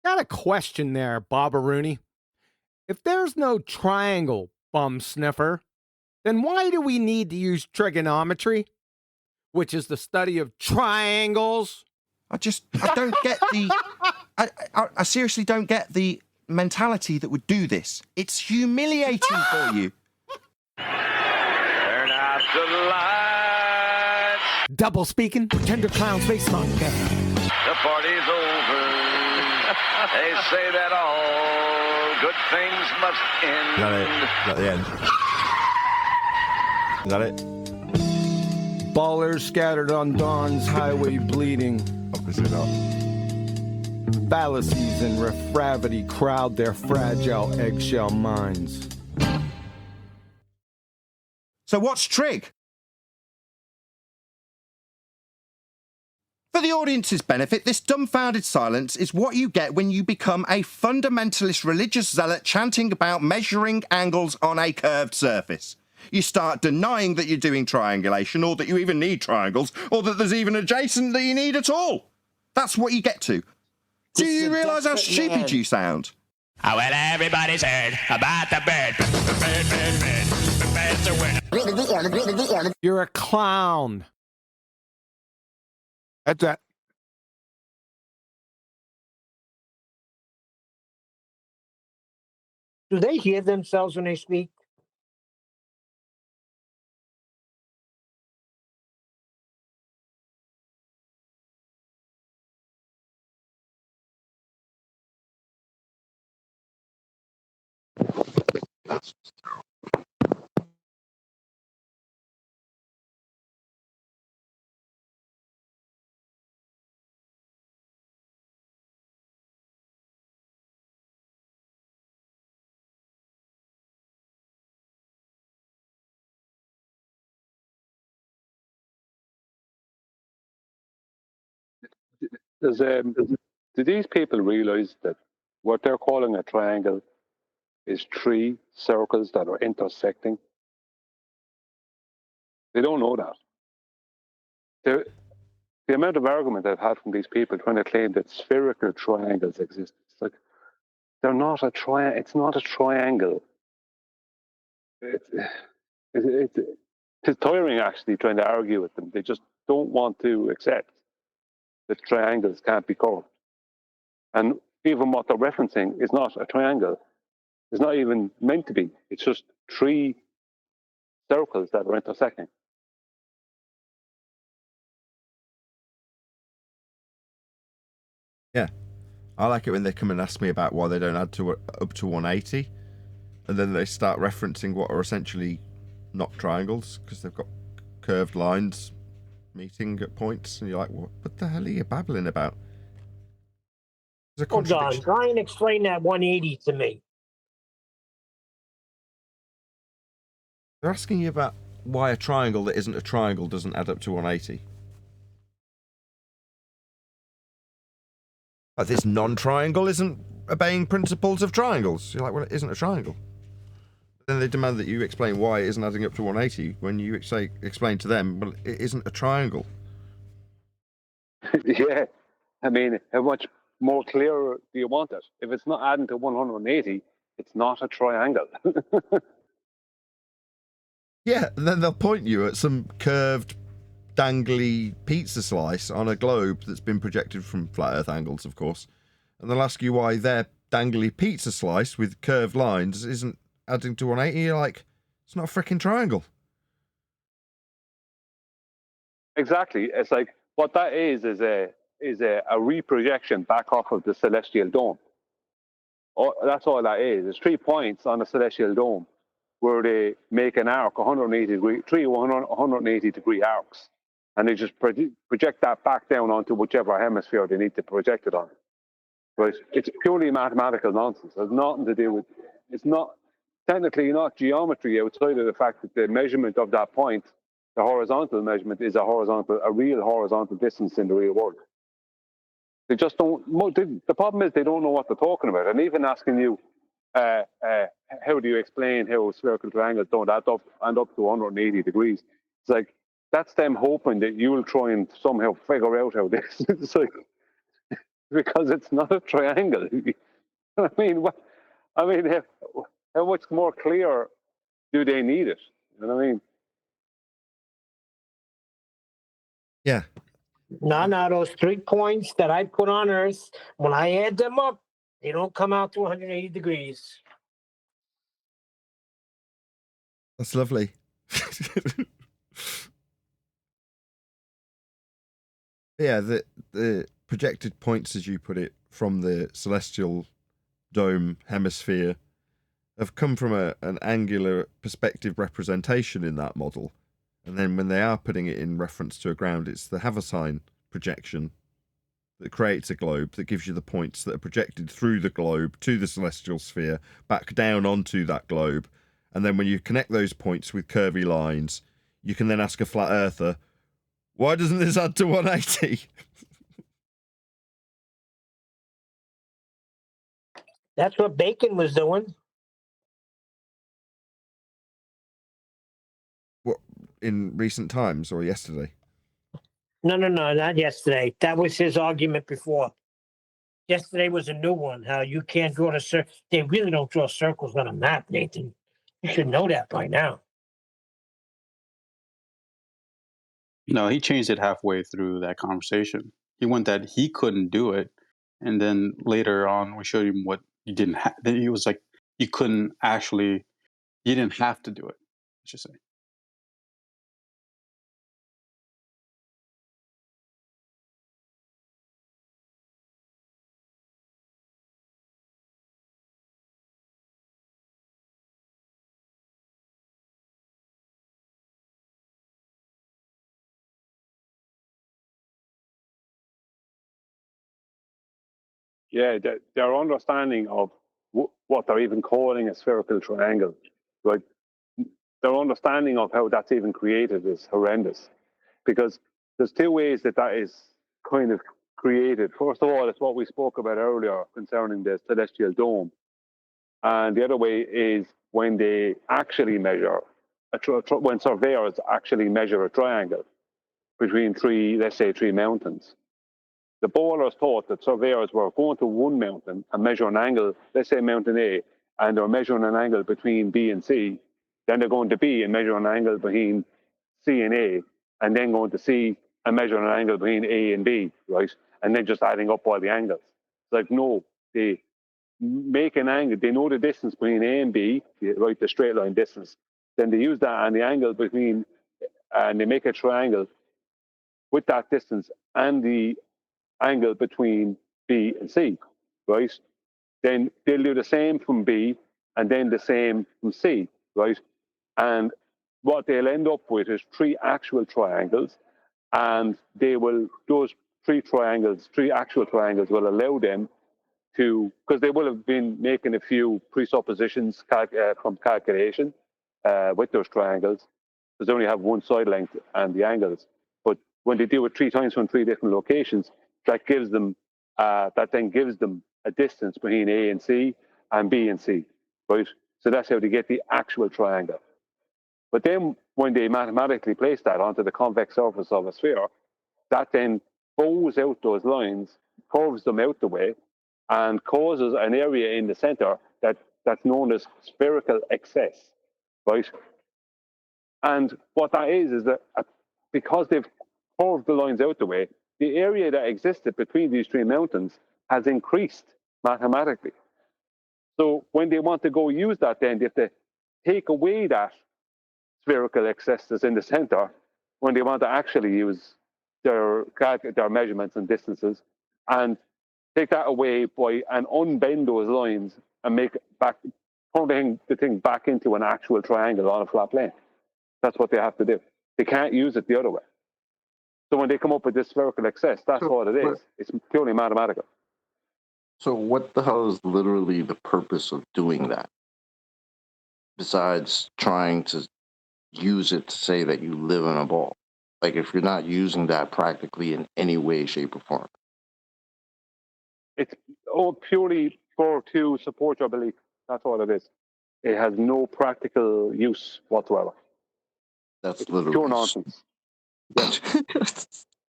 Got a question there, Bobberoony. If there's no triangle, bum sniffer, then why do we need to use trigonometry, which is the study of triangles? I don't get the... I seriously don't get the mentality that would do this. It's humiliating for you. Turn out the lights. Double speaking, pretender clown face monkey. The party's over. They say that all good things must end. Is that it? Is that the end? Is that it? Ballers scattered on Dawn's highway bleeding. Obviously not. Fallacies and refravity crowd their fragile eggshell minds. So what's trig? For the audience's benefit, this dumbfounded silence is what you get when you become a fundamentalist religious zealot chanting about measuring angles on a curved surface. You start denying that you're doing triangulation, or that you even need triangles, or that there's even adjacent that you need at all. That's what you get to. Do you realise how stupid you sound? Oh, well, everybody's heard about the bird. The bird's a winner. You're a clown. That's that. Do they hear themselves when they speak? Do these people realize that what they're calling a triangle is three circles that are intersecting? They don't know that. The amount of argument I've had from these people trying to claim that spherical triangles exist, it's like, they're not a triangle. It's not a triangle. It's tiring, actually, trying to argue with them. They just don't want to accept that triangles can't be curved. And even what they're referencing is not a triangle. It's not even meant to be. It's just three circles that are intersecting. Yeah. I like it when they come and ask me about why they don't add to up to 180, and then they start referencing what are essentially not triangles because they've got curved lines meeting at points, and you're like, what the hell are you babbling about? Oh, John, try and explain that 180 to me. They're asking you about why a triangle that isn't a triangle doesn't add up to 180. Like this non-triangle isn't obeying principles of triangles. You're like, well, it isn't a triangle. Then they demand that you explain why it isn't adding up to 180 when you explain to them, well, it isn't a triangle. Yeah. I mean, how much more clear do you want it? If it's not adding to 180, it's not a triangle. Yeah, and then they'll point you at some curved, dangly pizza slice on a globe that's been projected from flat Earth angles, of course. And they'll ask you why their dangly pizza slice with curved lines isn't adding to 180. You're like, it's not a freaking triangle. Exactly. It's like, what that is a reprojection back off of the celestial dome. That's all that is. There's 3 points on the celestial dome where they make an arc, 180 degree arcs, and they just project that back down onto whichever hemisphere they need to project it on. Right? It's purely mathematical nonsense. It has nothing to do with. It's not technically not geometry outside of the fact that the measurement of that point, the horizontal measurement, is a real horizontal distance in the real world. They just don't. The problem is they don't know what they're talking about, and even asking you, how do you explain how spherical triangles don't add up to 180 degrees? It's like, that's them hoping that you'll try and somehow figure out how this. It's like, because it's not a triangle. I mean, how much more clear do they need it? You know what I mean? Yeah. No, those 3 points that I put on Earth, when I add them up, they don't come out to 180 degrees. That's lovely. Yeah, the projected points, as you put it, from the celestial dome hemisphere have come from an angular perspective representation in that model. And then when they are putting it in reference to a ground, it's the Haversine projection that creates a globe that gives you the points that are projected through the globe to the celestial sphere, back down onto that globe. And then when you connect those points with curvy lines, you can then ask a flat earther, why doesn't this add to 180? That's what Bacon was doing. What, in recent times or yesterday? No, not yesterday. That was his argument before. Yesterday was a new one, how you can't draw the circle. They really don't draw circles on a map, Nathan. You should know that by now. No, he changed it halfway through that conversation. He went that he couldn't do it, and then later on we showed him what you didn't have. He was like, you couldn't actually, you didn't have to do it, I should say. Yeah, their understanding of what they're even calling a spherical triangle, right? Their understanding of how that's even created is horrendous, because there's 2 ways that is kind of created. First of all, it's what we spoke about earlier concerning the celestial dome, and the other way is when they actually measure when surveyors actually measure a triangle between let's say three mountains. The ballers thought that surveyors were going to one mountain and measure an angle, let's say mountain A, and they're measuring an angle between B and C. Then they're going to B and measure an angle between C and A, and then going to C and measure an angle between A and B, right? And then just adding up all the angles. It's like, no, they make an angle. They know the distance between A and B, right, the straight line distance. Then they use that and the angle between, and they make a triangle with that distance and the angle between B and C, right? Then they'll do the same from B and then the same from C, right? And what they'll end up with is three actual triangles, and those three actual triangles will allow them to, because they will have been making a few presuppositions from calculation with those triangles, because they only have one side length and the angles. But when they do it 3 times from 3 different locations, that then gives them a distance between A and C and B and C, right? So that's how they get the actual triangle. But then when they mathematically place that onto the convex surface of a sphere, that then bows out those lines, curves them out the way, and causes an area in the center that's known as spherical excess, right? And what that is that because they've curved the lines out the way, the area that existed between these 3 mountains has increased mathematically. So when they want to go use that, then they have to take away that spherical excess that's in the center when they want to actually use their measurements and distances, and take that away and unbend those lines and turn the thing back into an actual triangle on a flat plane. That's what they have to do. They can't use it the other way. So when they come up with this spherical excess, that's what it is. It's purely mathematical. So what the hell is literally the purpose of doing that? Besides trying to use it to say that you live in a ball. Like, if you're not using that practically in any way, shape, or form. It's all purely to support your belief. That's all it is. It has no practical use whatsoever. It's literally pure nonsense.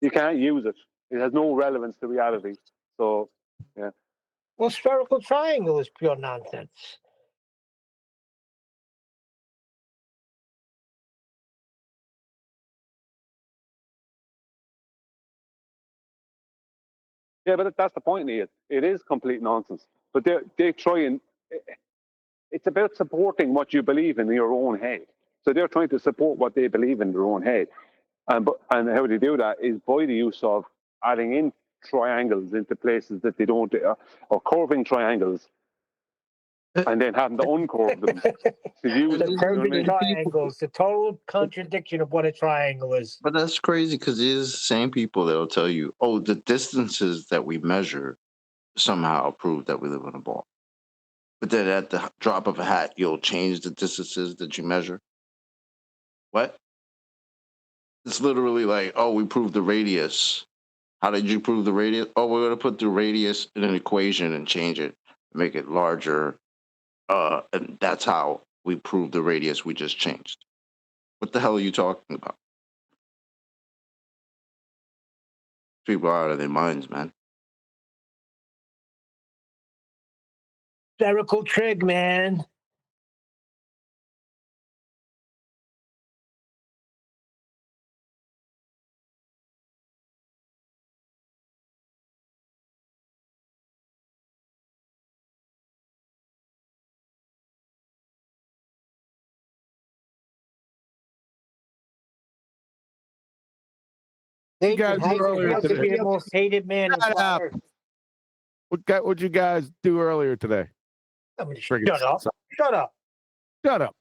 You can't use it. It has no relevance to reality. So, yeah. Well, spherical triangle is pure nonsense. Yeah, but that's the point, Ian. It is complete nonsense. But they try and it's about supporting what you believe in your own head. So they're trying to support what they believe in their own head. And how they do that is by the use of adding in triangles into places that they don't, or curving triangles, and then having to uncurve them to use the curving triangles, the total contradiction of what a triangle is. But that's crazy, because there's the same people that will tell you, oh, the distances that we measure somehow prove that we live in a ball. But then at the drop of a hat, you'll change the distances that you measure. What? It's literally like, oh, we proved the radius. How did you prove the radius? Oh, we're going to put the radius in an equation and change it, make it larger. And that's how we proved the radius we just changed. What the hell are you talking about? People are out of their minds, man. Spherical trig, man. You guys How do you earlier feel to be today. the most hated man in flat Earth? What'd you guys do earlier today? I mean, shut up. Shut up. Shut up.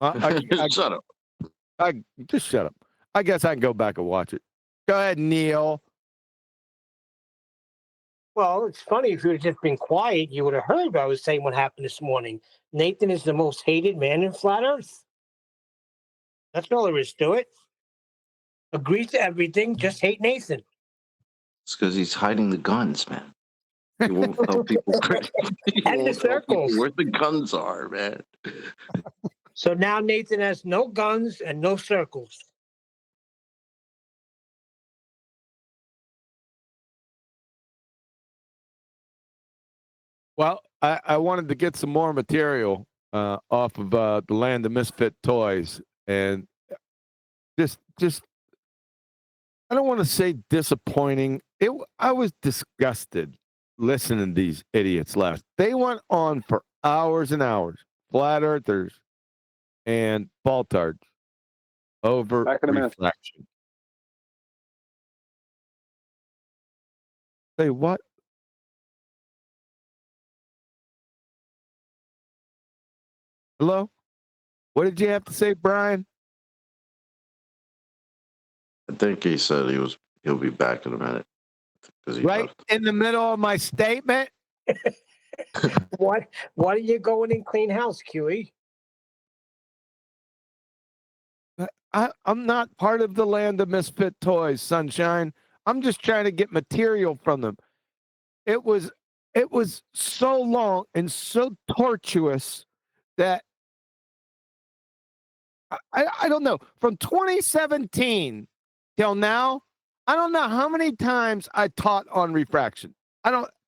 Shut up. Just shut up. I guess I can go back and watch it. Go ahead, Neil. Well, it's funny. If you would have just been quiet, you would have heard what I was saying what happened this morning. Nathan is the most hated man in flat Earth. That's all there is to it. Agrees to everything, just hate Nathan. It's because he's hiding the guns, man. He won't tell people. He And the won't tell people circles. where the guns are, man. So now Nathan has no guns and no circles. Well, I wanted to get some more material off of the Land of Misfit Toys, and just I don't want to say disappointing. I was disgusted listening to these idiots last. They went on for hours and hours, flat earthers and baltards, over Back in a minute. reflection. Say what? Hello? What did you have to say, Brian? I think he said he'll be back in a minute. He Right left. in the middle of my statement? Why are you going in clean house, QE? I'm not part of the Land of Misfit Toys, Sunshine. I'm just trying to get material from them. It was so long and so tortuous that I don't know. From 2017 till now, I don't know how many times I taught on refraction.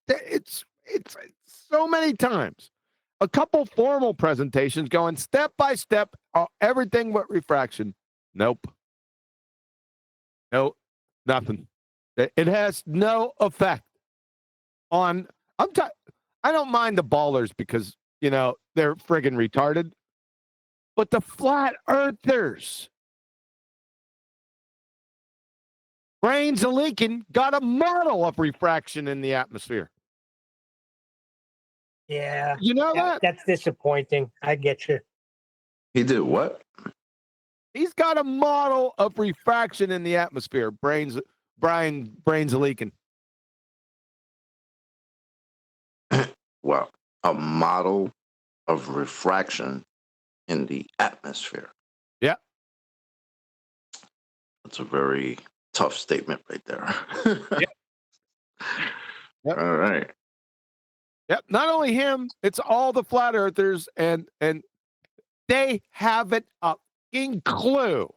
It's so many times. A couple formal presentations going step by step, everything but refraction. Nope. Nothing. It has no effect on. I don't mind the ballers because they're friggin' retarded, but the flat earthers, brains are leaking, got a model of refraction in the atmosphere. Yeah. You know that? That's disappointing. I get you. He did what? He's got a model of refraction in the atmosphere. Brains are leaking. Well, a model of refraction in the atmosphere. Yeah. That's a very tough statement right there. Yep. All right. Yep. Not only him, it's all the flat earthers, and they haven't a fucking clue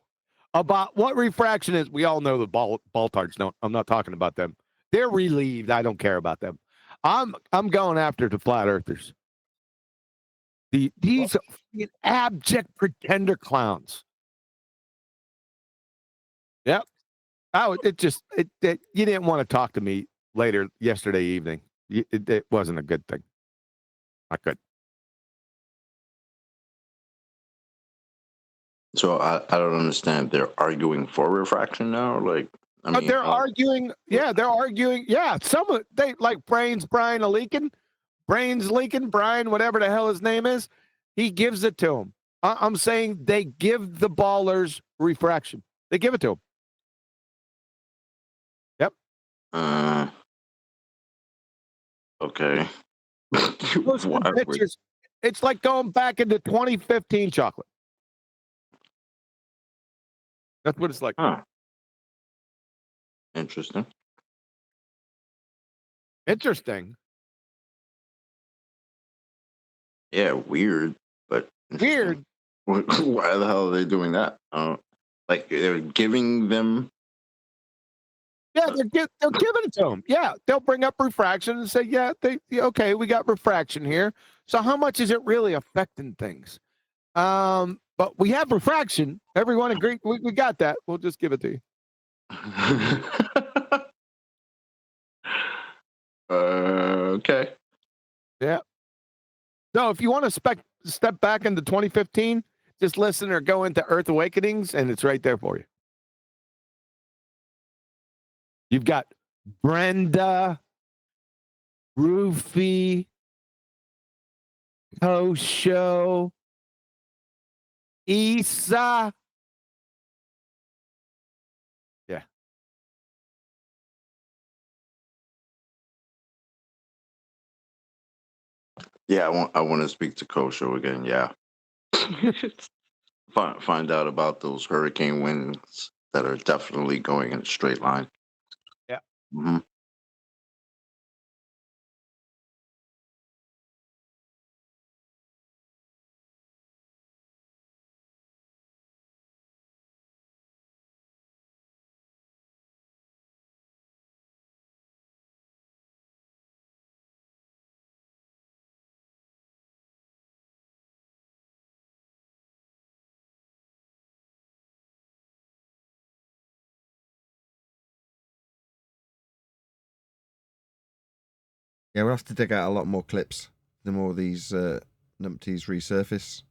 about what refraction is. We all know the baltards don't. I'm not talking about them. They're relieved. I don't care about them. I'm going after the flat earthers. These abject pretender clowns. Yep. You didn't want to talk to me later yesterday evening. It wasn't a good thing. Not good. So I don't understand. They're arguing for refraction now? Like, I mean, They're arguing. Yeah, they're arguing. Yeah, some of they like Brian leaking, Brian, whatever the hell his name is. He gives it to him. I'm saying they give the ballers refraction. They give it to him. Yep. Okay. Pictures. It's like going back into 2015 chocolate. That's what it's like. Huh. Interesting. Yeah, weird, but weird. Why the hell are they doing that? Like they're giving them. Yeah, they're giving it to them. Yeah, they'll bring up refraction and say, "Yeah, okay, we got refraction here. So how much is it really affecting things?" But we have refraction. Everyone agreed. We got that. We'll just give it to you. Okay. Yeah. So if you want to step back into 2015, just listen or go into Earth Awakenings, and it's right there for you. You've got Brenda, Rufy, Kosho, Issa. Yeah. Yeah, I want to speak to Kosho again. Yeah. Find out about those hurricane winds that are definitely going in a straight line. Yeah. Mm-hmm. Yeah, we'll have to dig out a lot more clips. The more these numpties resurface,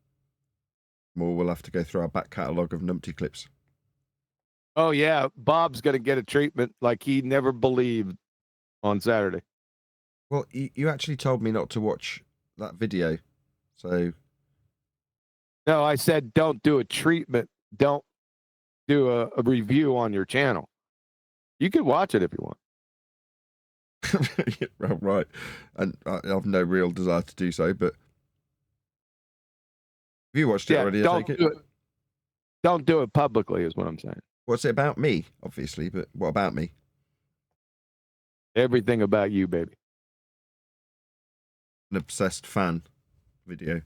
the more we'll have to go through our back catalogue of numpty clips. Oh, yeah. Bob's going to get a treatment like he never believed on Saturday. Well, you actually told me not to watch that video, so... No, I said don't do a treatment. Don't do a review on your channel. You can watch it if you want. Yeah, right. And I have no real desire to do so, but... Have you watched it already? Don't do it. Don't do it publicly is what I'm saying. What's it about me, obviously, but what about me? Everything about you, baby. An obsessed fan video.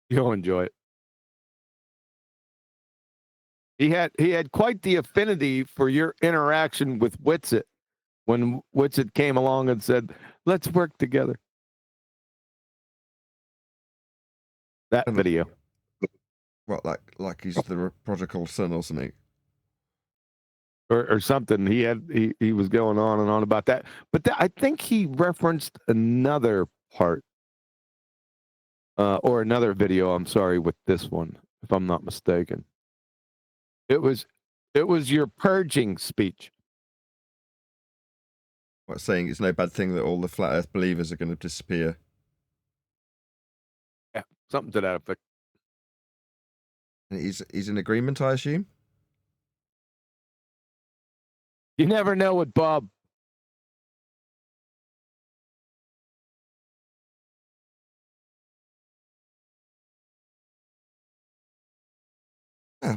You'll enjoy it. He had quite the affinity for your interaction with Witsit when Witsit came along and said, "Let's work together." That video. What, like he's the prodigal son or something? Or something. He was going on and on about that. But I think he referenced another part or another video, I'm sorry, with this one, if I'm not mistaken. It was your purging speech. What, saying it's no bad thing that all the flat earth believers are going to disappear? Yeah, something to that effect. And he's in agreement, I assume? You never know with Bob.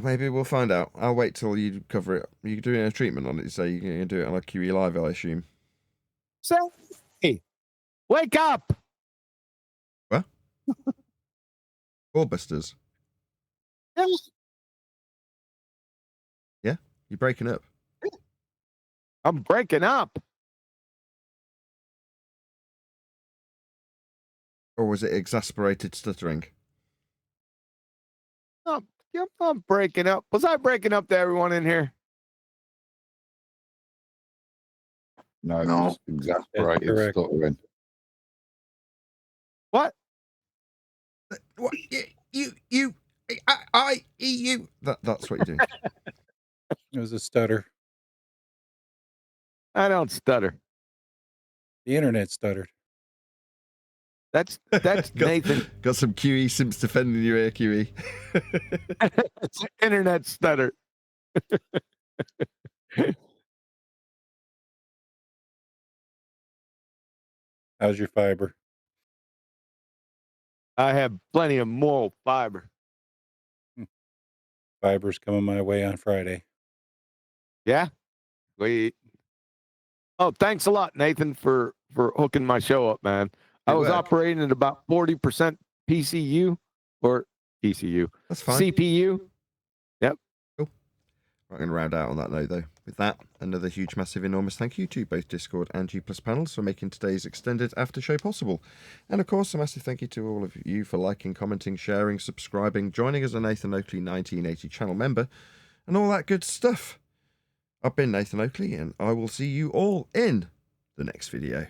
Maybe we'll find out. I'll wait till you cover it. You're doing a treatment on it, so you're going to do it on a QE Live, I assume. So, hey, wake up! What? Ballbusters. Yeah? You're breaking up. I'm breaking up. Or was it exasperated stuttering? I'm breaking up. Was I breaking up to everyone in here? No. Exasperated stuttering. What? What? You. That's what you're doing. It was a stutter. I don't stutter. The internet stuttered. That's Nathan. Got some QE simps defending you here, QE. It's internet stutter. How's your fiber? I have plenty of moral fiber. Fiber's coming my way on Friday. Yeah? Oh, thanks a lot, Nathan, for hooking my show up, man. I was operating at about 40% PCU or ECU. That's fine. CPU. Yep. Cool. I'm going to round out on that note, though. With that, another huge, massive, enormous thank you to both Discord and G+ panels for making today's extended after show possible. And of course, a massive thank you to all of you for liking, commenting, sharing, subscribing, joining as a Nathan Oakley 1980 channel member, and all that good stuff. I've been Nathan Oakley, and I will see you all in the next video.